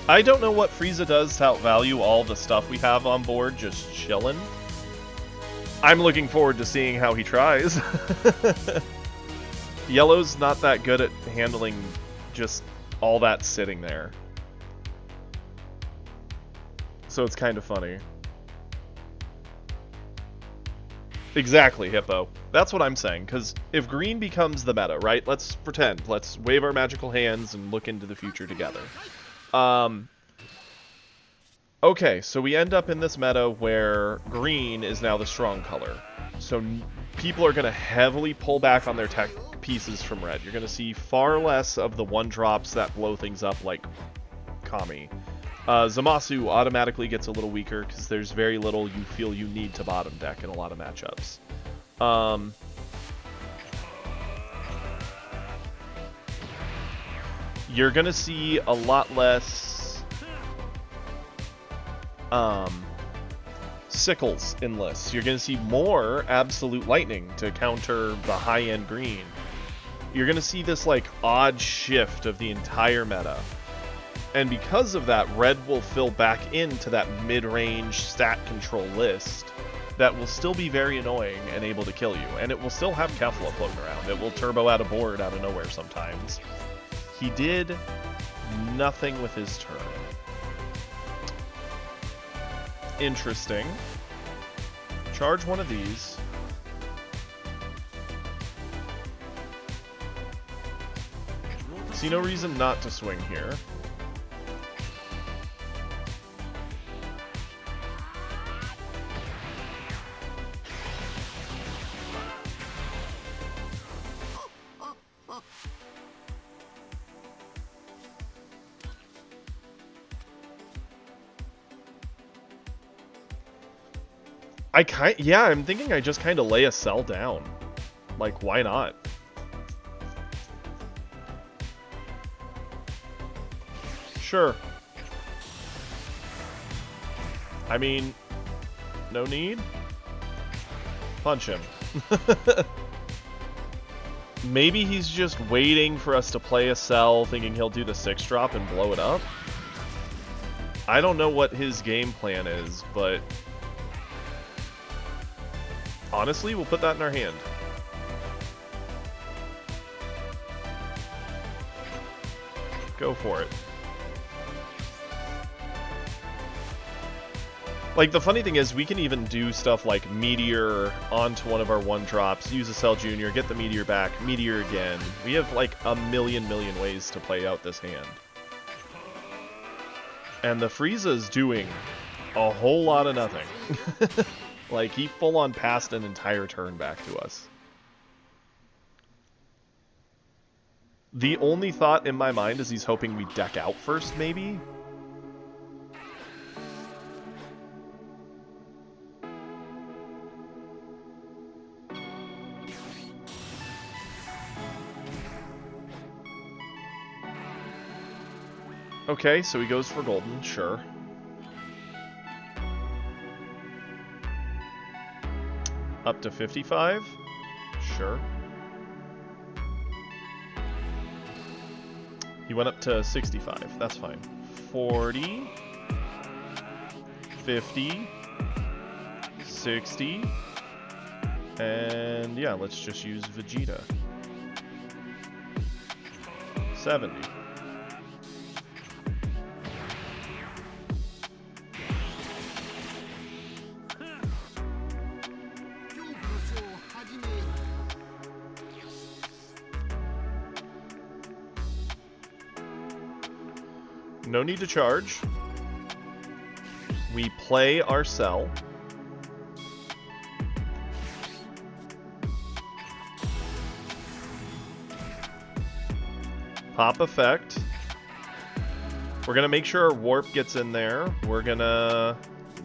I don't know what Frieza does to outvalue all the stuff we have on board just chillin'. I'm looking forward to seeing how he tries. Yellow's not that good at handling just all that sitting there. So it's kind of funny. Exactly, Hippo. That's what I'm saying, because if green becomes the meta, right? Let's pretend. Let's wave our magical hands and look into the future together. Okay, so we end up in this meta where green is now the strong color. So people are going to heavily pull back on their tech pieces from red. You're going to see far less of the one-drops that blow things up like Kami. Zamasu automatically gets a little weaker because there's very little you feel you need to bottom deck in a lot of matchups. You're going to see a lot less sickles in lists. You're going to see more absolute lightning to counter the high-end green. You're going to see this like odd shift of the entire meta. And because of that, red will fill back into that mid-range stat control list that will still be very annoying and able to kill you. And it will still have Kefla floating around. It will turbo out a board out of nowhere sometimes. He did nothing with his turn. Interesting. Charge one of these. See no reason not to swing here. I'm thinking I just kind of lay a cell down. Like, why not? Sure. I mean, no need. Punch him. Maybe he's just waiting for us to play a cell, thinking he'll do the 6-drop and blow it up. I don't know what his game plan is, but honestly, we'll put that in our hand. Go for it. Like, the funny thing is, we can even do stuff like Meteor onto one of our 1-drops, use a Cell Junior, get the Meteor back, Meteor again. We have, like, a million ways to play out this hand. And the Frieza's doing a whole lot of nothing. Like, he full-on passed an entire turn back to us. The only thought in my mind is he's hoping we deck out first, maybe? Okay, so he goes for golden, sure. Up to 55? Sure. He went up to 65, that's fine. 40, 50, 60, and yeah, let's just use Vegeta. 70. No need to charge. We play our cell. Pop effect. We're gonna make sure our warp gets in there. We're gonna...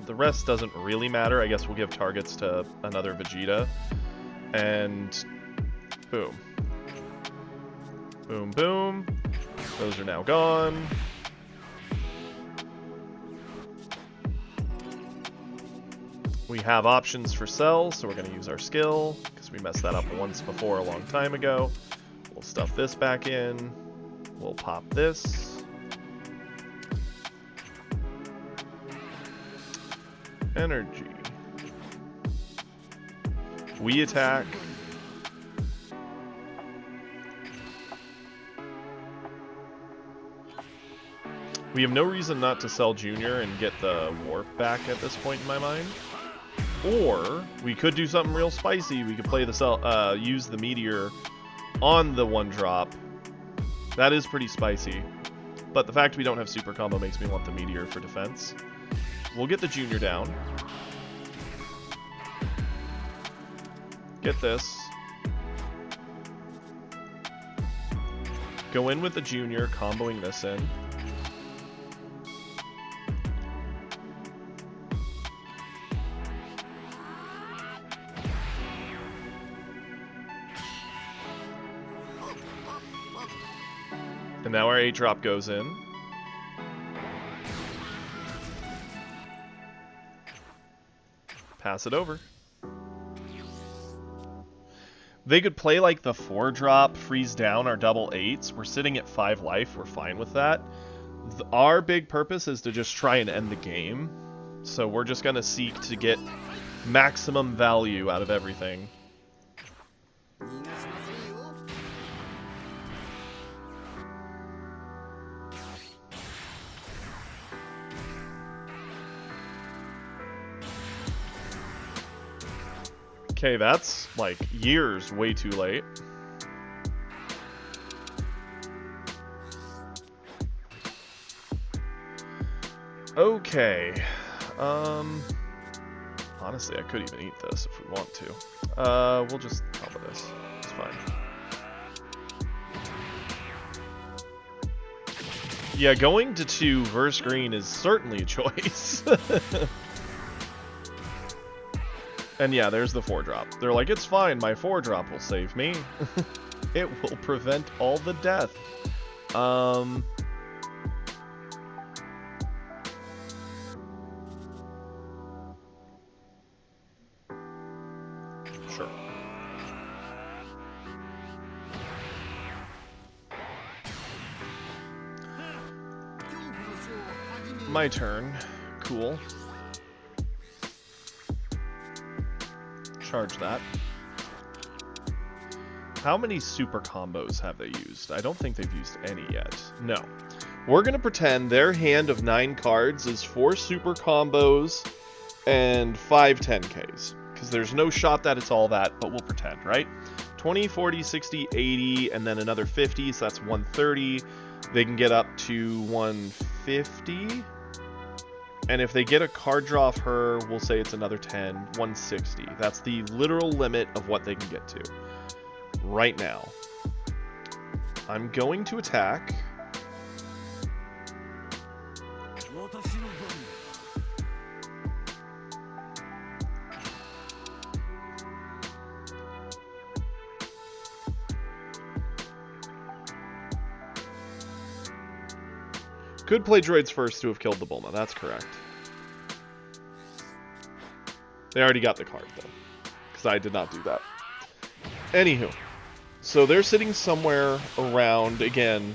The rest doesn't really matter. I guess we'll give targets to another Vegeta. And... boom. Boom, boom. Those are now gone. We have options for cells, so we're going to use our skill, because we messed that up once before a long time ago. We'll stuff this back in. We'll pop this. Energy. We attack. We have no reason not to sell Junior and get the warp back at this point in my mind. Or we could do something real spicy. We could play the cell, use the Meteor on the 1-drop. That is pretty spicy. But the fact we don't have super combo makes me want the Meteor for defense. We'll get the junior down. Get this. Go in with the junior, comboing this in. And now our 8-drop goes in. Pass it over. They could play like the 4-drop, freeze down our double 8s. We're sitting at 5 life. We're fine with that. Our big purpose is to just try and end the game. So we're just going to seek to get maximum value out of everything. Okay, that's like years way too late. Okay. Honestly, I could even eat this if we want to. We'll just combo this. It's fine. Yeah, going to 2 versus green is certainly a choice. And yeah, there's the 4-drop. They're like, it's fine, my 4-drop will save me. It will prevent all the death. Sure. My turn. Cool. Charge that. How many super combos have they used? I don't think they've used any yet. No. We're going to pretend their hand of 9 cards is 4 super combos and 5 10Ks. Because there's no shot that it's all that, but we'll pretend, right? 20, 40, 60, 80, and then another 50, so that's 130. They can get up to 150. And if they get a card draw off her, we'll say it's another 10, 160. That's the literal limit of what they can get to right now. I'm going to attack. Could play droids first to have killed the Bulma, that's correct. They already got the card, though, because I did not do that. Anywho, so they're sitting somewhere around, again,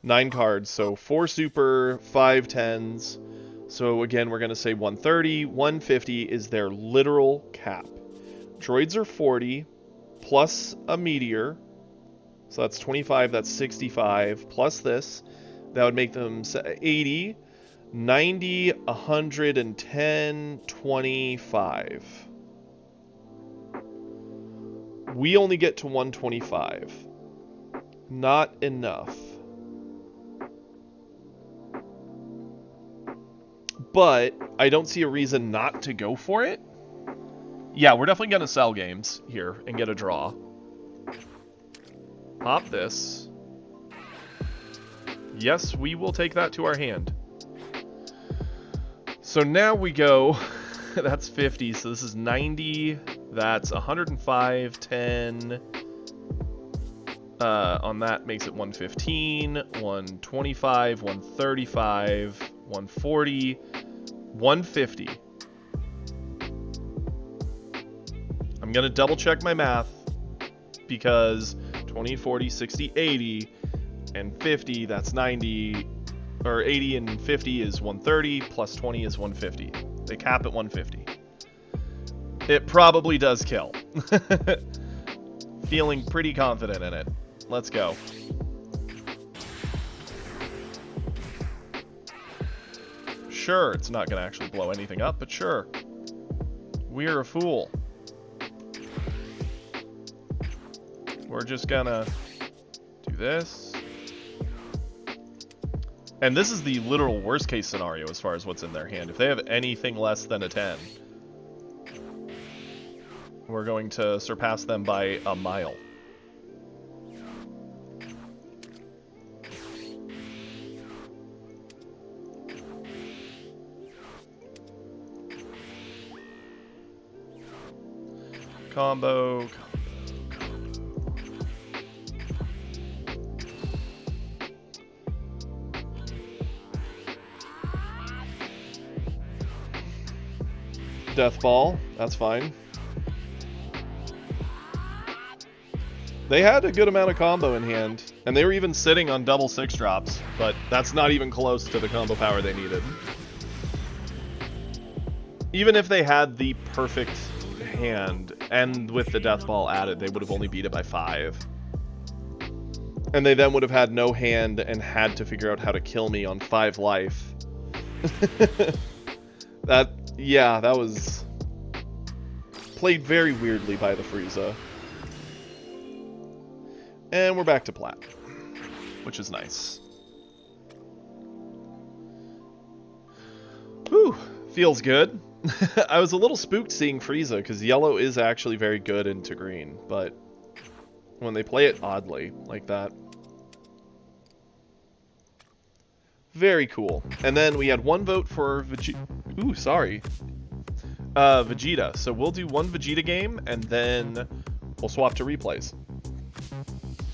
9 cards, so 4 super, 5 10s. So again, we're going to say 130, 150 is their literal cap. Droids are 40, plus a meteor, so that's 25, that's 65, plus this. That would make them 80, 90, 110, 25. We only get to 125. Not enough. But I don't see a reason not to go for it. Yeah, we're definitely going to sell games here and get a draw. Pop this. Yes, we will take that to our hand. So now we go, that's 50, so this is 90, that's 105, 10, on that makes it 115, 125, 135, 140, 150. I'm going to double check my math, because 20, 40, 60, 80, and 50, that's 90, or 80 and 50 is 130, plus 20 is 150. They cap at 150. It probably does kill. Feeling pretty confident in it. Let's go. Sure, it's not going to actually blow anything up, but sure. We're a fool. We're just gonna do this. And this is the literal worst case scenario as far as what's in their hand. If they have anything less than a 10, we're going to surpass them by a mile. Combo. Death Ball, that's fine. They had a good amount of combo in hand, and they were even sitting on double 6-drops, but that's not even close to the combo power they needed. Even if they had the perfect hand, and with the Death Ball added, they would have only beat it by 5. And they then would have had no hand and had to figure out how to kill me on 5 life. Yeah, that was played very weirdly by the Frieza. And we're back to plat, which is nice. Whew, feels good. I was a little spooked seeing Frieza, because yellow is actually very good into green, but when they play it oddly, like that. Very cool. And then we had 1 vote for Vegeta. So we'll do 1 Vegeta game, and then we'll swap to replays.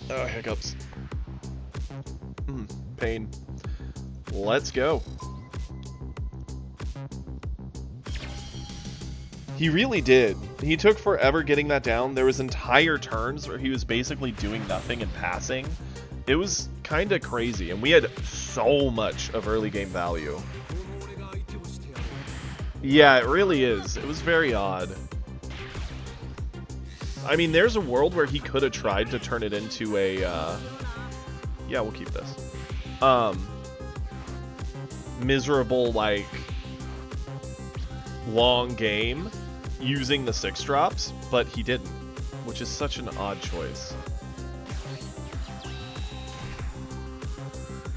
Oh, hiccups. Pain. Let's go. He really did. He took forever getting that down. There was entire turns where he was basically doing nothing and passing. It was kind of crazy, and we had so much of early game value. Yeah, it really is. It was very odd. I mean, there's a world where he could have tried to turn it into a, yeah, we'll keep this. Miserable, like, long game using the 6-drops, but he didn't, which is such an odd choice.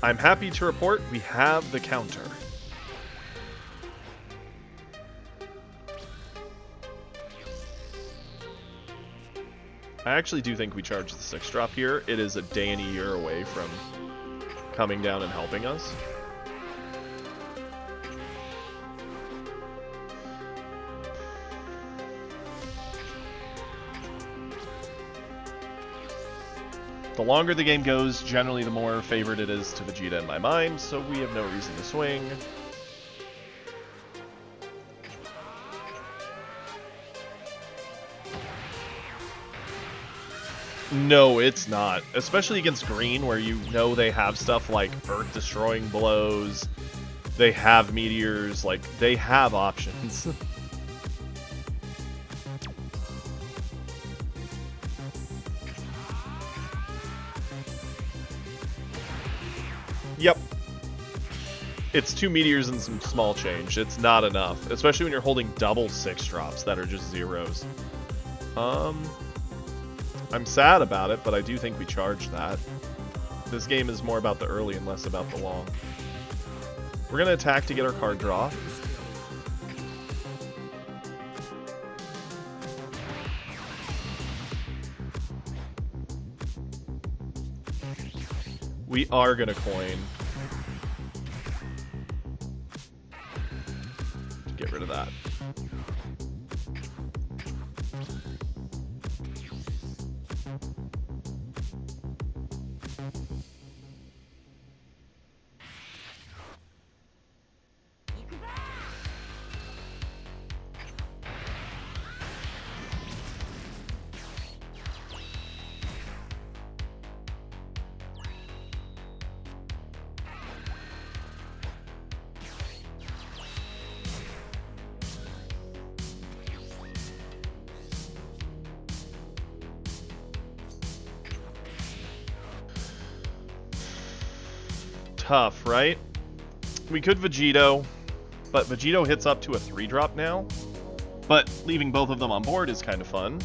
I'm happy to report we have the counter. I actually do think we charge the 6-drop here. It is a day and a year away from coming down and helping us. The longer the game goes, generally the more favored it is to Vegeta in my mind, so we have no reason to swing. No, it's not. Especially against green, where you know they have stuff like Earth-destroying blows, they have meteors, like, they have options. Yep. It's 2 meteors and some small change. It's not enough, especially when you're holding double 6-drops that are just zeros. I'm sad about it, but I do think we charge that. This game is more about the early and less about the long. We're going to attack to get our card draw. We are going to coin. Get rid of that. Tough, right? We could Vegito, but Vegito hits up to a 3-drop now. But leaving both of them on board is kind of fun.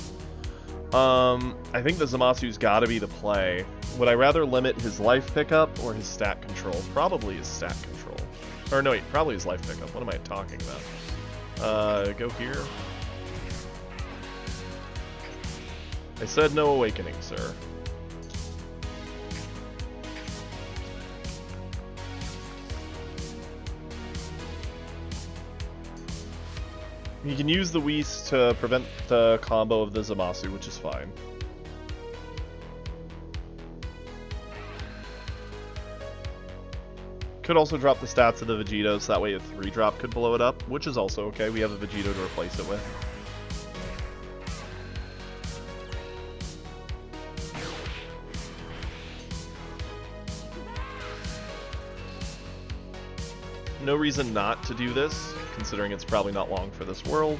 I think the Zamasu's got to be the play. Would I rather limit his life pickup or his stat control? Probably his stat control. Or no, wait, probably his life pickup. What am I talking about? Go here. I said no awakening, sir. You can use the Whis to prevent the combo of the Zamasu, which is fine. Could also drop the stats of the Vegito, so that way a 3-drop could blow it up, which is also okay. We have a Vegito to replace it with. No reason not to do this, considering it's probably not long for this world.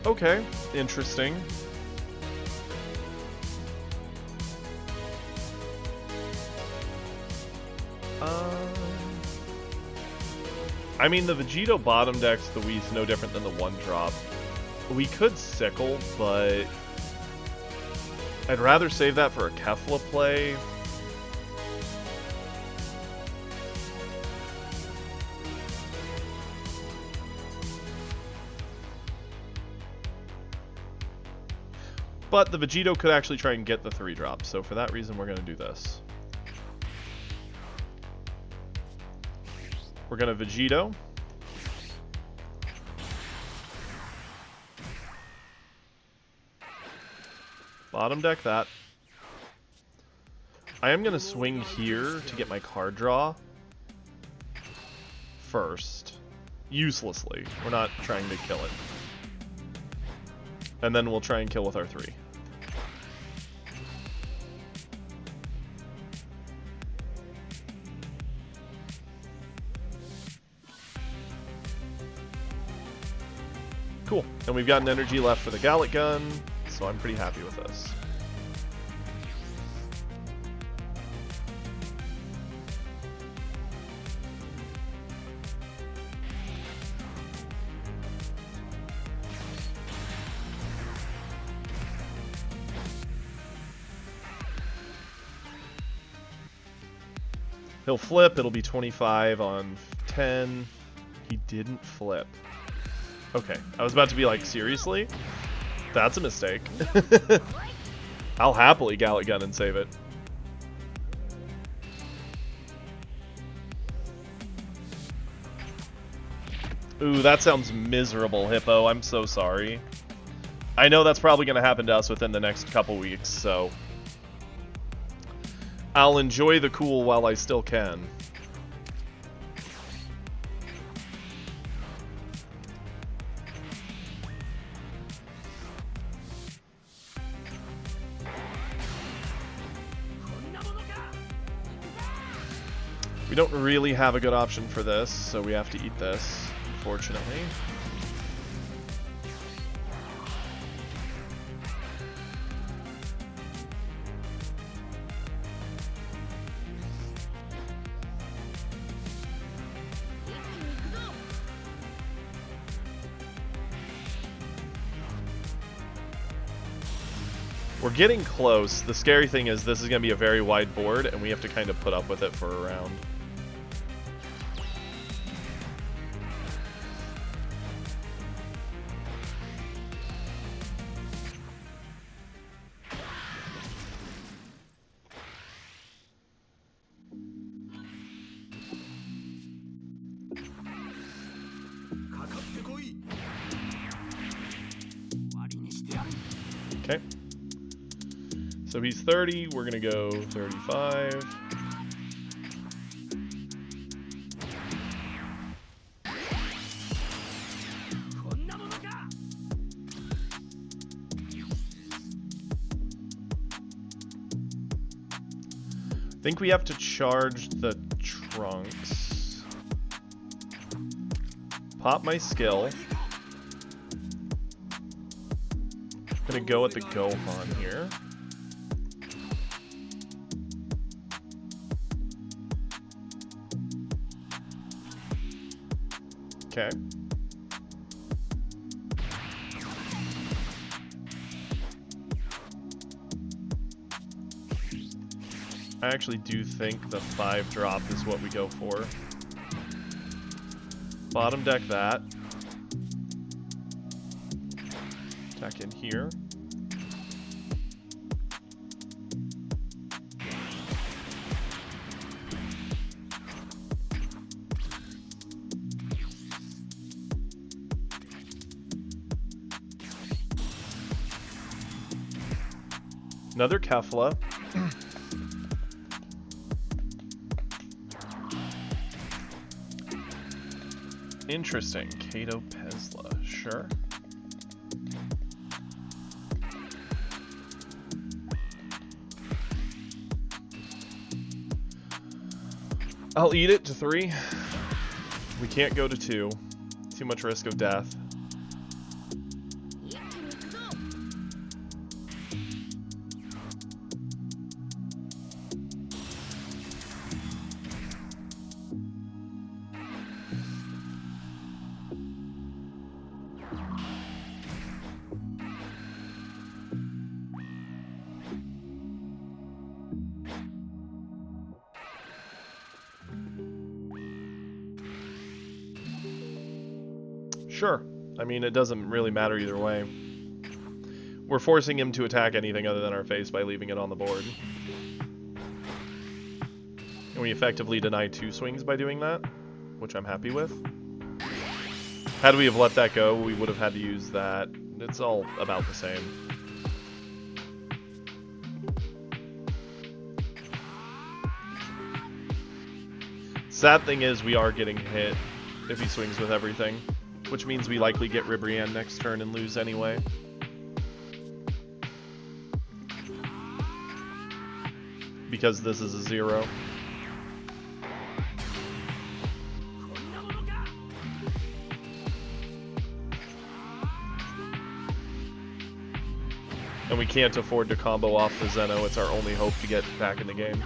Okay, interesting. I mean, the Vegito bottom deck's the Whis no different than the 1-drop. We could Sickle, but I'd rather save that for a Kefla play. But the Vegito could actually try and get the 3-drop, so for that reason we're going to do this. We're going to Vegito. Bottom deck that. I am going to swing here to get my card draw first. Uselessly. We're not trying to kill it. And then we'll try and kill with our 3. Cool. And we've got an energy left for the Gallic Gun, so I'm pretty happy with this. He'll flip, it'll be 25 on 10. He didn't flip. Okay, I was about to be like, seriously? That's a mistake. I'll happily Gallic Gun and save it. Ooh, that sounds miserable, Hippo. I'm so sorry. I know that's probably going to happen to us within the next couple weeks, so I'll enjoy the cool while I still can. We don't really have a good option for this, so we have to eat this, unfortunately. We're getting close. The scary thing is this is going to be a very wide board, and we have to kind of put up with it for a round. Okay. So he's 30, we're gonna go 35. I think we have to charge the trunks. Pop my skill. Gonna go with the Gohan here. Okay. I actually do think the 5 drop is what we go for. Bottom deck that. Attack in here. Another Kefla. Interesting. Kato Pesla. Sure. I'll eat it to 3. We can't go to 2. Too much risk of death. Sure. I mean, it doesn't really matter either way. We're forcing him to attack anything other than our face by leaving it on the board. And we effectively deny 2 swings by doing that, which I'm happy with. Had we have let that go, we would have had to use that. It's all about the same. Sad thing is we are getting hit if he swings with everything, which means we likely get Ribrianne next turn and lose anyway. Because this is a 0. And we can't afford to combo off the Zeno. It's our only hope to get back in the game.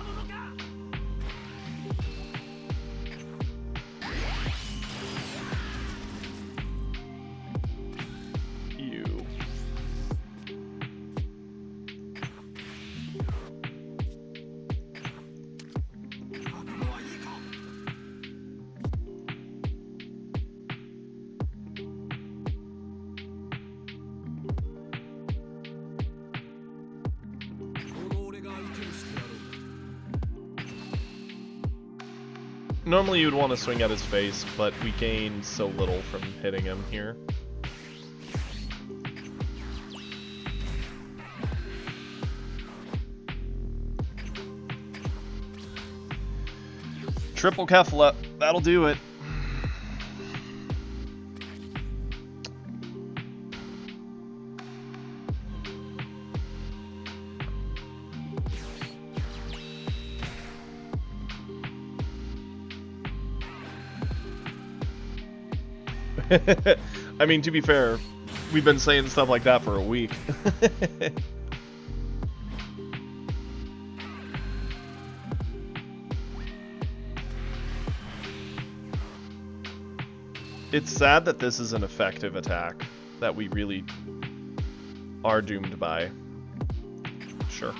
Normally you'd want to swing at his face, but we gain so little from hitting him here. Triple Kefla, that'll do it. I mean, to be fair, we've been saying stuff like that for a week. It's sad that this is an effective attack that we really are doomed by. Sure.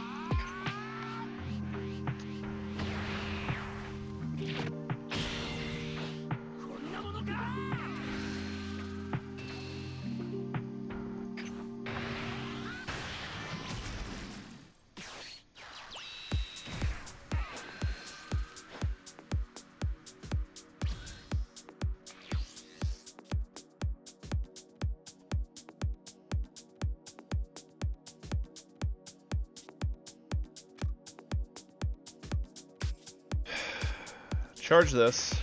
Charge this.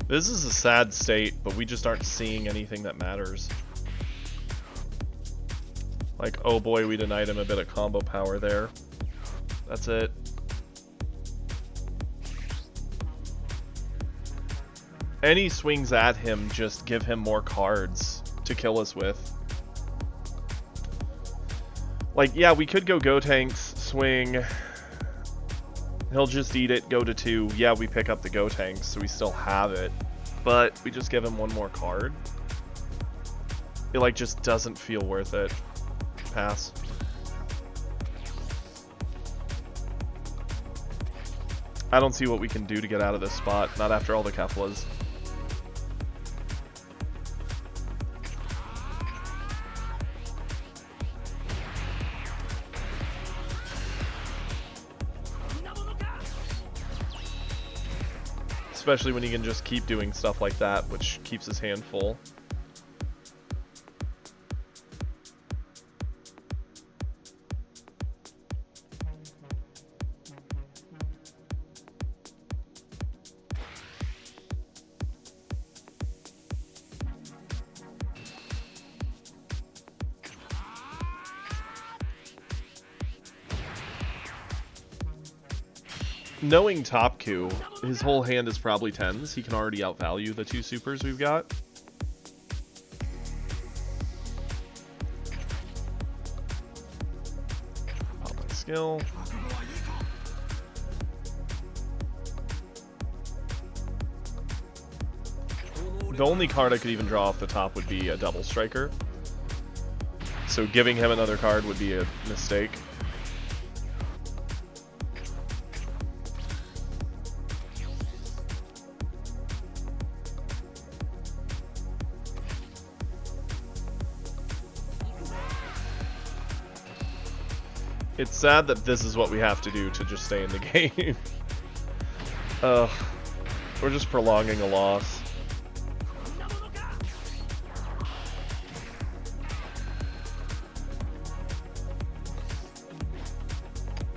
This is a sad state, but we just aren't seeing anything that matters. Like, oh boy, we denied him a bit of combo power there. That's it. Any swings at him just give him more cards to kill us with. Like, yeah, we could go Gotenks, swing. He'll just eat it, go to 2. Yeah, we pick up the Gotenks, so we still have it. But we just give him one more card. It, like, just doesn't feel worth it. Pass. I don't see what we can do to get out of this spot. Not after all the Keflas. Especially when he can just keep doing stuff like that, which keeps his hand full. Knowing Topku, his whole hand is probably 10s. He can already outvalue the 2 supers we've got. Pop my skill. The only card I could even draw off the top would be a Double Striker. So giving him another card would be a mistake. It's sad that this is what we have to do to just stay in the game. We're just prolonging a loss.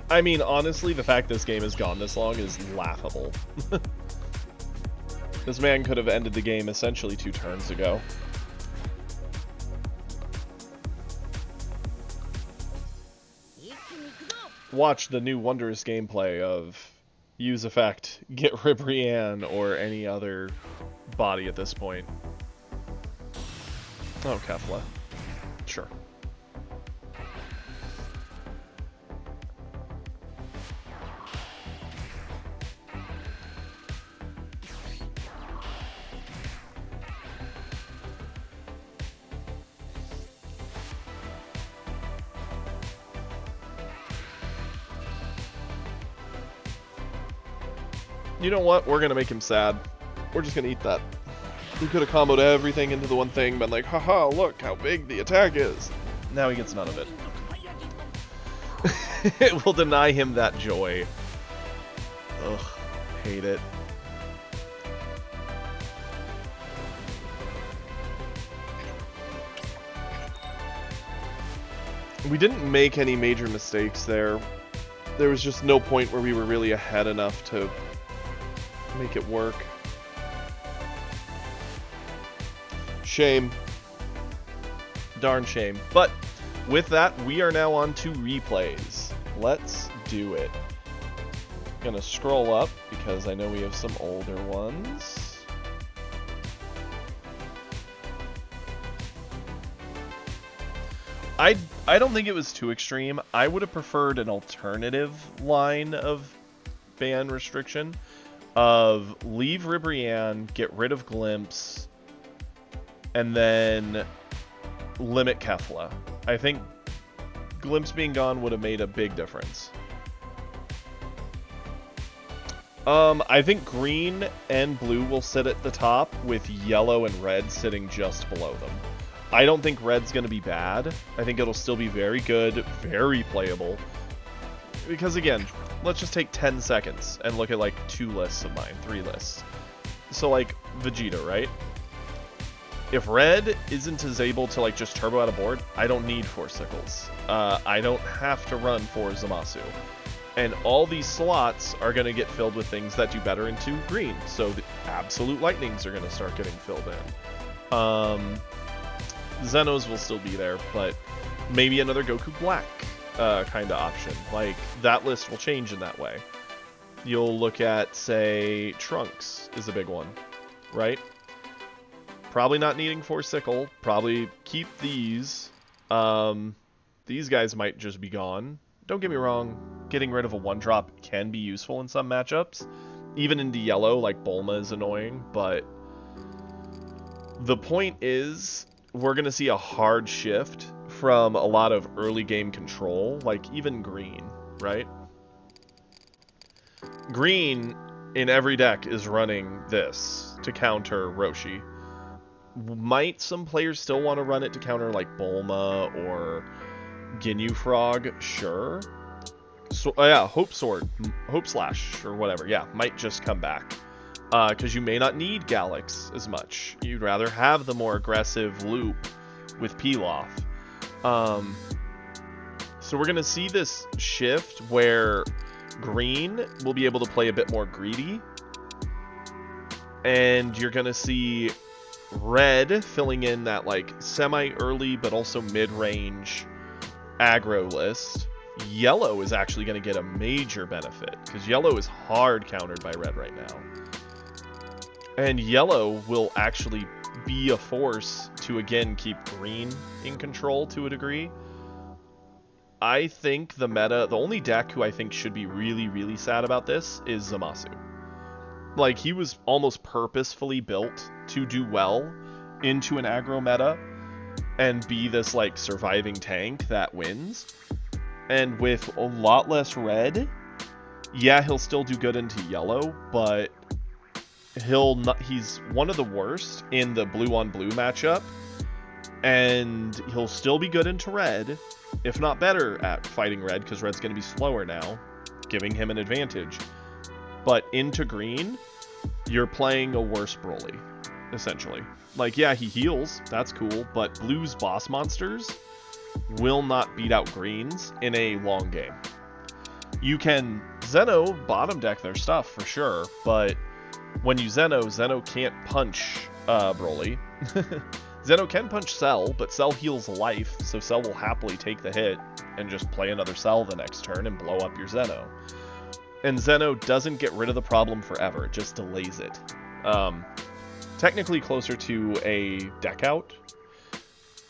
I mean, honestly, the fact this game has gone this long is laughable. This man could have ended the game essentially 2 turns ago. Watch the new wondrous gameplay of use effect, get Ribrianne, or any other body at this point. Oh, Kefla. Sure. You know what? We're gonna make him sad. We're just gonna eat that. We could have comboed everything into the one thing, been like, haha, look how big the attack is. Now he gets none of it. It will deny him that joy. Ugh, hate it. We didn't make any major mistakes there. There was just no point where we were really ahead enough to make it work. Shame. Darn shame. But with that, we are now on to replays. Let's do it. Gonna scroll up because I know we have some older ones. I don't think it was too extreme. I would have preferred an alternative line of ban restriction of leave Ribrianne, get rid of Glimpse, and then limit Kefla. I think Glimpse being gone would have made a big difference. I think green and blue will sit at the top with yellow and red sitting just below them. I don't think red's going to be bad. I think it'll still be very good, very playable. Because again, let's just take 10 seconds and look at like 2 lists of mine, 3 lists. So like Vegeta, right? If red isn't as able to like just turbo out of board, I don't need 4 Sickles. I don't have to run 4 Zamasu. And all these slots are going to get filled with things that do better into green. So the Absolute Lightnings are going to start getting filled in. Zenos will still be there, but Maybe another Goku Black kind of option. Like, that list will change in that way. You'll look at, say, Trunks is a big one, right? Probably not needing Force Sickle. Probably keep these. These guys might just be gone. Don't get me wrong, getting rid of a 1-drop can be useful in some matchups. Even into yellow, like Bulma is annoying, but the point is, we're going to see a hard shift from a lot of early game control, like even green, right? Green in every deck is running this to counter Roshi. Might some players still want to run it to counter like Bulma or Ginyu Frog? Sure. So, yeah, Hope Sword, Hope Slash, or whatever, yeah, might just come back. Because you may not need Galax as much. You'd rather have the more aggressive loop with Pilaf. So we're going to see this shift where green will be able to play a bit more greedy. And you're going to see red filling in that like semi-early but also mid-range aggro list. Yellow is actually going to get a major benefit because yellow is hard countered by red right now. And yellow will actually be a force to again keep green in control to a degree. I think the only deck who I think should be really, really sad about this is Zamasu. Like, he was almost purposefully built to do well into an aggro meta and be this, like, surviving tank that wins. And with a lot less red, yeah, he'll still do good into yellow, but he's one of the worst in the blue-on-blue matchup, and he'll still be good into red, if not better at fighting red, because red's going to be slower now, giving him an advantage. But into green, you're playing a worse Broly, essentially. Like, yeah, he heals, that's cool, but blue's boss monsters will not beat out greens in a long game. You can Zeno bottom deck their stuff, for sure, but when you Zeno can't punch Broly. Zeno can punch Cell, but Cell heals life, so Cell will happily take the hit and just play another Cell the next turn and blow up your Zeno. And Zeno doesn't get rid of the problem forever, it just delays it. Technically closer to a deck out.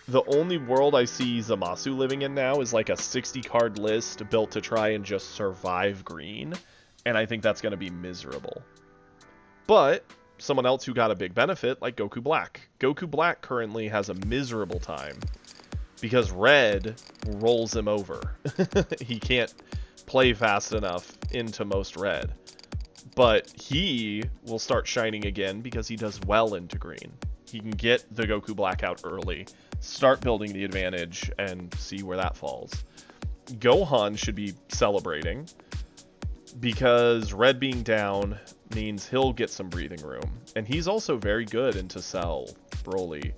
The only world I see Zamasu living in now is like a 60-card list built to try and just survive green, and I think that's going to be miserable. But someone else who got a big benefit, like Goku Black. Goku Black currently has a miserable time because red rolls him over. He can't play fast enough into most red. But he will start shining again because he does well into green. He can get the Goku Black out early, start building the advantage, and see where that falls. Gohan should be celebrating because red being down means he'll get some breathing room. And he's also very good into Cell, Broly.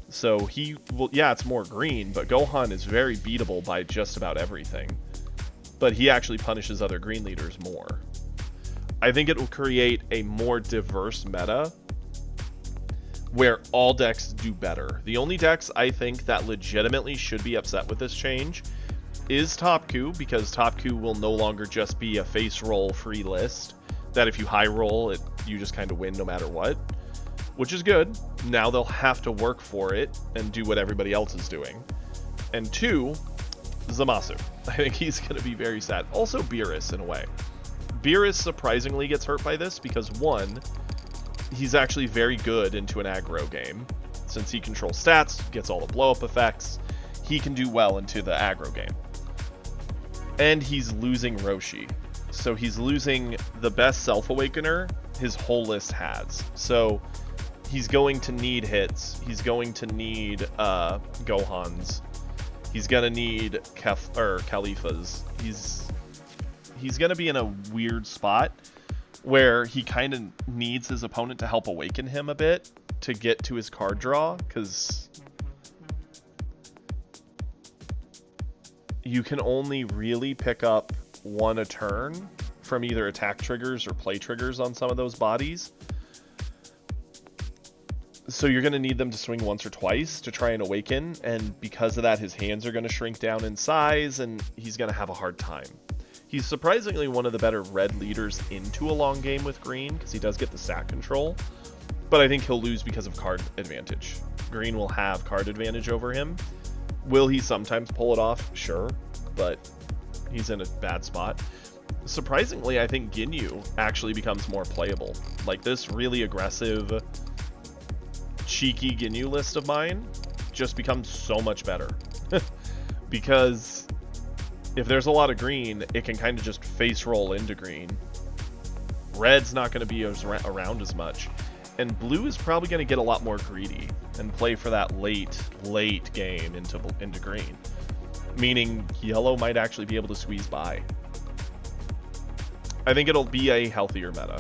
So he will, yeah, it's more green, but Gohan is very beatable by just about everything. But he actually punishes other green leaders more. I think it will create a more diverse meta where all decks do better. The only decks I think that legitimately should be upset with this change is Topku, because Topku will no longer just be a face roll free list that if you high roll it, you just kind of win no matter what, which is good. Now they'll have to work for it and do what everybody else is doing. And 2, Zamasu. I think he's going to be very sad. Also Beerus in a way. Beerus surprisingly gets hurt by this because 1, he's actually very good into an aggro game. Since he controls stats, gets all the blow-up effects, he can do well into the aggro game. And he's losing Roshi. So he's losing the best Self-Awakener his whole list has. So he's going to need hits. He's going to need Gohans. He's going to need Khalifas. He's going to be in a weird spot where he kind of needs his opponent to help awaken him a bit to get to his card draw, because you can only really pick up 1 a turn from either attack triggers or play triggers on some of those bodies. So you're going to need them to swing once or twice to try and awaken, and because of that, his hands are going to shrink down in size, and he's going to have a hard time. He's surprisingly one of the better red leaders into a long game with green, because he does get the stack control, but I think he'll lose because of card advantage. Green will have card advantage over him. Will he sometimes pull it off? Sure, but he's in a bad spot. Surprisingly, I think Ginyu actually becomes more playable. Like, this really aggressive, cheeky Ginyu list of mine just becomes so much better. Because if there's a lot of green, it can kind of just face roll into green. Red's not going to be around as much. And blue is probably going to get a lot more greedy and play for that late game into green. Meaning yellow might actually be able to squeeze by. I think it'll be a healthier meta.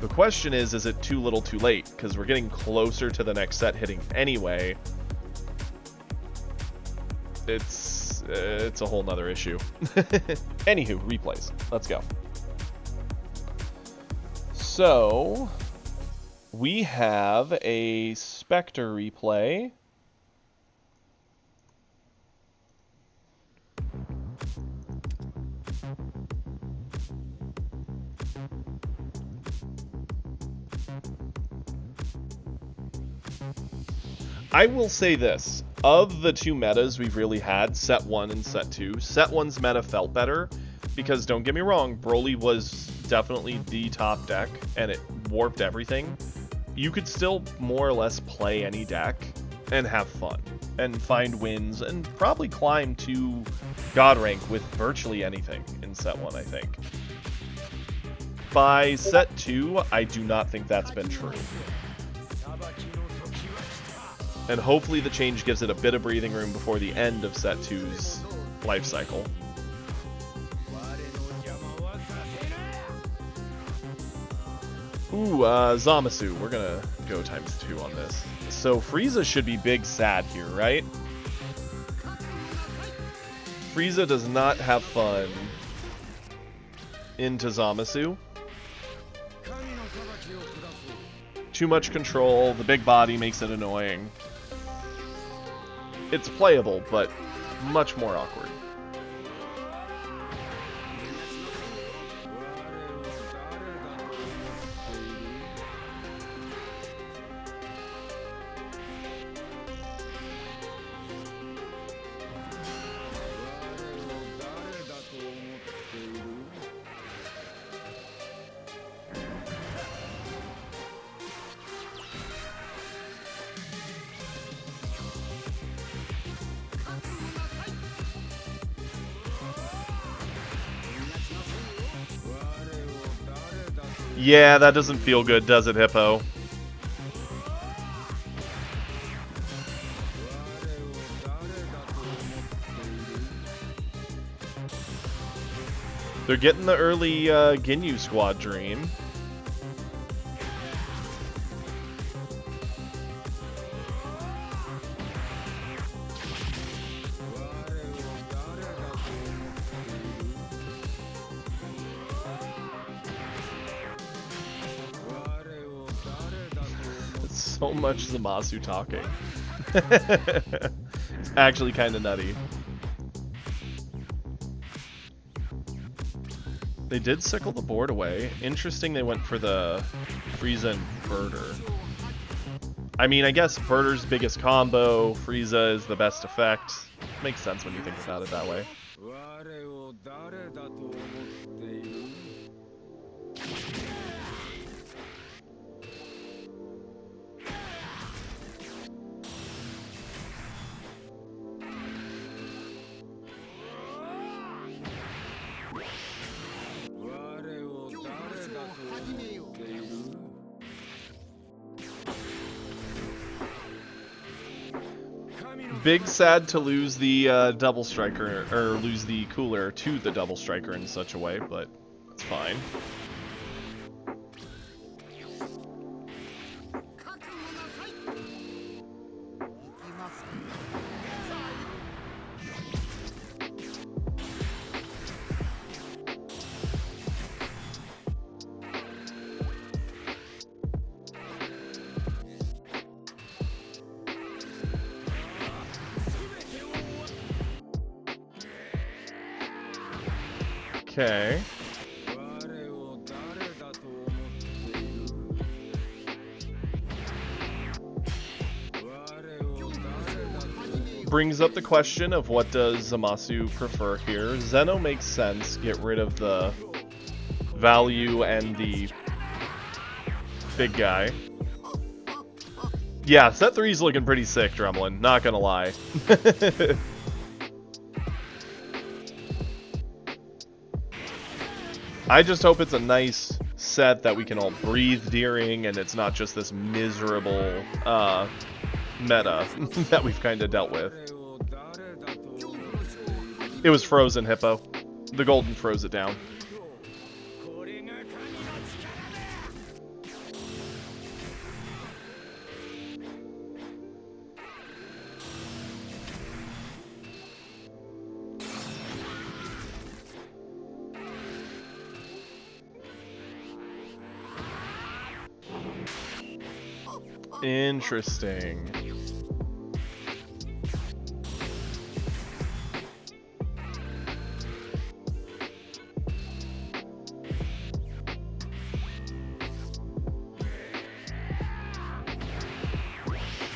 The question is it too little too late? Because we're getting closer to the next set hitting anyway. It's a whole nother issue. Anywho, replays. Let's go. So, we have a Spectre replay. I will say this, of the two metas we've really had, set 1 and set 2, set 1's meta felt better, because don't get me wrong, Broly was definitely the top deck, and it warped everything. You could still more or less play any deck, and have fun, and find wins, and probably climb to God rank with virtually anything in set 1, I think. By set 2, I do not think that's been true. And hopefully the change gives it a bit of breathing room before the end of set 2's life cycle. Ooh, Zamasu. We're gonna go ×2 on this. So Frieza should be big sad here, right? Frieza does not have fun into Zamasu. Too much control, the big body makes it annoying. It's playable, but much more awkward. Yeah, that doesn't feel good, does it, Hippo? They're getting the early Ginyu squad dream. So much Zamasu talking. It's actually kind of nutty. They did sickle the board away. Interesting they went for the Frieza and Birder. I mean, I guess Birder's biggest combo, Frieza is the best effect. Makes sense when you think about it that way. Big sad to lose the double striker, or lose the cooler to the double striker in such a way, but it's fine. Okay. Brings up the question of what does Zamasu prefer here. Zeno makes sense. Get rid of the value and the big guy. Yeah, set 3's looking pretty sick, Dremlin. Not gonna lie. I just hope it's a nice set that we can all breathe during, and it's not just this miserable meta that we've kind of dealt with. It was frozen, Hippo. The golden froze it down. Interesting.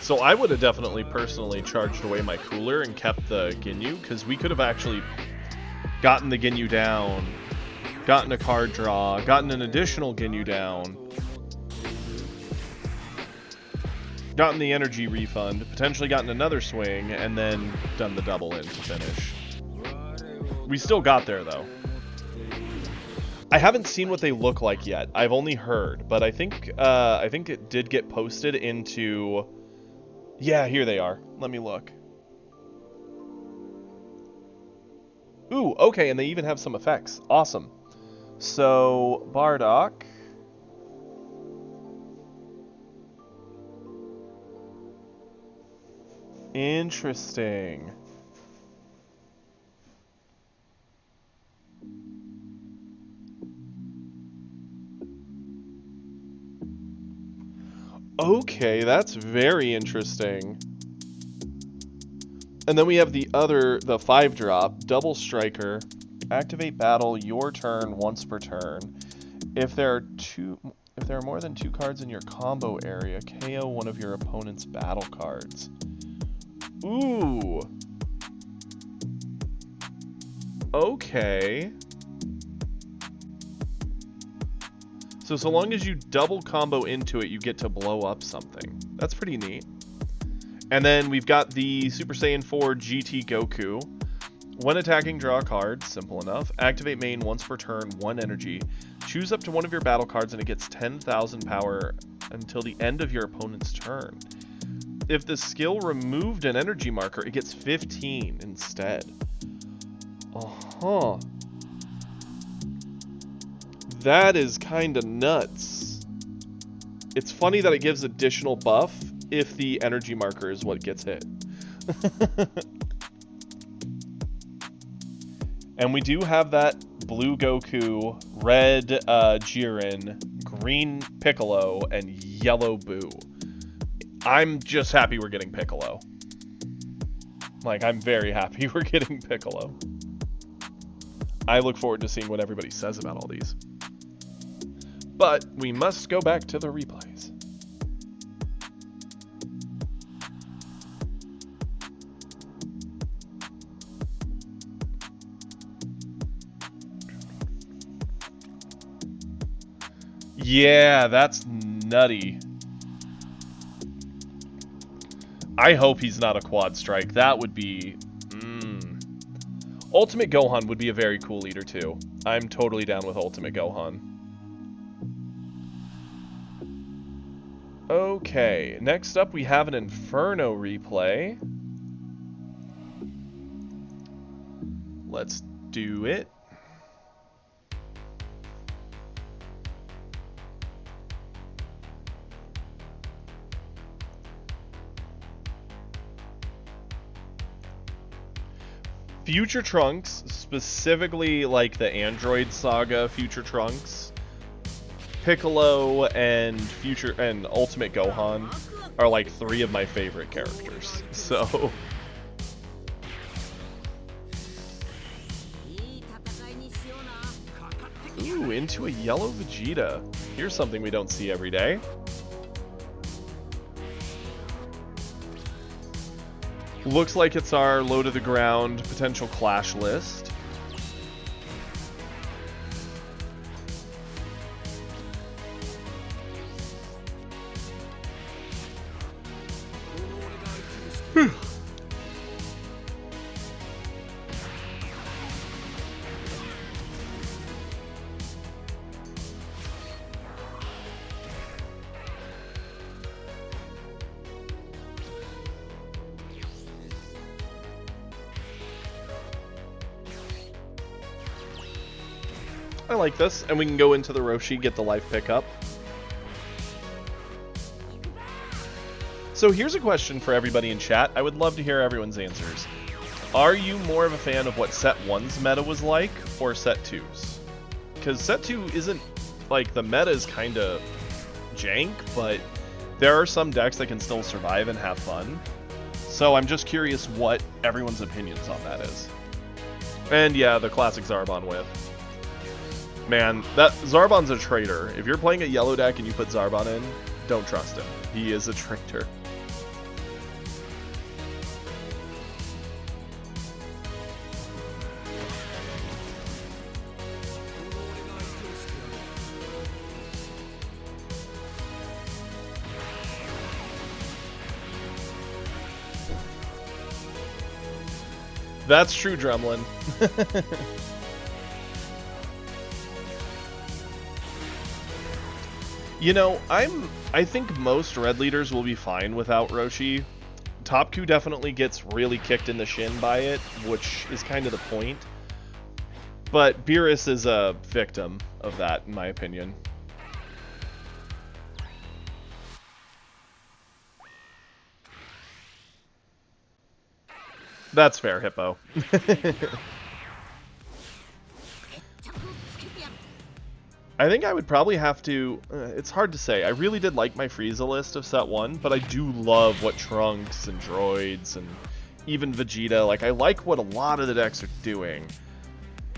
So I would have definitely personally charged away my cooler and kept the Ginyu, because we could have actually gotten the Ginyu down, gotten a card draw, gotten an additional Ginyu down, gotten the energy refund, potentially gotten another swing, and then done the double in to finish. We still got there, though. I haven't seen what they look like yet. I've only heard, but I think it did get posted into... Yeah, here they are. Let me look. Ooh, okay, and they even have some effects. Awesome. So, Bardock... Interesting. Okay, that's very interesting. And then we have the 5-drop, Double Striker. Activate battle your turn once per turn. If there are more than 2 cards in your combo area, KO one of your opponent's battle cards. Ooh. Okay. So long as you double combo into it, you get to blow up something. That's pretty neat. And then we've got the Super Saiyan 4 GT Goku. When attacking, draw a card. Simple enough. Activate main once per turn, 1 energy. Choose up to one of your battle cards and it gets 10,000 power until the end of your opponent's turn. If the skill removed an energy marker, it gets 15 instead. Uh-huh. That is kinda nuts. It's funny that it gives additional buff if the energy marker is what gets hit. And we do have that blue Goku, red Jiren, green Piccolo, and yellow Boo. I'm just happy we're getting Piccolo. Like, I'm very happy we're getting Piccolo. I look forward to seeing what everybody says about all these. But we must go back to the replays. Yeah, that's nutty. I hope he's not a quad strike. That would be... Ultimate Gohan would be a very cool leader too. I'm totally down with Ultimate Gohan. Okay, next up we have an Inferno replay. Let's do it. Future Trunks, specifically like the Android Saga Future Trunks, Piccolo and Ultimate Gohan are like 3 of my favorite characters. So Ooh, into a yellow Vegeta. Here's something we don't see every day. Looks like it's our low to the ground potential clash list. I like this, and we can go into the Roshi, get the life pickup. So here's a question for everybody in chat. I would love to hear everyone's answers. Are you more of a fan of what Set 1's meta was like, or Set 2's? Because Set 2 isn't, like, the meta is kind of jank, but there are some decks that can still survive and have fun. So I'm just curious what everyone's opinions on that is. And yeah, the classic Zarbon whip. Man, that Zarbon's a traitor. If you're playing a yellow deck and you put Zarbon in, don't trust him. He is a traitor. That's true, Drumlin. You know, I think most red leaders will be fine without Roshi. Top Q definitely gets really kicked in the shin by it, which is kind of the point. But Beerus is a victim of that, in my opinion. That's fair, Hippo. I think I would probably have to... it's hard to say. I really did like my Frieza list of Set 1, but I do love what Trunks and Droids and even Vegeta... Like, I like what a lot of the decks are doing.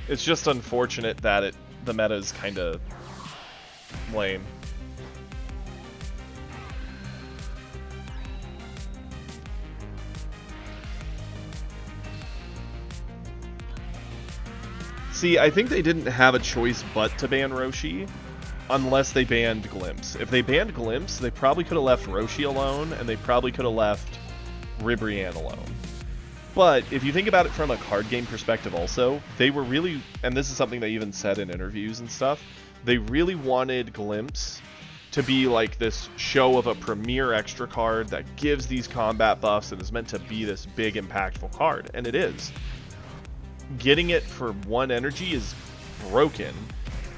It's just unfortunate that the meta is kind of lame. See, I think they didn't have a choice but to ban Roshi, unless they banned Glimpse. If they banned Glimpse, they probably could have left Roshi alone, and they probably could have left Ribrianne alone. But, if you think about it from a card game perspective also, they were really, and this is something they even said in interviews and stuff, they really wanted Glimpse to be like this show of a premier extra card that gives these combat buffs and is meant to be this big impactful card, and it is. Getting it for 1 energy is broken,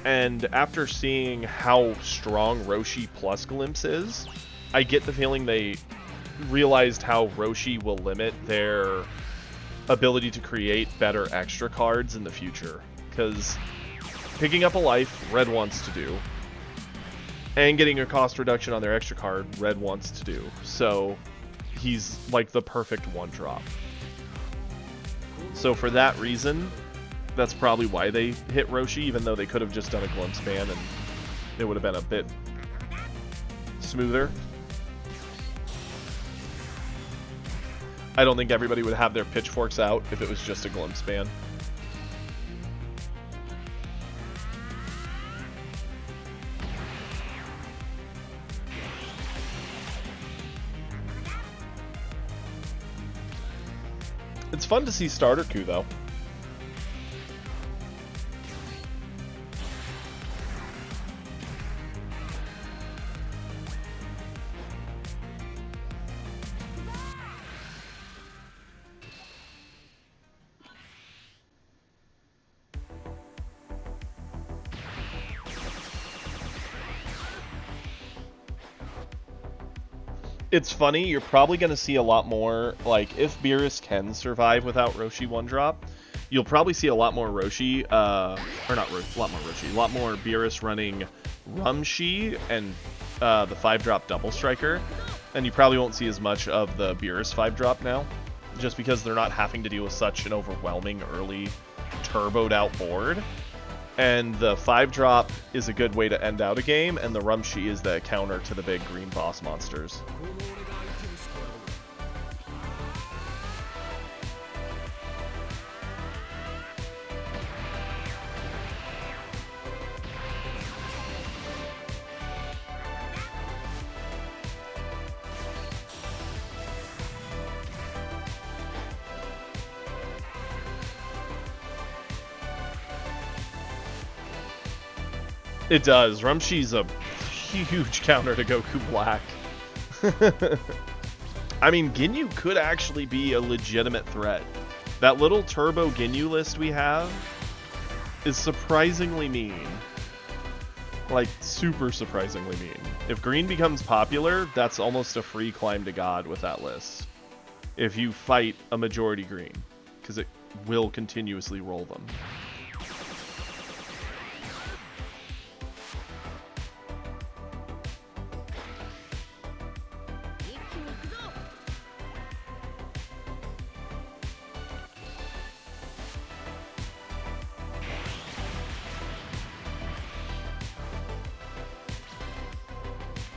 and after seeing how strong Roshi plus Glimpse is, I get the feeling they realized how Roshi will limit their ability to create better extra cards in the future, because picking up a life, Red wants to do, and getting a cost reduction on their extra card, Red wants to do, so he's like the perfect one-drop. So for that reason, that's probably why they hit Roshi, even though they could have just done a Glimpse ban and it would have been a bit smoother. I don't think everybody would have their pitchforks out if it was just a Glimpse ban. It's fun to see Starter Q, though. It's funny, you're probably going to see a lot more, like, if Beerus can survive without Roshi 1-drop, you'll probably see a lot more Roshi, or not Roshi, a lot more Roshi, a lot more Beerus running Rumshi and the 5-drop Double Striker, and you probably won't see as much of the Beerus 5-drop now, just because they're not having to deal with such an overwhelming early turboed out board. And the 5-drop is a good way to end out a game, and the Rumshi is the counter to the big green boss monsters. It does. Rumshi's a huge counter to Goku Black. I mean, Ginyu could actually be a legitimate threat. That little Turbo Ginyu list we have is surprisingly mean. Like, super surprisingly mean. If green becomes popular, that's almost a free climb to God with that list. If you fight a majority green, because it will continuously roll them.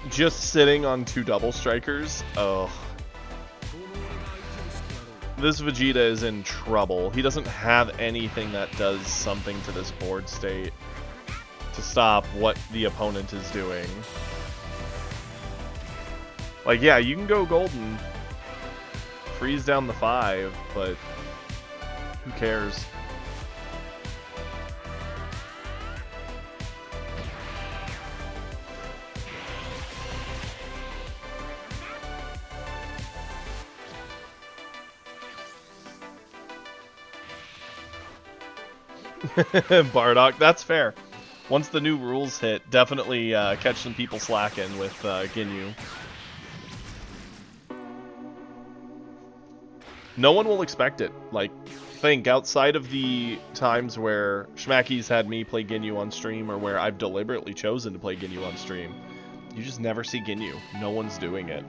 Just sitting on 2 double strikers? Oh. This Vegeta is in trouble. He doesn't have anything that does something to this board state to stop what the opponent is doing. Like, yeah, you can go golden, freeze down the 5, but who cares? Bardock, that's fair. Once the new rules hit, definitely catch some people slacking with Ginyu. No one will expect it. Like, think, outside of the times where Schmacky's had me play Ginyu on stream, or where I've deliberately chosen to play Ginyu on stream, you just never see Ginyu. No one's doing it.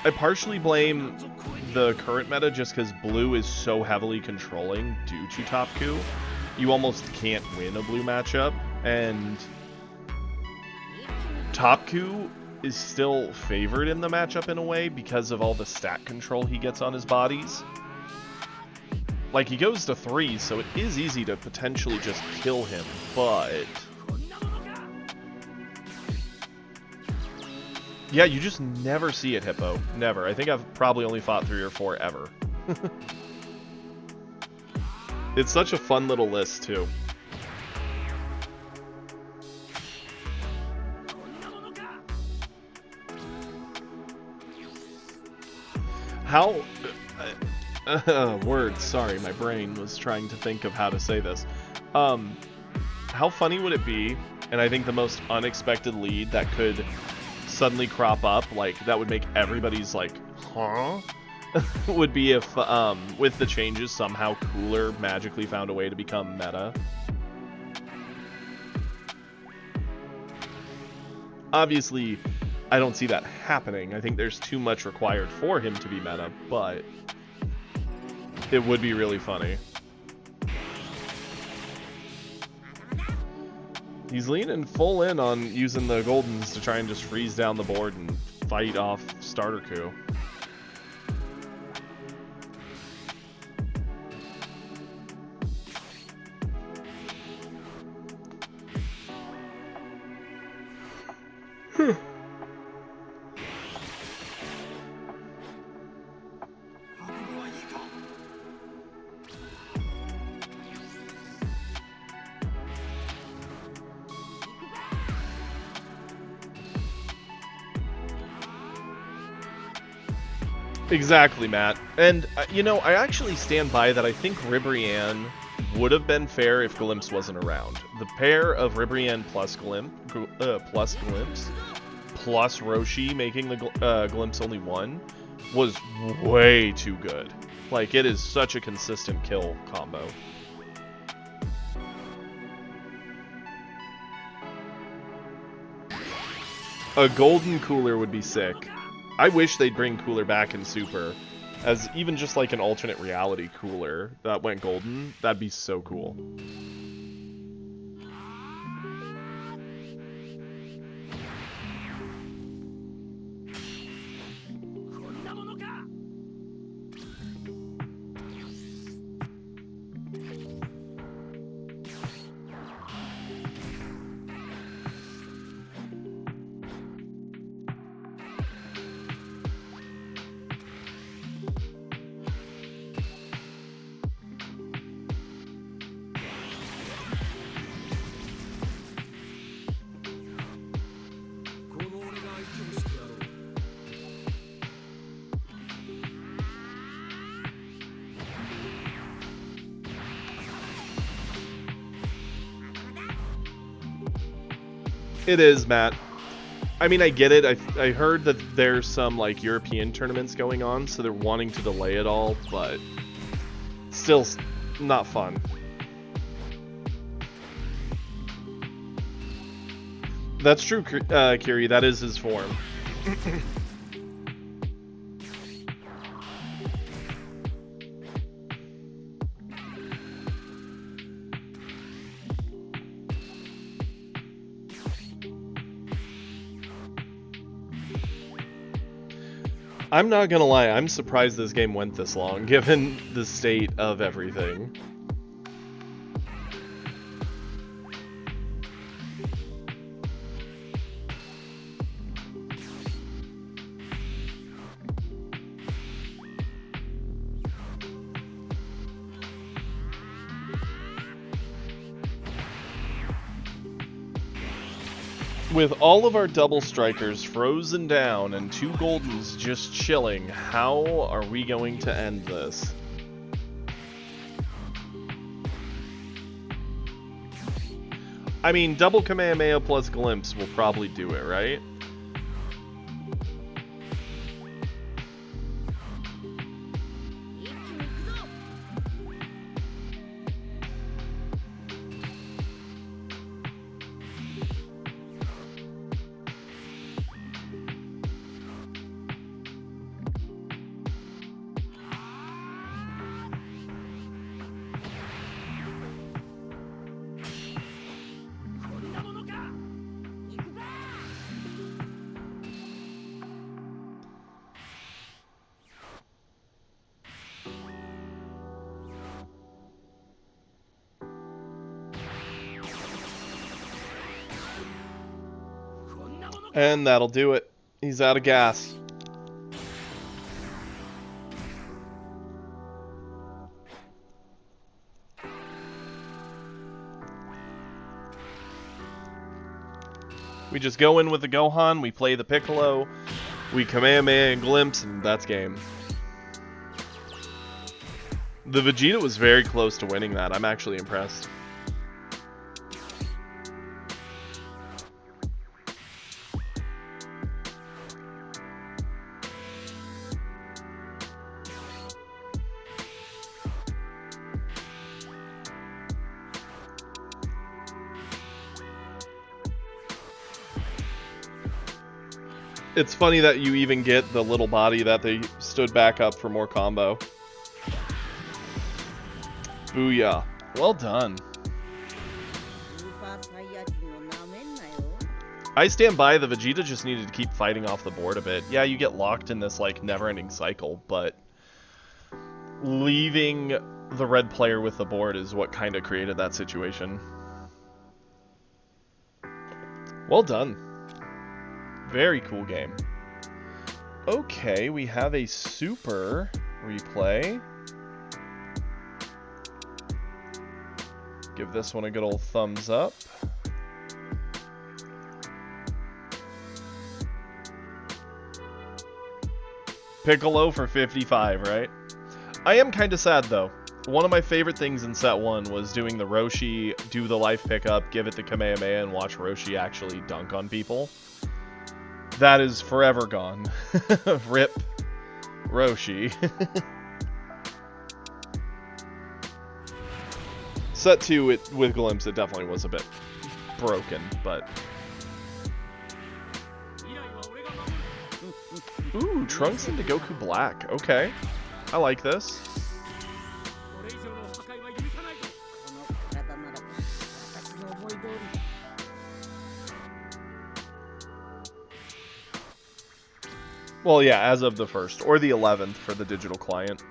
I partially blame the current meta just because blue is so heavily controlling due to Topku. You almost can't win a blue matchup, and Topku is still favored in the matchup in a way because of all the stat control he gets on his bodies. Like, he goes to 3, so it is easy to potentially just kill him, but yeah, you just never see it, Hippo. Never. I think I've probably only fought 3 or 4 ever. It's such a fun little list, too. How... words, sorry, my brain was trying to think of how to say this. How funny would it be, and I think the most unexpected lead that could suddenly crop up, like, that would make everybody's like, huh? Would be if, with the changes, somehow Cooler magically found a way to become meta. Obviously, I don't see that happening. I think there's too much required for him to be meta, but it would be really funny. He's leaning full in on using the Goldens to try and just freeze down the board and fight off Starter Coup. Exactly, Matt. And, you know, I actually stand by that. I think Ribrianne would have been fair if Glimpse wasn't around. The pair of Ribrianne plus Glimpse, plus Roshi making the Glimpse only 1 was way too good. Like, it is such a consistent kill combo. A golden Cooler would be sick. I wish they'd bring Cooler back in Super. as even just like an alternate reality cooler that went golden. That'd be so cool. It is, Matt. I mean, I get it. I heard that there's some, like, European tournaments going on, so they're wanting to delay it all, but still not fun. That's true, Kiri. That is his form. I'm not gonna lie, I'm surprised this game went this long, given the state of everything. With all of our double strikers frozen down and 2 goldens just chilling, how are we going to end this? I mean, double Kamehameha plus Glimpse will probably do it, right? And that'll do it. He's out of gas. We just go in with the Gohan, we play the Piccolo, we Kamehameha and Glimpse, and that's game. The Vegeta was very close to winning that. I'm actually impressed. It's funny that you even get the little body that they stood back up for more combo. Booyah. Well done. I stand by, the Vegeta just needed to keep fighting off the board a bit. Yeah, you get locked in this, like, never-ending cycle, but leaving the red player with the board is what kind of created that situation. Well done. Very cool game. Okay, we have a super replay. Give this one a good old thumbs up. Piccolo for 55, right? I am kind of sad, though. One of my favorite things in set 1 was doing the Roshi, do the life pickup, give it to Kamehameha, and watch Roshi actually dunk on people. That is forever gone. Rip Roshi. Set 2 with Glimpse, it definitely was a bit broken, but... Ooh, Trunks into Goku Black. Okay. I like this. Well, yeah, as of the 1st, or the 11th for the digital client.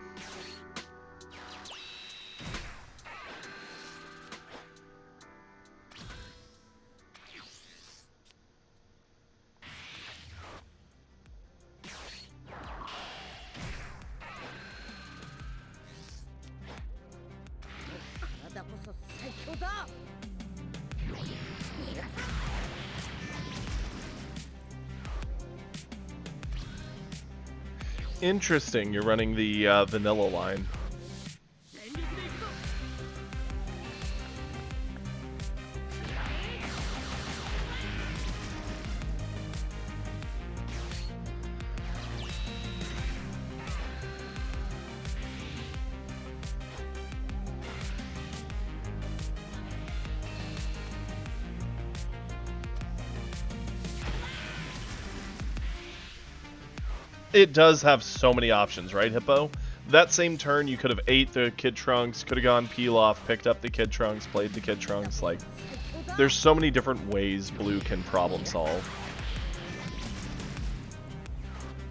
Interesting, you're running the vanilla line. It does have so many options, right, Hippo? That same turn, you could have ate the Kid Trunks, could have gone peel off, picked up the Kid Trunks, played the Kid Trunks. Like, there's so many different ways Blue can problem solve.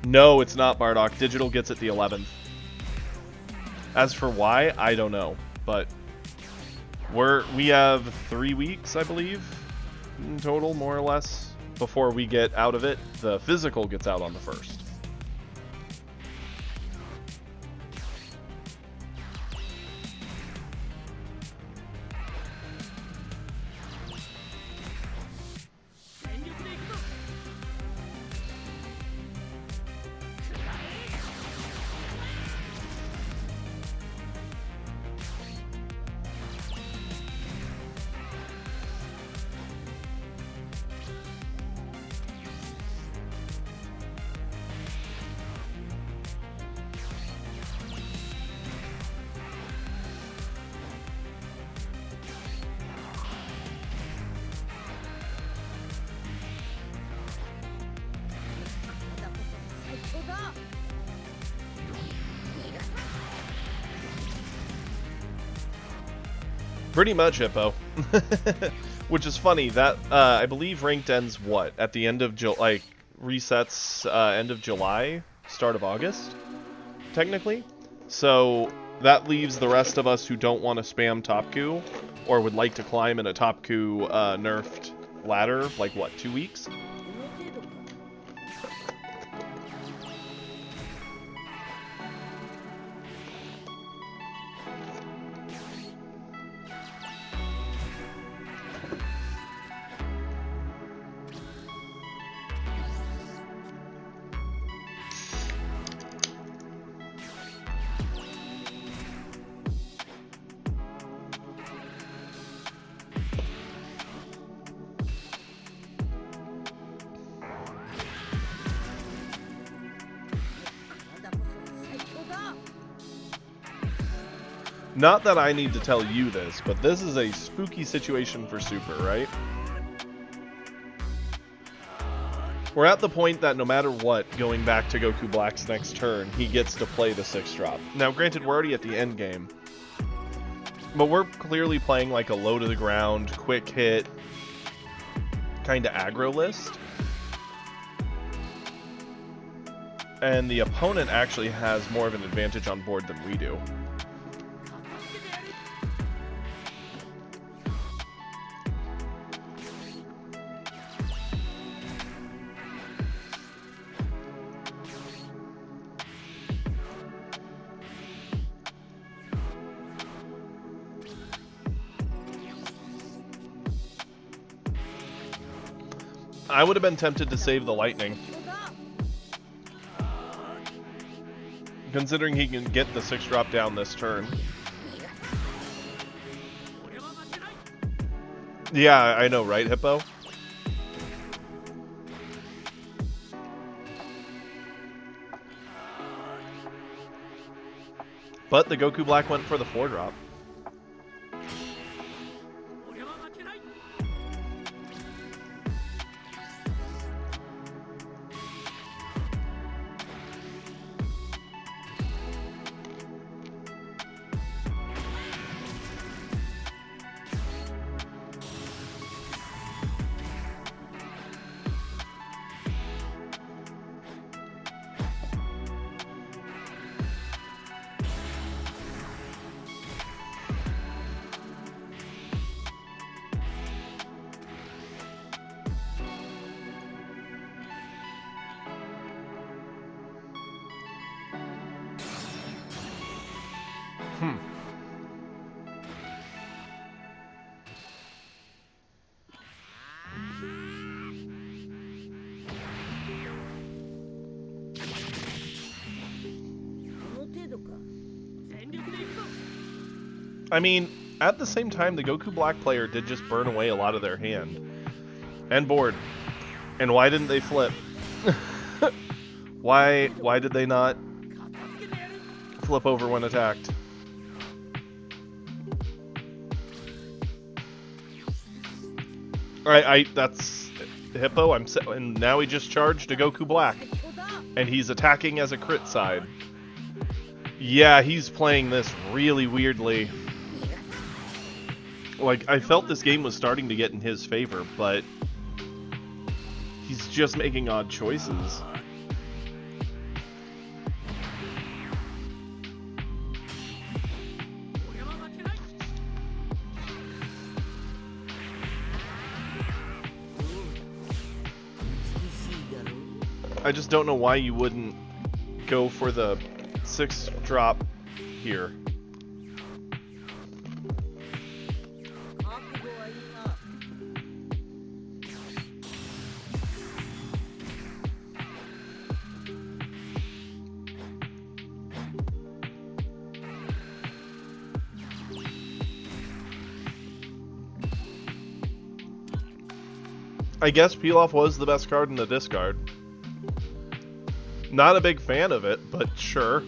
No, it's not Bardock. Digital gets it the 11th. As for why, I don't know. But we have 3 weeks, I believe, in total, more or less, before we get out of it. The physical gets out on the 1st. Pretty much, Hippo. Which is funny, that, I believe ranked ends, what, at the end of, resets, end of July, start of August, technically? So, that leaves the rest of us who don't want to spam top coup, or would like to climb in a top coup, nerfed ladder, like, what, 2 weeks? Not that I need to tell you this, but this is a spooky situation for Super, right? We're at the point that no matter what, going back to Goku Black's next turn, he gets to play the 6-drop. Now, granted, we're already at the end game, but we're clearly playing like a low to the ground, quick hit, kind of aggro list. And the opponent actually has more of an advantage on board than we do. I would have been tempted to save the lightning. Considering he can get the 6-drop down this turn. Yeah, I know, right, Hippo? But the Goku Black went for the 4-drop. Hmm. I mean, at the same time, the Goku Black player did just burn away a lot of their hand. And board. And why didn't they flip? Why did they not flip over when attacked? That's Hippo. And now he just charged a Goku Black. And he's attacking as a crit side. Yeah, he's playing this really weirdly. Like, I felt this game was starting to get in his favor, but he's just making odd choices. I just don't know why you wouldn't go for the 6 drop here. I guess Pilaf was the best card in the discard. Not a big fan of it, but sure.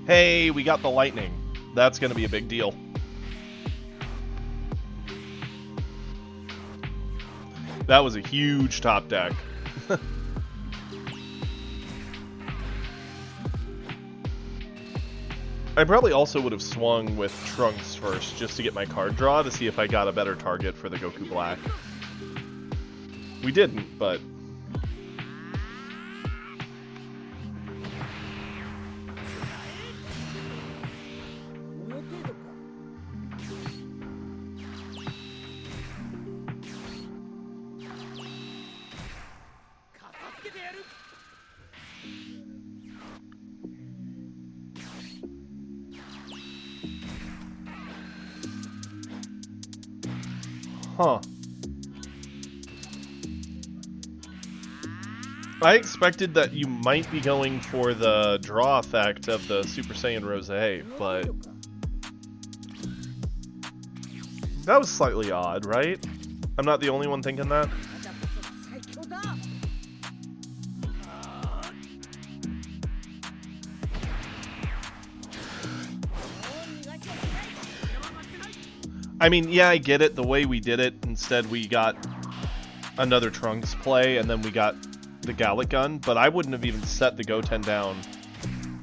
Hey, we got the lightning. That's going to be a big deal. That was a huge top deck. I probably also would have swung with Trunks first, just to get my card draw, to see if I got a better target for the Goku Black. We didn't, but... Huh. I expected that you might be going for the draw effect of the Super Saiyan Rose, but... that was slightly odd, right? I'm not the only one thinking that? I mean, yeah, I get it, the way we did it. Instead, we got another Trunks play, and then we got the Gallic Gun, but I wouldn't have even set the Goten down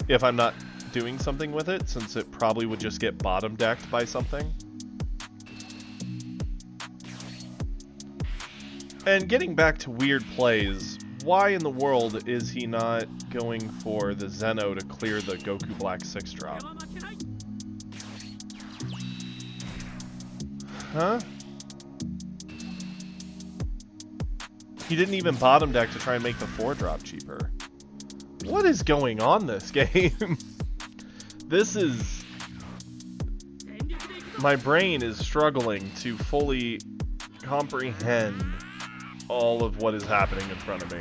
if I'm not doing something with it, since it probably would just get bottom decked by something. And getting back to weird plays, why in the world is he not going for the Zeno to clear the Goku Black 6-drop? Huh? He didn't even bottom deck to try and make the 4-drop cheaper. What is going on this game? This is... my brain is struggling to fully comprehend all of what is happening in front of me.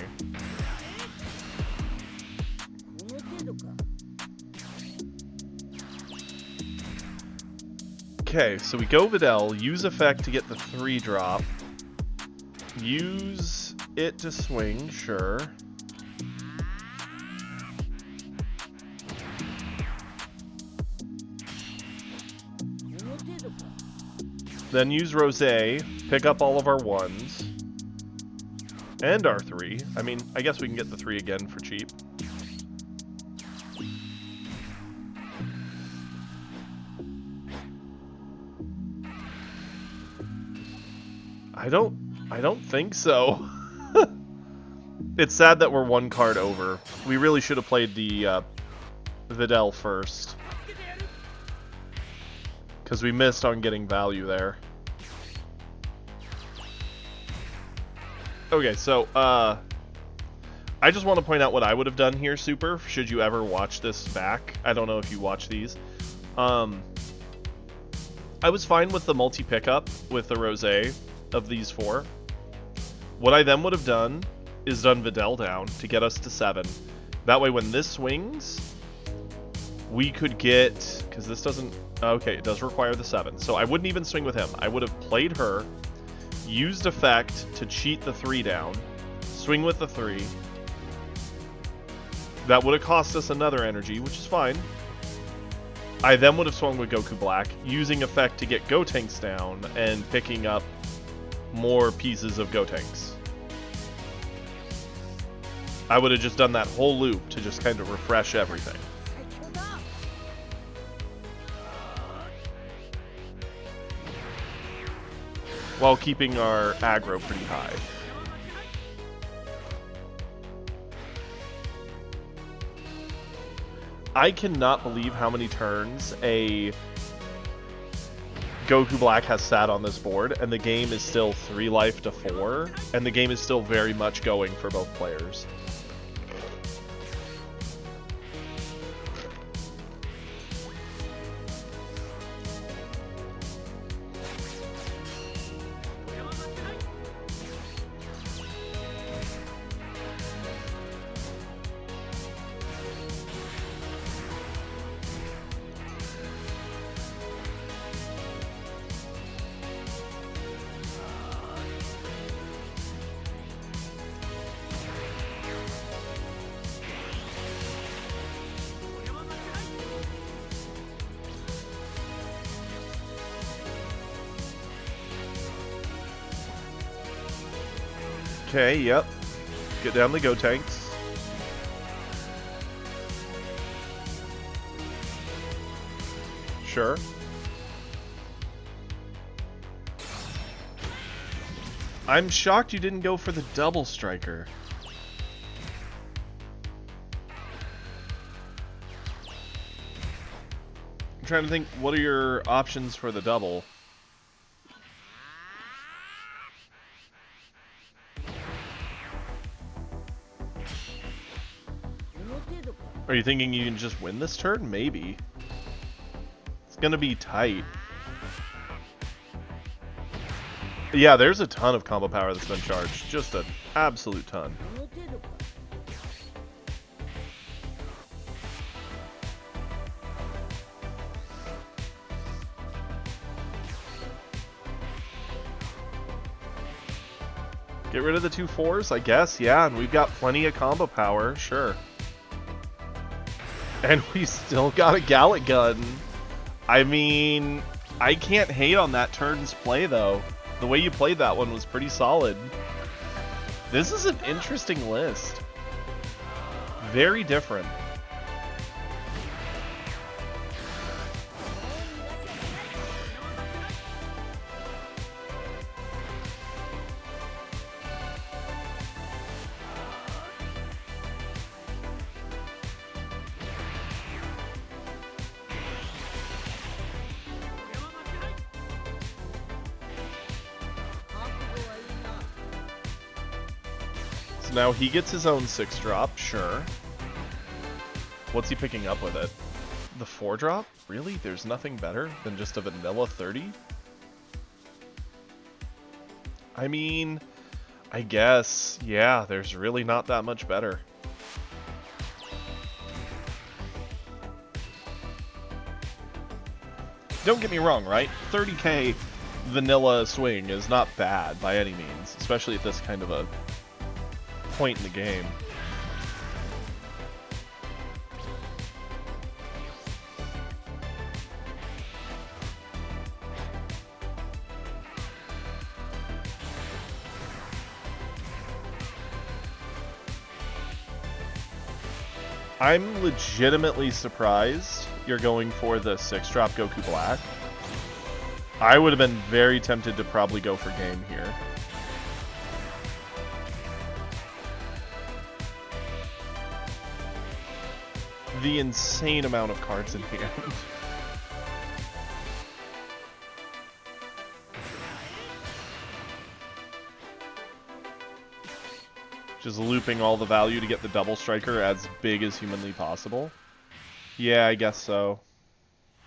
Okay, so we go Videl, use effect to get the 3-drop. Use it to swing, sure. Then use Rose, pick up all of our 1s. And our 3. I mean, I guess we can get the 3 again for cheap. I don't think so. It's sad that we're one card over. We really should have played the Videl first. Because we missed on getting value there. Okay, so, I just want to point out what I would have done here, Super, should you ever watch this back. I don't know if you watch these. I was fine with the multi-pickup with the Rosé of these 4. What I then would have done is done Videl down to get us to 7. That way when this swings, we could get... Because this doesn't... Okay, it does require the 7. So I wouldn't even swing with him. I would have played her, used effect to cheat the 3 down, swing with the 3. That would have cost us another energy, which is fine. I then would have swung with Goku Black, using effect to get Gotenks down, and picking up more pieces of Gotenks. I would have just done that whole loop to just kind of refresh everything. While keeping our aggro pretty high. I cannot believe how many turns a Goku Black has sat on this board, and the game is still 3 life to 4, and the game is still very much going for both players. Okay, yep. Get down the Gotenks. Sure. I'm shocked you didn't go for the double striker. I'm trying to think, what are your options for the double? Are you thinking you can just win this turn? Maybe. It's gonna be tight. Yeah, there's a ton of combo power that's been charged. Just an absolute ton. Get rid of the 2 4s, I guess. Yeah, and we've got plenty of combo power. Sure. And we still got a Gallic Gun. I mean, I can't hate on that turn's play, though. The way you played that one was pretty solid. This is an interesting list. Very different. So now he gets his own 6-drop, sure. What's he picking up with it? The 4-drop? Really? There's nothing better than just a vanilla 30? I mean, I guess, yeah, there's really not that much better. Don't get me wrong, right? 30k vanilla swing is not bad by any means, especially at this kind of a point in the game. I'm legitimately surprised you're going for the 6-drop Goku Black. I would have been very tempted to probably go for game here. the insane amount of cards in hand. Just looping all the value to get the double striker as big as humanly possible. Yeah, I guess so.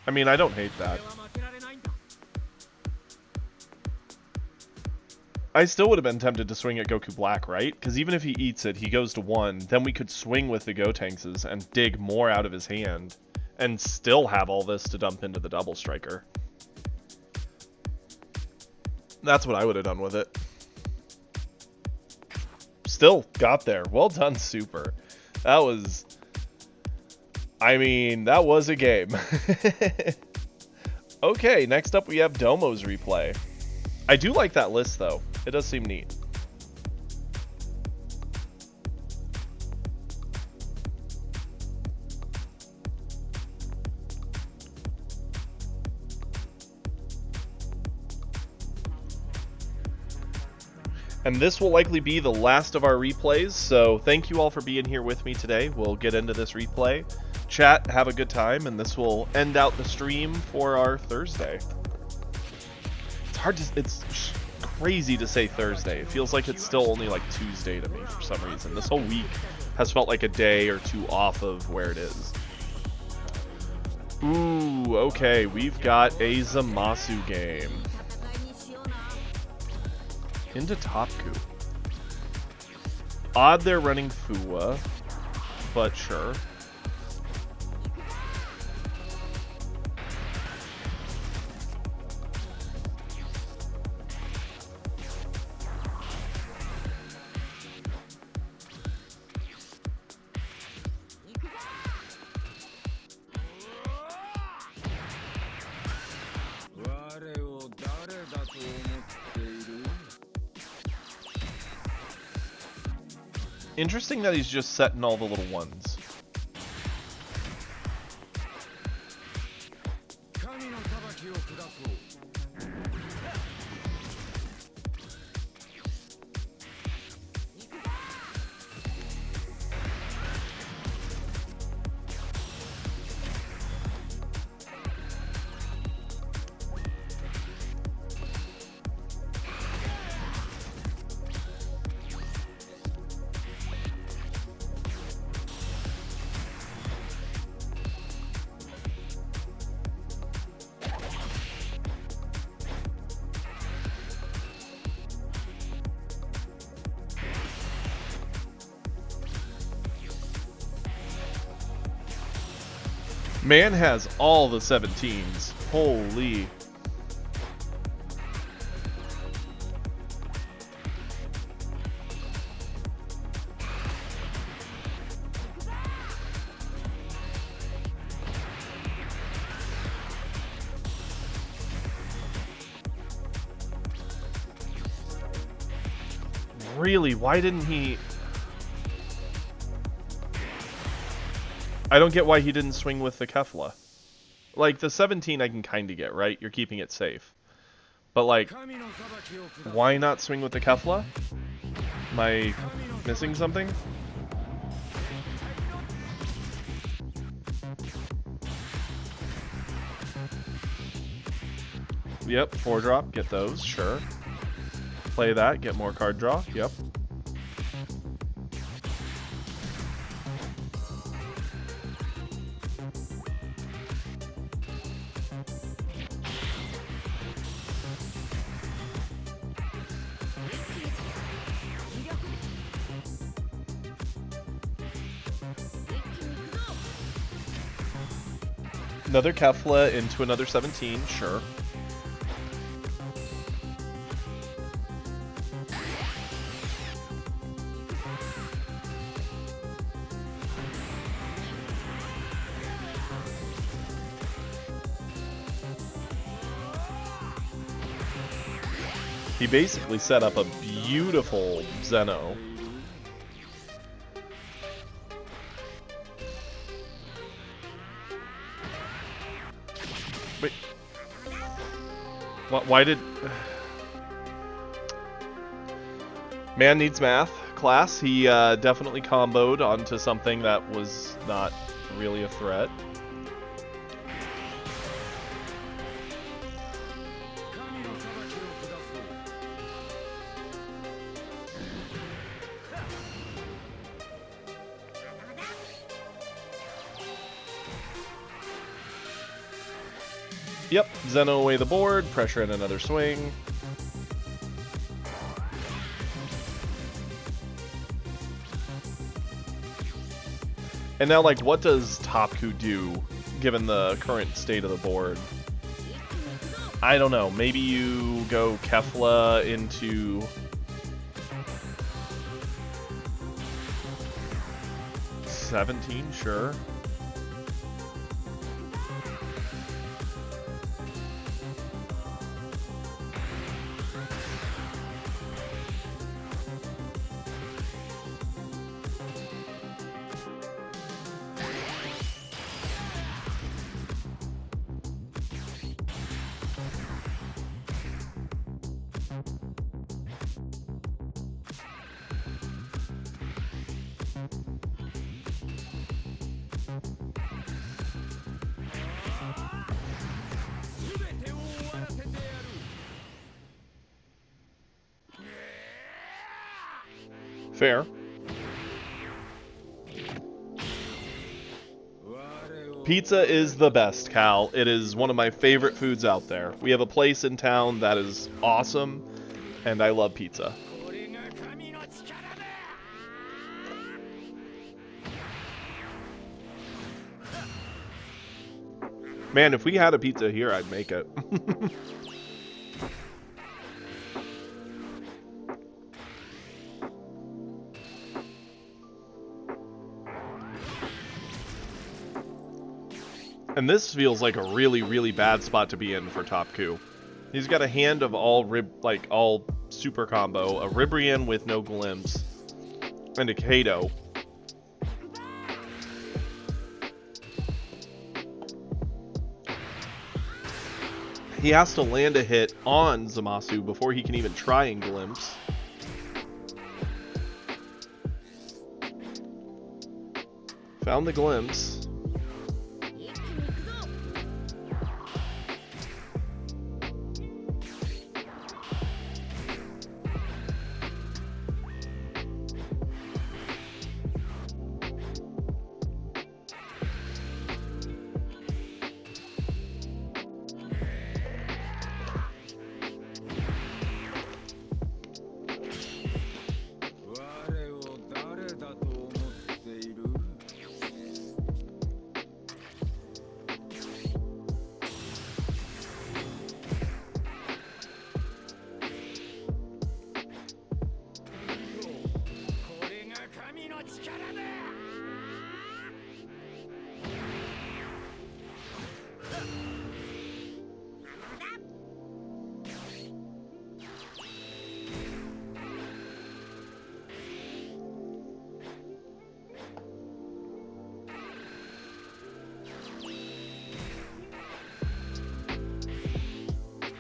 I mean, I don't hate that. I still would have been tempted to swing at Goku Black, right? Because even if he eats it, he goes to 1, then we could swing with the Gotenks and dig more out of his hand, and still have all this to dump into the double striker. That's what I would have done with it. Still got there. Well done, Super. That was... I mean, that was a game. Okay, next up we have Domo's replay. I do like that list, though. It does seem neat. And this will likely be the last of our replays, so thank you all for being here with me today. We'll get into this replay. Chat, have a good time, and this will end out the stream for our Thursday. It's hard to... it's crazy to say Thursday. It feels like it's still only like Tuesday to me for some reason. This whole week has felt like a day or two off of where it is. Ooh, okay, we've got a Zamasu game. Into Topku. Odd they're running Fuwa, but sure. Interesting that he's just setting all the little ones. Man has all the 17s. Holy. Really? Why didn't he... I don't get why he didn't swing with the Kefla. Like, the 17 I can kind of get, right? You're keeping it safe. But, like, why not swing with the Kefla? Am I missing something? Yep, 4-drop, get those, sure. Play that, get more card draw, yep. Another Kefla into another 17, sure. He basically set up a beautiful Zeno. Wait. Why did... Man needs math class. He definitely comboed onto something that was not really a threat. Yep, Zeno away the board, pressure in another swing. And now, like, what does Topku do, given the current state of the board? I don't know. Maybe you go Kefla into... $17, sure. Fair. Pizza is the best, Cal. It is one of my favorite foods out there. We have a place in town that is awesome, and I love pizza. Man, if we had a pizza here, I'd make it. And this feels like a really, really bad spot to be in for Topku. He's got a hand of all all super combo, a Ribrian with no glimpse, and a Kato. He has to land a hit on Zamasu before he can even try and glimpse. Found the glimpse.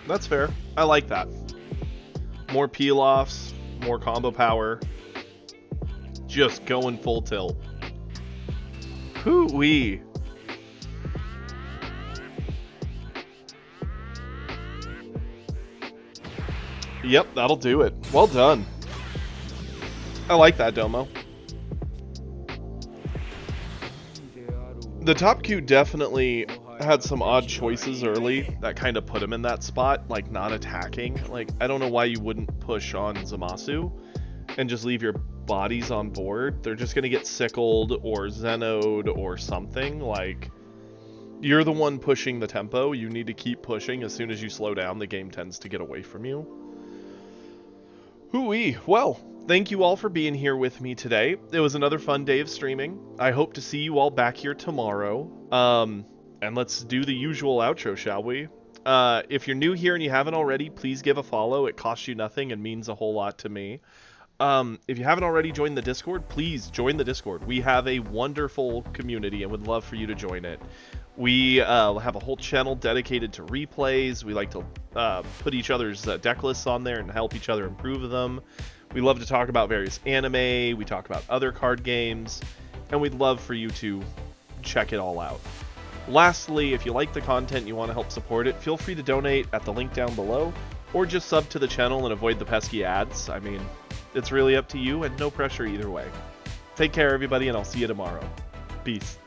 That's fair. I like that. More peel-offs, more combo power. Just going full tilt. Hoo-wee. Yep, that'll do it. Well done. I like that, Domo. The Topku definitely had some odd choices early that kind of put him in that spot, like not attacking. Like, I don't know why you wouldn't push on Zamasu and just leave your bodies on board. They're just going to get sickled or Zeno'd or something. Like, you're the one pushing the tempo. You need to keep pushing. As soon as you slow down, the game tends to get away from you. Hooey. Well, thank you all for being here with me today. It was another fun day of streaming. I hope to see you all back here tomorrow. And let's do the usual outro, shall we? If you're new here and you haven't already, please give a follow. It costs you nothing and means a whole lot to me. If you haven't already joined the Discord, please join the Discord. We have a wonderful community and would love for you to join it. We have a whole channel dedicated to replays. We like to put each other's deck lists on there and help each other improve them. We love to talk about various anime. We talk about other card games. And we'd love for you to check it all out. Lastly, if you like the content and you want to help support it, feel free to donate at the link down below, or just sub to the channel and avoid the pesky ads. I mean, it's really up to you and no pressure either way. Take care everybody, and I'll see you tomorrow. Peace.